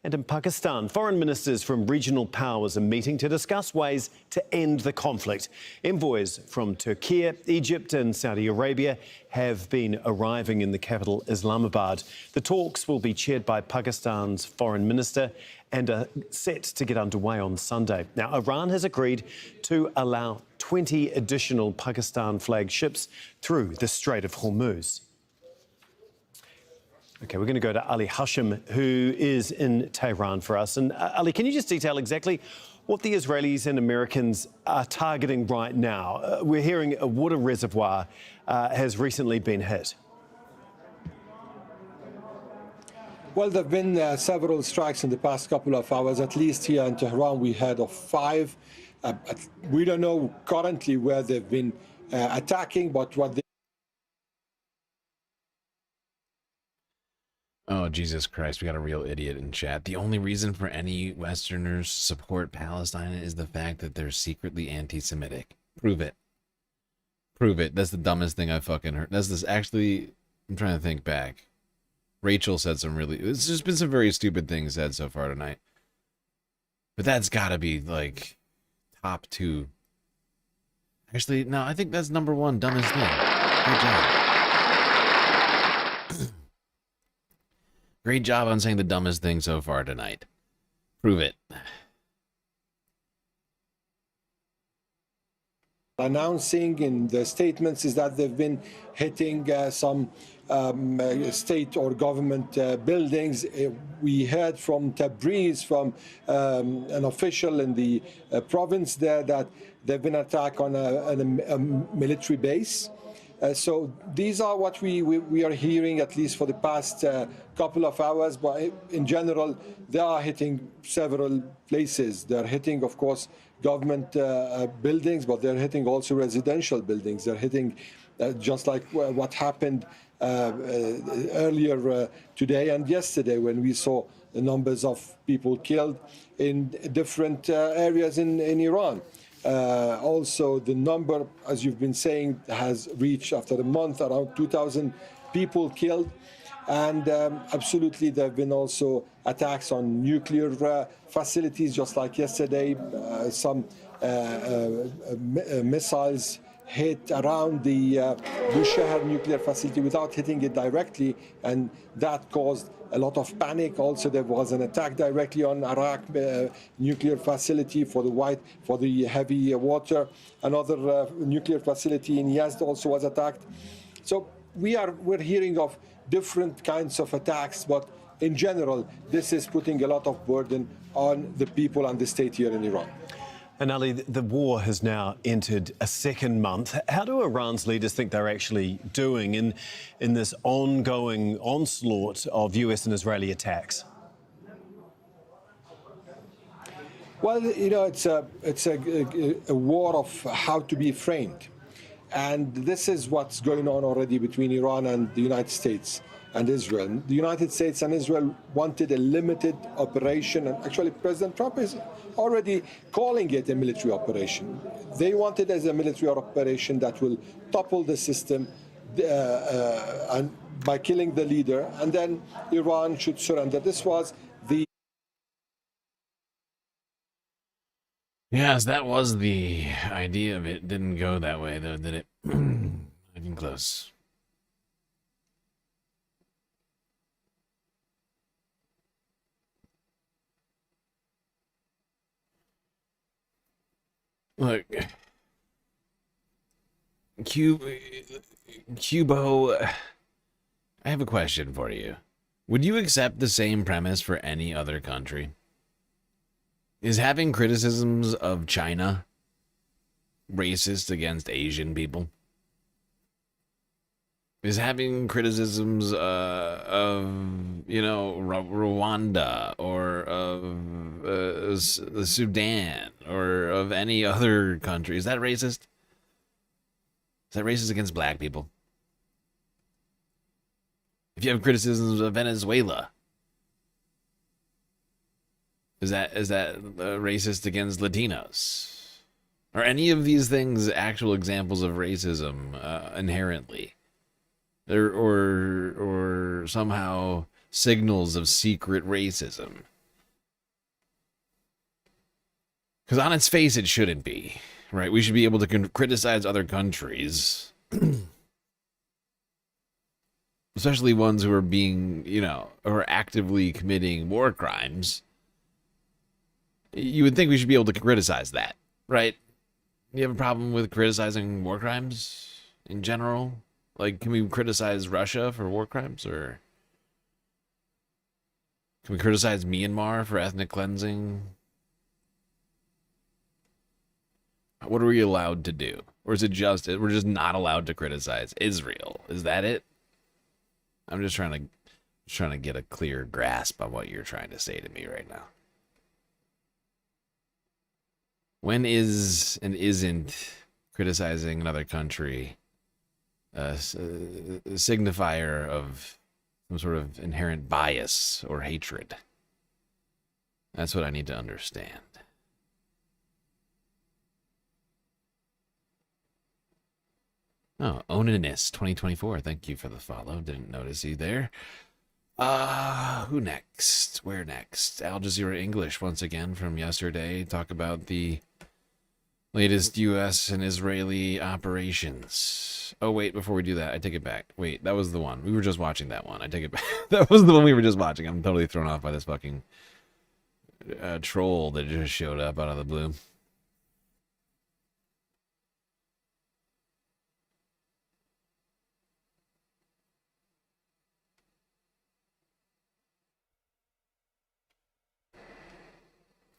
And in Pakistan, foreign ministers from regional powers are meeting to discuss ways to end the conflict. Envoys from Turkey, Egypt and Saudi Arabia have been arriving in the capital, Islamabad. The talks will be chaired by Pakistan's foreign minister and are set to get underway on Sunday. Now, Iran has agreed to allow 20 additional Pakistan-flagged ships through the Strait of Hormuz. OK, we're going to go to Ali Hashim, who is in Tehran for us. And Ali, can you just detail exactly what the Israelis and Americans are targeting right now? We're hearing a water reservoir has recently been hit. Well, there have been several strikes in the past couple of hours. At least here in Tehran, we heard of 5. We don't know currently where they've been attacking, but what they... Oh, Jesus Christ, we got a real idiot in chat. The only reason for any Westerners to support Palestine is the fact that they're secretly anti-Semitic. Prove it. Prove it. That's the dumbest thing I fucking heard. That's this actually, I'm trying to think back. Rachel said some really, it's just been some very stupid things said so far tonight. But that's gotta be, like, top 2. Actually, no, I think that's number 1 dumbest thing. Good job. Great job on saying the dumbest thing so far tonight. Prove it. Announcing in the statements is that they've been hitting some state or government buildings. We heard from Tabriz, from an official in the province there, that they've been attacked on a military base. So these are what we are hearing, at least for the past couple of hours. But in general, they are hitting several places. They're hitting, of course, government buildings, but they're hitting also residential buildings. They're hitting, just like what happened earlier today and yesterday, when we saw the numbers of people killed in different areas in Iran. Also, the number, as you've been saying, has reached, after a month, around 2,000 people killed. And absolutely, there have been also attacks on nuclear facilities, just like yesterday. Some missiles hit around the Bushehr nuclear facility without hitting it directly, and that caused a lot of panic. Also, there was an attack directly on Iraq nuclear facility for the heavy water. Another nuclear facility in Yazd also was attacked. So we're hearing of different kinds of attacks, but in general, this is putting a lot of burden on the people and the state here in Iran. And Ali, the war has now entered a second month. How do Iran's leaders think they're actually doing in this ongoing onslaught of US and Israeli attacks? Well, you know, it's a war of how to be framed. And this is what's going on already between Iran and the United States and Israel. The United States and Israel wanted a limited operation, and actually President Trump is already calling it a military operation. They want it as a military operation that will topple the system and by killing the leader, and then Iran should surrender. This was the... Yes, that was the idea of it. Didn't go that way, though, did it? Not even close. Look, Cubo, I have a question for you. Would you accept the same premise for any other country? Is having criticisms of China racist against Asian people? Is having criticisms of, you know, Rwanda or of the Sudan or of any other country, is that racist? Is that racist against black people? If you have criticisms of Venezuela, is that racist against Latinos? Are any of these things actual examples of racism inherently? Or somehow signals of secret racism? Because on its face, it shouldn't be, right? We should be able to criticize other countries, especially ones who are being, you know, who are actively committing war crimes. You would think we should be able to criticize that, right? You have a problem with criticizing war crimes in general? Like, can we criticize Russia for war crimes, or can we criticize Myanmar for ethnic cleansing? What are we allowed to do? Or is it just, we're just not allowed to criticize Israel? Is that it? I'm just trying to get a clear grasp on what you're trying to say to me right now. When is and isn't criticizing another country a signifier of some sort of inherent bias or hatred? That's what I need to understand. Oh, Oninus 2024, thank you for the follow. Didn't notice you there. Who next? Where next? Al Jazeera English once again from yesterday. Talk about the latest U.S. and Israeli operations. Oh, wait, before we do that, I take it back. Wait, that was the one. We were just watching that one. I take it back. That was the one we were just watching. I'm totally thrown off by this fucking troll that just showed up out of the blue.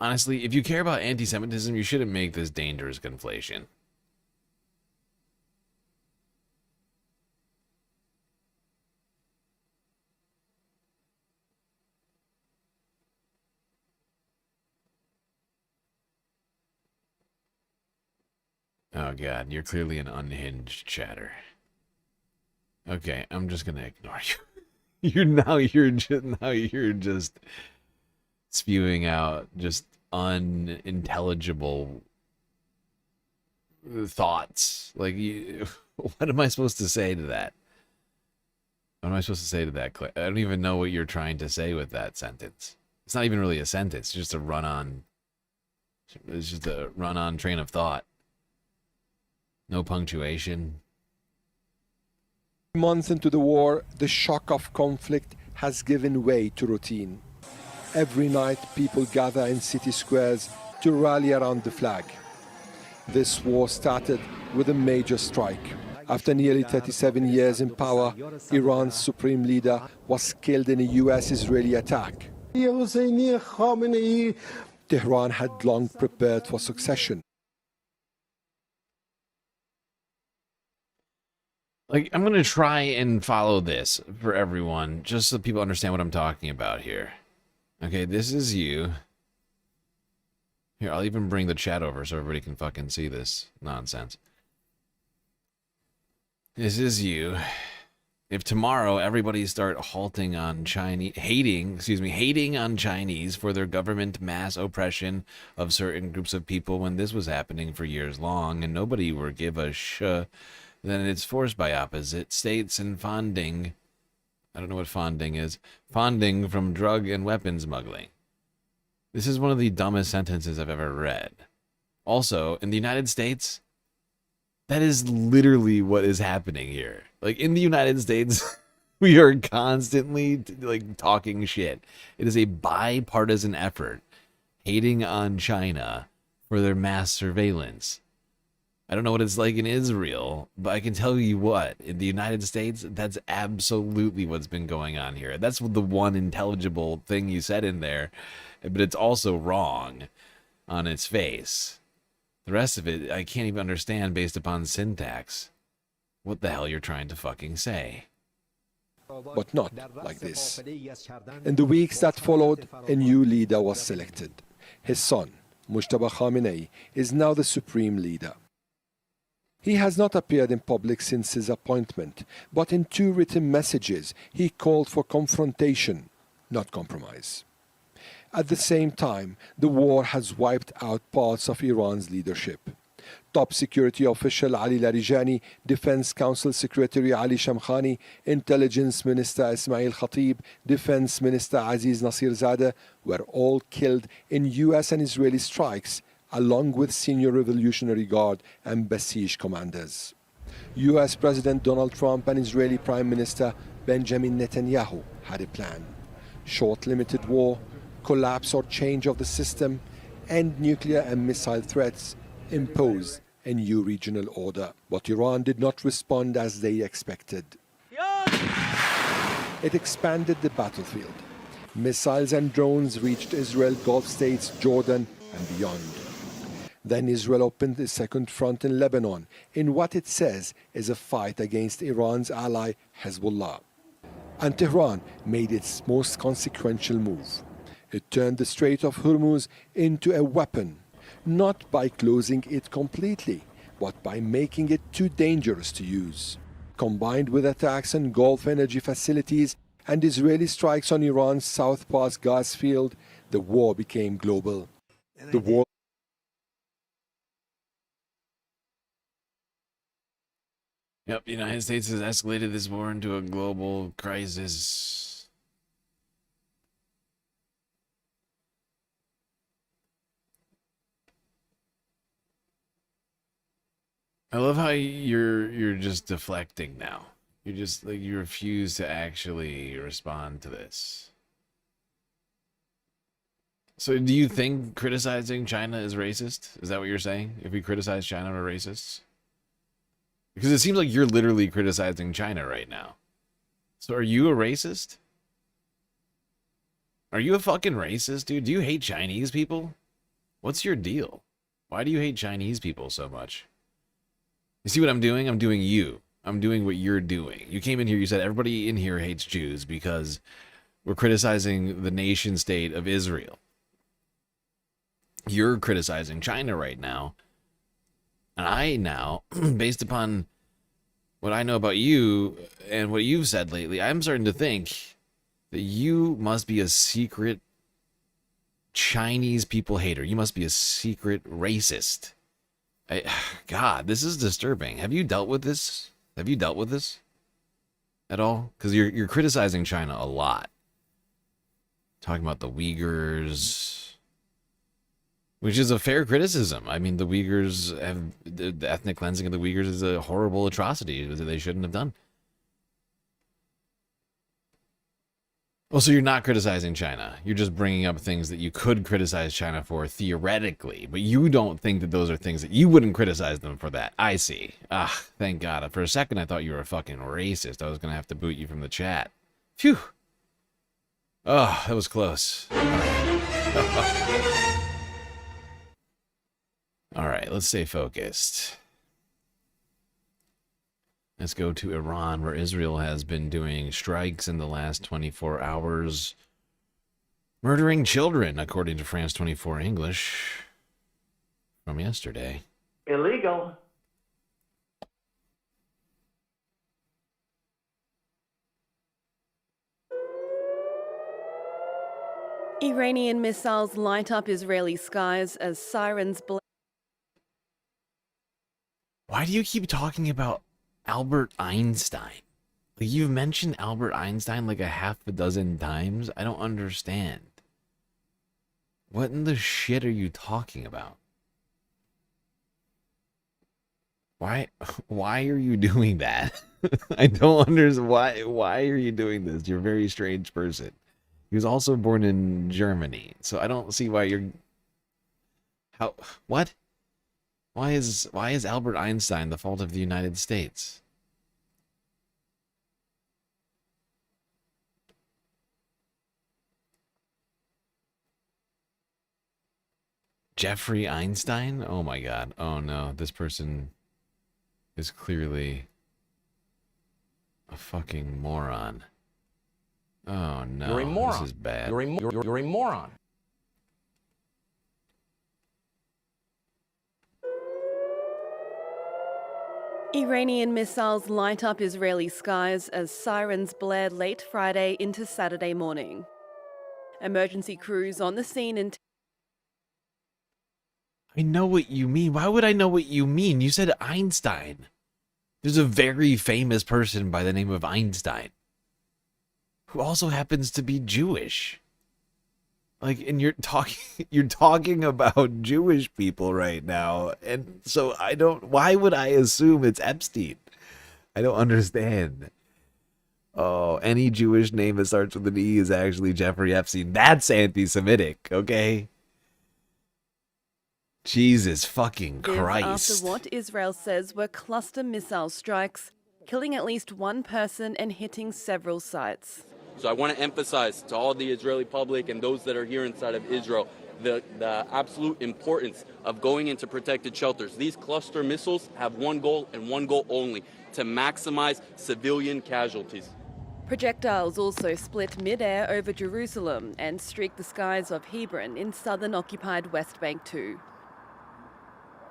Honestly, if you care about anti-Semitism, you shouldn't make this dangerous conflation. Oh god, you're clearly an unhinged chatter. Okay, I'm just gonna ignore you. You're just spewing out just unintelligible thoughts. Like, what am I supposed to say to that? What am I supposed to say to that? I don't even know what you're trying to say with that sentence. It's not even really a sentence. It's just a run-on. It's just a run-on train of thought. No punctuation. Months into the war, the shock of conflict has given way to routine. Every night, people gather in city squares to rally around the flag. This war started with a major strike. After nearly 37 years in power, Iran's supreme leader was killed in a US-Israeli attack. Tehran had long prepared for succession. Like, I'm going to try and follow this for everyone, just so people understand what I'm talking about here. Okay, this is you. Here, I'll even bring the chat over so everybody can fucking see this nonsense. This is you. If tomorrow everybody start hating on Chinese for their government mass oppression of certain groups of people when this was happening for years long and nobody would give a shit, then it's forced by opposite states and funding. I don't know what funding is. Funding from drug and weapon smuggling. This is one of the dumbest sentences I've ever read. Also, in the United States, that is literally what is happening here. Like, in the United States, we are constantly, like, talking shit. It is a bipartisan effort hating on China for their mass surveillance. I don't know what it's like in Israel, but I can tell you what, in the United States, that's absolutely what's been going on here. That's the one intelligible thing you said in there, but it's also wrong on its face. The rest of it, I can't even understand based upon syntax. What the hell you're trying to fucking say. But not like this. In the weeks that followed, a new leader was selected. His son, Mujtaba Khamenei, is now the supreme leader. He has not appeared in public since his appointment, but in 2 written messages he called for confrontation, not compromise. At the same time, the war has wiped out parts of Iran's leadership. Top security official Ali Larijani, Defense Council Secretary Ali Shamkhani, Intelligence Minister Ismail Khatib, Defense Minister Aziz Nasirzadeh were all killed in US and Israeli strikes, along with senior Revolutionary Guard and Basij commanders. US President Donald Trump and Israeli Prime Minister Benjamin Netanyahu had a plan. Short limited war, collapse or change of the system, end nuclear and missile threats, impose a new regional order. But Iran did not respond as they expected. It expanded the battlefield. Missiles and drones reached Israel, Gulf states, Jordan, and beyond. Then Israel opened a second front in Lebanon, in what it says is a fight against Iran's ally, Hezbollah. And Tehran made its most consequential move. It turned the Strait of Hormuz into a weapon, not by closing it completely, but by making it too dangerous to use. Combined with attacks on Gulf energy facilities and Israeli strikes on Iran's South Pass gas field, the war became global. The war Yep, the United States has escalated this war into a global crisis. I love how you're just deflecting now. You're just like you refuse to actually respond to this. So do you think criticizing China is racist? Is that what you're saying? If we criticize China, we're racists? Because it seems like you're literally criticizing China right now. So are you a racist? Are you a fucking racist, dude? Do you hate Chinese people? What's your deal? Why do you hate Chinese people so much? You see what I'm doing? I'm doing you. I'm doing what you're doing. You came in here, you said everybody in here hates Jews because we're criticizing the nation state of Israel. You're criticizing China right now. And I now, based upon what I know about you and what you've said lately, I'm starting to think that you must be a secret Chinese people hater. You must be a secret racist. God, this is disturbing. Have you dealt with this? Have you dealt with this at all? Because you're criticizing China a lot. Talking about the Uyghurs. Which is a fair criticism. I mean, the Uyghurs have the ethnic cleansing of the Uyghurs is a horrible atrocity that they shouldn't have done. Well, so you're not criticizing China. You're just bringing up things that you could criticize China for theoretically, but you don't think that those are things that you wouldn't criticize them for that. I see. Ah, thank God. For a second, I thought you were a fucking racist. I was going to have to boot you from the chat. Phew. Oh, that was close. All right, let's stay focused. Let's go to Iran, where Israel has been doing strikes in the last 24 hours, murdering children, according to France 24 English from yesterday. Illegal. Iranian missiles light up Israeli skies as sirens blaze. Why do you keep talking about Albert Einstein? Like, you've mentioned Albert Einstein like a half a dozen times. I don't understand. What in the shit are you talking about? Why are you doing that? I don't understand. Why are you doing this? You're a very strange person. He was also born in Germany, so I don't see why you're... What? Why is Albert Einstein the fault of the United States? Jeffrey Einstein? Oh my God. Oh no, this person is clearly a fucking moron. Oh no, You're a moron. This is bad. You're a moron. Iranian missiles light up Israeli skies as sirens blared late Friday into Saturday morning. Emergency crews on the scene in... I know what you mean. Why would I know what you mean? You said Einstein. There's a very famous person by the name of Einstein who also happens to be Jewish. Like, and you're talking about Jewish people right now, and so why would I assume it's Epstein? I don't understand. Oh, any Jewish name that starts with an E is actually Jeffrey Epstein. That's anti-Semitic, okay? Jesus fucking Christ. After what Israel says were cluster missile strikes, killing at least one person and hitting several sites. So I want to emphasize to all the Israeli public and those that are here inside of Israel the absolute importance of going into protected shelters. These cluster missiles have one goal and one goal only: to maximize civilian casualties. Projectiles also split mid-air over Jerusalem and streaked the skies of Hebron in southern occupied West Bank too.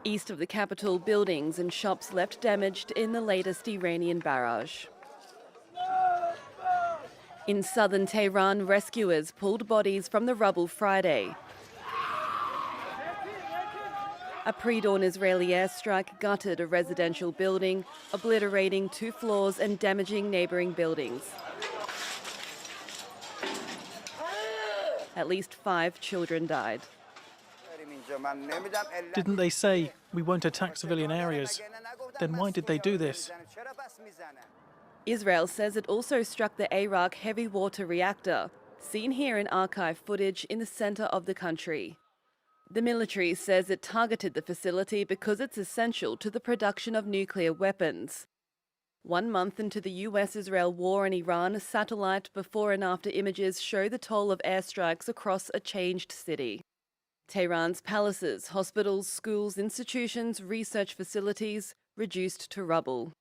East of the capital, buildings and shops left damaged in the latest Iranian barrage. In southern Tehran, rescuers pulled bodies from the rubble Friday. A pre-dawn Israeli airstrike gutted a residential building, obliterating 2 floors and damaging neighboring buildings. At least 5 children died. Didn't they say we won't attack civilian areas? Then why did they do this? Israel says it also struck the Arak heavy water reactor, seen here in archive footage in the center of the country. The military says it targeted the facility because it's essential to the production of nuclear weapons. 1 month into the US-Israel war in Iran, satellite before and after images show the toll of airstrikes across a changed city. Tehran's palaces, hospitals, schools, institutions, research facilities reduced to rubble.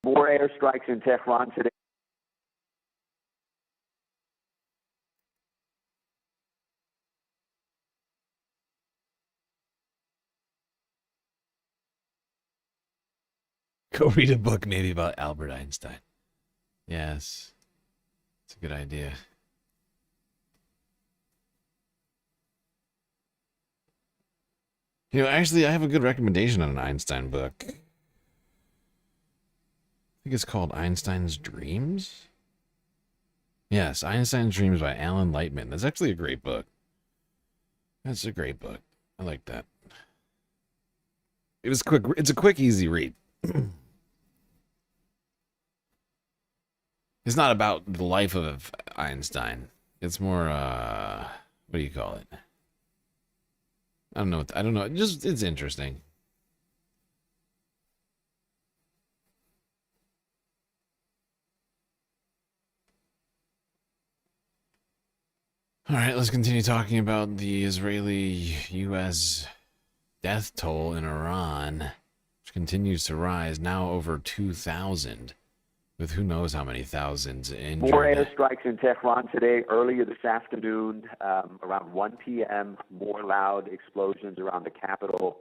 More airstrikes in Tehran today. Go read a book maybe about Albert Einstein. Yes. It's a good idea. You know, actually, I have a good recommendation on an Einstein book. think it's called Einstein's Dreams. Yes, Einstein's Dreams by Alan Lightman. That's actually a great book. That's a great book. I like that. It was quick. It's a quick, easy read. It's not about the life of Einstein. It's more, what do you call it? I don't know. I don't know. It's interesting. All right, let's continue talking about the Israeli-U.S. death toll in Iran, which continues to rise, now over 2,000, with who knows how many thousands injured. More airstrikes in Tehran today. Earlier this afternoon, around 1 p.m., more loud explosions around the capital.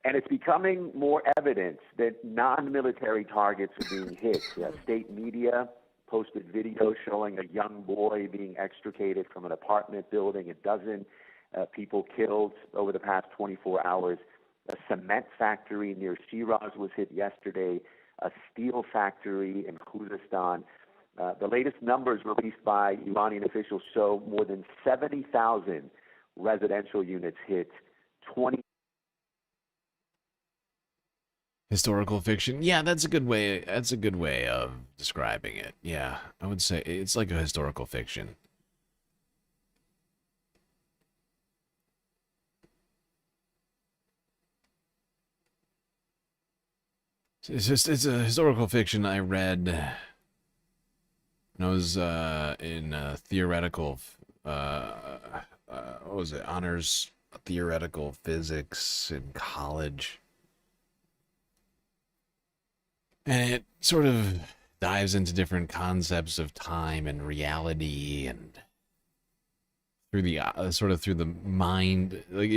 And it's becoming more evident that non-military targets are being hit. State media posted video showing a young boy being extricated from an apartment building, a dozen people killed over the past 24 hours. A cement factory near Shiraz was hit yesterday, a steel factory in Khuzestan. The latest numbers released by Iranian officials show more than 70,000 residential units hit, 20. Historical fiction. Yeah, that's a good way. That's a good way of describing it. Yeah, I would say it's like a historical fiction. It's a historical fiction I read when I was in theoretical, what was it, honors theoretical physics in college. And it sort of dives into different concepts of time and reality, and through the sort of through the mind. Like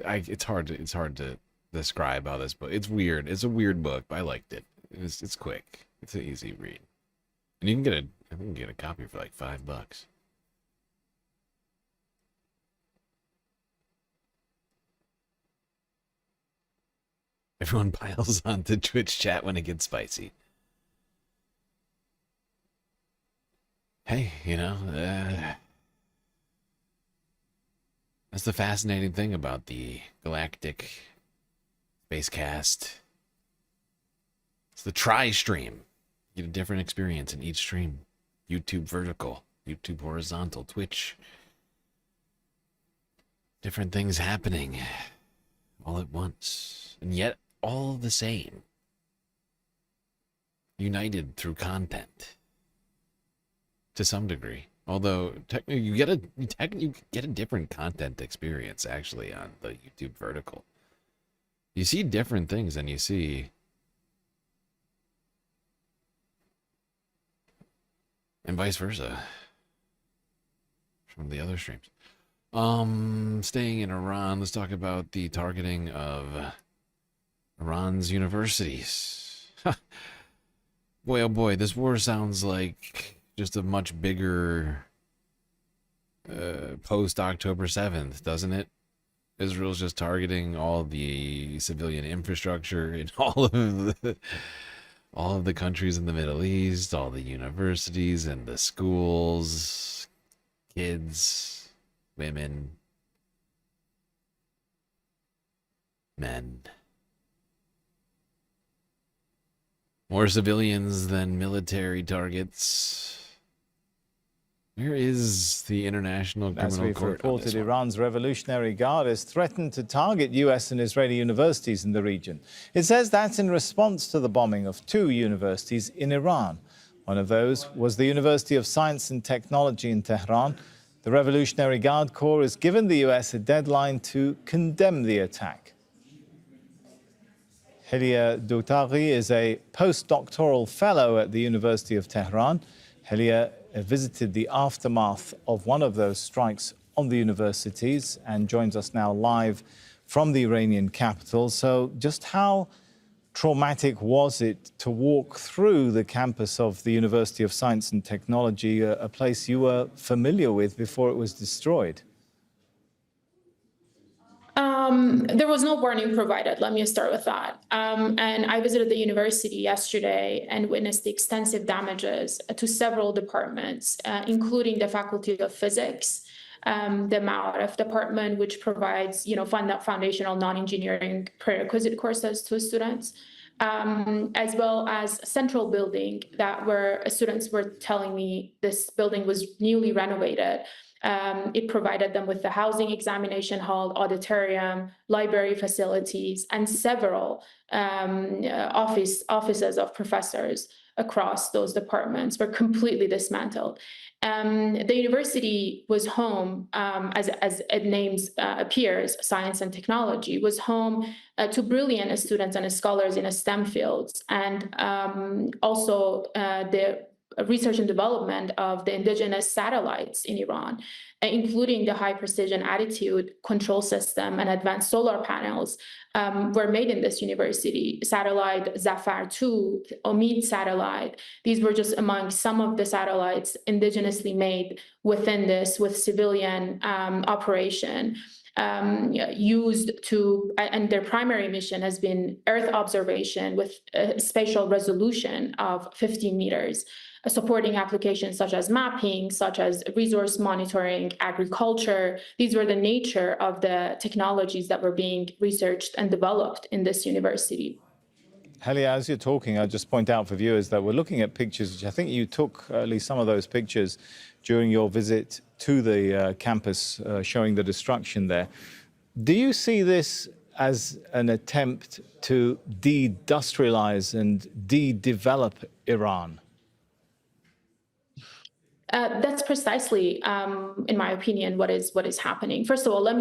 it's hard to describe how this book. It's weird. It's a weird book, but I liked it. It's quick. It's an easy read, and you can get I think you can get a copy for like $5. Everyone piles onto Twitch chat when it gets spicy. Hey, you know, that's the fascinating thing about the Galactic Spacecast. It's the tri-stream. You get a different experience in each stream. YouTube vertical, YouTube horizontal, Twitch. Different things happening all at once, and yet all the same. United through content to some degree. Although technically you get a different content experience actually on the YouTube vertical. You see different things than you see, and vice versa from the other streams. Staying in Iran, let's talk about the targeting of Iran's universities. Boy, oh boy, this war sounds like just a much bigger post-October 7th, doesn't it? Israel's just targeting all the civilian infrastructure in all of the countries in the Middle East, all the universities and the schools, kids, women, men. More civilians than military targets. Where is the International Criminal Court? Reported, Iran's Revolutionary Guard has threatened to target US and Israeli universities in the region. It says that's in response to the bombing of 2 universities in Iran. One of those was the University of Science and Technology in Tehran. The Revolutionary Guard Corps has given the US a deadline to condemn the attack. Helia Doutaghi is a postdoctoral fellow at the University of Tehran. Helia visited the aftermath of one of those strikes on the universities and joins us now live from the Iranian capital. So just how traumatic was it to walk through the campus of the University of Science and Technology, a place you were familiar with before it was destroyed? There was no warning provided. Let me start with that. And I visited the university yesterday and witnessed the extensive damages to several departments, including the Faculty of Physics, the Ma'arif department, which provides, foundational non-engineering prerequisite courses to students, as well as a central building where students were telling me this building was newly renovated. It provided them with the housing examination hall, auditorium, library facilities, and several offices of professors across those departments were completely dismantled. The university was home, as it names appears, science and technology, was home to brilliant students and scholars in STEM fields, and also the research and development of the indigenous satellites in Iran, including the high precision attitude control system and advanced solar panels, were made in this university. Satellite Zafar 2, Omid satellite, these were just among some of the satellites indigenously made within this with civilian operation. Used to, and their primary mission has been Earth observation with a spatial resolution of 15 meters, supporting applications such as mapping, such as resource monitoring, agriculture. These were the nature of the technologies that were being researched and developed in this university. Helia, as you're talking, I'll just point out for viewers that we're looking at pictures, which I think you took at least some of those pictures during your visit to the campus, showing the destruction there. Do you see this as an attempt to de-industrialize and de-develop Iran? That's precisely, in my opinion, what is happening. First of all, I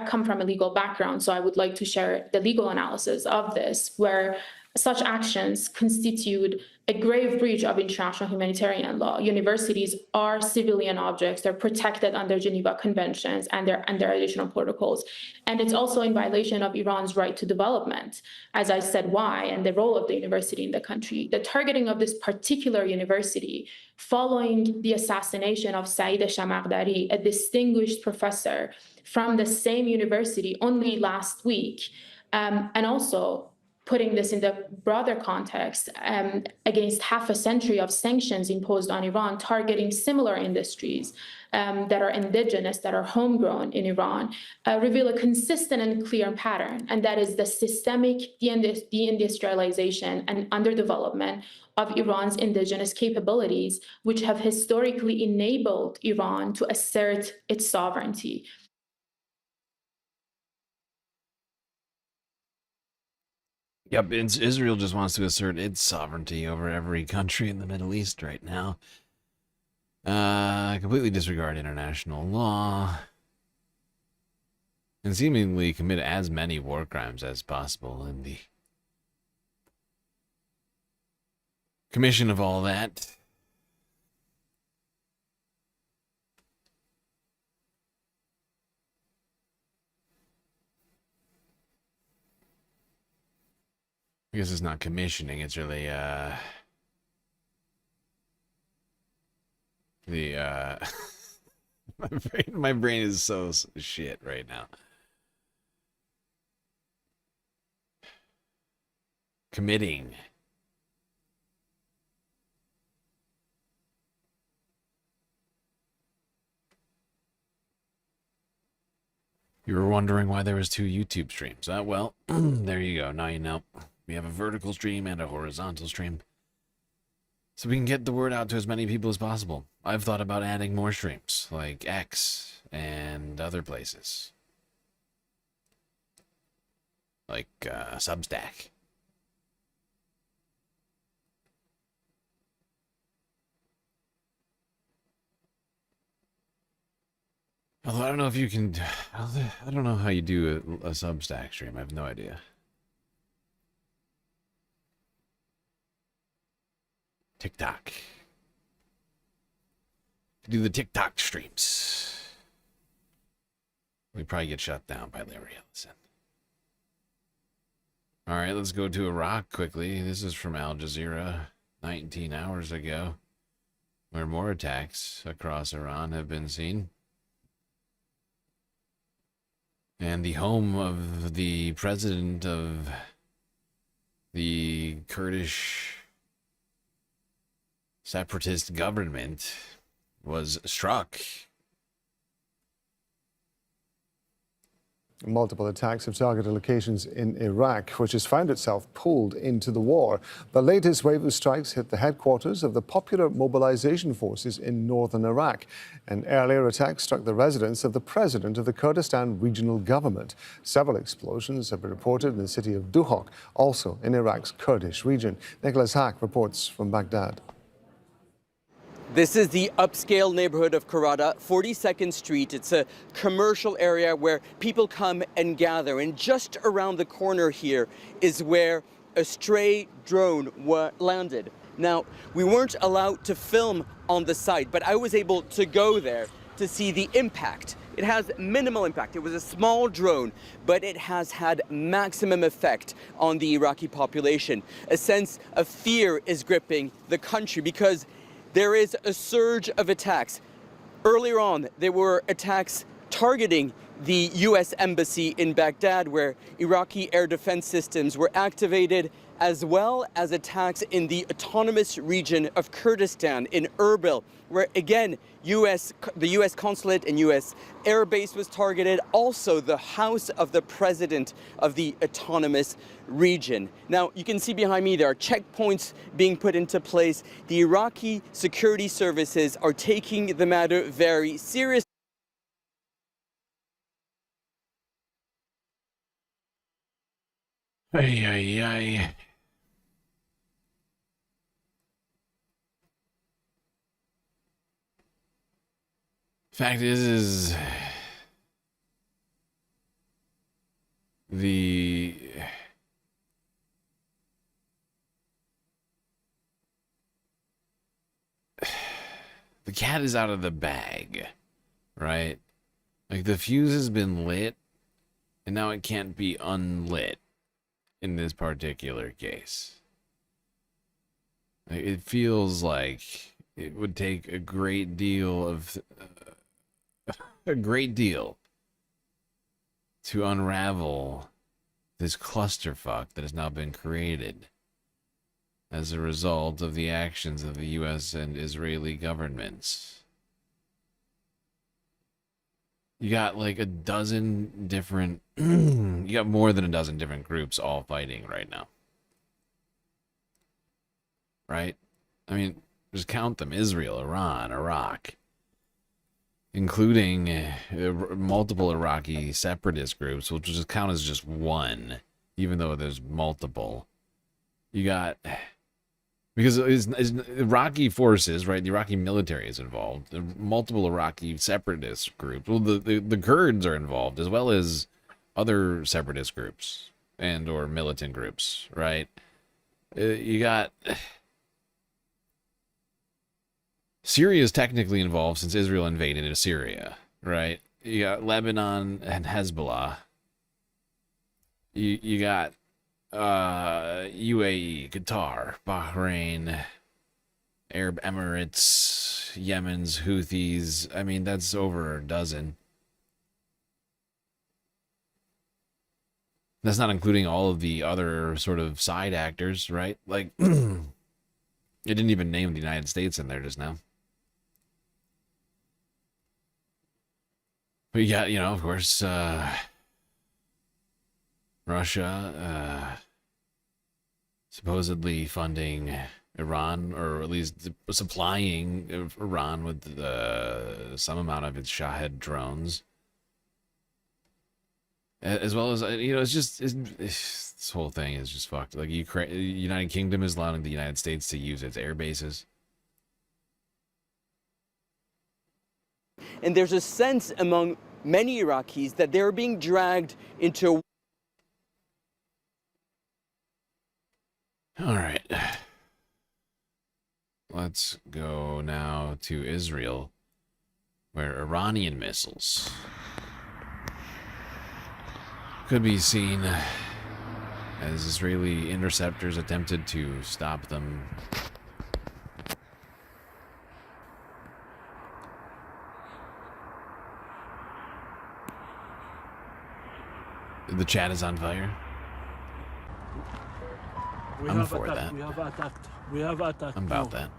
come from a legal background, so I would like to share the legal analysis of this, where such actions constitute a grave breach of international humanitarian law. Universities are civilian objects. They're protected under Geneva Conventions and their additional protocols. And it's also in violation of Iran's right to development, as I said, why, and the role of the university in the country. The targeting of this particular university following the assassination of Saeed Shamaghdari, a distinguished professor from the same university only last week, and also putting this in the broader context, against half a century of sanctions imposed on Iran, targeting similar industries that are indigenous, that are homegrown in Iran, reveal a consistent and clear pattern, and that is the systemic deindustrialization and underdevelopment of Iran's indigenous capabilities, which have historically enabled Iran to assert its sovereignty. Yep, Israel just wants to assert its sovereignty over every country in the Middle East right now. Completely disregard international law. And seemingly commit as many war crimes as possible in the commission of all that. I guess it's not commissioning, it's really, my brain is so shit right now. Committing. You were wondering why there was 2 YouTube streams. Well, there you go. Now you know. We have a vertical stream and a horizontal stream, so we can get the word out to as many people as possible. I've thought about adding more streams, like X and other places. Like Substack. Although I don't know if you can... I don't know how you do a Substack stream. I have no idea. TikTok. Do the TikTok streams. We probably get shut down by Larry Ellison. Alright, let's go to Iraq quickly. This is from Al Jazeera 19 hours ago, where more attacks across Iran have been seen. and the home of the president of the Kurdish separatist government was struck. Multiple attacks have targeted locations in Iraq, which has found itself pulled into the war. The latest wave of strikes hit the headquarters of the Popular Mobilization Forces in northern Iraq. An earlier attack struck the residence of the president of the Kurdistan Regional Government. Several explosions have been reported in the city of Duhok, also in Iraq's Kurdish region. Nicholas Hack reports from Baghdad. This is the upscale neighborhood of Karada, 42nd Street. It's a commercial area where people come and gather. And just around the corner here is where a stray drone landed. Now, we weren't allowed to film on the site, but I was able to go there to see the impact. It has minimal impact. It was a small drone, but it has had maximum effect on the Iraqi population. A sense of fear is gripping the country because there is a surge of attacks. Earlier on, there were attacks targeting the U.S. embassy in Baghdad, where Iraqi air defense systems were activated, as well as attacks in the autonomous region of Kurdistan in Erbil, where again, the U.S. consulate and U.S. air base was targeted, also the house of the president of the autonomous region. Now, you can see behind me there are checkpoints being put into place. The Iraqi security services are taking the matter very seriously. Ay, ay, ay. Fact is the cat is out of the bag, right? Like the fuse has been lit and now it can't be unlit in this particular case. Like, it feels like it would take a great deal of to unravel this clusterfuck that has now been created as a result of the actions of the U.S. and Israeli governments. You got like a dozen different, you got more than a dozen different groups all fighting right now. Right? I mean, just count them: Israel, Iran, Iraq, including multiple Iraqi separatist groups, which will just count as just one, even though there's multiple. You got, because it's Iraqi forces, right? The Iraqi military is involved. Multiple Iraqi separatist groups. Well, the Kurds are involved, as well as other separatist groups and or militant groups, right? You got... Syria is technically involved since Israel invaded into Syria, right? You got Lebanon and Hezbollah. You got UAE, Qatar, Bahrain, Arab Emirates, Yemen's Houthis. I mean, that's over a dozen. That's not including all of the other sort of side actors, right? Like, it didn't even name the United States in there just now. But you got, of course, Russia supposedly funding Iran, or at least supplying Iran with some amount of its Shahed drones. As well as, it's just, this whole thing is just fucked. Like, United Kingdom is allowing the United States to use its air bases. And there's a sense among many Iraqis that they're being dragged into... All right. Let's go now to Israel, where Iranian missiles could be seen as Israeli interceptors attempted to stop them. The chat is on fire. I'm for that. We have attacked. We have attacked. I'm about that.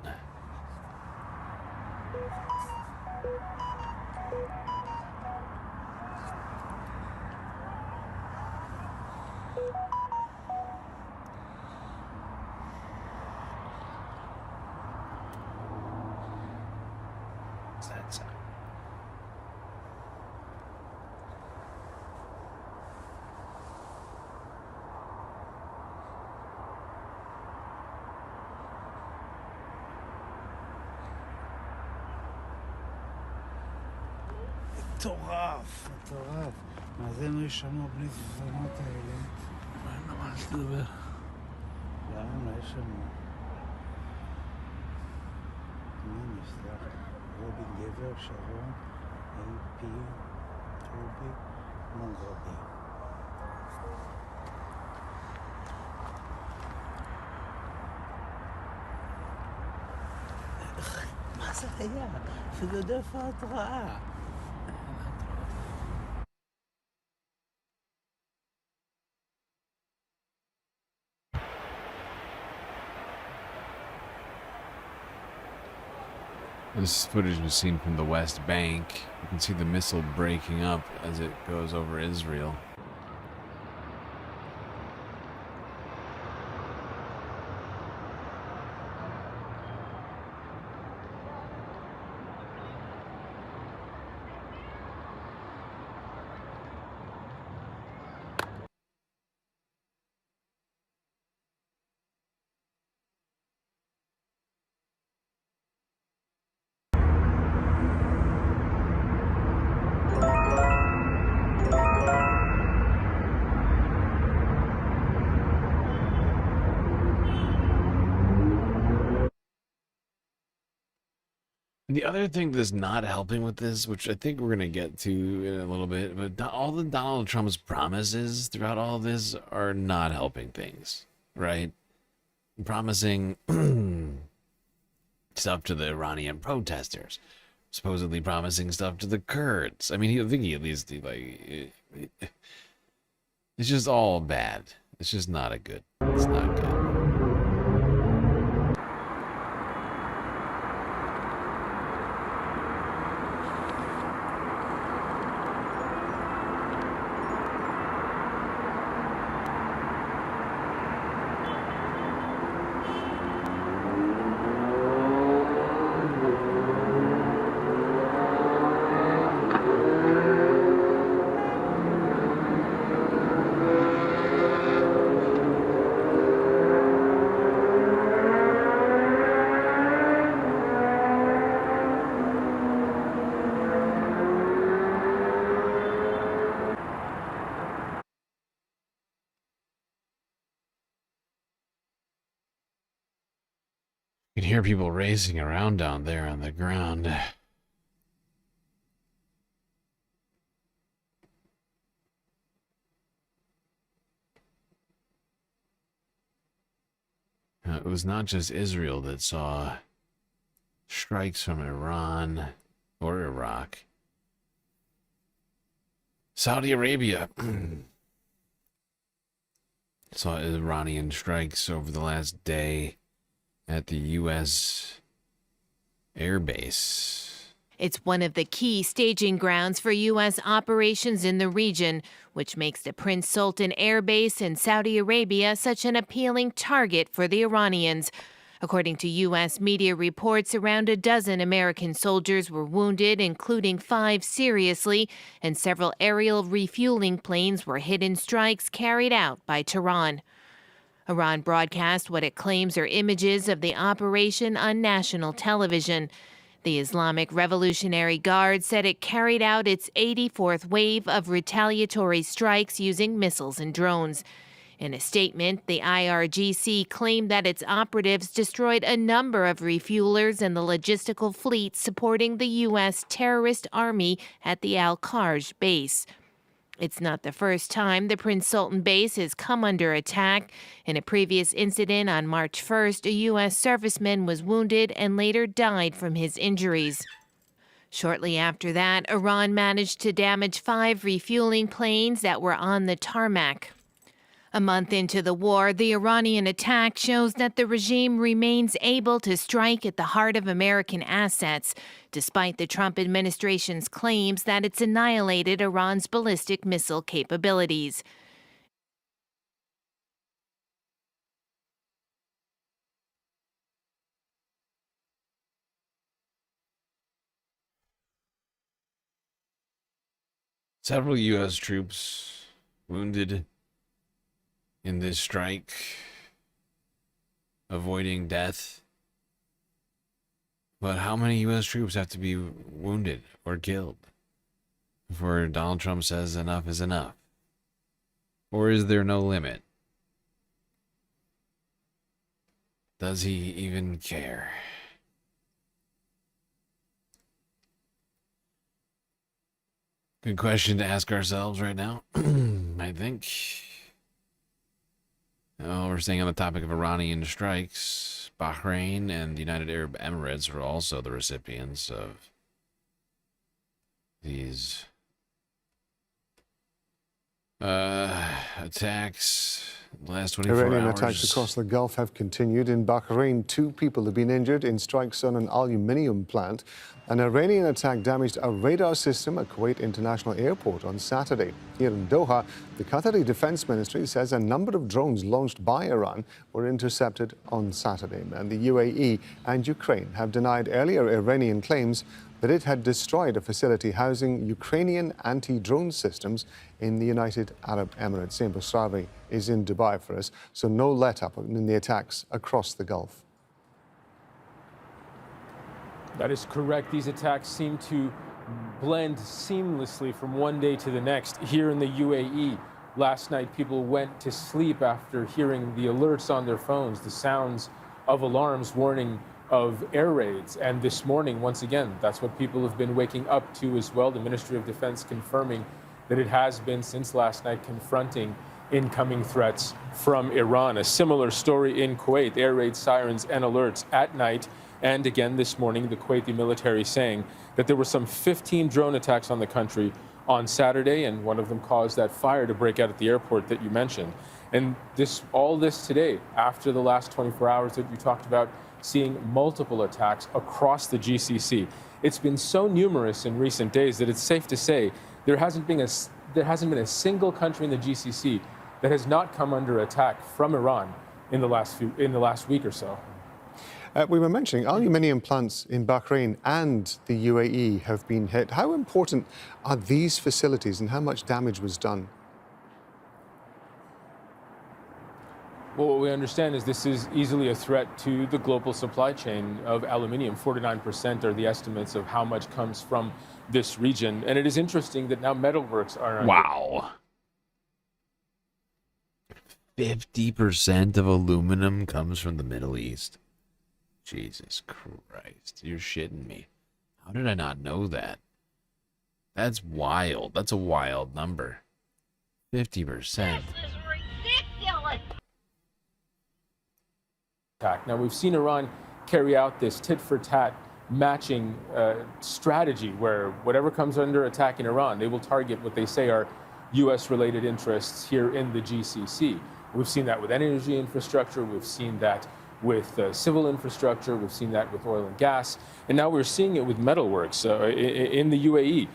What's that sound? מטורף, מטורף. מה זה לא ישמעו בני זונות האלה? מה אין ממש לדבר? למה לא ישמעו? מה נפתח? רובי גבר, שרון, AP, רובי, מונגובי. מה זה היה? אפילו יודע איפה ההתראה. This footage was seen from the West Bank. You can see the missile breaking up as it goes over Israel. The other thing that's not helping with this, which I think we're going to get to in a little bit, but all the Donald Trump's promises throughout all this are not helping things, right? Promising stuff to the Iranian protesters, supposedly promising stuff to the Kurds. I mean, I think he at least, like, it's just all bad. It's just not a good, it's not good. You can hear people racing around down there on the ground. It was not just Israel that saw strikes from Iran or Iraq. Saudi Arabia saw Iranian strikes over the last day at the U.S. Air Base. It's one of the key staging grounds for U.S. operations in the region, which makes the Prince Sultan Air Base in Saudi Arabia such an appealing target for the Iranians. According to U.S. media reports, around a dozen American soldiers were wounded, including 5 seriously, and several aerial refueling planes were hit in strikes carried out by Tehran. Iran broadcast what it claims are images of the operation on national television. The Islamic Revolutionary Guard said it carried out its 84th wave of retaliatory strikes using missiles and drones. In a statement, the IRGC claimed that its operatives destroyed a number of refuelers and the logistical fleet supporting the U.S. terrorist army at the Al-Kharj base. It's not the first time the Prince Sultan base has come under attack. In a previous incident on March 1st, a U.S. serviceman was wounded and later died from his injuries. Shortly after that, Iran managed to damage 5 refueling planes that were on the tarmac. A month into the war, the Iranian attack shows that the regime remains able to strike at the heart of American assets, despite the Trump administration's claims that it's annihilated Iran's ballistic missile capabilities. Several U.S. troops wounded in this strike, avoiding death. But how many U.S. troops have to be wounded or killed before Donald Trump says enough is enough? Or is there no limit? Does he even care? Good question to ask ourselves right now, I think. Oh, we're staying on the topic of Iranian strikes. Bahrain and the United Arab Emirates are also the recipients of these attacks. The last 24 Iranian hours. attacks across the Gulf have continued. In Bahrain, 2 people have been injured in strikes on an aluminium plant. An Iranian attack damaged a radar system at Kuwait International Airport on Saturday. Here in Doha, the Qatari Defense Ministry says a number of drones launched by Iran were intercepted on Saturday. And the UAE and Ukraine have denied earlier Iranian claims that it had destroyed a facility housing Ukrainian anti-drone systems in the United Arab Emirates. Sam Basravi is in Dubai for us, so no let-up in the attacks across the Gulf. That is correct. These attacks seem to blend seamlessly from one day to the next. Here in the UAE, last night people went to sleep after hearing the alerts on their phones, the sounds of alarms warning of air raids. And this morning, once again, that's what people have been waking up to as well. The Ministry of Defense confirming that it has been since last night confronting incoming threats from Iran. A similar story in Kuwait, air raid sirens and alerts at night. And again this morning, the Kuwaiti military saying that there were some 15 drone attacks on the country on Saturday, and one of them caused that fire to break out at the airport that you mentioned. And all this today, after the last 24 hours that you talked about, seeing multiple attacks across the GCC. It's been so numerous in recent days that it's safe to say there hasn't been a single country in the GCC that has not come under attack from Iran in the last week or so. We were mentioning aluminium plants in Bahrain and the UAE have been hit. How important are these facilities and how much damage was done? Well, what we understand is this is easily a threat to the global supply chain of aluminium. 49% are the estimates of how much comes from this region. And it is interesting that now metalworks are... Wow. 50% of aluminum comes from the Middle East. Jesus Christ, you're shitting me. How did I not know that? That's wild. That's a wild number. 50%. Now, we've seen Iran carry out this tit-for-tat matching strategy where whatever comes under attack in Iran, they will target what they say are U.S.-related interests here in the GCC. We've seen that with energy infrastructure. We've seen that with civil infrastructure. We've seen that with oil and gas. And now we're seeing it with metalworks. In the UAE,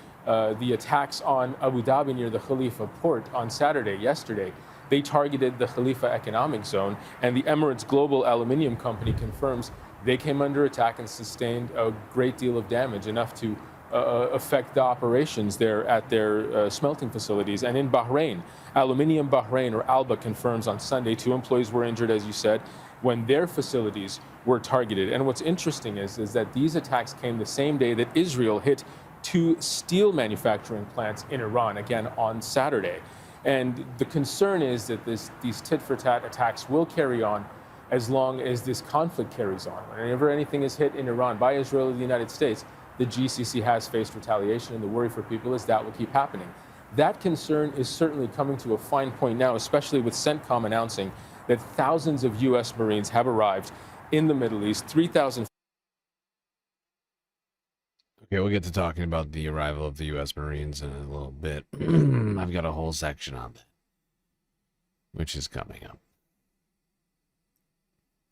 the attacks on Abu Dhabi near the Khalifa port on yesterday, they targeted the Khalifa economic zone, and the Emirates Global Aluminium Company confirms they came under attack and sustained a great deal of damage, enough to affect the operations there at their smelting facilities. And in Bahrain, Aluminium Bahrain, or ALBA, confirms on Sunday 2 employees were injured, as you said, when their facilities were targeted. And what's interesting is that these attacks came the same day that Israel hit 2 steel manufacturing plants in Iran, again on Saturday. And the concern is that these tit-for-tat attacks will carry on as long as this conflict carries on. Whenever anything is hit in Iran by Israel or the United States, the GCC has faced retaliation, and the worry for people is that will keep happening. That concern is certainly coming to a fine point now, especially with CENTCOM announcing that thousands of U.S. Marines have arrived in the Middle East, 3,000. Okay, we'll get to talking about the arrival of the U.S. Marines in a little bit. I've got a whole section on that, which is coming up.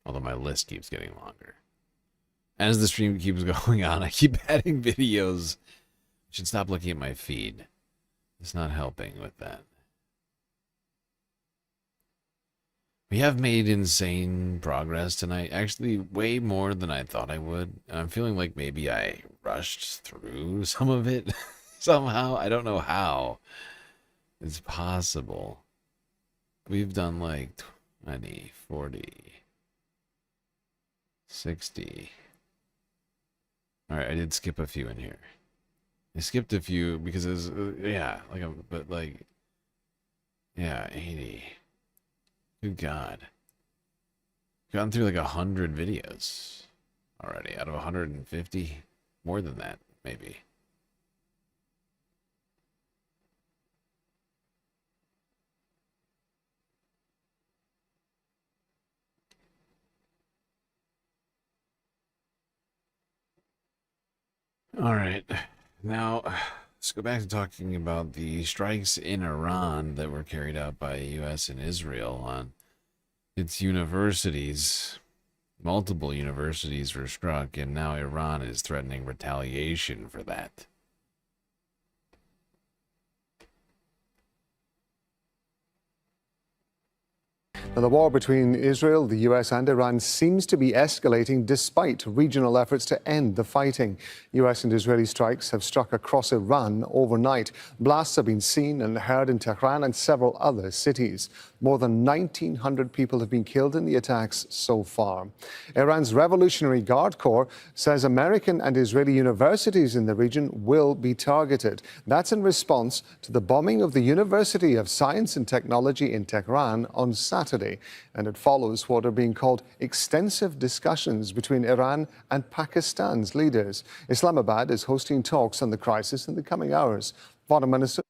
Although my list keeps getting longer. As the stream keeps going on, I keep adding videos. I should stop looking at my feed. It's not helping with that. We have made insane progress tonight. Actually, way more than I thought I would. I'm feeling like maybe I rushed through some of it somehow. I don't know how. It's possible. We've done like 20, 40, 60. Alright, I did skip a few in here. I skipped a few because it was, yeah, yeah, 80. Good God. Gotten through like 100 videos already out of 150. More than that, maybe. All right. Now, let's go back to talking about the strikes in Iran that were carried out by the U.S. and Israel on its universities. Multiple universities were struck, and now Iran is threatening retaliation for that. Now, the war between Israel, the US and Iran seems to be escalating despite regional efforts to end the fighting. US and Israeli strikes have struck across Iran overnight. Blasts have been seen and heard in Tehran and several other cities. More than 1,900 people have been killed in the attacks so far. Iran's Revolutionary Guard Corps says American and Israeli universities in the region will be targeted. That's in response to the bombing of the University of Science and Technology in Tehran on Saturday. And it follows what are being called extensive discussions between Iran and Pakistan's leaders. Islamabad is hosting talks on the crisis in the coming hours. Foreign Minister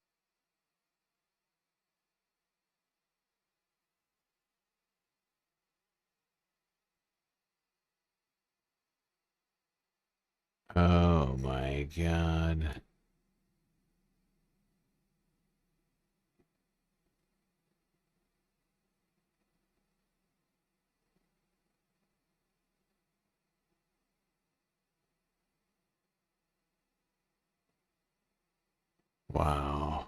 Oh my God. Wow.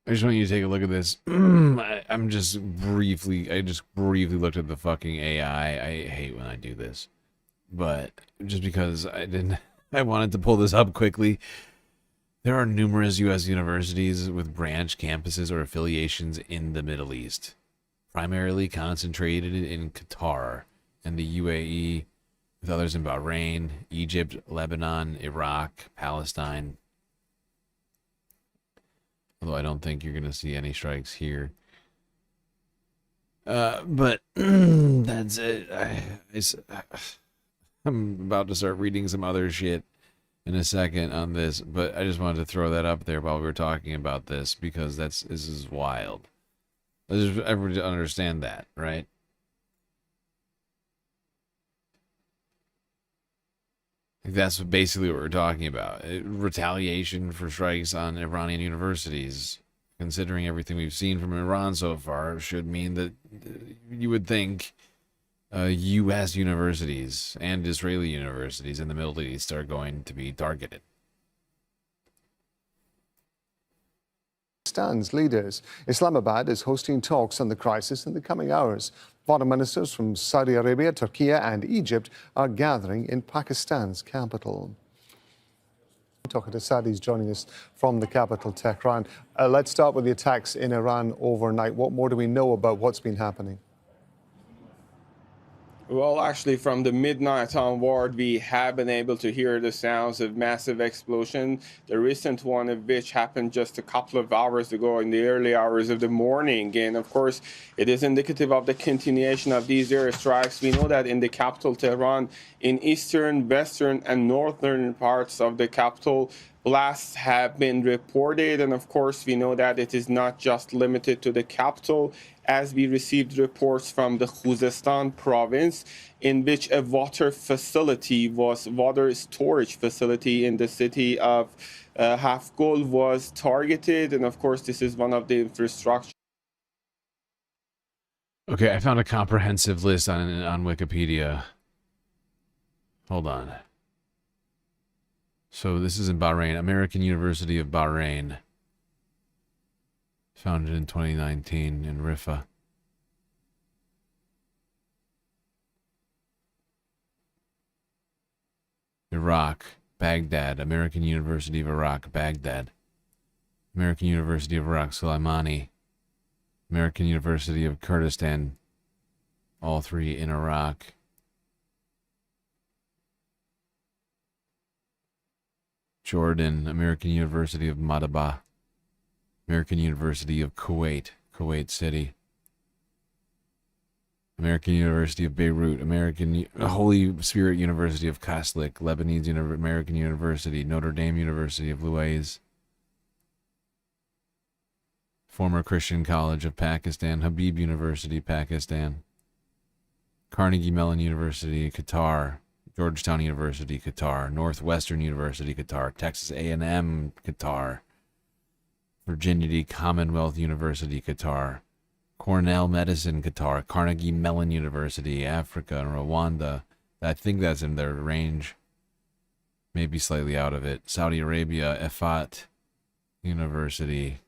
I just want you to take a look at this. I just briefly looked at the fucking AI. I hate when I do this. But just because I wanted to pull this up quickly. There are numerous U.S. universities with branch campuses or affiliations in the Middle East, primarily concentrated in Qatar and the UAE, with others in Bahrain, Egypt, Lebanon, Iraq, Palestine. Although I don't think you're going to see any strikes here. But that's it. I'm about to start reading some other shit in a second on this, but I just wanted to throw that up there while we were talking about this because this is wild. Let's just everybody understand that, right? That's basically what we're talking about. Retaliation for strikes on Iranian universities, considering everything we've seen from Iran so far, should mean that you would think U.S. universities and Israeli universities in the Middle East are going to be targeted. Pakistan's leaders. Islamabad is hosting talks on the crisis in the coming hours. Foreign ministers from Saudi Arabia, Turkey and Egypt are gathering in Pakistan's capital. Talking to Saadi's joining us from the capital, Tehran. Let's start with the attacks in Iran overnight. What more do we know about what's been happening? Well, actually, from the midnight onward, we have been able to hear the sounds of massive explosion. The recent one of which happened just a couple of hours ago in the early hours of the morning. And of course, it is indicative of the continuation of these airstrikes. We know that in the capital, Tehran, in eastern, western, and northern parts of the capital, blasts have been reported. And of course, we know that it is not just limited to the capital, as we received reports from the Khuzestan province, in which a water storage facility in the city of Hafgol was targeted. And of course, this is one of the infrastructure. Okay, I found a comprehensive list on Wikipedia. Hold on. So this is in Bahrain, American University of Bahrain. Founded in 2019 in Rifa. Iraq, Baghdad, American University of Iraq, Baghdad. American University of Iraq, Soleimani. American University of Kurdistan, all three in Iraq. Jordan, American University of Madaba. American University of Kuwait, Kuwait City. American University of Beirut, American Holy Spirit University of Kaslik, Lebanese American University, Notre Dame University of Luaiz. Former Christian College of Pakistan, Habib University, Pakistan. Carnegie Mellon University, Qatar. Georgetown University, Qatar. Northwestern University, Qatar. Texas A&M, Qatar. Virginia Commonwealth University, Qatar. Cornell Medicine, Qatar. Carnegie Mellon University, Africa and Rwanda. I think that's in their range. Maybe slightly out of it. Saudi Arabia, Efat University.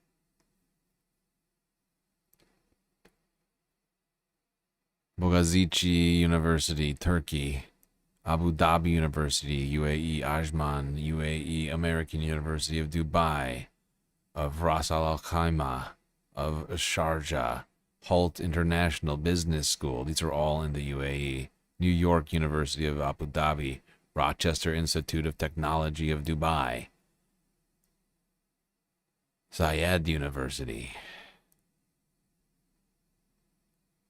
Bogazici University, Turkey. Abu Dhabi University, UAE, Ajman, UAE, American University of Dubai, of Ras Al Khaimah, of Sharjah, Holt International Business School. These are all in the UAE. New York University of Abu Dhabi, Rochester Institute of Technology of Dubai, Zayed University.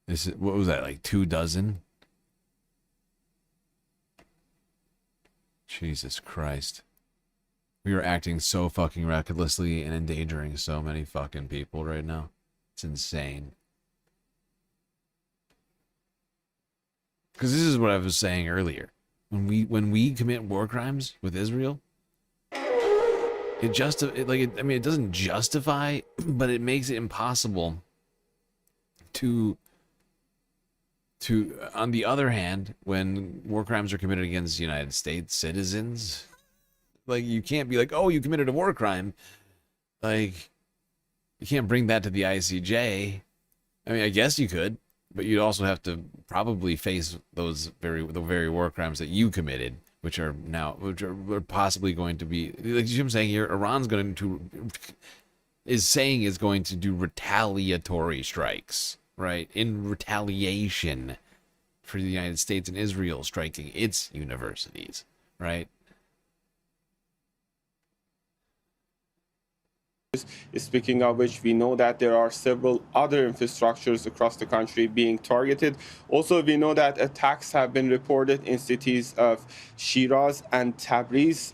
This is, what was that, like 24? Jesus Christ. We are acting so fucking recklessly and endangering so many fucking people right now. It's insane. Because this is what I was saying earlier. When we commit war crimes with Israel, it doesn't justify, but it makes it impossible to on the other hand, when war crimes are committed against United States citizens, like, you can't be like, oh, you committed a war crime. Like, you can't bring that to the ICJ. I mean, I guess you could, but you'd also have to probably face the very war crimes that you committed, which are possibly going to be, like, you know what I'm saying here? Iran's going to do retaliatory strikes. Right, in retaliation for the United States and Israel striking its universities, right? Speaking of which, we know that there are several other infrastructures across the country being targeted. Also, we know that attacks have been reported in cities of Shiraz and Tabriz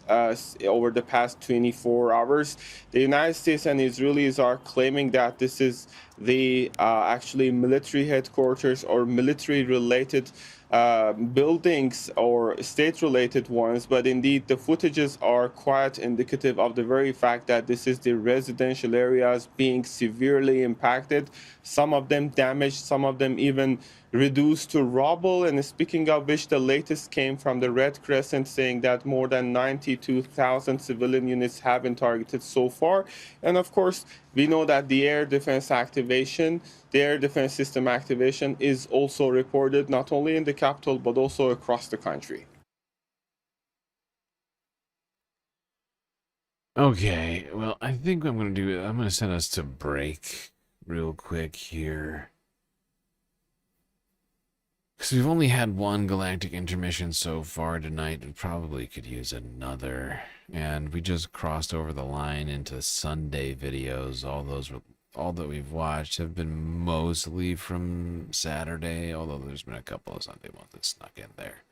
over the past 24 hours. The United States and Israelis are claiming that this is the actually military headquarters or military-related buildings or state-related ones, but indeed the footages are quite indicative of the very fact that this is the residential areas being severely impacted, some of them damaged, some of them even reduced to rubble. And speaking of which, the latest came from the Red Crescent saying that more than 92,000 civilian units have been targeted so far. And of course, we know that the air defense system activation is also reported not only in the capital, but also across the country. Okay, well, I think I'm going to send us to break real quick here. Because we've only had one galactic intermission so far tonight. We probably could use another. And we just crossed over the line into Sunday videos. All that we've watched have been mostly from Saturday, although there's been a couple of Sunday ones that snuck in there.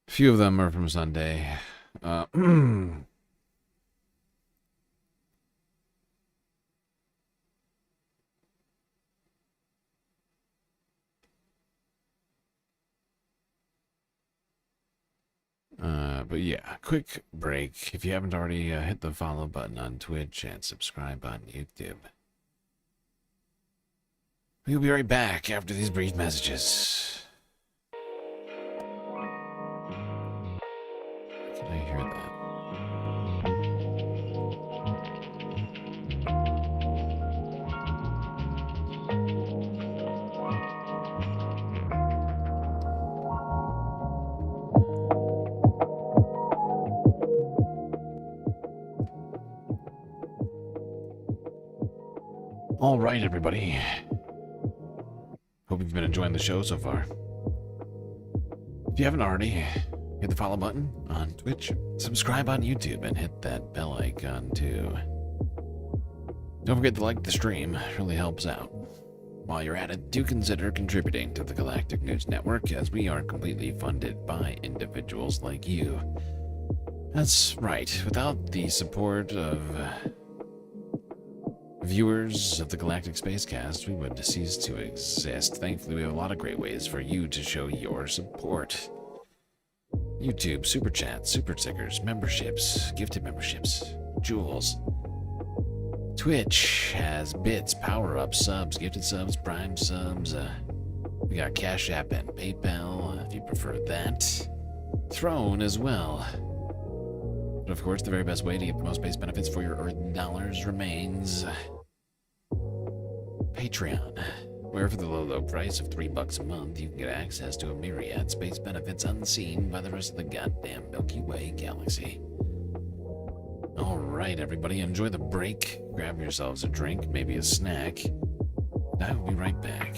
A few of them are from Sunday. But yeah, quick break. If you haven't already, hit the follow button on Twitch and subscribe on YouTube. We'll be right back after these brief messages. Can I hear that? All right, everybody. Hope you've been enjoying the show so far. If you haven't already, hit the follow button on Twitch, subscribe on YouTube, and hit that bell icon too. Don't forget to like the stream, it really helps out. While you're at it, do consider contributing to the Galactic News Network, as we are completely funded by individuals like you. That's right, without the support of viewers of the Galactic Spacecast, we would cease to exist. Thankfully, we have a lot of great ways for you to show your support. YouTube, Super Chats, Super Stickers, memberships, gifted memberships, jewels. Twitch has bits, power-ups, subs, gifted subs, prime subs. We got Cash App and PayPal, if you prefer that. Throne as well. But of course, the very best way to get the most base benefits for your earned dollars remains Patreon, where for the low price of $3 a month, you can get access to a myriad space benefits unseen by the rest of the goddamn Milky Way galaxy. All right, everybody, enjoy the break. Grab yourselves a drink, maybe a snack. I will be right back.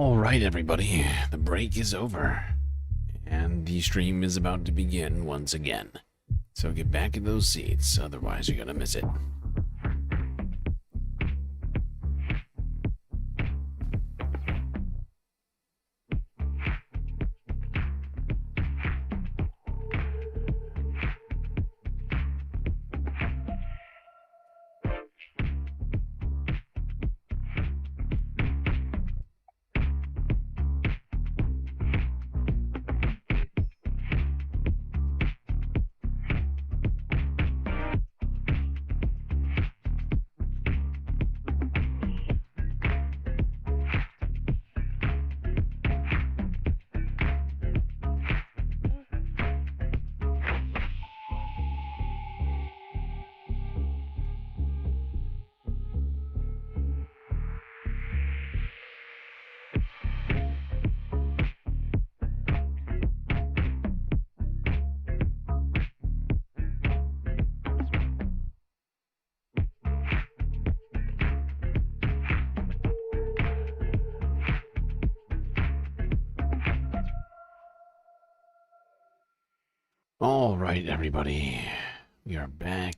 All right, everybody, the break is over, and the stream is about to begin once again. So get back in those seats, otherwise you're gonna miss it. All right, everybody, we are back.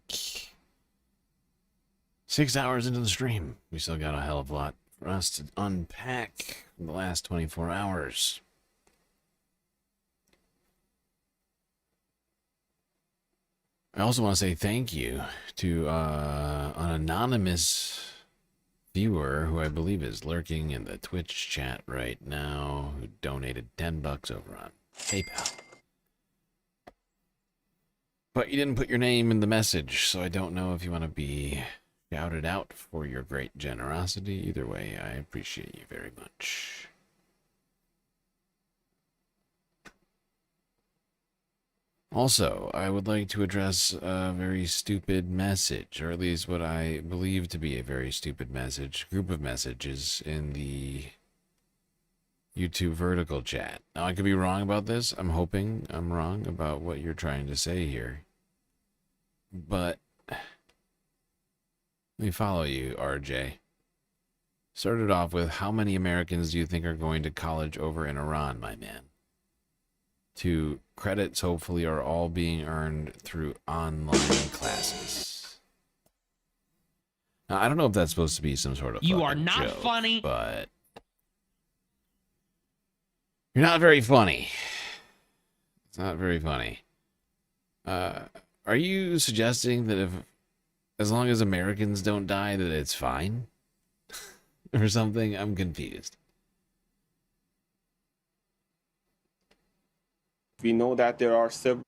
6 hours into the stream. We still got a hell of a lot for us to unpack in the last 24 hours. I also want to say thank you to an anonymous viewer who I believe is lurking in the Twitch chat right now, who donated $10 over on PayPal. But you didn't put your name in the message, so I don't know if you want to be shouted out for your great generosity. Either way, I appreciate you very much. Also, I would like to address a very stupid message, or at least what I believe to be a very stupid group of messages in the YouTube vertical chat. Now, I could be wrong about this. I'm hoping I'm wrong about what you're trying to say here. But let me follow you, RJ. Started off with, how many Americans do you think are going to college over in Iran, my man? To credits, hopefully, are all being earned through online classes. Now, I don't know if that's supposed to be some sort of You are not joke, funny. But you're not very funny. It's not very funny. Are you suggesting that as long as Americans don't die, that it's fine? Or something? I'm confused. We know that there are several.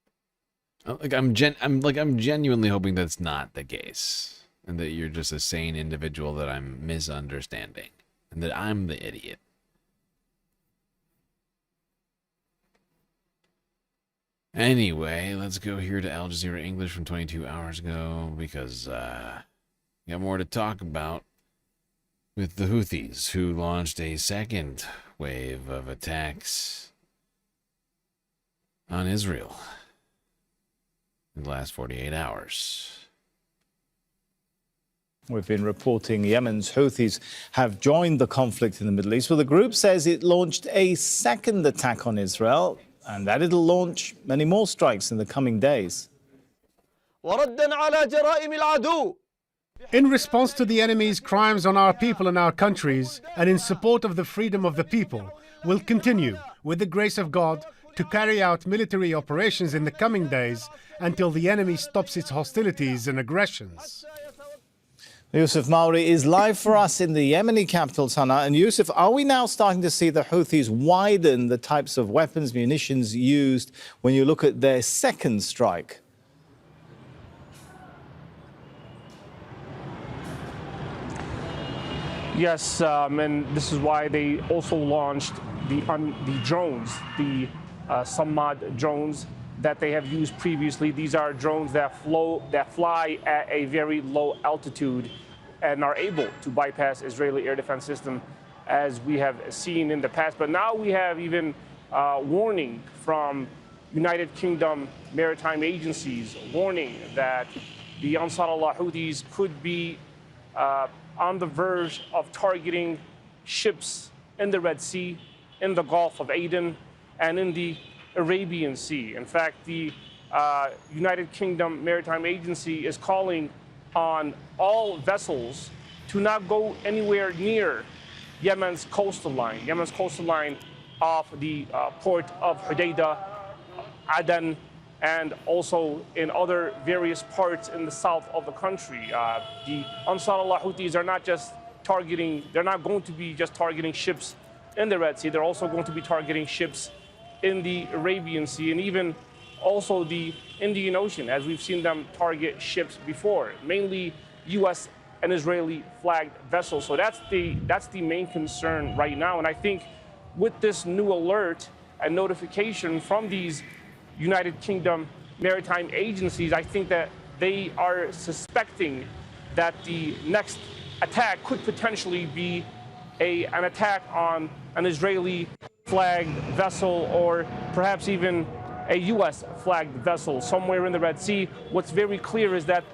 I'm genuinely hoping that's not the case, and that you're just a sane individual that I'm misunderstanding, and that I'm the idiot. Anyway, let's go here to Al Jazeera English from 22 hours ago, because we got more to talk about with the Houthis, who launched a second wave of attacks on Israel in the last 48 hours. We've been reporting Yemen's Houthis have joined the conflict in the Middle East. Well, the group says it launched a second attack on Israel, and that it'll launch many more strikes in the coming days. In response to the enemy's crimes on our people and our countries, and in support of the freedom of the people, we'll continue, with the grace of God, to carry out military operations in the coming days until the enemy stops its hostilities and aggressions. Yusuf Mauri is live for us in the Yemeni capital, Sana'a. And Yusuf, are we now starting to see the Houthis widen the types of weapons, munitions used when you look at their second strike? Yes, and this is why they also launched the drones, the Samad drones that they have used previously. These are drones that fly at a very low altitude and are able to bypass Israeli air defense system, as we have seen in the past. But now we have even warning from United Kingdom maritime agencies warning that the Ansar Allah Houthis could be on the verge of targeting ships in the Red Sea, in the Gulf of Aden, and in the Arabian Sea. In fact, the United Kingdom Maritime Agency is calling on all vessels to not go anywhere near Yemen's coastal line off the port of Hodeidah, Aden, and also in other various parts in the south of the country. The Ansar Allah Houthis are not just targeting, they're not going to be just targeting ships in the Red Sea, they're also going to be targeting ships in the Arabian Sea and even also the Indian Ocean, as we've seen them target ships before, mainly U.S. and Israeli flagged vessels. So that's the main concern right now. And I think with this new alert and notification from these United Kingdom maritime agencies, I think that they are suspecting that the next attack could potentially be an attack on an Israeli flagged vessel or perhaps even a U.S. flagged vessel somewhere in the Red Sea. What's very clear is that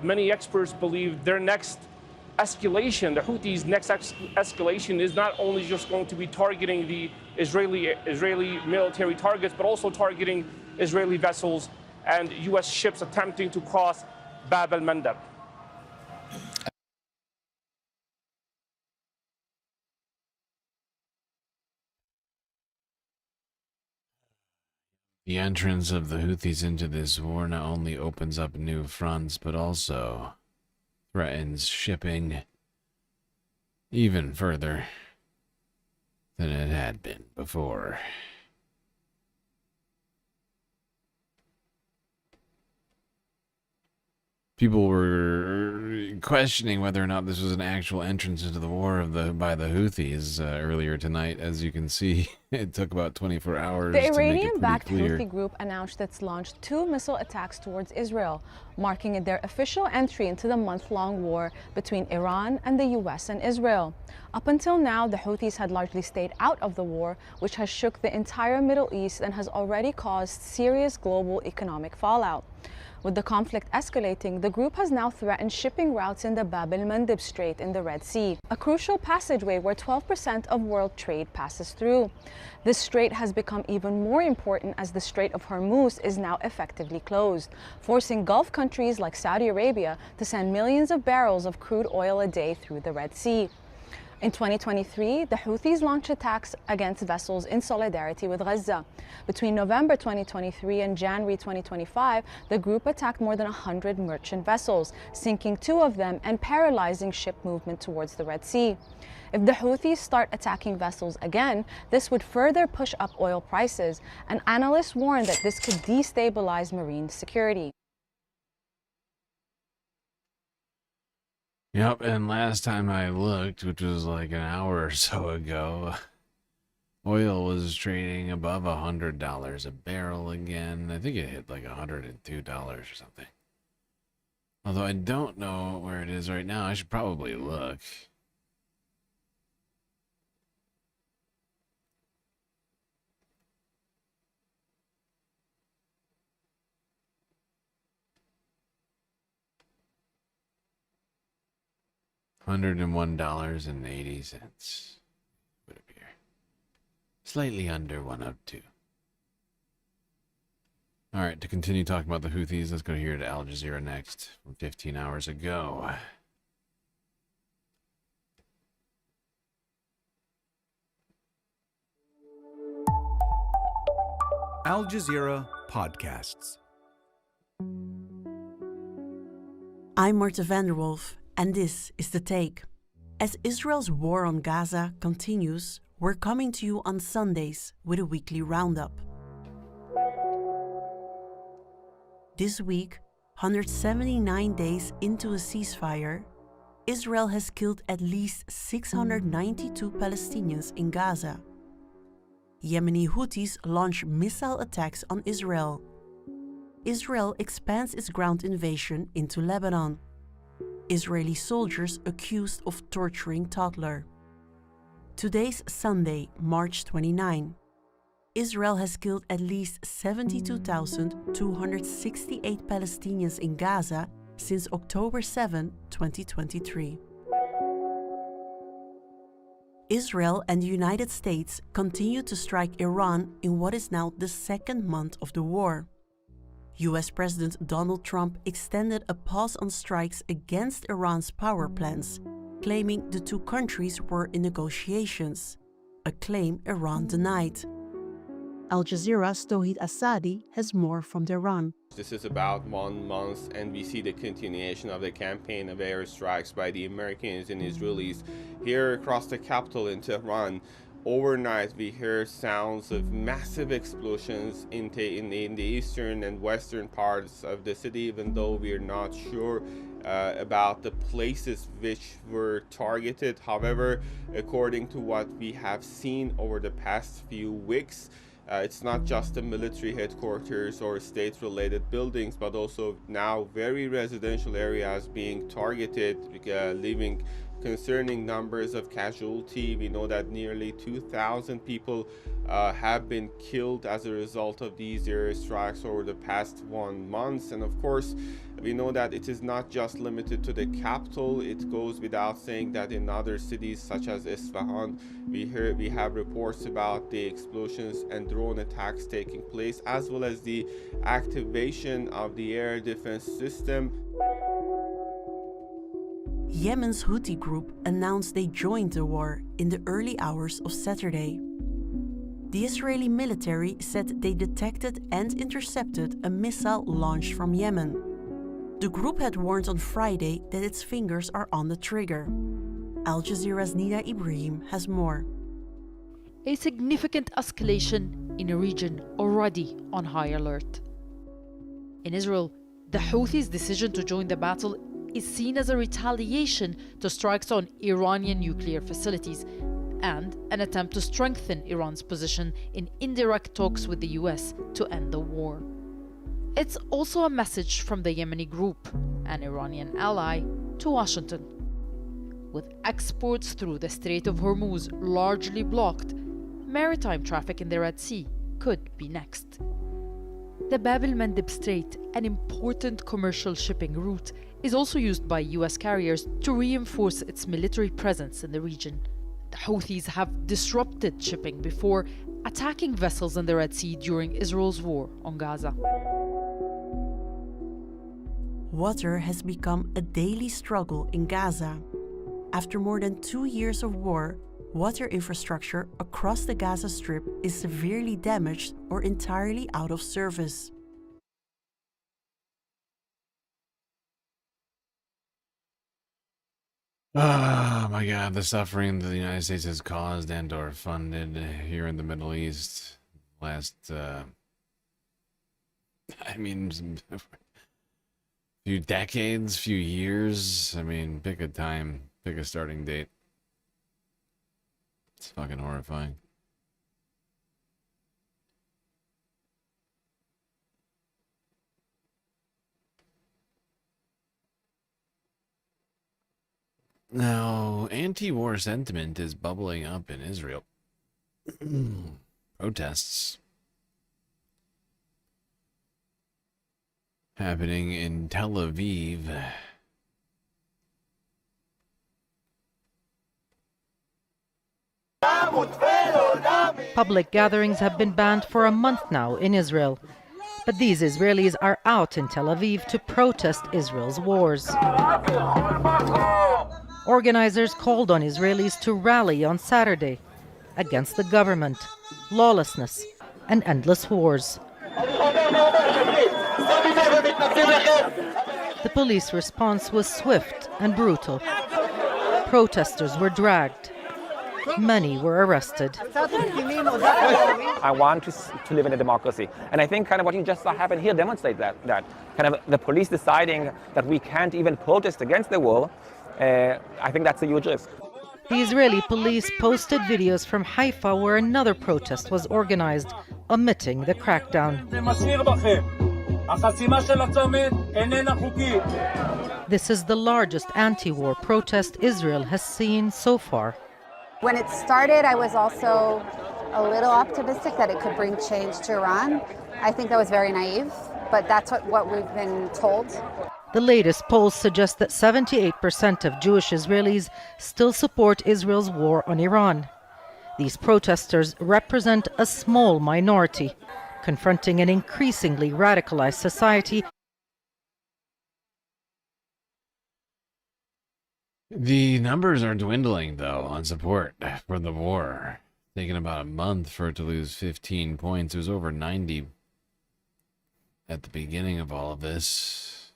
many experts believe their next escalation, the Houthis' next escalation, is not only just going to be targeting the Israeli military targets, but also targeting Israeli vessels and U.S. ships attempting to cross Bab el-Mandeb. The entrance of the Houthis into this war not only opens up new fronts, but also threatens shipping even further than it had been before. People were questioning whether or not this was an actual entrance into the war by the Houthis earlier tonight. As you can see, it took about 24 hours The to make it pretty Iranian-backed clear. Houthi group announced it's launched 2 missile attacks towards Israel, marking their official entry into the month-long war between Iran and the U.S. and Israel. Up until now, the Houthis had largely stayed out of the war, which has shook the entire Middle East and has already caused serious global economic fallout. With the conflict escalating, the group has now threatened shipping routes in the Bab el-Mandeb Strait in the Red Sea, a crucial passageway where 12% of world trade passes through. This strait has become even more important as the Strait of Hormuz is now effectively closed, forcing Gulf countries like Saudi Arabia to send millions of barrels of crude oil a day through the Red Sea. In 2023, the Houthis launched attacks against vessels in solidarity with Gaza. Between November 2023 and January 2025, the group attacked more than 100 merchant vessels, sinking 2 of them and paralyzing ship movement towards the Red Sea. If the Houthis start attacking vessels again, this would further push up oil prices, and analysts warn that this could destabilize marine security. Yep, and last time I looked, which was like an hour or so ago, oil was trading above $100 a barrel again. I think it hit like $102 or something. Although I don't know where it is right now. I should probably look. $101.80 would appear. Slightly under 102. All right, to continue talking about the Houthis, let's go here to Al Jazeera next from 15 hours ago. Al Jazeera Podcasts. I'm Marta van der Wolf, and this is The Take. As Israel's war on Gaza continues, we're coming to you on Sundays with a weekly roundup. This week, 179 days into a ceasefire, Israel has killed at least 692 Palestinians in Gaza. Yemeni Houthis launch missile attacks on Israel. Israel expands its ground invasion into Lebanon. Israeli soldiers accused of torturing toddler. Today's Sunday, March 29. Israel has killed at least 72,268 Palestinians in Gaza since October 7, 2023. Israel and the United States continue to strike Iran in what is now the second month of the war. US President Donald Trump extended a pause on strikes against Iran's power plants, claiming the two countries were in negotiations, a claim Iran denied. Al Jazeera's Tawhid Asadi has more from Tehran. This is about 1 month, and we see the continuation of the campaign of airstrikes by the Americans and Israelis here across the capital in Tehran. Overnight, we hear sounds of massive explosions in the eastern and western parts of the city, even though we are not sure about the places which were targeted. However, according to what we have seen over the past few weeks, it's not just the military headquarters or state-related buildings, but also now very residential areas being targeted, leaving concerning numbers of casualty. We know that nearly 2,000 people have been killed as a result of these airstrikes over the past 1 month. And of course, we know that it is not just limited to the capital. It goes without saying that in other cities such as Isfahan, we have reports about the explosions and drone attacks taking place, as well as the activation of the air defense system. Yemen's Houthi group announced they joined the war in the early hours of Saturday. The Israeli military said they detected and intercepted a missile launched from Yemen. The group had warned on Friday that its fingers are on the trigger. Al Jazeera's Nida Ibrahim has more. A significant escalation in a region already on high alert. In Israel, the Houthis' decision to join the battle is seen as a retaliation to strikes on Iranian nuclear facilities and an attempt to strengthen Iran's position in indirect talks with the US to end the war. It's also a message from the Yemeni group, an Iranian ally, to Washington. With exports through the Strait of Hormuz largely blocked, maritime traffic in the Red Sea could be next. The Bab el-Mandeb Strait, an important commercial shipping route, is also used by US carriers to reinforce its military presence in the region. The Houthis have disrupted shipping before, attacking vessels in the Red Sea during Israel's war on Gaza. Water has become a daily struggle in Gaza. After more than 2 years of war, water infrastructure across the Gaza Strip is severely damaged or entirely out of service. Oh my God, the suffering that the United States has caused and or funded here in the Middle East last, few decades, few years. Pick a time, pick a starting date. It's fucking horrifying. Now, anti-war sentiment is bubbling up in Israel. Protests happening in Tel Aviv. Public gatherings have been banned for a month now in Israel. But these Israelis are out in Tel Aviv to protest Israel's wars. Organizers called on Israelis to rally on Saturday against the government, lawlessness, and endless wars. The police response was swift and brutal. Protesters were dragged. Many were arrested. I want to live in a democracy. And I think kind of what you just saw happen here demonstrates that kind of the police deciding that we can't even protest against the war. I think that's a huge risk. The Israeli police posted videos from Haifa where another protest was organized, omitting the crackdown. This is the largest anti-war protest Israel has seen so far. When it started, I was also a little optimistic that it could bring change to Iran. I think that was very naive, but that's what we've been told. The latest polls suggest that 78% of Jewish Israelis still support Israel's war on Iran. These protesters represent a small minority, confronting an increasingly radicalized society. The numbers are dwindling, though, on support for the war. Taking about a month for it to lose 15 points. It was over 90 at the beginning of all of this.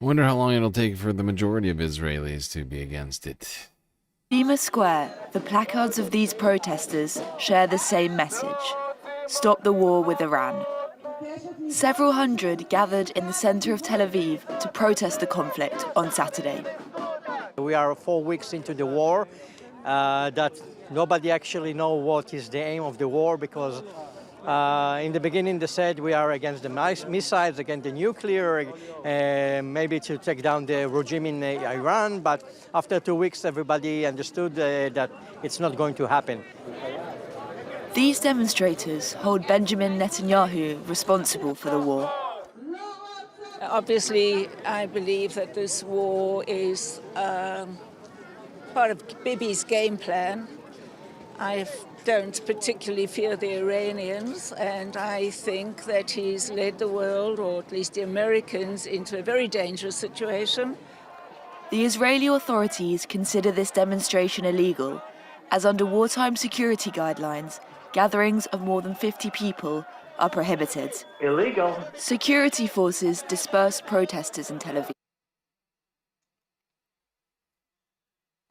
I wonder how long it'll take for the majority of Israelis to be against it. Bima Square, the placards of these protesters share the same message: stop the war with Iran. Several hundred gathered in the center of Tel Aviv to protest the conflict on Saturday. We are 4 weeks into the war, that nobody actually knows what is the aim of the war, because in the beginning they said we are against the missiles, against the nuclear, maybe to take down the regime in Iran, but after 2 weeks everybody understood that it's not going to happen. These demonstrators hold Benjamin Netanyahu responsible for the war. Obviously, I believe that this war is part of Bibi's game plan. I don't particularly fear the Iranians, and I think that he's led the world, or at least the Americans, into a very dangerous situation. The Israeli authorities consider this demonstration illegal, as under wartime security guidelines, gatherings of more than 50 people are prohibited. Illegal. Security forces dispersed protesters in Tel Aviv.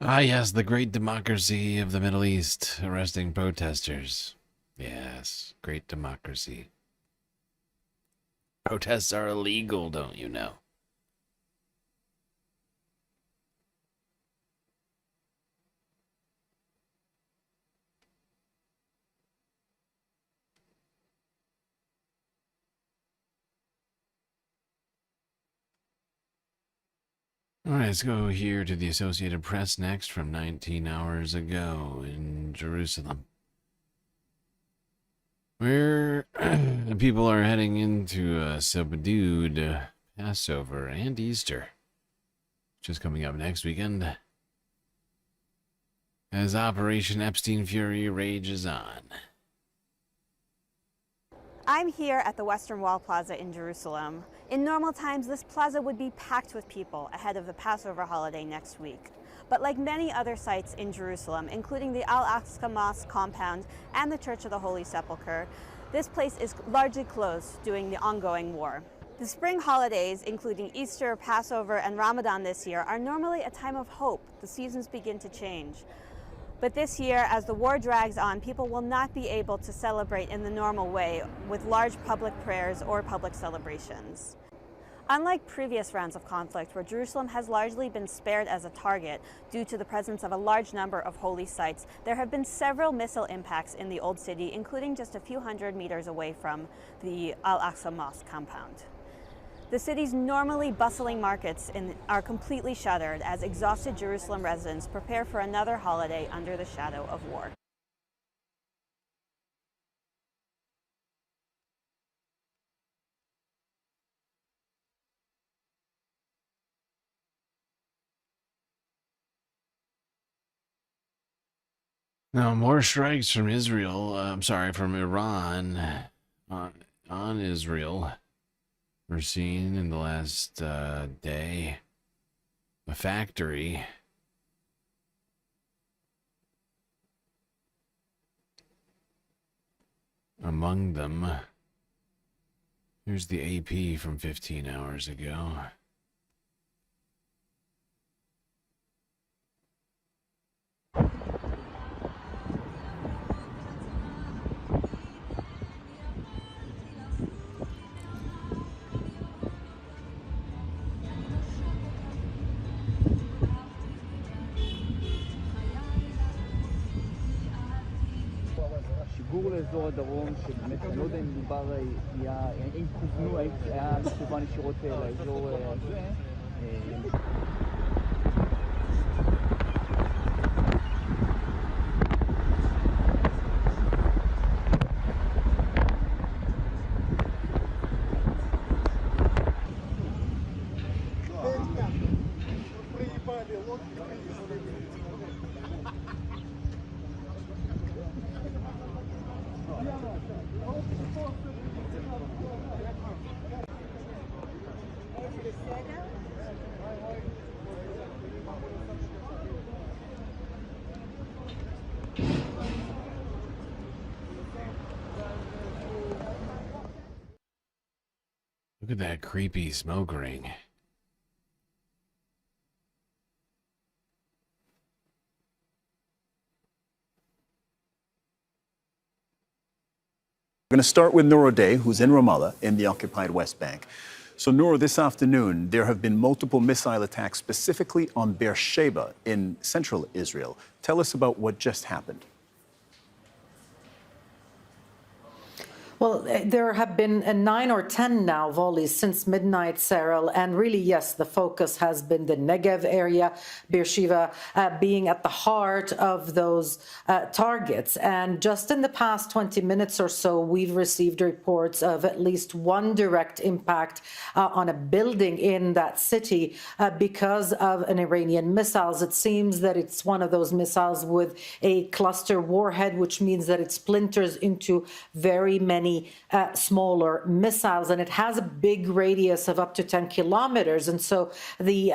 Ah, yes, the great democracy of the Middle East, arresting protesters. Yes, great democracy. Protests are illegal, don't you know? All right, let's go here to the Associated Press next from 19 hours ago in Jerusalem, where people are heading into a subdued Passover and Easter, which is coming up next weekend, as Operation Epstein Fury rages on. I'm here at the Western Wall Plaza in Jerusalem. In normal times, this plaza would be packed with people ahead of the Passover holiday next week. But like many other sites in Jerusalem, including the Al-Aqsa Mosque compound and the Church of the Holy Sepulchre, this place is largely closed during the ongoing war. The spring holidays, including Easter, Passover, and Ramadan this year, are normally a time of hope. The seasons begin to change. But this year, as the war drags on, people will not be able to celebrate in the normal way with large public prayers or public celebrations. Unlike previous rounds of conflict, where Jerusalem has largely been spared as a target due to the presence of a large number of holy sites, there have been several missile impacts in the Old City, including just a few hundred meters away from the Al-Aqsa Mosque compound. The city's normally bustling markets are completely shuttered as exhausted Jerusalem residents prepare for another holiday under the shadow of war. Now, more strikes from Israel, from Iran on Israel. We're seeing in the last day a factory among them. Here's the AP from 15 hours ago. שיגור לאזור הדרום, שבאמת אני לא יודע אם מדובר, אם כוונו, היה מכוון ישירות לאזור הזה. Look at that creepy smoke ring. We're going to start with Noor Day, who's in Ramallah in the occupied West Bank. So, Noor, this afternoon, there have been multiple missile attacks specifically on Beersheba in central Israel. Tell us about what just happened. Well, there have been 9 or 10 now volleys since midnight, Cyril, and really, yes, the focus has been the Negev area, Beersheba being at the heart of those targets. And just in the past 20 minutes or so, we've received reports of at least one direct impact on a building in that city because of an Iranian missiles. It seems that it's one of those missiles with a cluster warhead, which means that it splinters into very many smaller missiles, and it has a big radius of up to 10 kilometers. And so the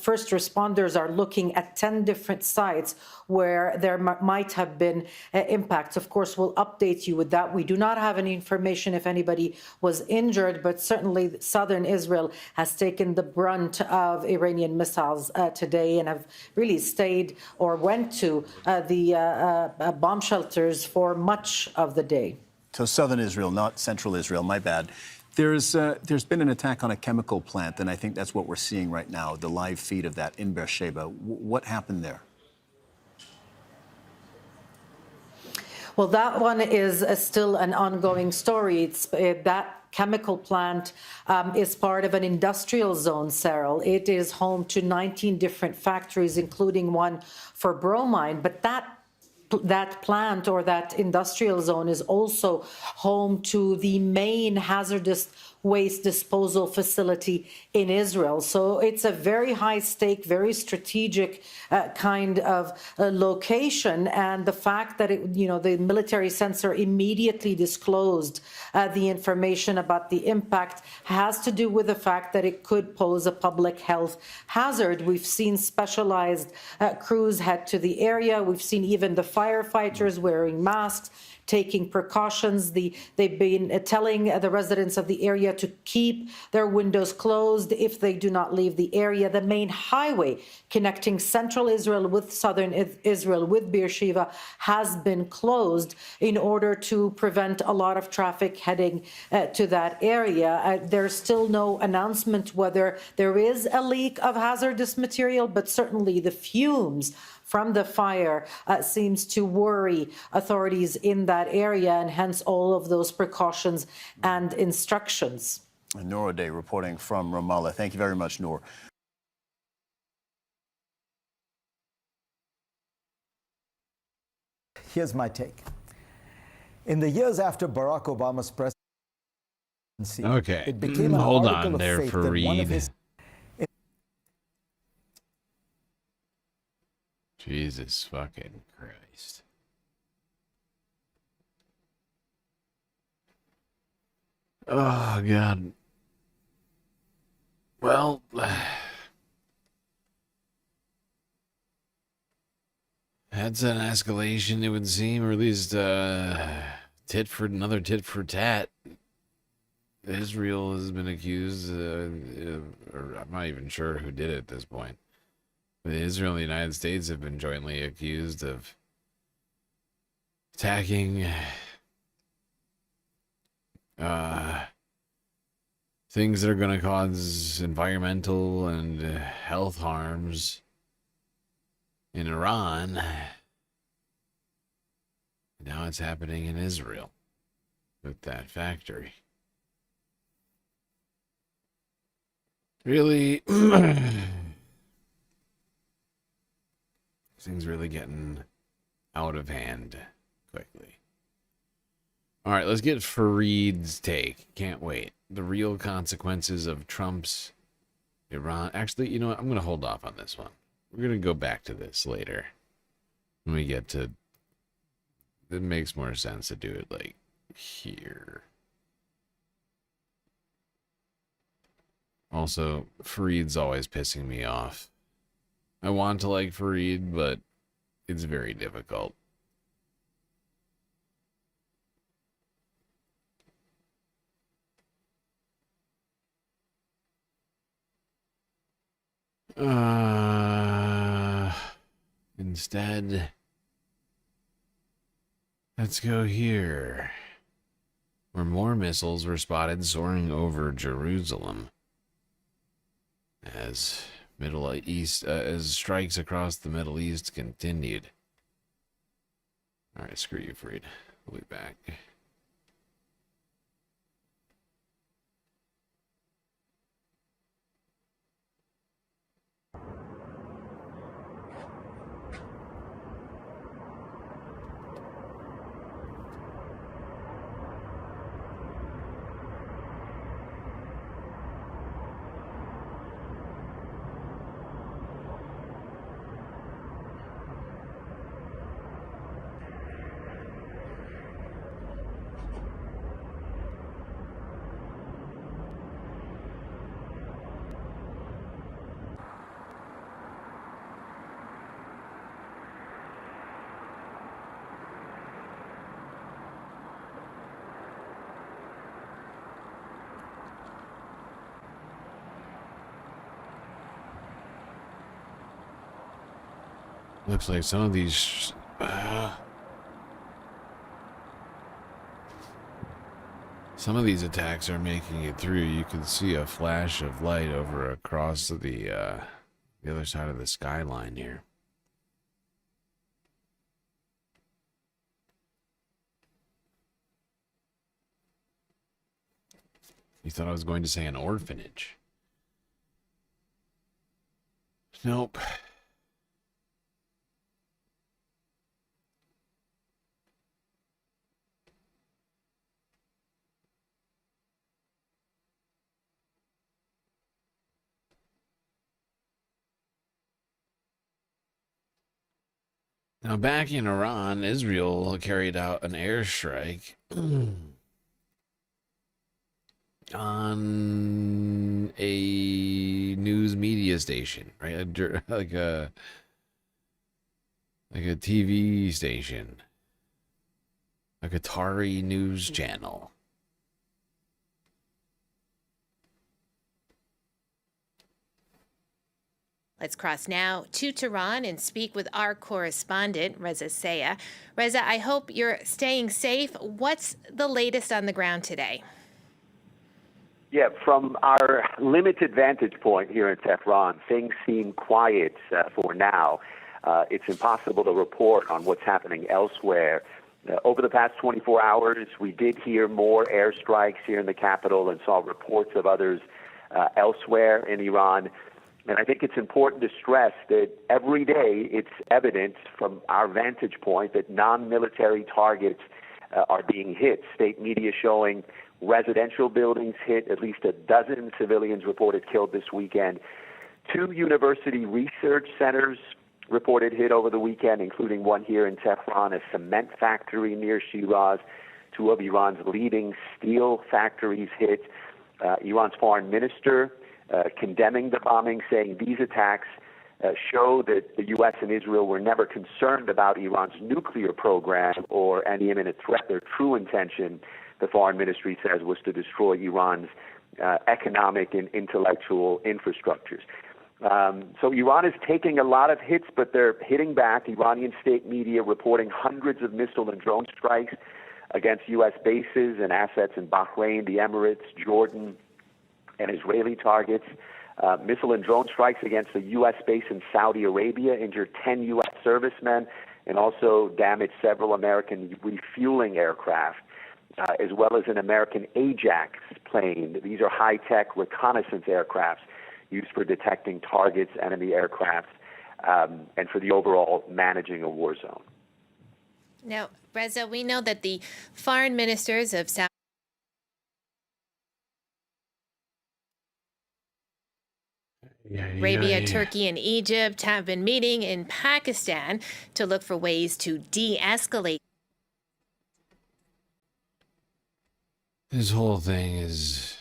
first responders are looking at 10 different sites where there might have been impacts. Of course, we'll update you with that. We do not have any information if anybody was injured, but certainly southern Israel has taken the brunt of Iranian missiles today and have really stayed or went to the bomb shelters for much of the day. So southern Israel, not central Israel, my bad. There's been an attack on a chemical plant, and I think that's what we're seeing right now, the live feed of that in Beersheba. What happened there? Well, that one is still an ongoing story. It's that chemical plant is part of an industrial zone, Cyril. It is home to 19 different factories, including one for bromine, but that plant or that industrial zone is also home to the main hazardous waste disposal facility in Israel. So it's a very high stake, very strategic kind of location. And the fact that the military censor immediately disclosed the information about the impact has to do with the fact that it could pose a public health hazard. We've seen specialized crews head to the area. We've seen even the firefighters wearing masks, taking precautions. They've been telling the residents of the area to keep their windows closed if they do not leave the area. The main highway connecting central Israel with southern Israel with Beersheba has been closed in order to prevent a lot of traffic heading to that area. There's still no announcement whether there is a leak of hazardous material, but certainly the fumes from the fire seems to worry authorities in that area, and hence all of those precautions and instructions. Noor Day reporting from Ramallah. Thank you very much, Noor. Here's my take. In the years after Barack Obama's presidency, okay, it became an hold article on of there faith for that Reed. one of his Jesus fucking Christ. Oh, God. Well, that's an escalation, it would seem, or at least another tit for tat. Israel has been accused, or I'm not even sure who did it at this point. Israel and the United States have been jointly accused of attacking things that are going to cause environmental and health harms in Iran. Now it's happening in Israel with that factory. Really? Things really getting out of hand quickly. All right, let's get Fareed's take. Can't wait. The real consequences of Trump's Iran. Actually, you know what? I'm going to hold off on this one. We're going to go back to this later. When we get to... It makes more sense to do it, like, here. Also, Fareed's always pissing me off. I want to like Fareed, but it's very difficult. Instead, let's go here, where more missiles were spotted soaring over Jerusalem as as strikes across the Middle East continued. All right, screw you, Fareed. We'll be back. Looks like some of these attacks are making it through. You can see a flash of light over across the other side of the skyline here. You thought I was going to say an orphanage. Nope. Now, back in Iran, Israel carried out an airstrike on a news media station, right? Like a TV station, a Qatari news channel. Let's cross now to Tehran and speak with our correspondent, Reza Sayah. Reza, I hope you're staying safe. What's the latest on the ground today? Yeah, from our limited vantage point here in Tehran, things seem quiet for now. It's impossible to report on what's happening elsewhere. Over the past 24 hours, we did hear more airstrikes here in the capital and saw reports of others elsewhere in Iran. And I think it's important to stress that every day it's evident from our vantage point that non-military targets are being hit. State media showing residential buildings hit, at least a dozen civilians reported killed this weekend. 2 university research centers reported hit over the weekend, including one here in Tehran, a cement factory near Shiraz. 2 of Iran's leading steel factories hit. Iran's foreign minister condemning the bombing, saying these attacks show that the U.S. and Israel were never concerned about Iran's nuclear program or any imminent threat. Their true intention, the foreign ministry says, was to destroy Iran's economic and intellectual infrastructures. So Iran is taking a lot of hits, but they're hitting back. Iranian state media reporting hundreds of missile and drone strikes against U.S. bases and assets in Bahrain, the Emirates, Jordan, and Israeli targets. Missile and drone strikes against a U.S. base in Saudi Arabia injured 10 U.S. servicemen and also damaged several American refueling aircraft, as well as an American Ajax plane. These are high-tech reconnaissance aircrafts used for detecting targets, enemy aircraft, and for the overall managing a war zone. Now, Reza, we know that the foreign ministers of South Arabia, Turkey, and Egypt have been meeting in Pakistan to look for ways to de-escalate. This whole thing is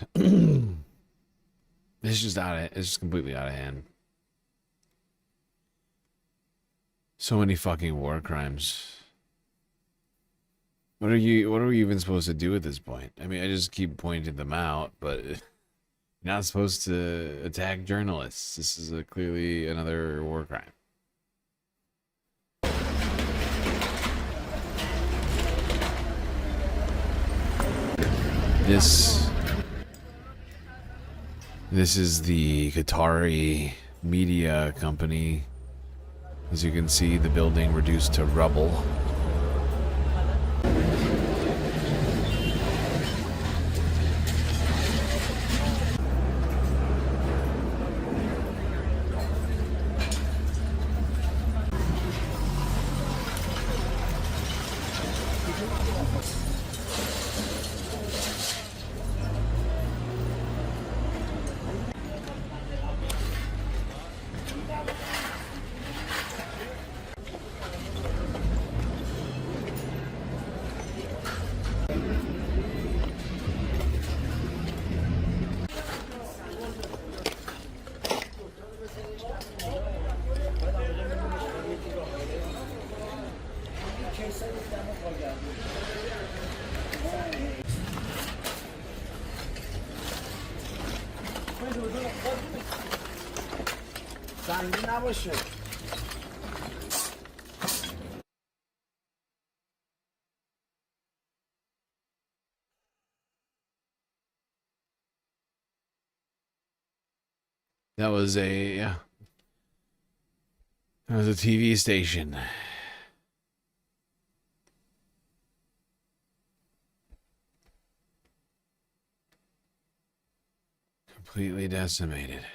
it's just completely out of hand. So many fucking war crimes. What are we even supposed to do at this point? I mean, I just keep pointing them out, but you're not supposed to attack journalists. This is clearly another war crime. This is the Qatari media company. As you can see, the building reduced to rubble. That was a TV station. Completely decimated.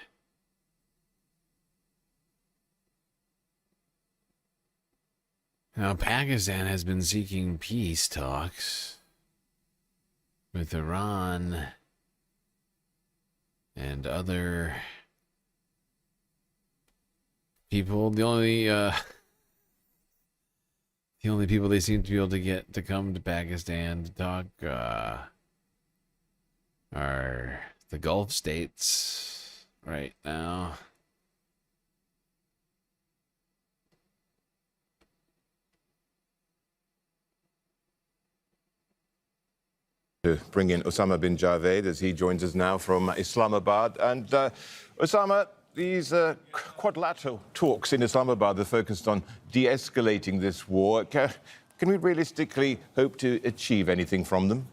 Now, Pakistan has been seeking peace talks with Iran and other people. The only people they seem to be able to get to come to Pakistan to talk are the Gulf states right now. To bring in Osama bin Javed as he joins us now from Islamabad. And Osama, these quadrilateral talks in Islamabad are focused on de-escalating this war. Can we realistically hope to achieve anything from them?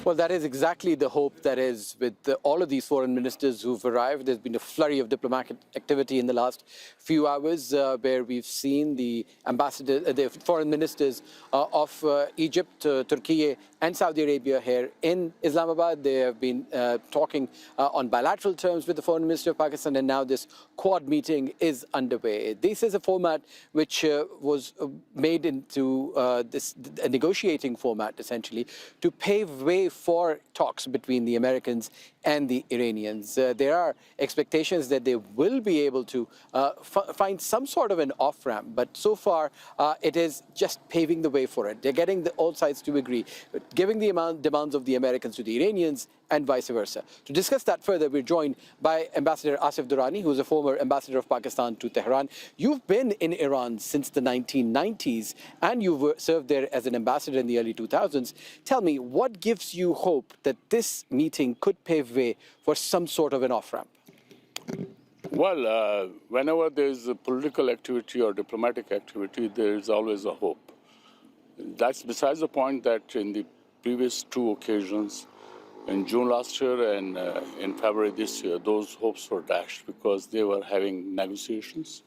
Well, that is exactly the hope that is with all of these foreign ministers who've arrived. There's been a flurry of diplomatic activity in the last few hours where we've seen the foreign ministers of Egypt, Turkey and Saudi Arabia here in Islamabad. They have been talking on bilateral terms with the foreign minister of Pakistan, and now this quad meeting is underway. This is a format which was made into a negotiating format, essentially, to pave way for talks between the Americans and the Iranians. There are expectations that they will be able to find some sort of an off-ramp, but so far it is just paving the way for it. They're getting all sides to agree, giving the demands of the Americans to the Iranians and vice versa. To discuss that further, we're joined by Ambassador Asif Durrani, who is a former ambassador of Pakistan to Tehran. You've been in Iran since the 1990s, and you've served there as an ambassador in the early 2000s. Tell me, what gives you hope that this meeting could pave way for some sort of an off-ramp? Well, whenever there's a political activity or diplomatic activity, there is always a hope. That's besides the point that in the previous two occasions, in June last year and in February this year, those hopes were dashed because they were having negotiations.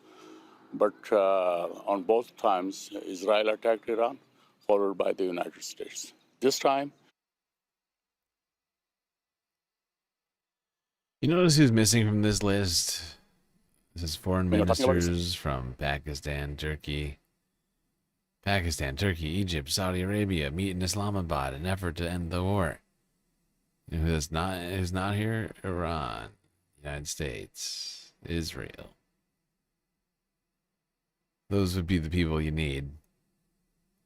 But on both times, Israel attacked Iran, followed by the United States. This time, you notice who's missing from this list? This is foreign ministers from Pakistan, Turkey, Egypt, Saudi Arabia meet in Islamabad in an effort to end the war. You know who's not here? Iran, United States, Israel. Those would be the people you need.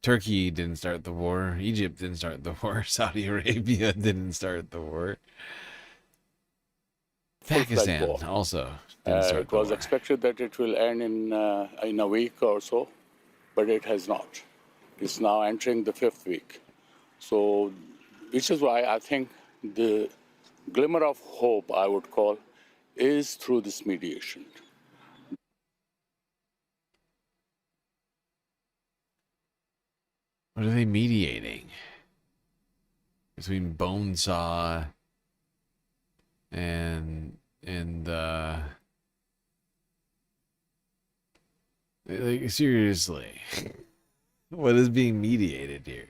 Turkey didn't start the war. Egypt didn't start the war. Saudi Arabia didn't start the war. Pakistan war. also didn't start It was the war. expected that it will end in a week or so, but it has not. It's now entering the 5th week. So, which is why I think the glimmer of hope, I would call, is through this mediation. What are they mediating? Between Bonesaw and like, seriously. What is being mediated here?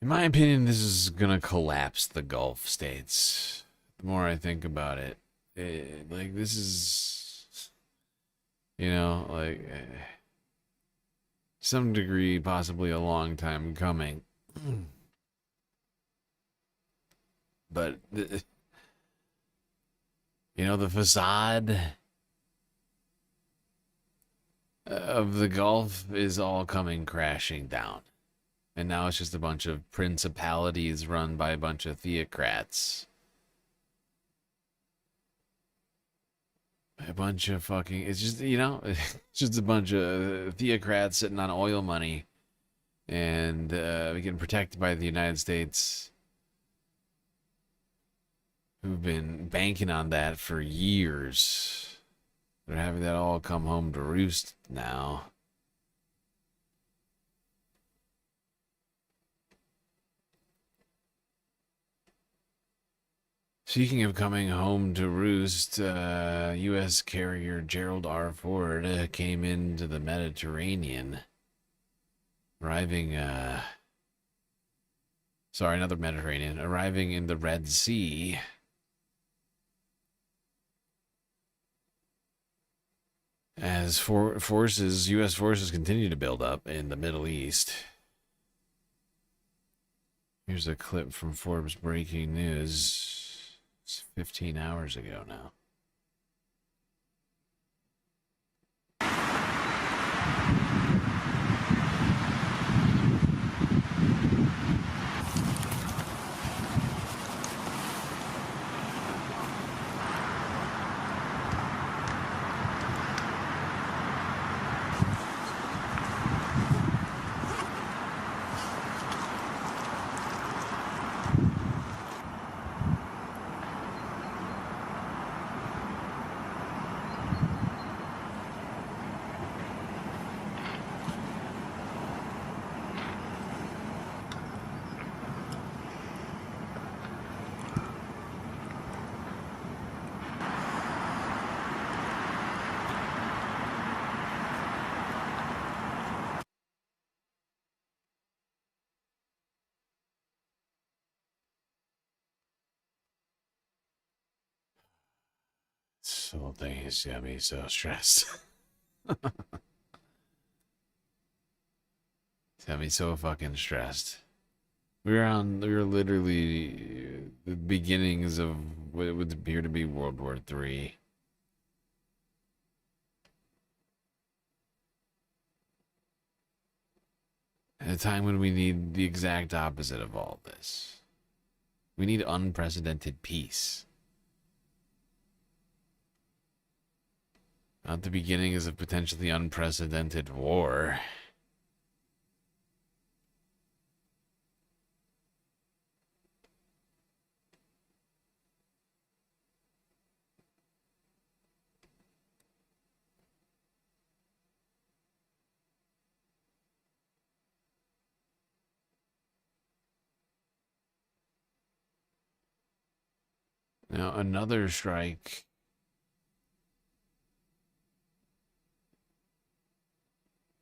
In my opinion, this is gonna collapse the Gulf states. The more I think about it, like this is, like some degree, possibly a long time coming. But the facade of the Gulf is all coming crashing down. And now it's just a bunch of principalities run by a bunch of theocrats. A bunch of fucking... It's just, it's just a bunch of theocrats sitting on oil money and getting protected by the United States, who've been banking on that for years. They're having that all come home to roost now. Speaking of coming home to roost, U.S. carrier Gerald R. Ford came into the Mediterranean, arriving in the Red Sea. As U.S. forces continue to build up in the Middle East. Here's a clip from Forbes breaking news. 15 hours ago now. This whole thing has got me so stressed. It's got me so fucking stressed. We were literally the beginnings of what would appear to be World War III. At a time when we need the exact opposite of all this. We need unprecedented peace. Not the beginnings of potentially unprecedented war. Now, another strike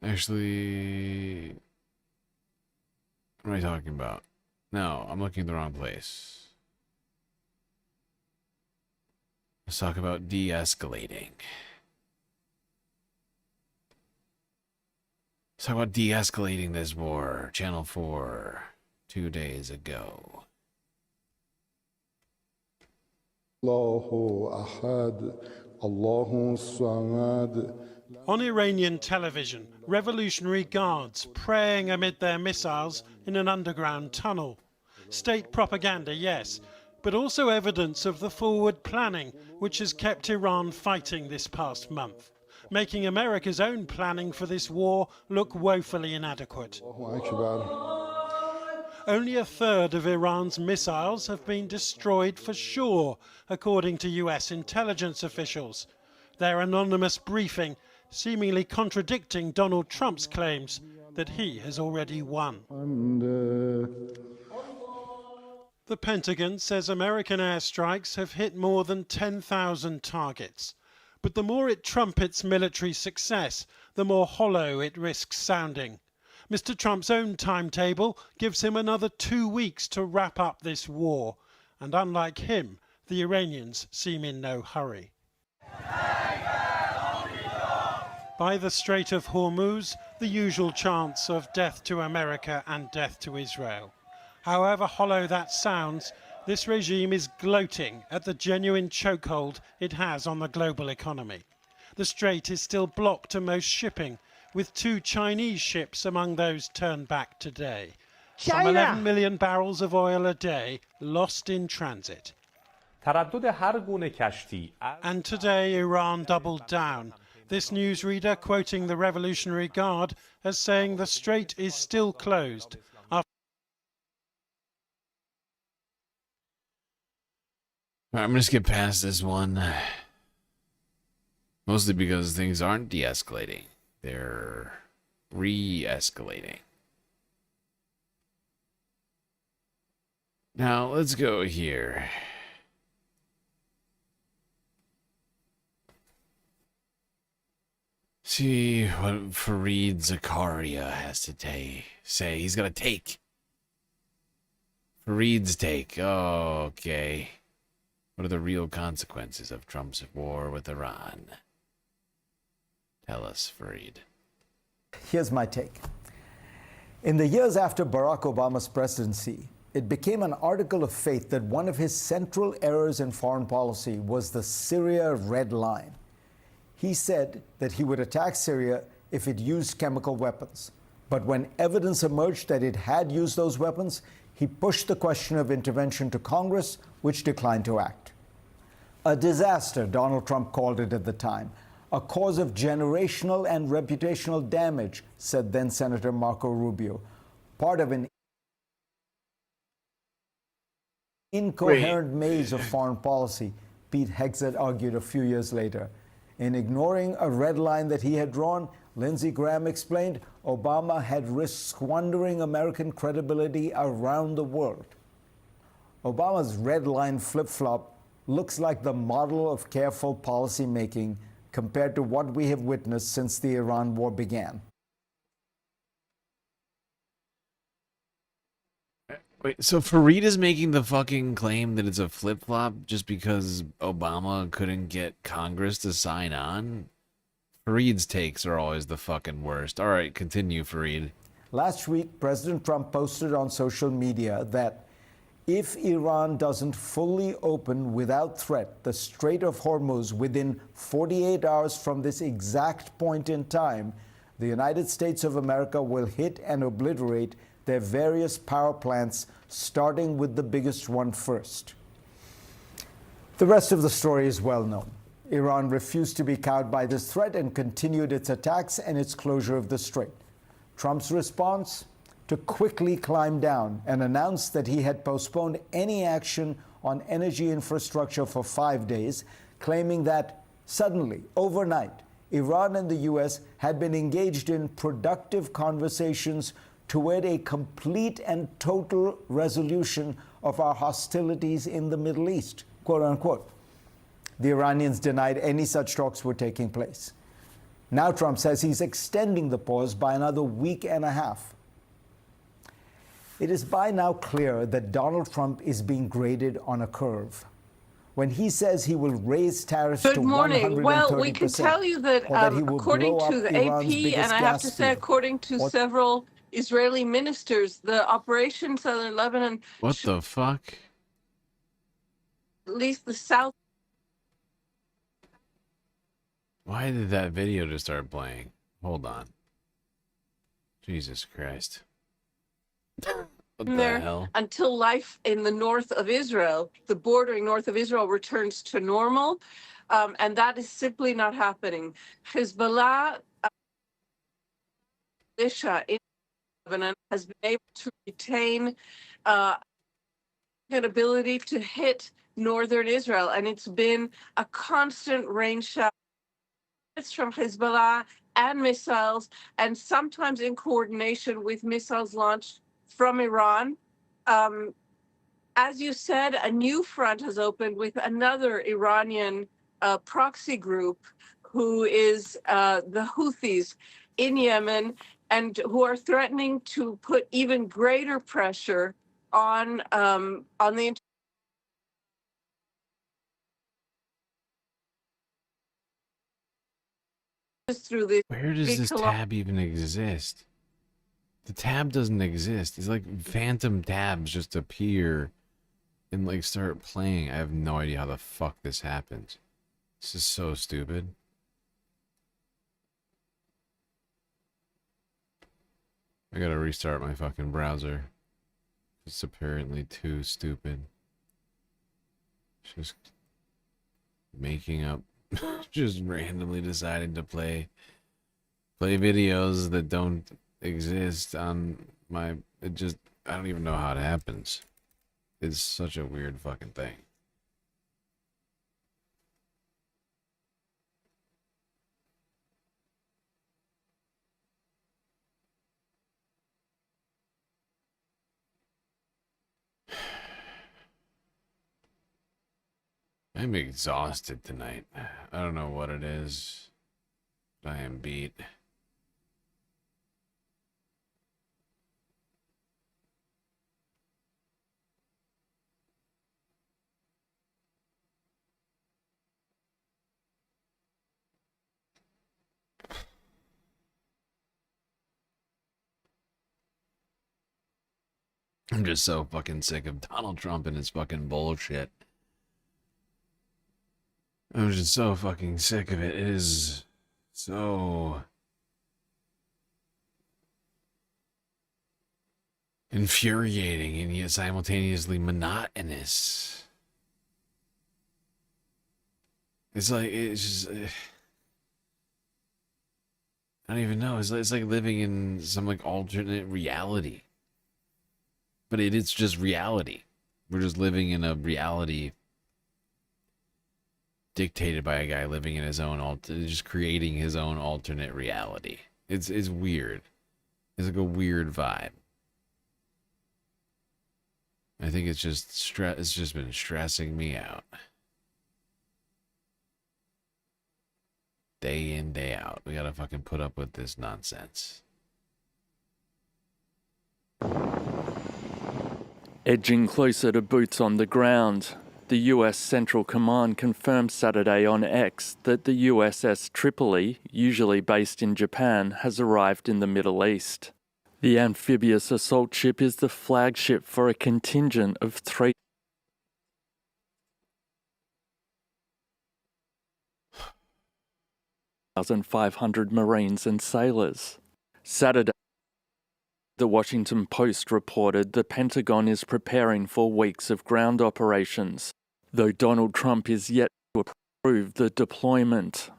Actually, what am I talking about? No, I'm looking in the wrong place. Let's talk about de-escalating. Let's talk about de-escalating this war. Channel 4, 2 days ago. Allahu Ahad, Allahu Samad. On Iranian television, revolutionary guards praying amid their missiles in an underground tunnel. State propaganda, yes, but also evidence of the forward planning which has kept Iran fighting this past month, making America's own planning for this war look woefully inadequate. Only a third of Iran's missiles have been destroyed for sure, according to US intelligence officials. Their anonymous briefing seemingly contradicting Donald Trump's claims that he has already won. The Pentagon says American airstrikes have hit more than 10,000 targets. But the more it trumpets military success, the more hollow it risks sounding. Mr. Trump's own timetable gives him another 2 weeks to wrap up this war. And unlike him, the Iranians seem in no hurry. By the Strait of Hormuz, the usual chants of death to America and death to Israel. However hollow that sounds, this regime is gloating at the genuine chokehold it has on the global economy. The strait is still blocked to most shipping, with 2 Chinese ships among those turned back today. Some 11 million barrels of oil a day lost in transit. And today Iran doubled down. This newsreader quoting the Revolutionary Guard as saying the strait is still closed. All right, I'm going to skip past this one. Mostly because things aren't de-escalating. They're re-escalating. Now, let's go here. See what Fareed Zakaria has to say. He's got a take. Fareed's take. Oh, okay. What are the real consequences of Trump's war with Iran? Tell us, Fareed. Here's my take. In the years after Barack Obama's presidency, it became an article of faith that one of his central errors in foreign policy was the Syria red line. He said that he would attack Syria if it used chemical weapons. But when evidence emerged that it had used those weapons, he pushed the question of intervention to Congress, which declined to act. A disaster, Donald Trump called it at the time. A cause of generational and reputational damage, said then Senator Marco Rubio. Part of an incoherent maze of foreign policy, Pete Hegseth argued a few years later. In ignoring a red line that he had drawn, Lindsey Graham explained Obama had risked squandering American credibility around the world. Obama's red line flip-flop looks like the model of careful policy making compared to what we have witnessed since the Iran war began. Wait, so Fareed is making the fucking claim that it's a flip-flop just because Obama couldn't get Congress to sign on? Fareed's takes are always the fucking worst. All right, continue, Fareed. Last week, President Trump posted on social media that if Iran doesn't fully open without threat the Strait of Hormuz within 48 hours from this exact point in time, the United States of America will hit and obliterate their various power plants, starting with the biggest one first. The rest of the story is well known. Iran refused to be cowed by this threat and continued its attacks and its closure of the strait. Trump's response? To quickly climb down and announce that he had postponed any action on energy infrastructure for 5 days, claiming that suddenly, overnight, Iran and the U.S. had been engaged in productive conversations toward a complete and total resolution of our hostilities in the Middle East, quote unquote. The Iranians denied any such talks were taking place. Now Trump says he's extending the pause by another week and a half. It is by now clear that Donald Trump is being graded on a curve. When he says he will raise tariffs to 130%, Good morning. Well, we can tell you that according to the AP, and I have to say according to several Israeli ministers, the operation Southern Lebanon, What the fuck? at least the south. Why did that video just start playing? Hold on. Jesus Christ. What the hell? Until life in the north of Israel, the bordering north of Israel, returns to normal. And that is simply not happening. Hezbollah militia in Lebanon has been able to retain an ability to hit northern Israel. And it's been a constant rain shower from Hezbollah and missiles, and sometimes in coordination with missiles launched from Iran. As you said, a new front has opened with another Iranian proxy group who is the Houthis in Yemen, and who are threatening to put even greater pressure on the through the Where does this tab even exist? The tab doesn't exist. It's like phantom tabs just appear and like start playing. I have no idea how the fuck this happens. This is so stupid. I gotta restart my fucking browser. It's apparently too stupid. Just making up, just randomly deciding to play videos that don't exist on my, I don't even know how it happens. It's such a weird fucking thing. I'm exhausted tonight. I don't know what it is, but I am beat. I'm just so fucking sick of Donald Trump and his fucking bullshit. I'm just so fucking sick of it. It is so infuriating and yet simultaneously monotonous. It's like, it's just, I don't even know. It's like living in some like alternate reality. But it's just reality. We're just living in a reality dictated by a guy living in his own just creating his own alternate reality. It's weird. It's like a weird vibe. I think it's just it's just been stressing me out. Day in, day out. We gotta fucking put up with this nonsense. Edging closer to boots on the ground, the US Central Command confirmed Saturday on X that the USS Tripoli, usually based in Japan, has arrived in the Middle East. The amphibious assault ship is the flagship for a contingent of 3,500 Marines and sailors. Saturday, The Washington Post reported the Pentagon is preparing for weeks of ground operations, though Donald Trump is yet to approve the deployment.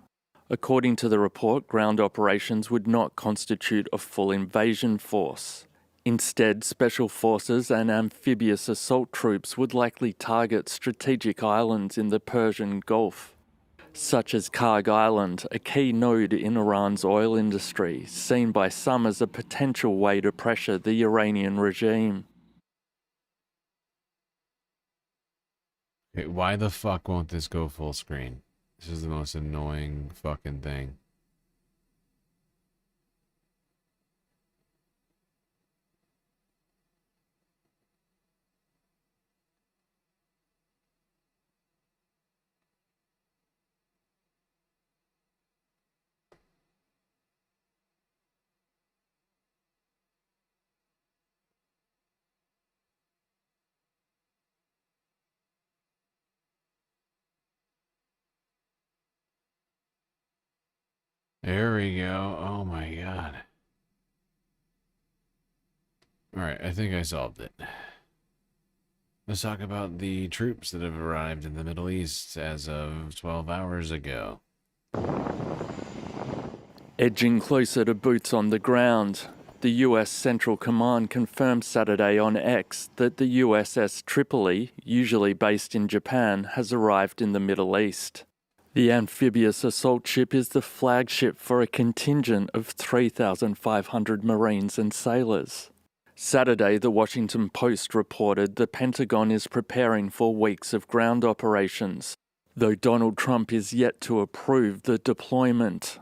According to the report, ground operations would not constitute a full invasion force. Instead, special forces and amphibious assault troops would likely target strategic islands in the Persian Gulf, such as Karg Island, a key node in Iran's oil industry, seen by some as a potential way to pressure the Iranian regime. Okay, why the fuck won't this go full screen? This is the most annoying fucking thing. There we go. Oh my god. Alright, I think I solved it. Let's talk about the troops that have arrived in the Middle East as of 12 hours ago. Edging closer to boots on the ground, the US Central Command confirmed Saturday on X that the USS Tripoli, usually based in Japan, has arrived in the Middle East. The amphibious assault ship is the flagship for a contingent of 3,500 Marines and sailors. Saturday, the Washington Post reported the Pentagon is preparing for weeks of ground operations, though Donald Trump is yet to approve the deployment.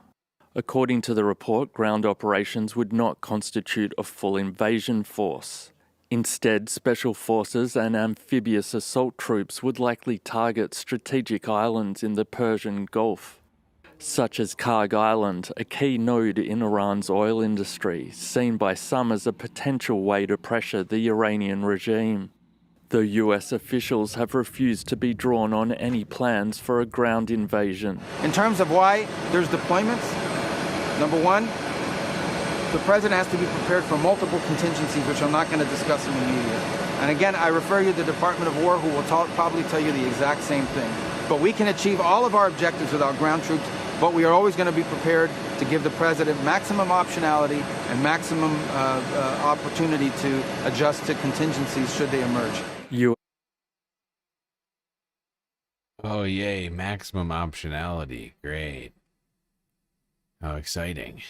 According to the report, ground operations would not constitute a full invasion force. Instead, special forces and amphibious assault troops would likely target strategic islands in the Persian Gulf, such as Karg Island, a key node in Iran's oil industry, seen by some as a potential way to pressure the Iranian regime. Though US officials have refused to be drawn on any plans for a ground invasion. In terms of why there's deployments, number one, the president has to be prepared for multiple contingencies, which I'm not going to discuss in the media. And again, I refer you to the Department of War, who will probably tell you the exact same thing. But we can achieve all of our objectives without ground troops, but we are always going to be prepared to give the president maximum optionality and maximum opportunity to adjust to contingencies should they emerge. Oh, yay. Maximum optionality. Great. How exciting.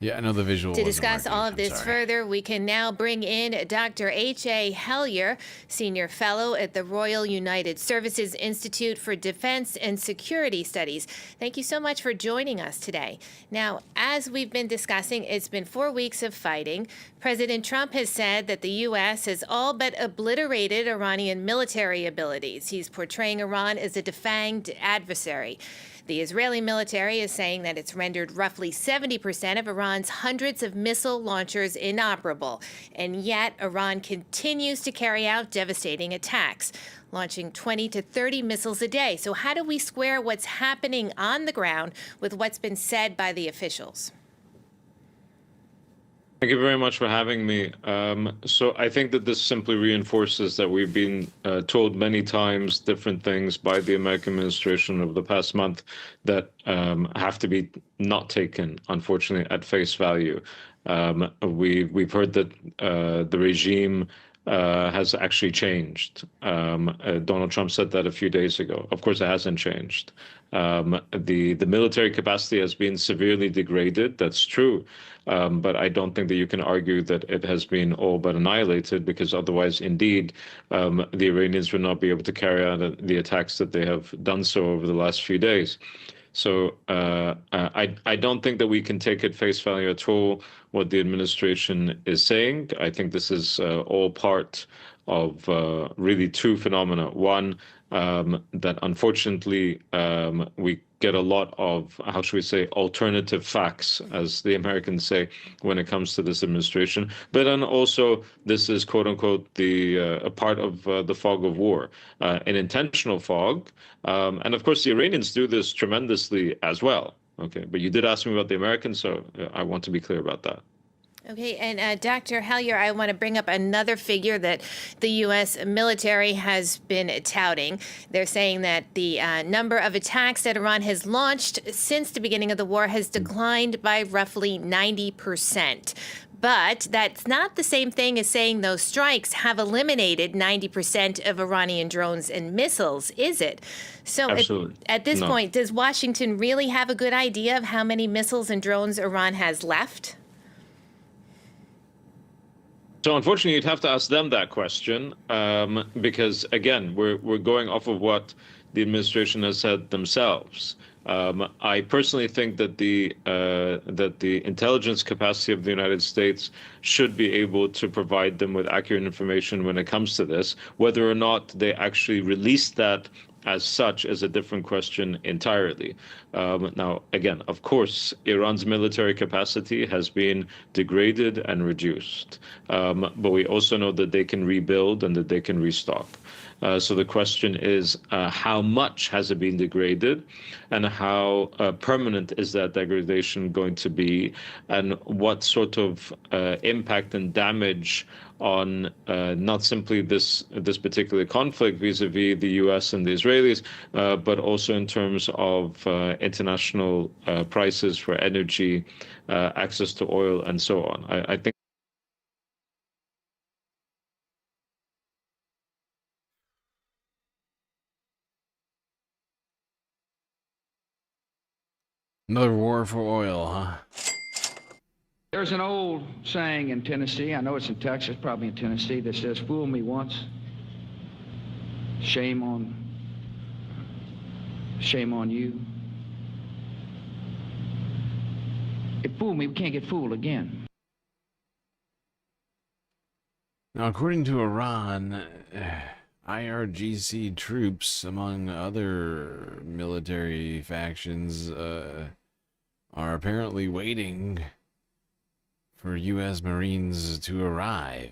Yeah, I know the visual. To discuss all of this further, we can now bring in Dr. H.A. Hellier, Senior Fellow at the Royal United Services Institute for Defense and Security Studies. Thank you so much for joining us today. Now, as we've been discussing, it's been 4 weeks of fighting. President Trump has said that the U.S. has all but obliterated Iranian military abilities. He's portraying Iran as a defanged adversary. The Israeli military is saying that it's rendered roughly 70% of Iran's hundreds of missile launchers inoperable. And yet, Iran continues to carry out devastating attacks, launching 20 to 30 missiles a day. So how do we square what's happening on the ground with what's been said by the officials? Thank you very much for having me. So I think that this simply reinforces that we've been told many times different things by the American administration over the past month that have to be not taken, unfortunately, at face value. We've heard that the regime has actually changed. Donald Trump said that a few days ago. Of course, it hasn't changed. The military capacity has been severely degraded. That's true. But I don't think that you can argue that it has been all but annihilated, because otherwise, indeed, the Iranians would not be able to carry out the attacks that they have done so over the last few days. So I don't think that we can take at face value at all what the administration is saying. I think this is all part of really two phenomena. One, that unfortunately we get a lot of, how should we say, alternative facts, as the Americans say, when it comes to this administration. But then also, this is, quote unquote, a part of the fog of war, an intentional fog. And of course, the Iranians do this tremendously as well. Okay, but you did ask me about the Americans, so I want to be clear about that. Okay, and Dr. Hellier, I want to bring up another figure that the U.S. military has been touting. They're saying that the number of attacks that Iran has launched since the beginning of the war has declined by roughly 90%. But that's not the same thing as saying those strikes have eliminated 90% of Iranian drones and missiles, is it? So at this point, does Washington really have a good idea of how many missiles and drones Iran has left? So unfortunately, you'd have to ask them that question, because again, we're going off of what the administration has said themselves. I personally think that the intelligence capacity of the United States should be able to provide them with accurate information when it comes to this. Whether or not they actually release that as such is a different question entirely. Now, again, of course, Iran's military capacity has been degraded and reduced, but we also know that they can rebuild and that they can restock. So the question is, how much has it been degraded, and how permanent is that degradation going to be, and what sort of impact and damage on not simply this particular conflict vis-a-vis the U.S. and the Israelis, but also in terms of international prices for energy, access to oil, and so on. I think. Another war for oil, huh? There's an old saying in Tennessee, I know it's in Texas, probably in Tennessee, that says, fool me once, shame on you. If fool me, we can't get fooled again. Now, according to Iran, IRGC troops, among other military factions, are apparently waiting for U.S. Marines to arrive.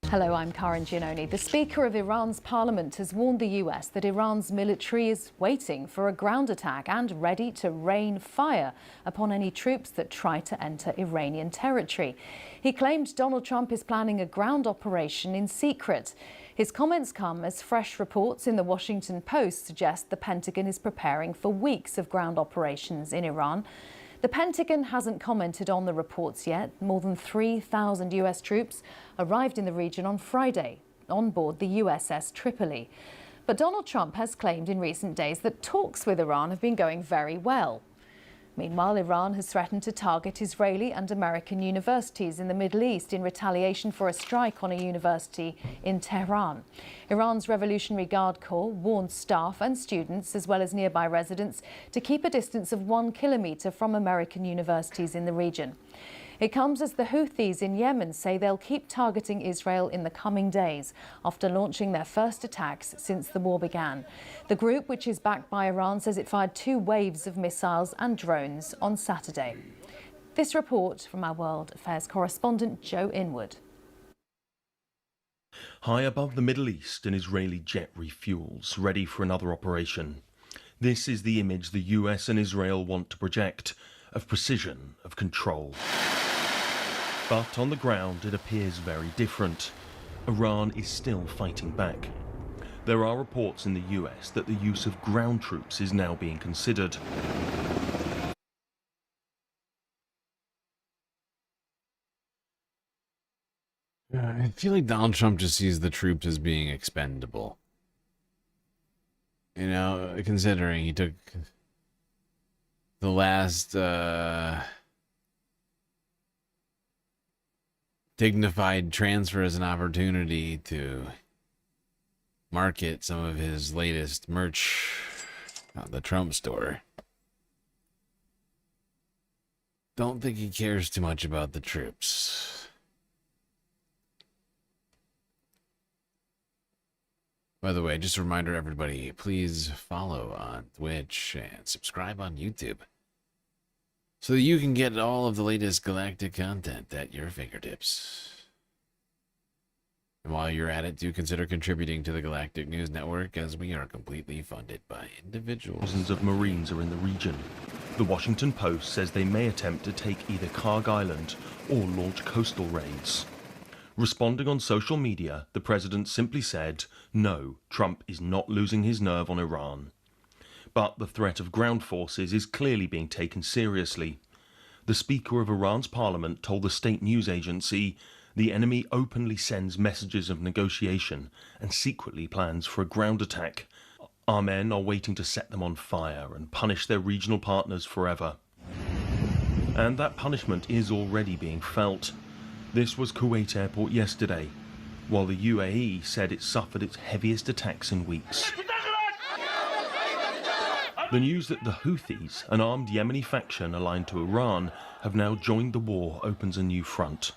Hello, I'm Karen Giannoni. The Speaker of Iran's parliament has warned the US that Iran's military is waiting for a ground attack and ready to rain fire upon any troops that try to enter Iranian territory. He claimed Donald Trump is planning a ground operation in secret. His comments come as fresh reports in the Washington Post suggest the Pentagon is preparing for weeks of ground operations in Iran. The Pentagon hasn't commented on the reports yet. More than 3,000 US troops arrived in the region on Friday on board the USS Tripoli. But Donald Trump has claimed in recent days that talks with Iran have been going very well. Meanwhile, Iran has threatened to target Israeli and American universities in the Middle East in retaliation for a strike on a university in Tehran. Iran's Revolutionary Guard Corps warned staff and students, as well as nearby residents, to keep a distance of 1 kilometre from American universities in the region. It comes as the Houthis in Yemen say they'll keep targeting Israel in the coming days after launching their first attacks since the war began. The group, which is backed by Iran, says it fired 2 waves of missiles and drones on Saturday. This report from our World Affairs correspondent Joe Inwood. High above the Middle East, an Israeli jet refuels, ready for another operation. This is the image the US and Israel want to project, of precision, of control. But on the ground, it appears very different. Iran is still fighting back. There are reports in the US that the use of ground troops is now being considered. I feel like Donald Trump just sees the troops as being expendable. You know, considering he took the last dignified transfer as an opportunity to market some of his latest merch on the Trump store. Don't think he cares too much about the troops. By the way, just a reminder, everybody, please follow on Twitch and subscribe on YouTube so that you can get all of the latest galactic content at your fingertips. And while you're at it, do consider contributing to the Galactic News Network, as we are completely funded by individuals. Thousands of Marines are in the region. The Washington Post says they may attempt to take either Karg Island or launch coastal raids. Responding on social media, the president simply said, no, Trump is not losing his nerve on Iran. But the threat of ground forces is clearly being taken seriously. The Speaker of Iran's parliament told the state news agency the enemy openly sends messages of negotiation and secretly plans for a ground attack. Our men are waiting to set them on fire and punish their regional partners forever. And that punishment is already being felt. This was Kuwait airport yesterday, while the UAE said it suffered its heaviest attacks in weeks. The news that the Houthis, an armed Yemeni faction aligned to Iran, have now joined the war opens a new front.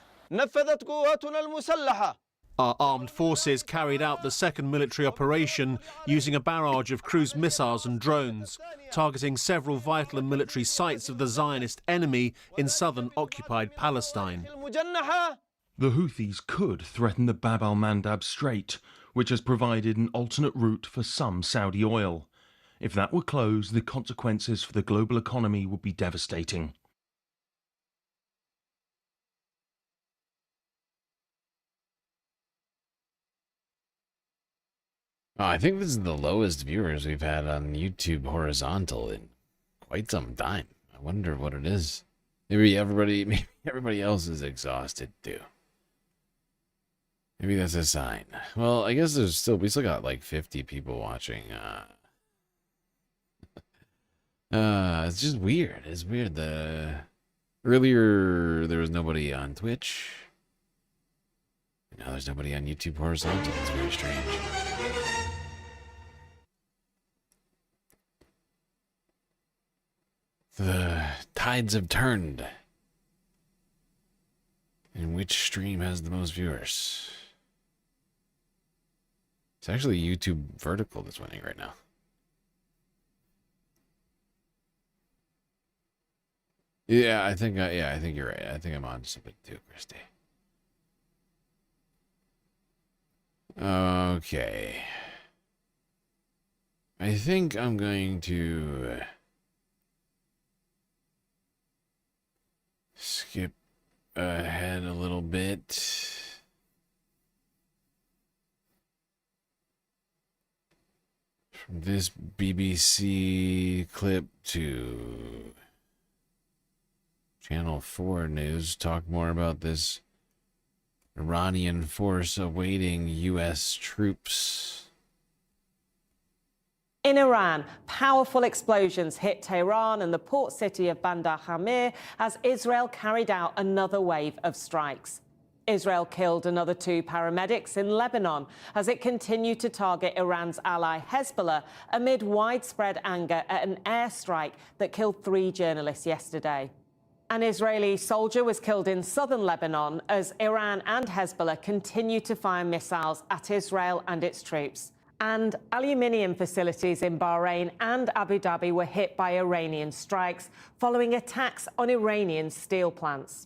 Our armed forces carried out the second military operation using a barrage of cruise missiles and drones, targeting several vital and military sites of the Zionist enemy in southern occupied Palestine. The Houthis could threaten the Bab al-Mandab Strait, which has provided an alternate route for some Saudi oil. If that were closed, the consequences for the global economy would be devastating. Oh, I think this is the lowest viewers we've had on YouTube horizontal in quite some time. I wonder what it is. Maybe everybody else is exhausted too. Maybe that's a sign. Well, I guess we still got like 50 people watching. It's just weird. It's weird. Earlier there was nobody on Twitch. Now there's nobody on YouTube horizontal. It's very strange. The tides have turned. And which stream has the most viewers? It's actually YouTube Vertical that's winning right now. Yeah, I think you're right. I think I'm on something too, Christy. Okay. I think I'm going to skip ahead a little bit. From this BBC clip to Channel 4 news, talk more about this Iranian force awaiting U.S. troops. In Iran, powerful explosions hit Tehran and the port city of Bandar Hamir as Israel carried out another wave of strikes. Israel killed another 2 paramedics in Lebanon as it continued to target Iran's ally Hezbollah amid widespread anger at an airstrike that killed 3 journalists yesterday. An Israeli soldier was killed in southern Lebanon as Iran and Hezbollah continue to fire missiles at Israel and its troops. And aluminium facilities in Bahrain and Abu Dhabi were hit by Iranian strikes following attacks on Iranian steel plants.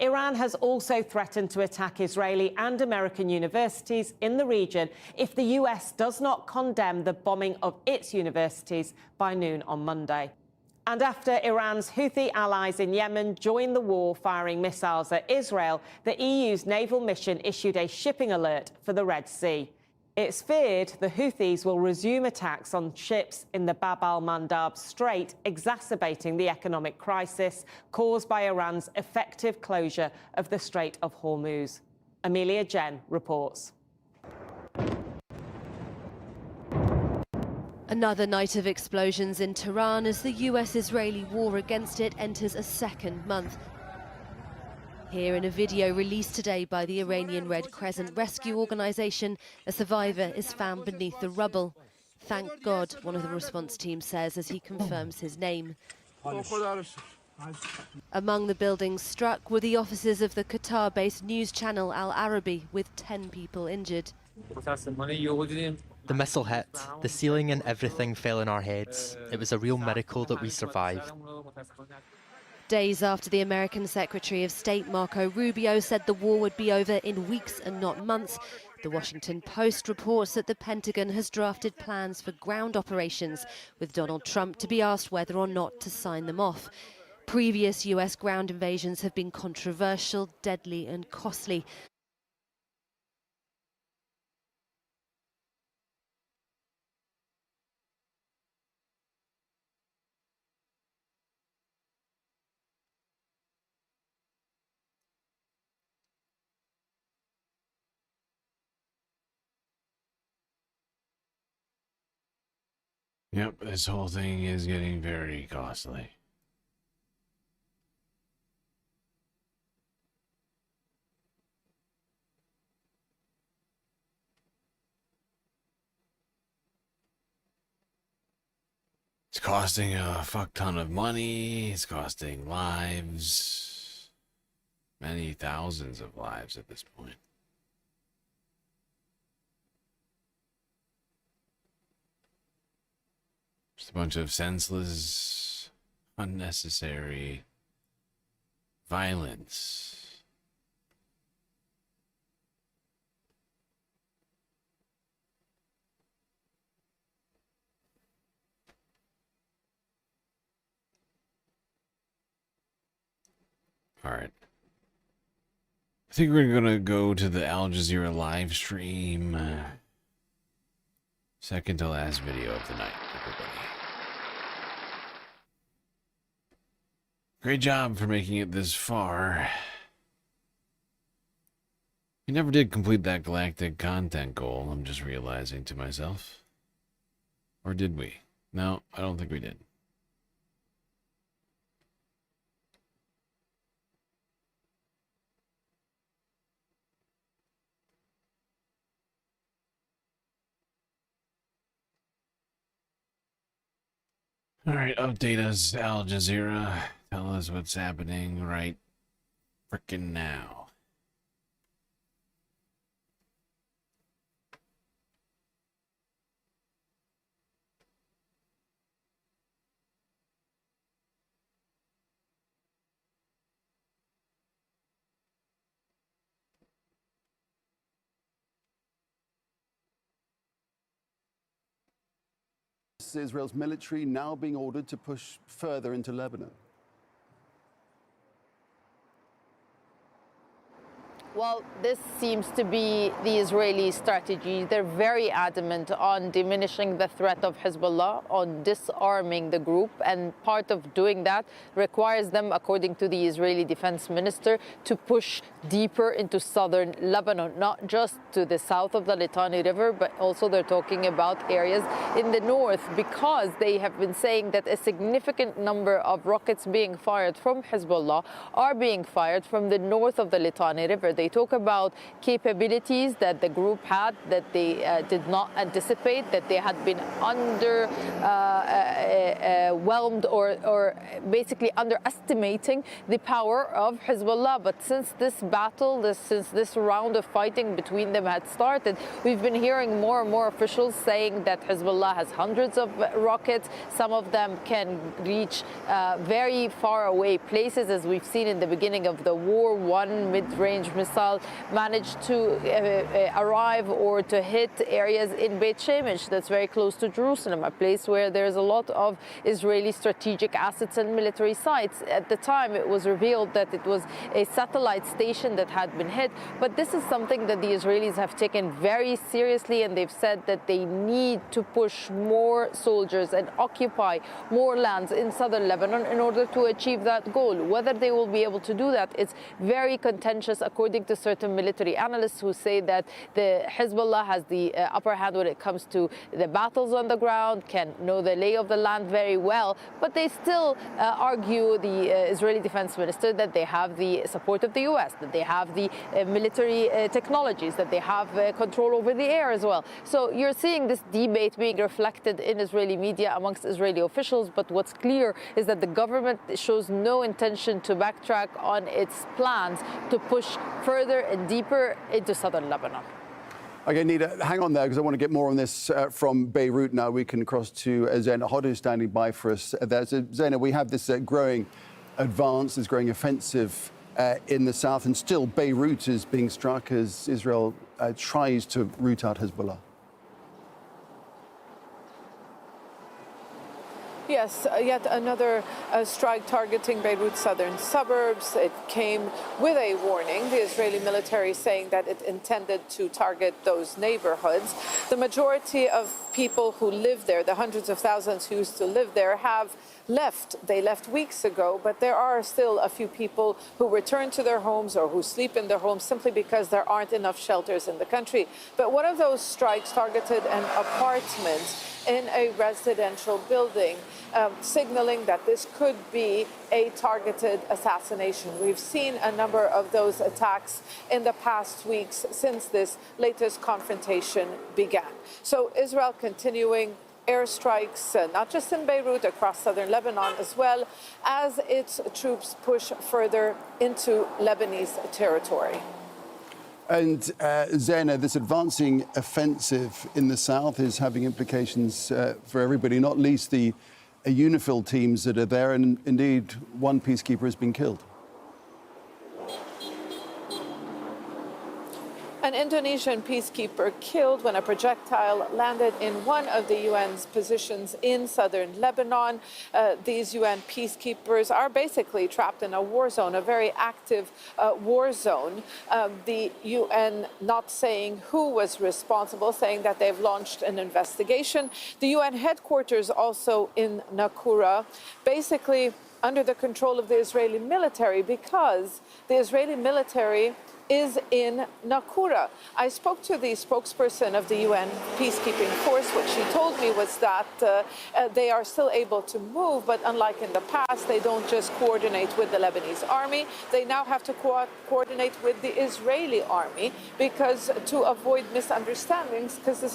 Iran has also threatened to attack Israeli and American universities in the region if the US does not condemn the bombing of its universities by noon on Monday. And after Iran's Houthi allies in Yemen joined the war firing missiles at Israel, the EU's naval mission issued a shipping alert for the Red Sea. It's feared the Houthis will resume attacks on ships in the Bab al-Mandab Strait, exacerbating the economic crisis caused by Iran's effective closure of the Strait of Hormuz. Amelia Jen reports. Another night of explosions in Tehran as the US-Israeli war against it enters a second month. Here in a video released today by the Iranian Red Crescent Rescue Organization, a survivor is found beneath the rubble. Thank God, one of the response teams says as he confirms his name. Among the buildings struck were the offices of the Qatar-based news channel Al Arabi, with 10 people injured. The missile hit, the ceiling and everything fell on our heads. It was a real miracle that we survived. Days after the American Secretary of State Marco Rubio said the war would be over in weeks and not months, the Washington Post reports that the Pentagon has drafted plans for ground operations, with Donald Trump to be asked whether or not to sign them off. Previous US ground invasions have been controversial, deadly and costly. Yep, this whole thing is getting very costly. It's costing a fuck ton of money. It's costing lives. Many thousands of lives at this point. Just a bunch of senseless, unnecessary violence. All right. I think we're going to go to the Al Jazeera live stream. Second to last video of the night, everybody. Great job for making it this far. We never did complete that galactic content goal, I'm just realizing to myself. Or did we? No, I don't think we did. All right, update us, Al Jazeera. Tell us what's happening right frickin' now. Israel's military now being ordered to push further into Lebanon. Well, this seems to be the Israeli strategy. They're very adamant on diminishing the threat of Hezbollah, on disarming the group, and part of doing that requires them, according to the Israeli defense minister, to push deeper into southern Lebanon, not just to the south of the Litani River, but also they're talking about areas in the north, because they have been saying that a significant number of rockets being fired from Hezbollah are being fired from the north of the Litani River. They talk about capabilities that the group had that they did not anticipate, that they had been underwhelmed or basically underestimating the power of Hezbollah. But since this battle, since this round of fighting between them had started, we've been hearing more and more officials saying that Hezbollah has hundreds of rockets. Some of them can reach very far away places, as we've seen in the beginning of the war. One mid-range missile managed to arrive or to hit areas in Beit Shemesh, that's very close to Jerusalem, a place where there's a lot of Israeli strategic assets and military sites. At the time, it was revealed that it was a satellite station that had been hit, but this is something that the Israelis have taken very seriously, and they've said that they need to push more soldiers and occupy more lands in southern Lebanon in order to achieve that goal. Whether they will be able to do that, it's very contentious, according to certain military analysts who say that the Hezbollah has the upper hand when it comes to the battles on the ground, can know the lay of the land very well, but they still argue, the Israeli defense minister, that they have the support of the US, that they have the military technologies, that they have control over the air as well. So you're seeing this debate being reflected in Israeli media amongst Israeli officials, but what's clear is that the government shows no intention to backtrack on its plans to push further and deeper into southern Lebanon. Okay, Nida, hang on there, because I want to get more on this from Beirut now. We can cross to Zaina Hodu standing by for us there. So, Zaina, we have this growing advance, this growing offensive in the south, and still Beirut is being struck as Israel tries to root out Hezbollah. Yes, yet another strike targeting Beirut's southern suburbs. It came with a warning, the Israeli military saying that it intended to target those neighborhoods. The majority of people who live there, the hundreds of thousands who used to live there, have left. They left weeks ago, but there are still a few people who return to their homes or who sleep in their homes simply because there aren't enough shelters in the country. But one of those strikes targeted an apartment in a residential building, signaling that this could be a targeted assassination. We've seen a number of those attacks in the past weeks since this latest confrontation began. So Israel continuing airstrikes, not just in Beirut, across southern Lebanon as well, as its troops push further into Lebanese territory. And Zena, this advancing offensive in the south is having implications for everybody, not least the UNIFIL teams that are there, and indeed one peacekeeper has been killed. An Indonesian peacekeeper killed when a projectile landed in one of the UN's positions in southern Lebanon. These UN peacekeepers are basically trapped in a war zone, a very active war zone. The UN not saying who was responsible, saying that they've launched an investigation. The UN headquarters also in Nakura, basically under the control of the Israeli military, because the Israeli military is in Nakura. I spoke to the spokesperson of the UN peacekeeping force. What she told me was that they are still able to move, but unlike in the past, they don't just coordinate with the Lebanese army. They now have to coordinate with the Israeli army, because to avoid misunderstandings, because the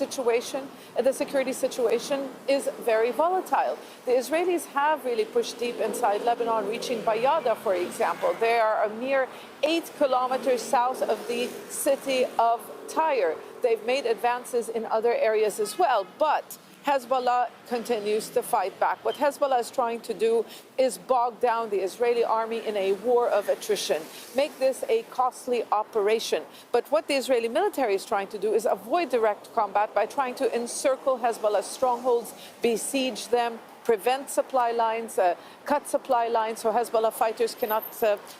security situation is very volatile. The Israelis have really pushed deep inside Lebanon, reaching Bayada, for example. They are a mere 8 kilometers south of the city of Tyre. They've made advances in other areas as well, but Hezbollah continues to fight back. What Hezbollah is trying to do is bog down the Israeli army in a war of attrition, make this a costly operation. But what the Israeli military is trying to do is avoid direct combat by trying to encircle Hezbollah's strongholds, besiege them, prevent supply lines, cut supply lines, so Hezbollah fighters cannot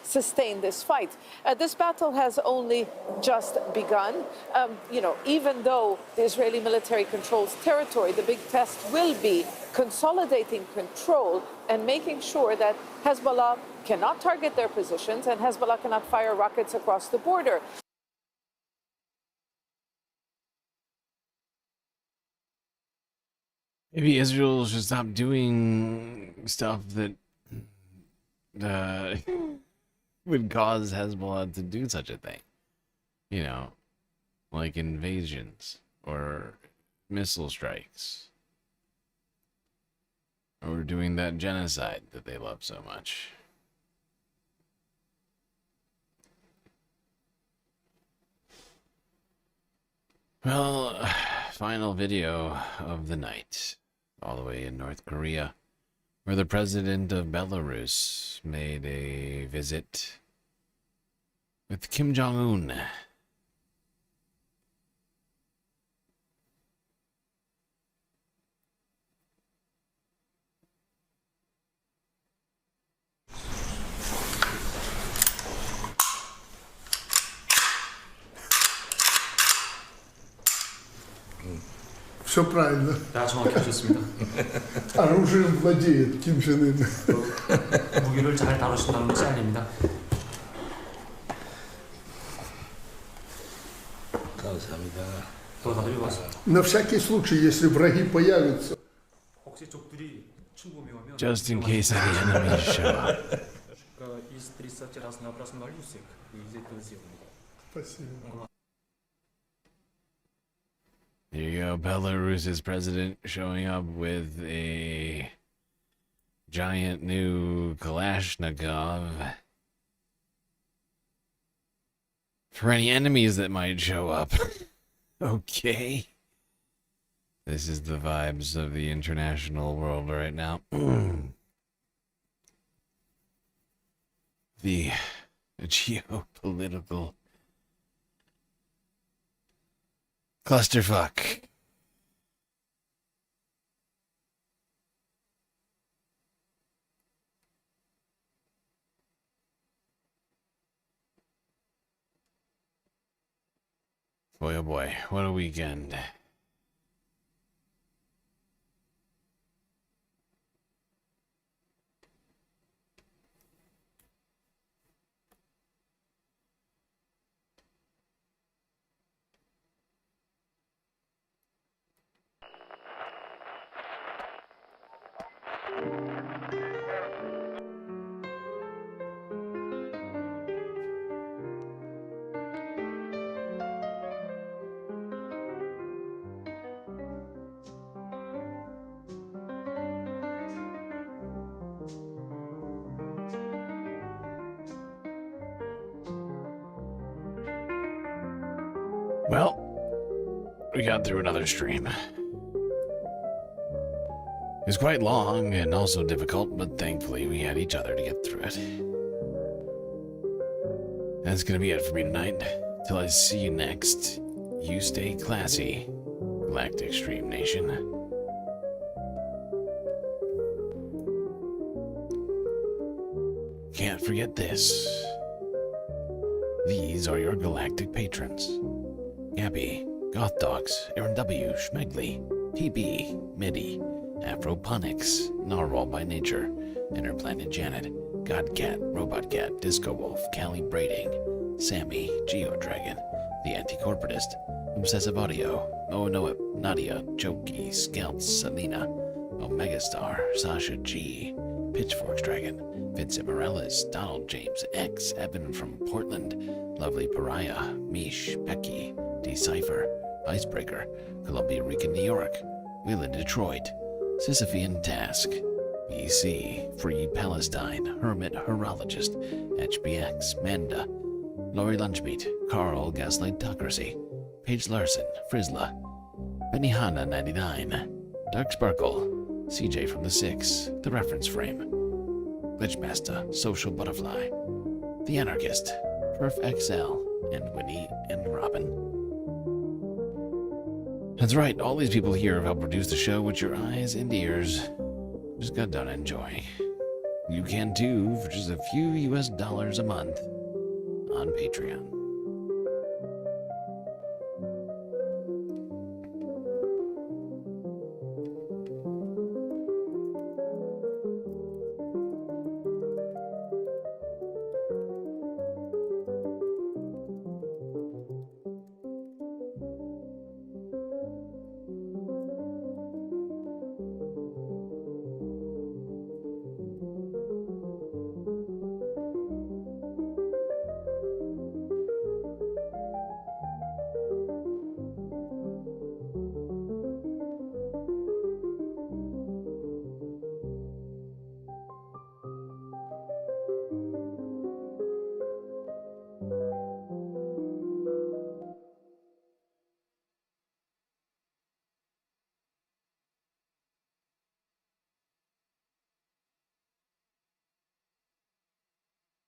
sustain this fight. This battle has only just begun. Even though the Israeli military controls territory, the big test will be consolidating control and making sure that Hezbollah cannot target their positions and Hezbollah cannot fire rockets across the border. Maybe Israel should stop doing stuff that would cause Hezbollah to do such a thing. You know, like invasions or missile strikes. Or doing that genocide that they love so much. Well, final video of the night. All the way in North Korea, where the president of Belarus made a visit with Kim Jong-un. Все правильно. 다 정확히 하셨습니다. оружием владеет Ким Чен Ын. 무기를 잘 다루신다는 것이 아닙니다. 감사합니다. 도와드리겠습니다. На всякий случай, если враги появятся. 혹시 적들이 침범해 오면 Just in case any enemies show up. Спасибо. There you go, Belarus's president showing up with a giant new Kalashnikov. For any enemies that might show up. Okay. This is the vibes of the international world right now. The geopolitical clusterfuck. Boy, oh boy, what a weekend. Well, we got through another stream. It was quite long and also difficult, but thankfully we had each other to get through it. That's gonna be it for me tonight. Till I see you next, you stay classy, Galactic Stream Nation. Can't forget this. These are your galactic patrons. Gabby, Goth Dogs, Aaron W, Schmegley, TB, Midi, Afroponics, Narwhal by Nature, Interplanet Janet, Godcat, Robot Cat, Disco Wolf, Callie Braiding, Sammy, Geodragon, The Anti-Corporatist, Obsessive Audio, Oh Noah, Nadia, Jokey, Scelt, Selena, Omega Star, Sasha G, Pitchforks Dragon, Vincent Morales, Donald James X, Evan from Portland, Lovely Pariah, Mish, Becky, Decipher, Icebreaker, Columbia Rican New York, Will in Detroit, Sisyphean Task, BC, Free Palestine, Hermit Horologist, HBX, Manda, Lori Lunchmeat, Carl Gaslightocracy, Paige Larson, Frizzla, Benihana 99, Dark Sparkle, CJ from the 6, The Reference Frame, Glitchmaster, Social Butterfly, The Anarchist, Perf XL, and Winnie and Robin. That's right, all these people here have helped produce the show with your eyes and ears. Just got done enjoying. You can too for just a few US dollars a month on Patreon.